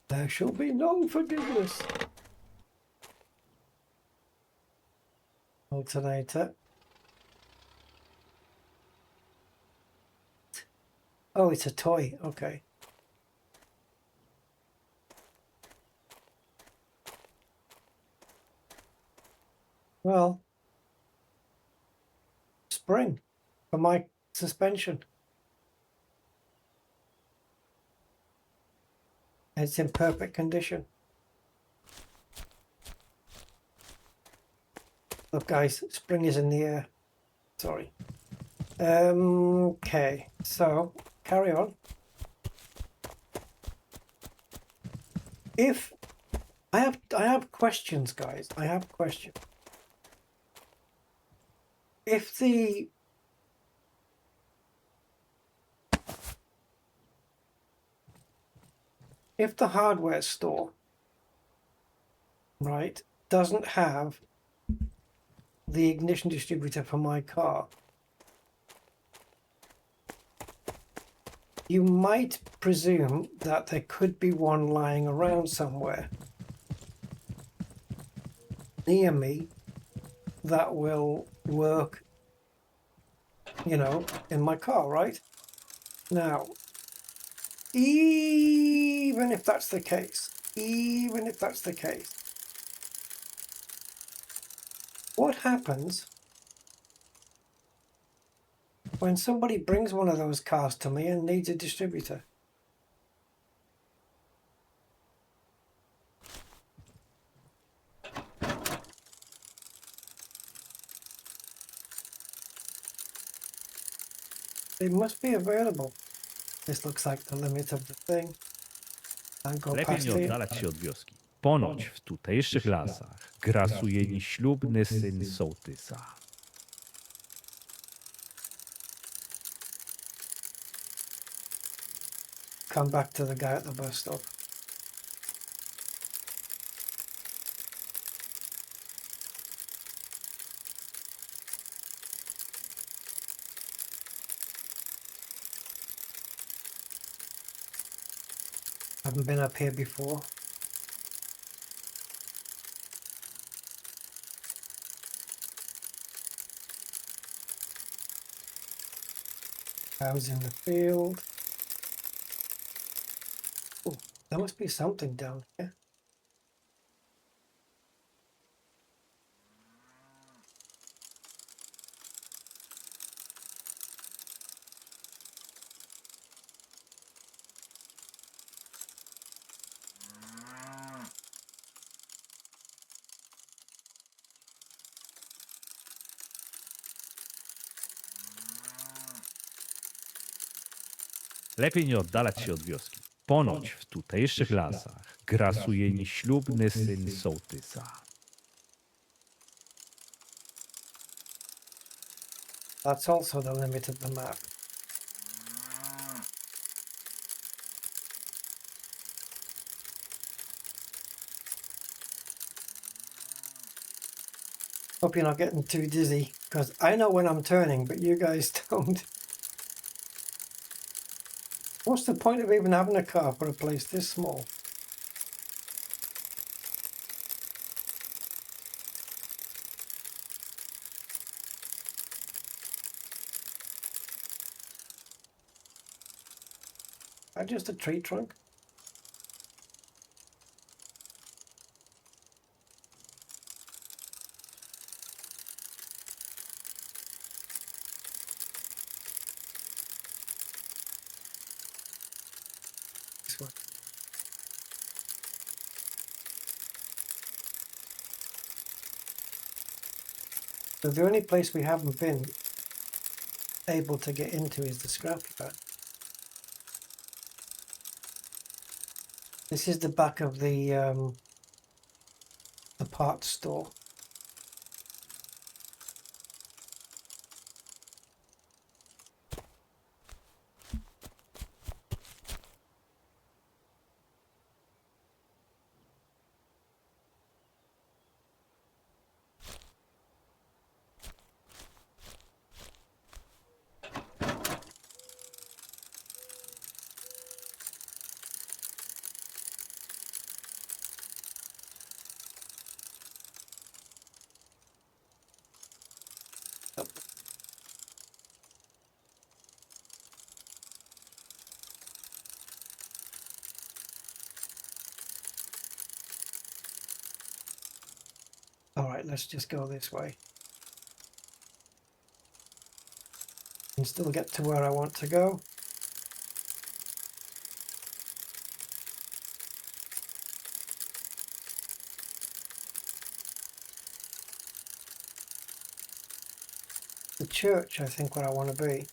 Speaker 1: There shall be no forgiveness. Alternator. Oh, it's a toy. Okay. Well, spring for my suspension. It's in perfect condition. Look, guys, spring is in the air. Sorry. Okay, so carry on. If I have questions, guys. I have questions. If the hardware store, right, doesn't have the ignition distributor for my car, you might presume that there could be one lying around somewhere near me that will work, you know, in my car, right? Now, even if that's the case, what happens when somebody brings one of those cars to me and needs a distributor? They must be available. This looks like the limit of the thing. And go
Speaker 2: Lepiej
Speaker 1: past
Speaker 2: nie
Speaker 1: here.
Speaker 2: oddalać się od wioski. Ponoć w tutejszych lasach grasuje nieślubny syn sołtysa.
Speaker 1: Come back to the guy at the bus stop. Haven't been up here before. Cows in the field. Oh, there must be something down here.
Speaker 2: Lepiej nie oddalać się od wioski. Ponoć w tutejszych lasach grasuje nieślubny syn sołtysa.
Speaker 1: That's also the limit of the map. Hope you're not getting too dizzy, because I know when I'm turning, but you guys don't. What's the point of even having a car for a place this small? Just a tree trunk. This one. So the only place we haven't been able to get into is the scrapyard. This is the back of the parts store. All right, let's just go this way and still get to where I want to go. The church, I think, where I want to be.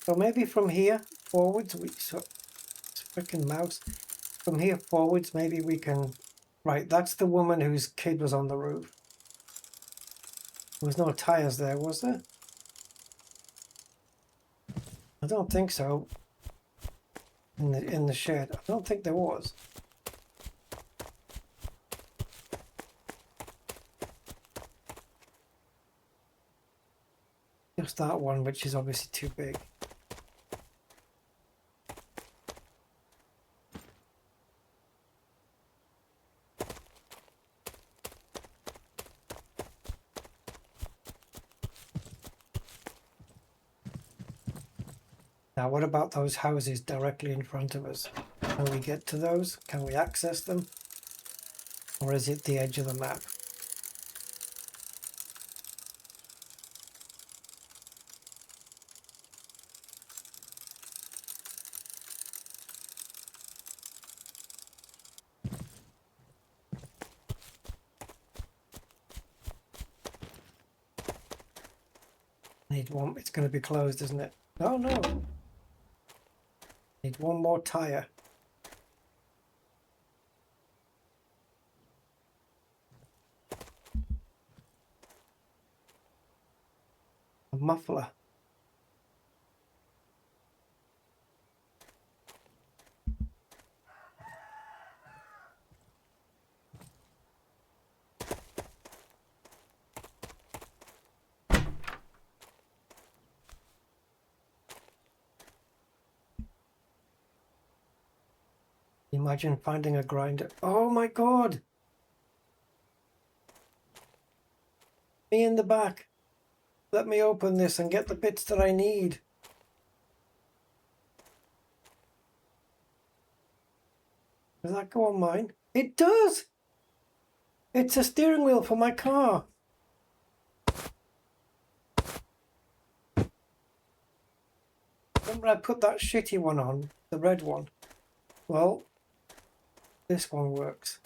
Speaker 1: So maybe from here forwards, freaking mouse. From here forwards, maybe we can. Right, that's the woman whose kid was on the roof. There was no tires there, was there? I don't think so. In the shed, I don't think there was. Just that one, which is obviously too big. Now, what about those houses directly in front of us? Can we get to those? Can we access them? Or is it the edge of the map? Need one. It's going to be closed, isn't it? Oh no. Need one more tire. A muffler. Imagine finding a grinder. Oh my god! Me in the back. Let me open this and get the bits that I need. Does that go on mine? It does! It's a steering wheel for my car. Remember I put that shitty one on, the red one? Well, this one works.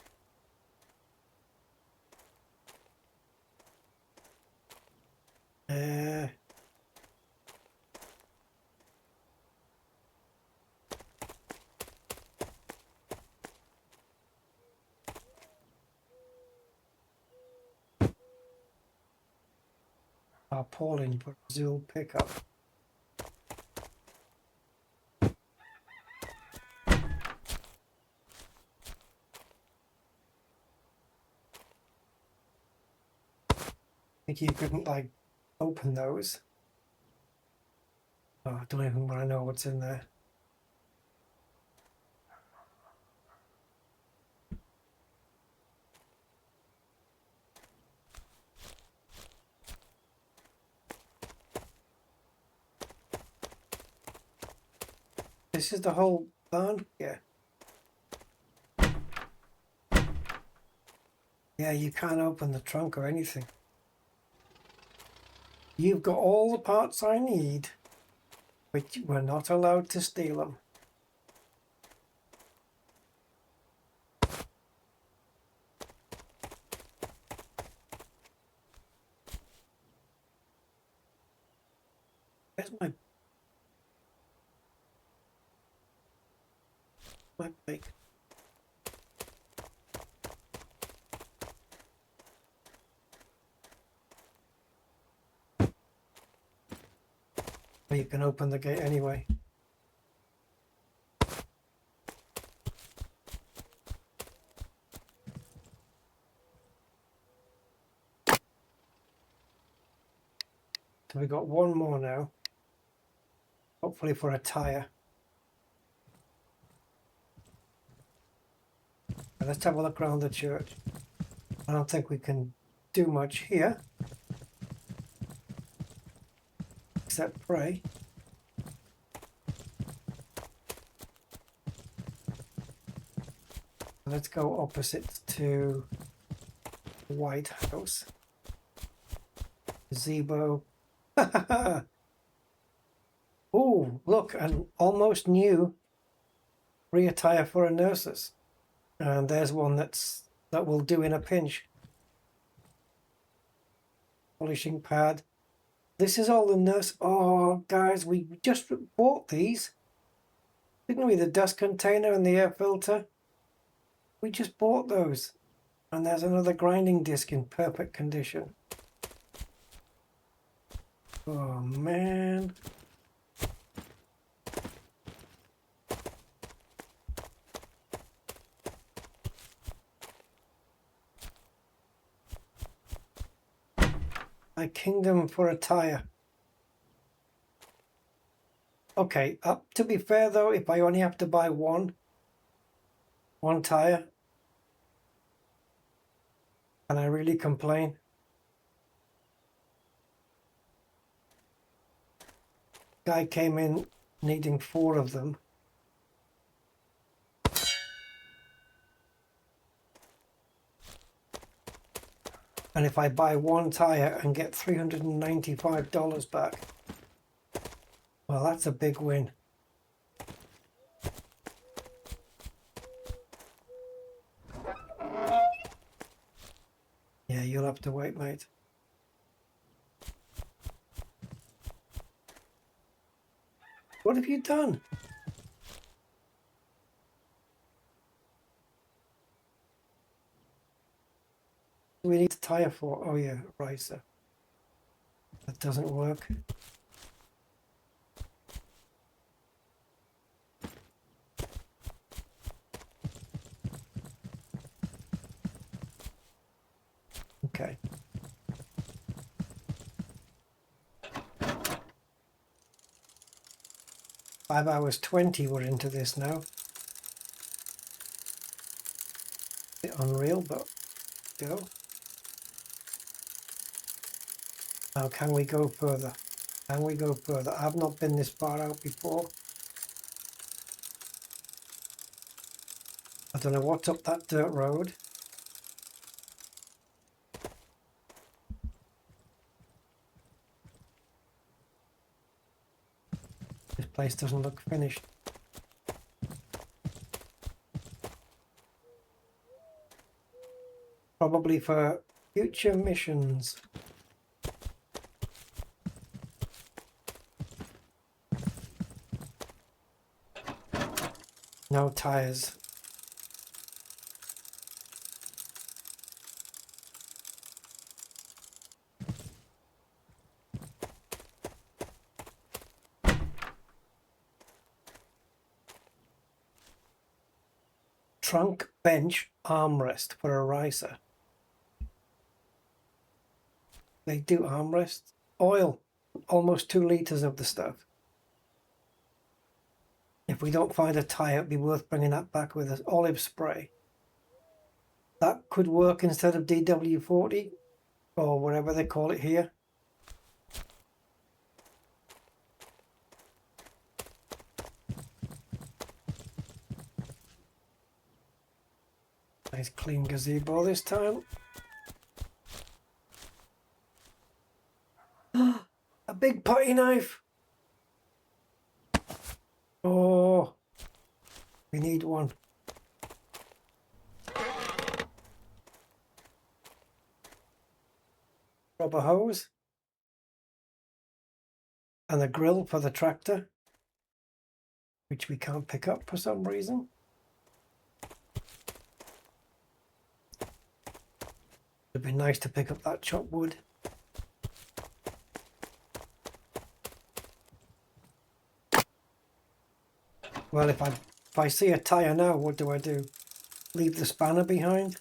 Speaker 1: Tarpaulin for Brazil pickup. I think you couldn't like open those. Oh, I don't even want to know what's in there. This is the whole barn here. Yeah, you can't open the trunk or anything. You've got all the parts I need, but we're not allowed to steal them. Where's my... my bike? Well, you can open the gate anyway. So we got one more now. Hopefully for a tyre. Let's have a look around the church. I don't think we can do much here. Except pray. Let's go opposite to the White House. Gazebo. Oh, look, an almost new rear tyre for a nurses. And there's one that will do in a pinch. Polishing pad. This is all the nurse. Oh, guys, we just bought these. Didn't we? The dust container and the air filter. We just bought those. And there's another grinding disc in perfect condition. Oh, man. My kingdom for a tyre. Okay, to be fair though, if I only have to buy one tyre, can I really complain? Guy came in needing 4 of them. And if I buy one tyre and get $395 back, well, that's a big win. Yeah, you'll have to wait, mate. What have you done? We need a tyre for. Oh yeah, Ryzen. That doesn't work. Okay. Five hours 20 we're into this now. Bit unreal, but go. Now can we go further? Can we go further? I've not been this far out before. I don't know what's up that dirt road. This place doesn't look finished. Probably for future missions. No tires. Trunk bench armrest for a riser. They do armrest. Oil. Almost 2 litres of the stuff. If we don't find a tyre, it'd be worth bringing that back with us. Olive spray. That could work instead of DW40 or whatever they call it here. Nice clean gazebo this time. A big putty knife. Oh, we need one. Rubber hose. And a grill for the tractor, which we can't pick up for some reason. It'd be nice to pick up that chopped wood. Well, if I see a tyre now, what do I do? Leave the spanner behind?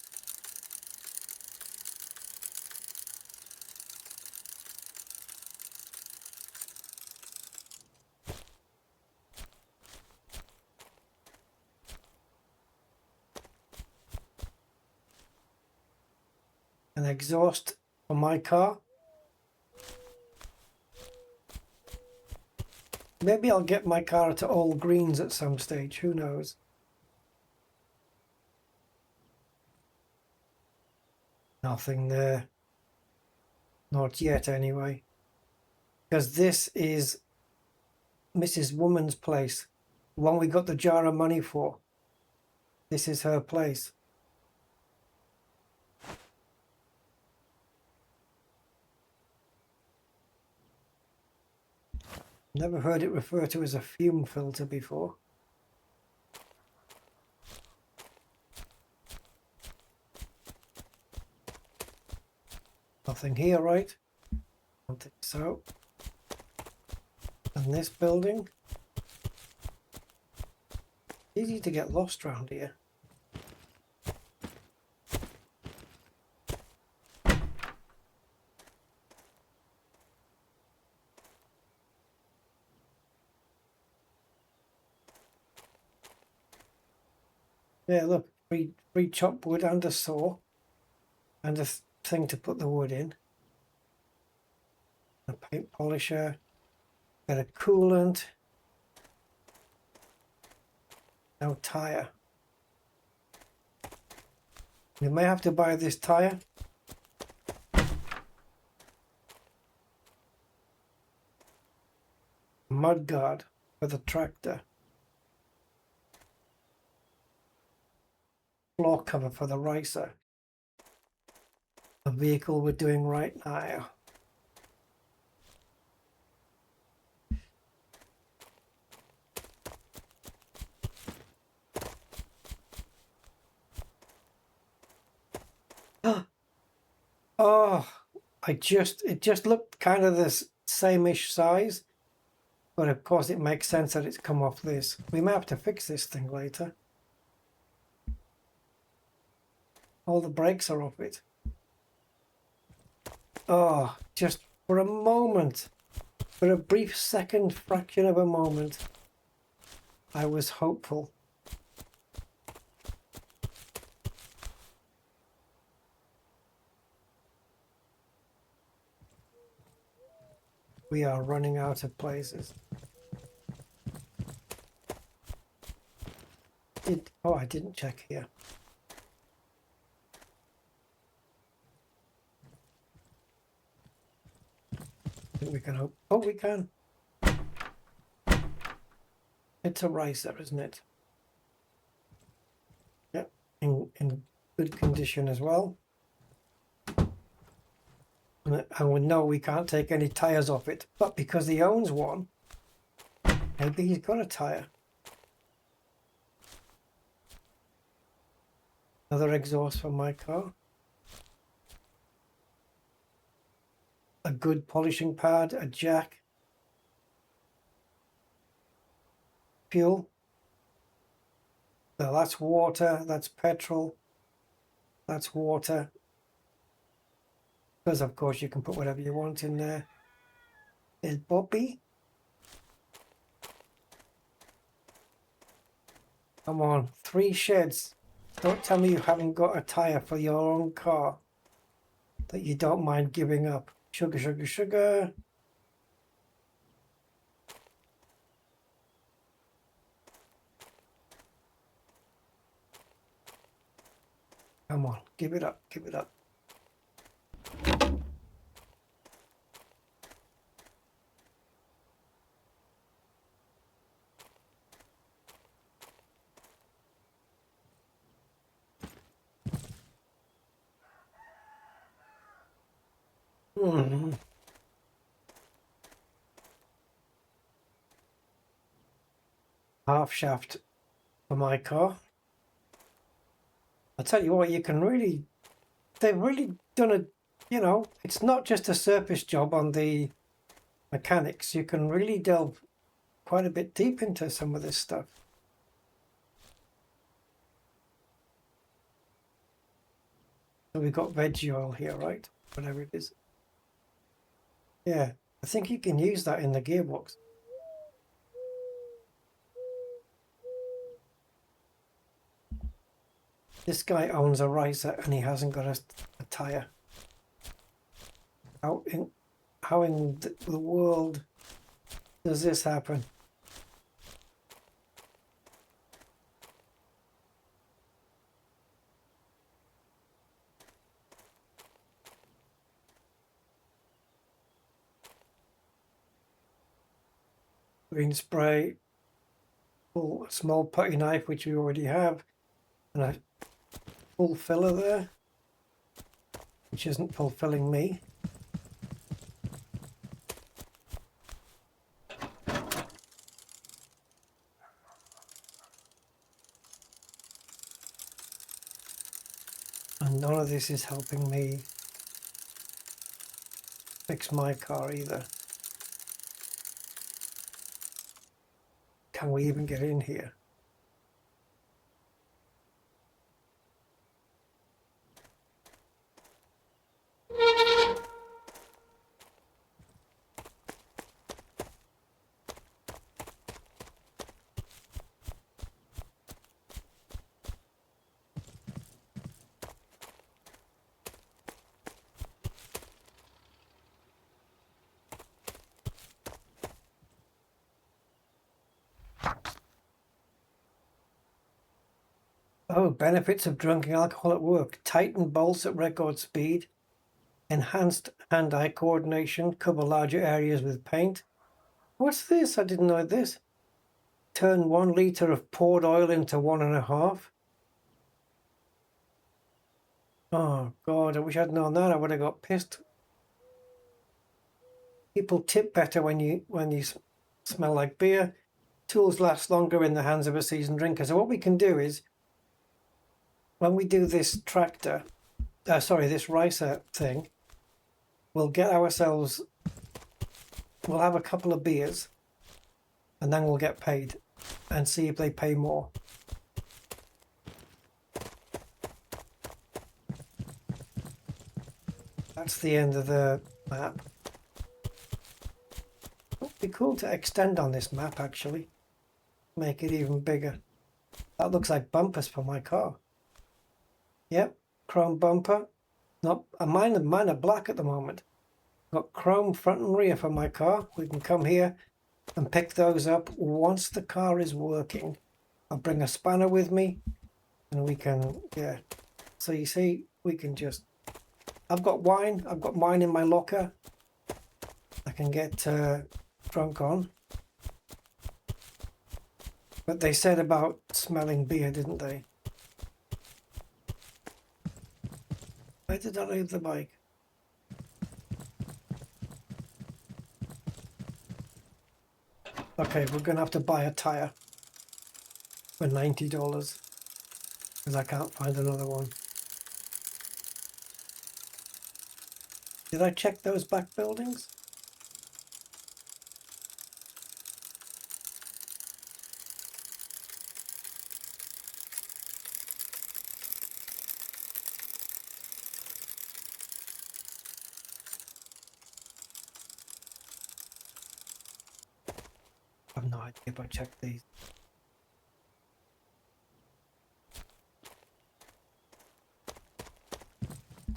Speaker 1: An exhaust for my car. Maybe I'll get my car to all greens at some stage, who knows? Nothing there. Not yet anyway. Because this is Mrs. Woman's place. The one we got the jar of money for. This is her place. Never heard it referred to as a fume filter before. Nothing here, right? Don't think so. And this building? Easy to get lost around here. Yeah, look, free chopped wood and a saw and a thing to put the wood in. A paint polisher, got a coolant, no tyre. We may have to buy this tyre. Mud guard for the tractor. Floor cover for the racer. The vehicle we're doing right now. Oh, it just looked kind of the same-ish size, but of course it makes sense that it's come off this. We may have to fix this thing later. All the brakes are off it. Oh, just for a moment, for a brief second fraction of a moment, I was hopeful. We are running out of places. Oh, I didn't check here. I think we can hope. Oh, we can. It's a racer, isn't it? Yep, in good condition as well. And we know we can't take any tyres off it, but because he owns one, maybe he's got a tyre. Another exhaust for my car. A good polishing pad, a jack. Fuel. So that's water, that's petrol, that's water. Because of course you can put whatever you want in there. There's Bobby. Come on, 3 sheds. Don't tell me you haven't got a tyre for your own car that you don't mind giving up. Sugar, sugar, sugar. Come on, give it up, give it up. Half shaft for my car. I'll tell you what, you can really they've really done a, you know, it's not just a surface job on the mechanics. You can really delve quite a bit deep into some of this stuff. So we've got veggie oil here, right? Whatever it is. Yeah, I think you can use that in the gearbox. This guy owns a riser and he hasn't got a tire. How in the world does this happen? Green spray, full small putty knife, which we already have, and a full filler there, which isn't fulfilling me. And none of this is helping me fix my car either. Can we even get in here? Oh, benefits of drinking alcohol at work. Tighten bolts at record speed. Enhanced hand-eye coordination. Cover larger areas with paint. What's this? I didn't know this. Turn 1 litre of poured oil into 1.5. Oh, God, I wish I'd known that. I would have got pissed. People tip better when you smell like beer. Tools last longer in the hands of a seasoned drinker. So what we can do is, when we do this tractor, this ricer thing, we'll get ourselves, we'll have a couple of beers and then we'll get paid and see if they pay more. That's the end of the map. It'd be cool to extend on this map actually. Make it even bigger. That looks like bumpers for my car. Yep, chrome bumper. Not mine are black at the moment. Got chrome front and rear for my car. We can come here and pick those up once the car is working. I'll bring a spanner with me and we can, yeah. So you see, we can just, I've got wine in my locker. I can get drunk on. But they said about smelling beer, didn't they? Where did I leave the bike? Okay, we're going to have to buy a tire for $90 because I can't find another one. Did I check those back buildings? I have no idea if I checked these.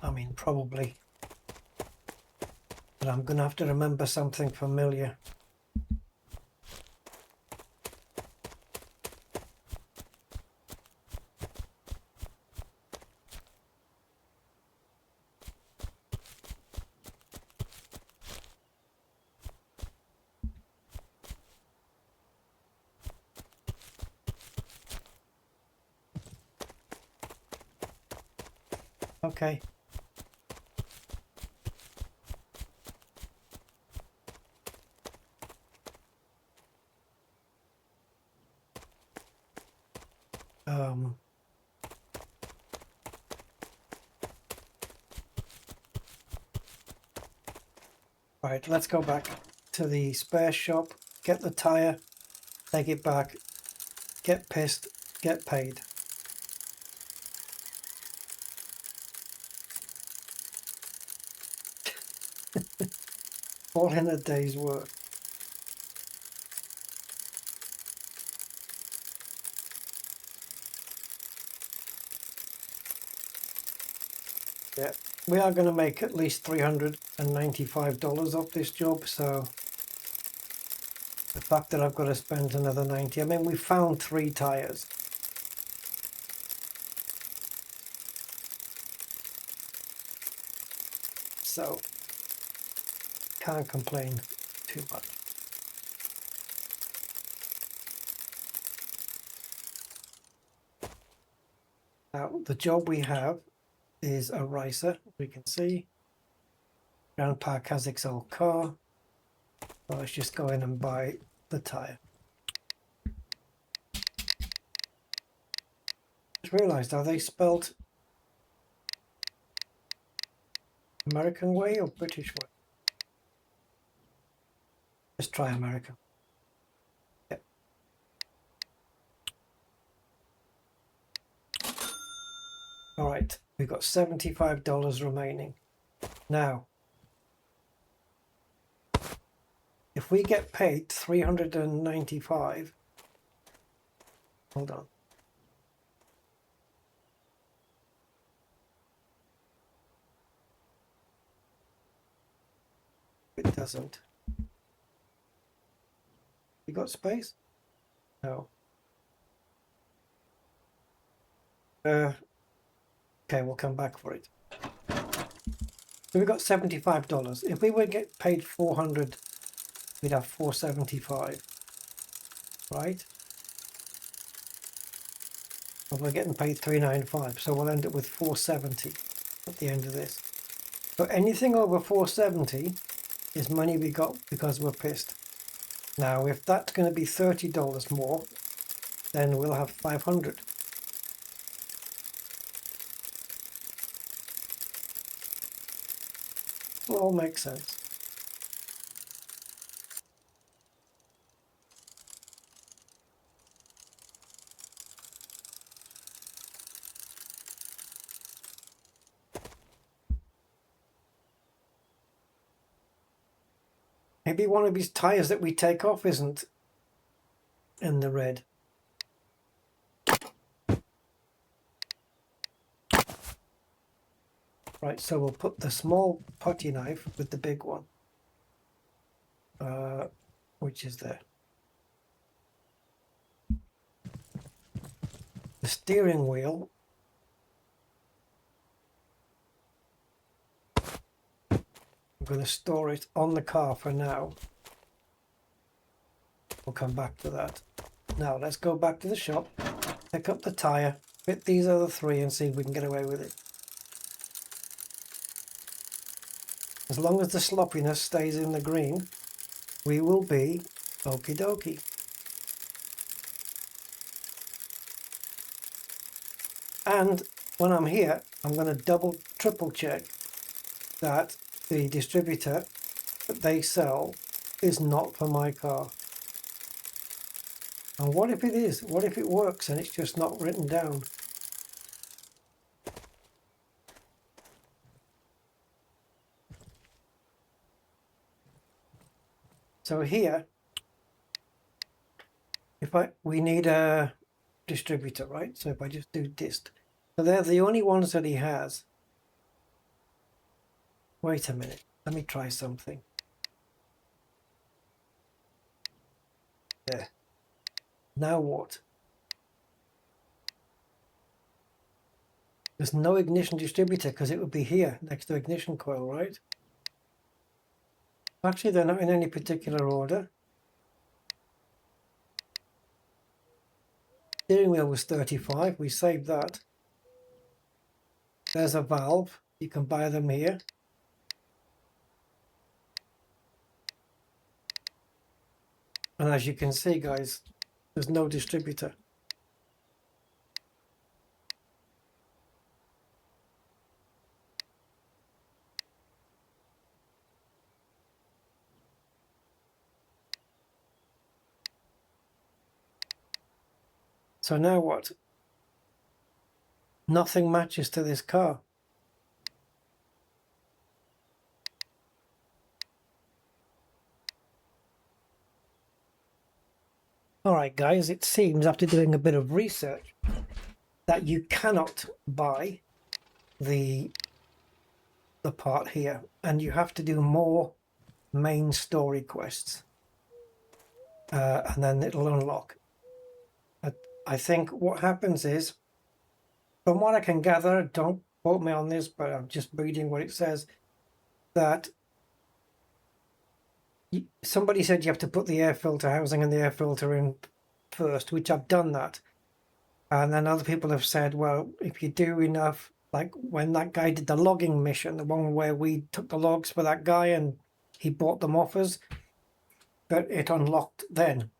Speaker 1: I mean, probably. But I'm going to have to remember something familiar. Okay. Right, let's go back to the spare shop, get the tire, take it back, get pissed, get paid. All in a day's work. Yeah, we are going to make at least $395 off this job, so the fact that I've got to spend another 90, I mean, we found 3 tires. So, can't complain too much. Now, the job we have is a ricer, we can see. Grandpa Kazak's old car. So let's just go in and buy the tire. Just realised, are they spelt American way or British way? Let's try American. Yep. All right, we've got $75 remaining. Now, if we get paid 395, hold on. It doesn't. You got space? No. Okay, we'll come back for it. So we got $75. If we would get paid 400, we'd have 475, right? Well, we're getting paid 395, so we'll end up with 470 at the end of this. So anything over 470 is money we got because we're pissed. Now, if that's going to be $30 more, then we'll have 500. It all makes sense. Maybe one of these tires that we take off isn't in the red. Right, so we'll put the small putty knife with the big one, which is there. The steering wheel, I'm going to store it on the car for now. We'll come back to that. Now let's go back to the shop, pick up the tire, fit these other 3 and see if we can get away with it. As long as the sloppiness stays in the green, we will be okie dokie. And when I'm here, I'm going to double, triple check that the distributor that they sell is not for my car. And what if it is? What if it works and it's just not written down? So here, we need a distributor, right? So if I just do dist, so they're the only ones that he has. Wait a minute, let me try something. There. Now what? There's no ignition distributor because it would be here next to ignition coil, right? Actually, they're not in any particular order. Steering wheel was 35, we saved that. There's a valve, you can buy them here. And as you can see, guys, there's no distributor. So now what? Nothing matches to this car. Alright guys, it seems after doing a bit of research that you cannot buy the part here, and you have to do more main story quests, and then it'll unlock. I think what happens is, from what I can gather, don't quote me on this, but I'm just reading what it says, that somebody said you have to put the air filter housing and the air filter in first, which I've done that. And then other people have said, well, if you do enough, like when that guy did the logging mission, the one where we took the logs for that guy and he bought them off us, but it unlocked then.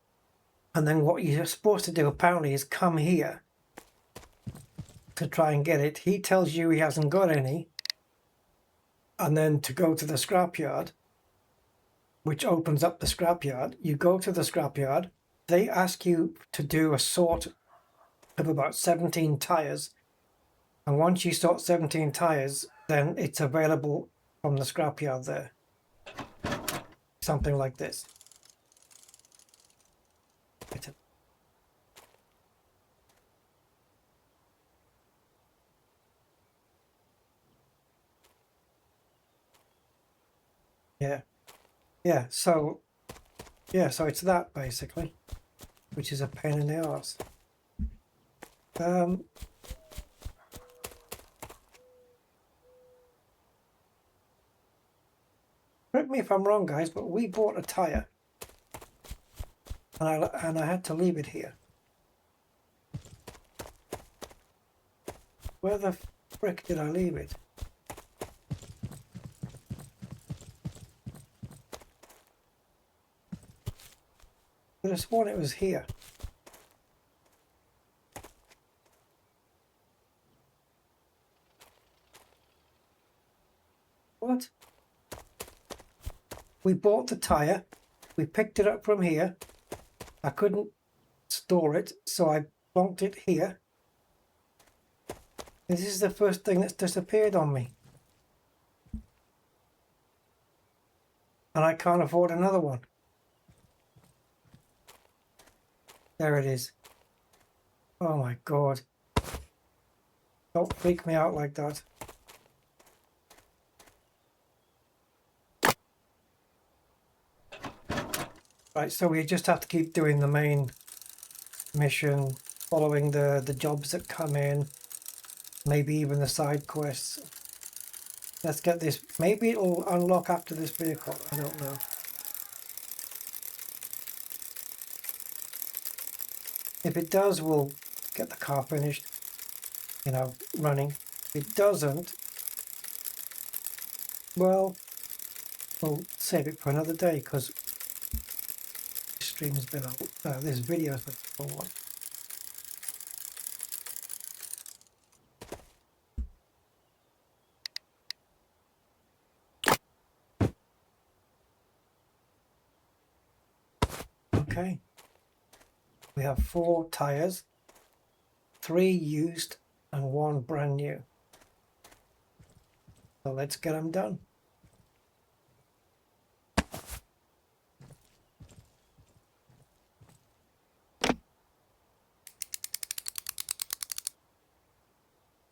Speaker 1: And then what you're supposed to do apparently is come here to try and get it. He tells you he hasn't got any, and then to go to the scrapyard, which opens up the scrapyard. You go to the scrapyard, they ask you to do a sort of about 17 tires, and once you sort 17 tires, then it's available from the scrapyard there. Something like this. Yeah, so it's that basically, which is a pain in the arse. Correct me if I'm wrong, guys, but we bought a tire, and I had to leave it here. Where the frick did I leave it? I could have sworn it was here. What? We bought the tire, we picked it up from here. I couldn't store it, so I plonked it here. This is the first thing that's disappeared on me. And I can't afford another one. There it is. Oh my god. Don't freak me out like that. Right, so we just have to keep doing the main mission, following the jobs that come in, maybe even the side quests. Let's get this. Maybe it'll unlock after this vehicle. I don't know. If it does, we'll get the car finished, you know, running. If it doesn't, well, we'll save it for another day, because this stream's been this video's been a long one. Okay. We have 4 tires, 3 used and 1 brand new. So let's get them done.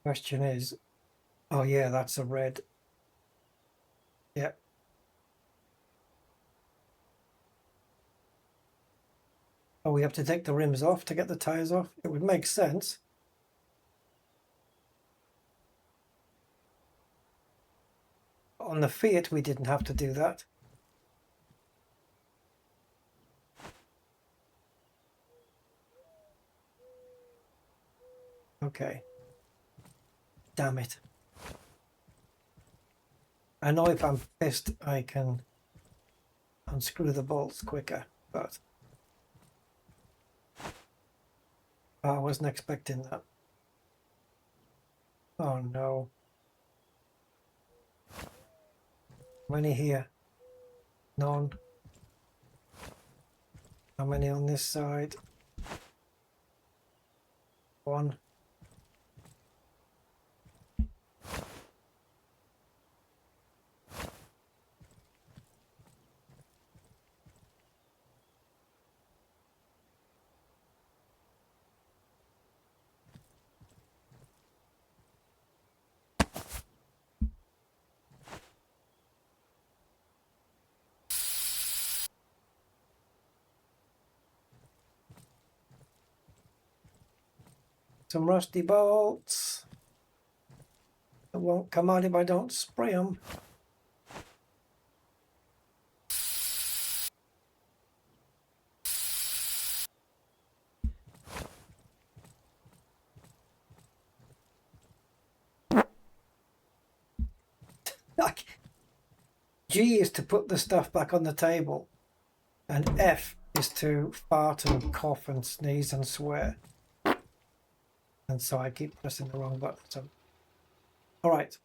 Speaker 1: Question is, oh yeah, that's a red. Yeah. Oh, we have to take the rims off to get the tires off? It would make sense. On the Fiat, we didn't have to do that. Okay. Damn it. I know if I'm pissed, I can unscrew the bolts quicker, but I wasn't expecting that. Oh no. How many here? None. How many on this side? one. Some rusty bolts that won't come out if I don't spray them. Like, G is to put the stuff back on the table, and F is to fart and cough and sneeze and swear. And so I keep pressing the wrong button. So, all right.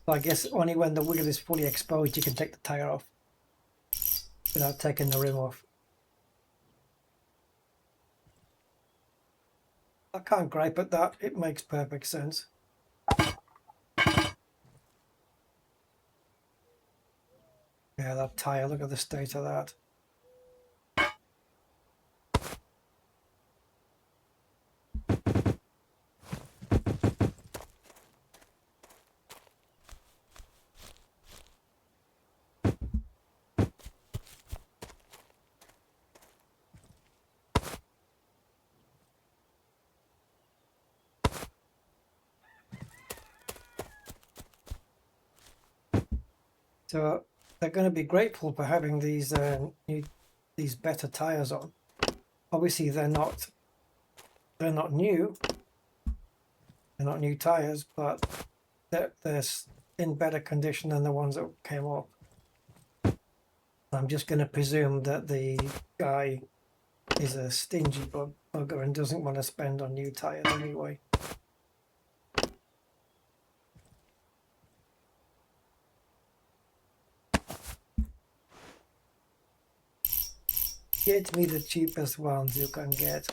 Speaker 1: I guess only when the wheel is fully exposed you can take the tire off without taking the rim off. I can't gripe at that, it makes perfect sense. Yeah, that tire, look at the state of that. So they're going to be grateful for having these these better tires on. Obviously, they're not new. They're not new tires, but they're in better condition than the ones that came off. I'm just going to presume that the guy is a stingy bugger and doesn't want to spend on new tires anyway. Get me the cheapest ones you can get.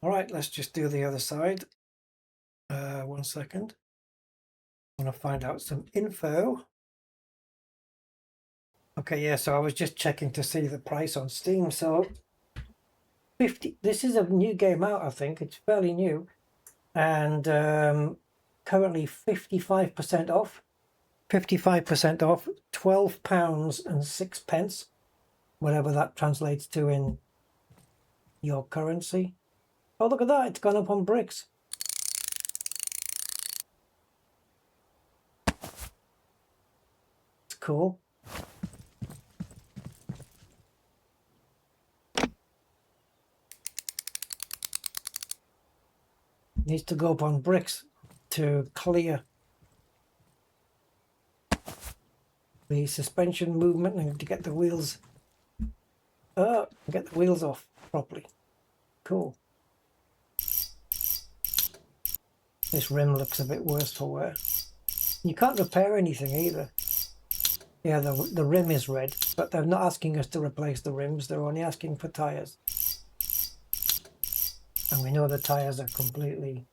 Speaker 1: All right, let's just do the other side. 1 second. I want to find out some info. Okay, yeah, so I was just checking to see the price on Steam. So 50, this is a new game out, I think. It's fairly new. And currently 55% off. 55% off, £12.06, whatever that translates to in your currency. Oh, look at that, it's gone up on bricks. It's cool. Needs to go up on bricks to clear the suspension movement and to get the wheels off properly. Cool. This rim looks a bit worse for wear. You can't repair anything either. Yeah, the rim is red, but they're not asking us to replace the rims, they're only asking for tires. And we know the tires are completely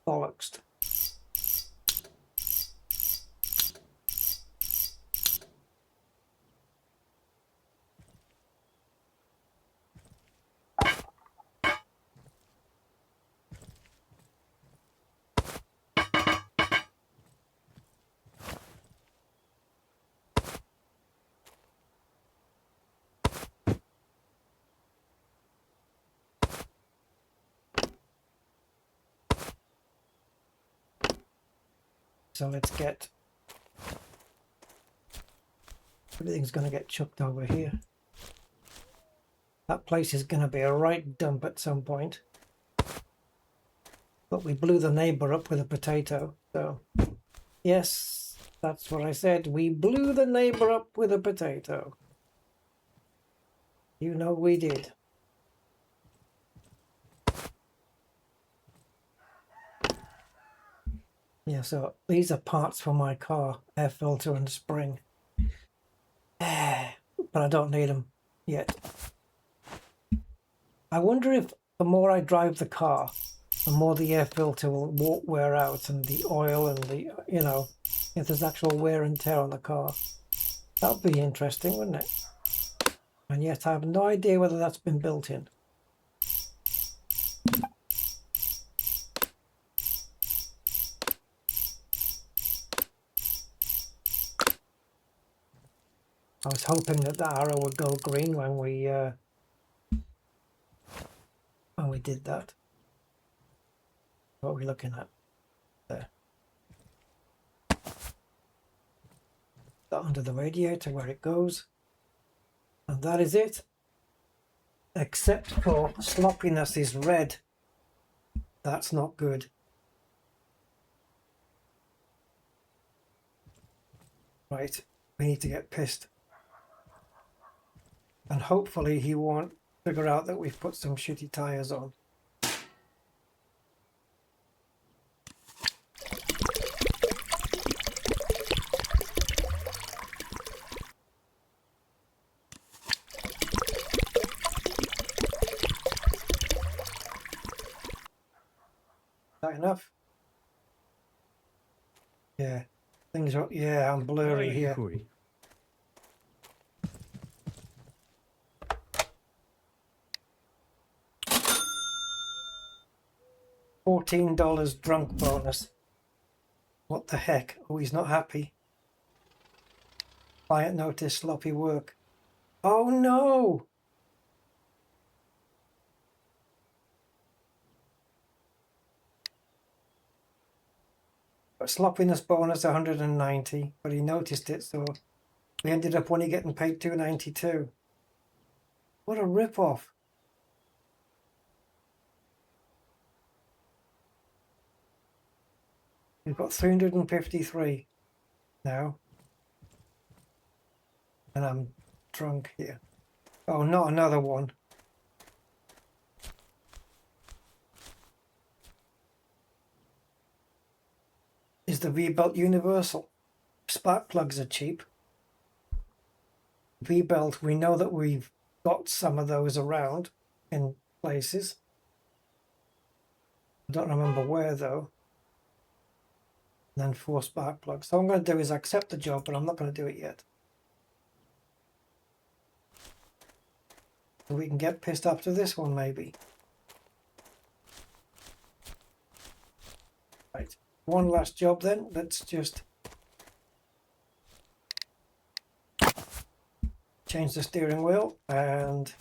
Speaker 1: bollocks. So let's get... Everything's going to get chucked over here. That place is going to be a right dump at some point. But we blew the neighbour up with a potato, so... Yes, that's what I said. We blew the neighbour up with a potato. You know we did. Yeah, so these are parts for my car. Air filter and spring. But I don't need them yet. I wonder if the more I drive the car, the more the air filter will wear out, and the oil and the, you know, if there's actual wear and tear on the car. That would be interesting, wouldn't it? And yet I have no idea whether that's been built in. I was hoping that the arrow would go green when we did that. What are we looking at? There. That under the radiator where it goes. And that is it. Except for sloppiness is red. That's not good. Right, we need to get pissed. And hopefully he won't figure out that we've put some shitty tyres on. Is that enough? Yeah. Things are, yeah, I'm blurry here. $14 drunk bonus. What the heck? Oh, he's not happy. Client notice sloppy work. Oh no! A sloppiness bonus 190, but he noticed it, so we ended up only getting paid 292. What a rip-off. We've got 353 now. And I'm drunk here. Oh, not another one. Is the V-belt universal? Spark plugs are cheap. V-belt, we know that we've got some of those around in places. I don't remember where though. And then 4 spark plugs. So what I'm going to do is accept the job, but I'm not going to do it yet. So we can get pissed after this one maybe. Right. One last job then. Let's just change the steering wheel and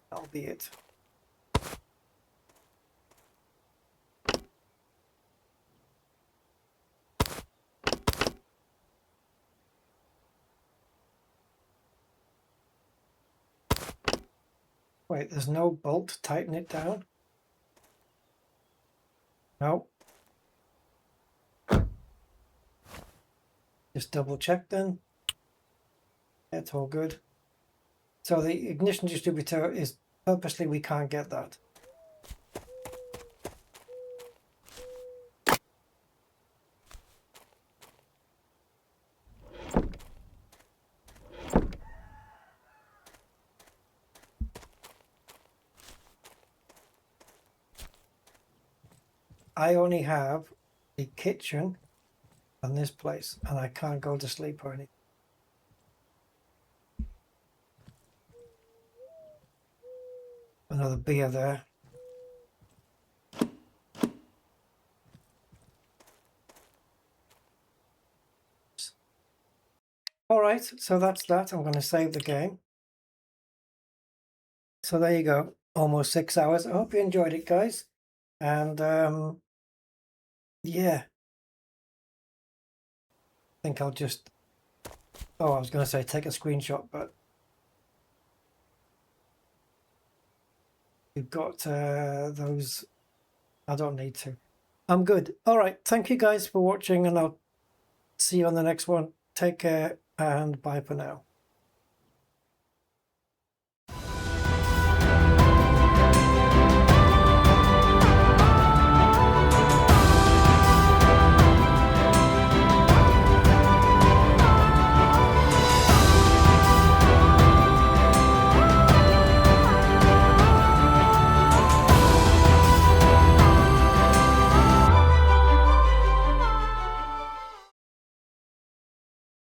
Speaker 1: that'll be it. Wait, there's no bolt to tighten it down? No. Just double check then. It's all good. So the ignition distributor is purposely, we can't get that. I only have a kitchen and this place, and I can't go to sleep or anything. Another beer there. All right, so that's that. I'm going to save the game. So there you go. Almost 6 hours. I hope you enjoyed it, guys. And yeah. I think I'll just... Oh, I was going to say take a screenshot, but you've got those... I don't need to. I'm good. All right. Thank you guys for watching, and I'll see you on the next one. Take care and bye for now.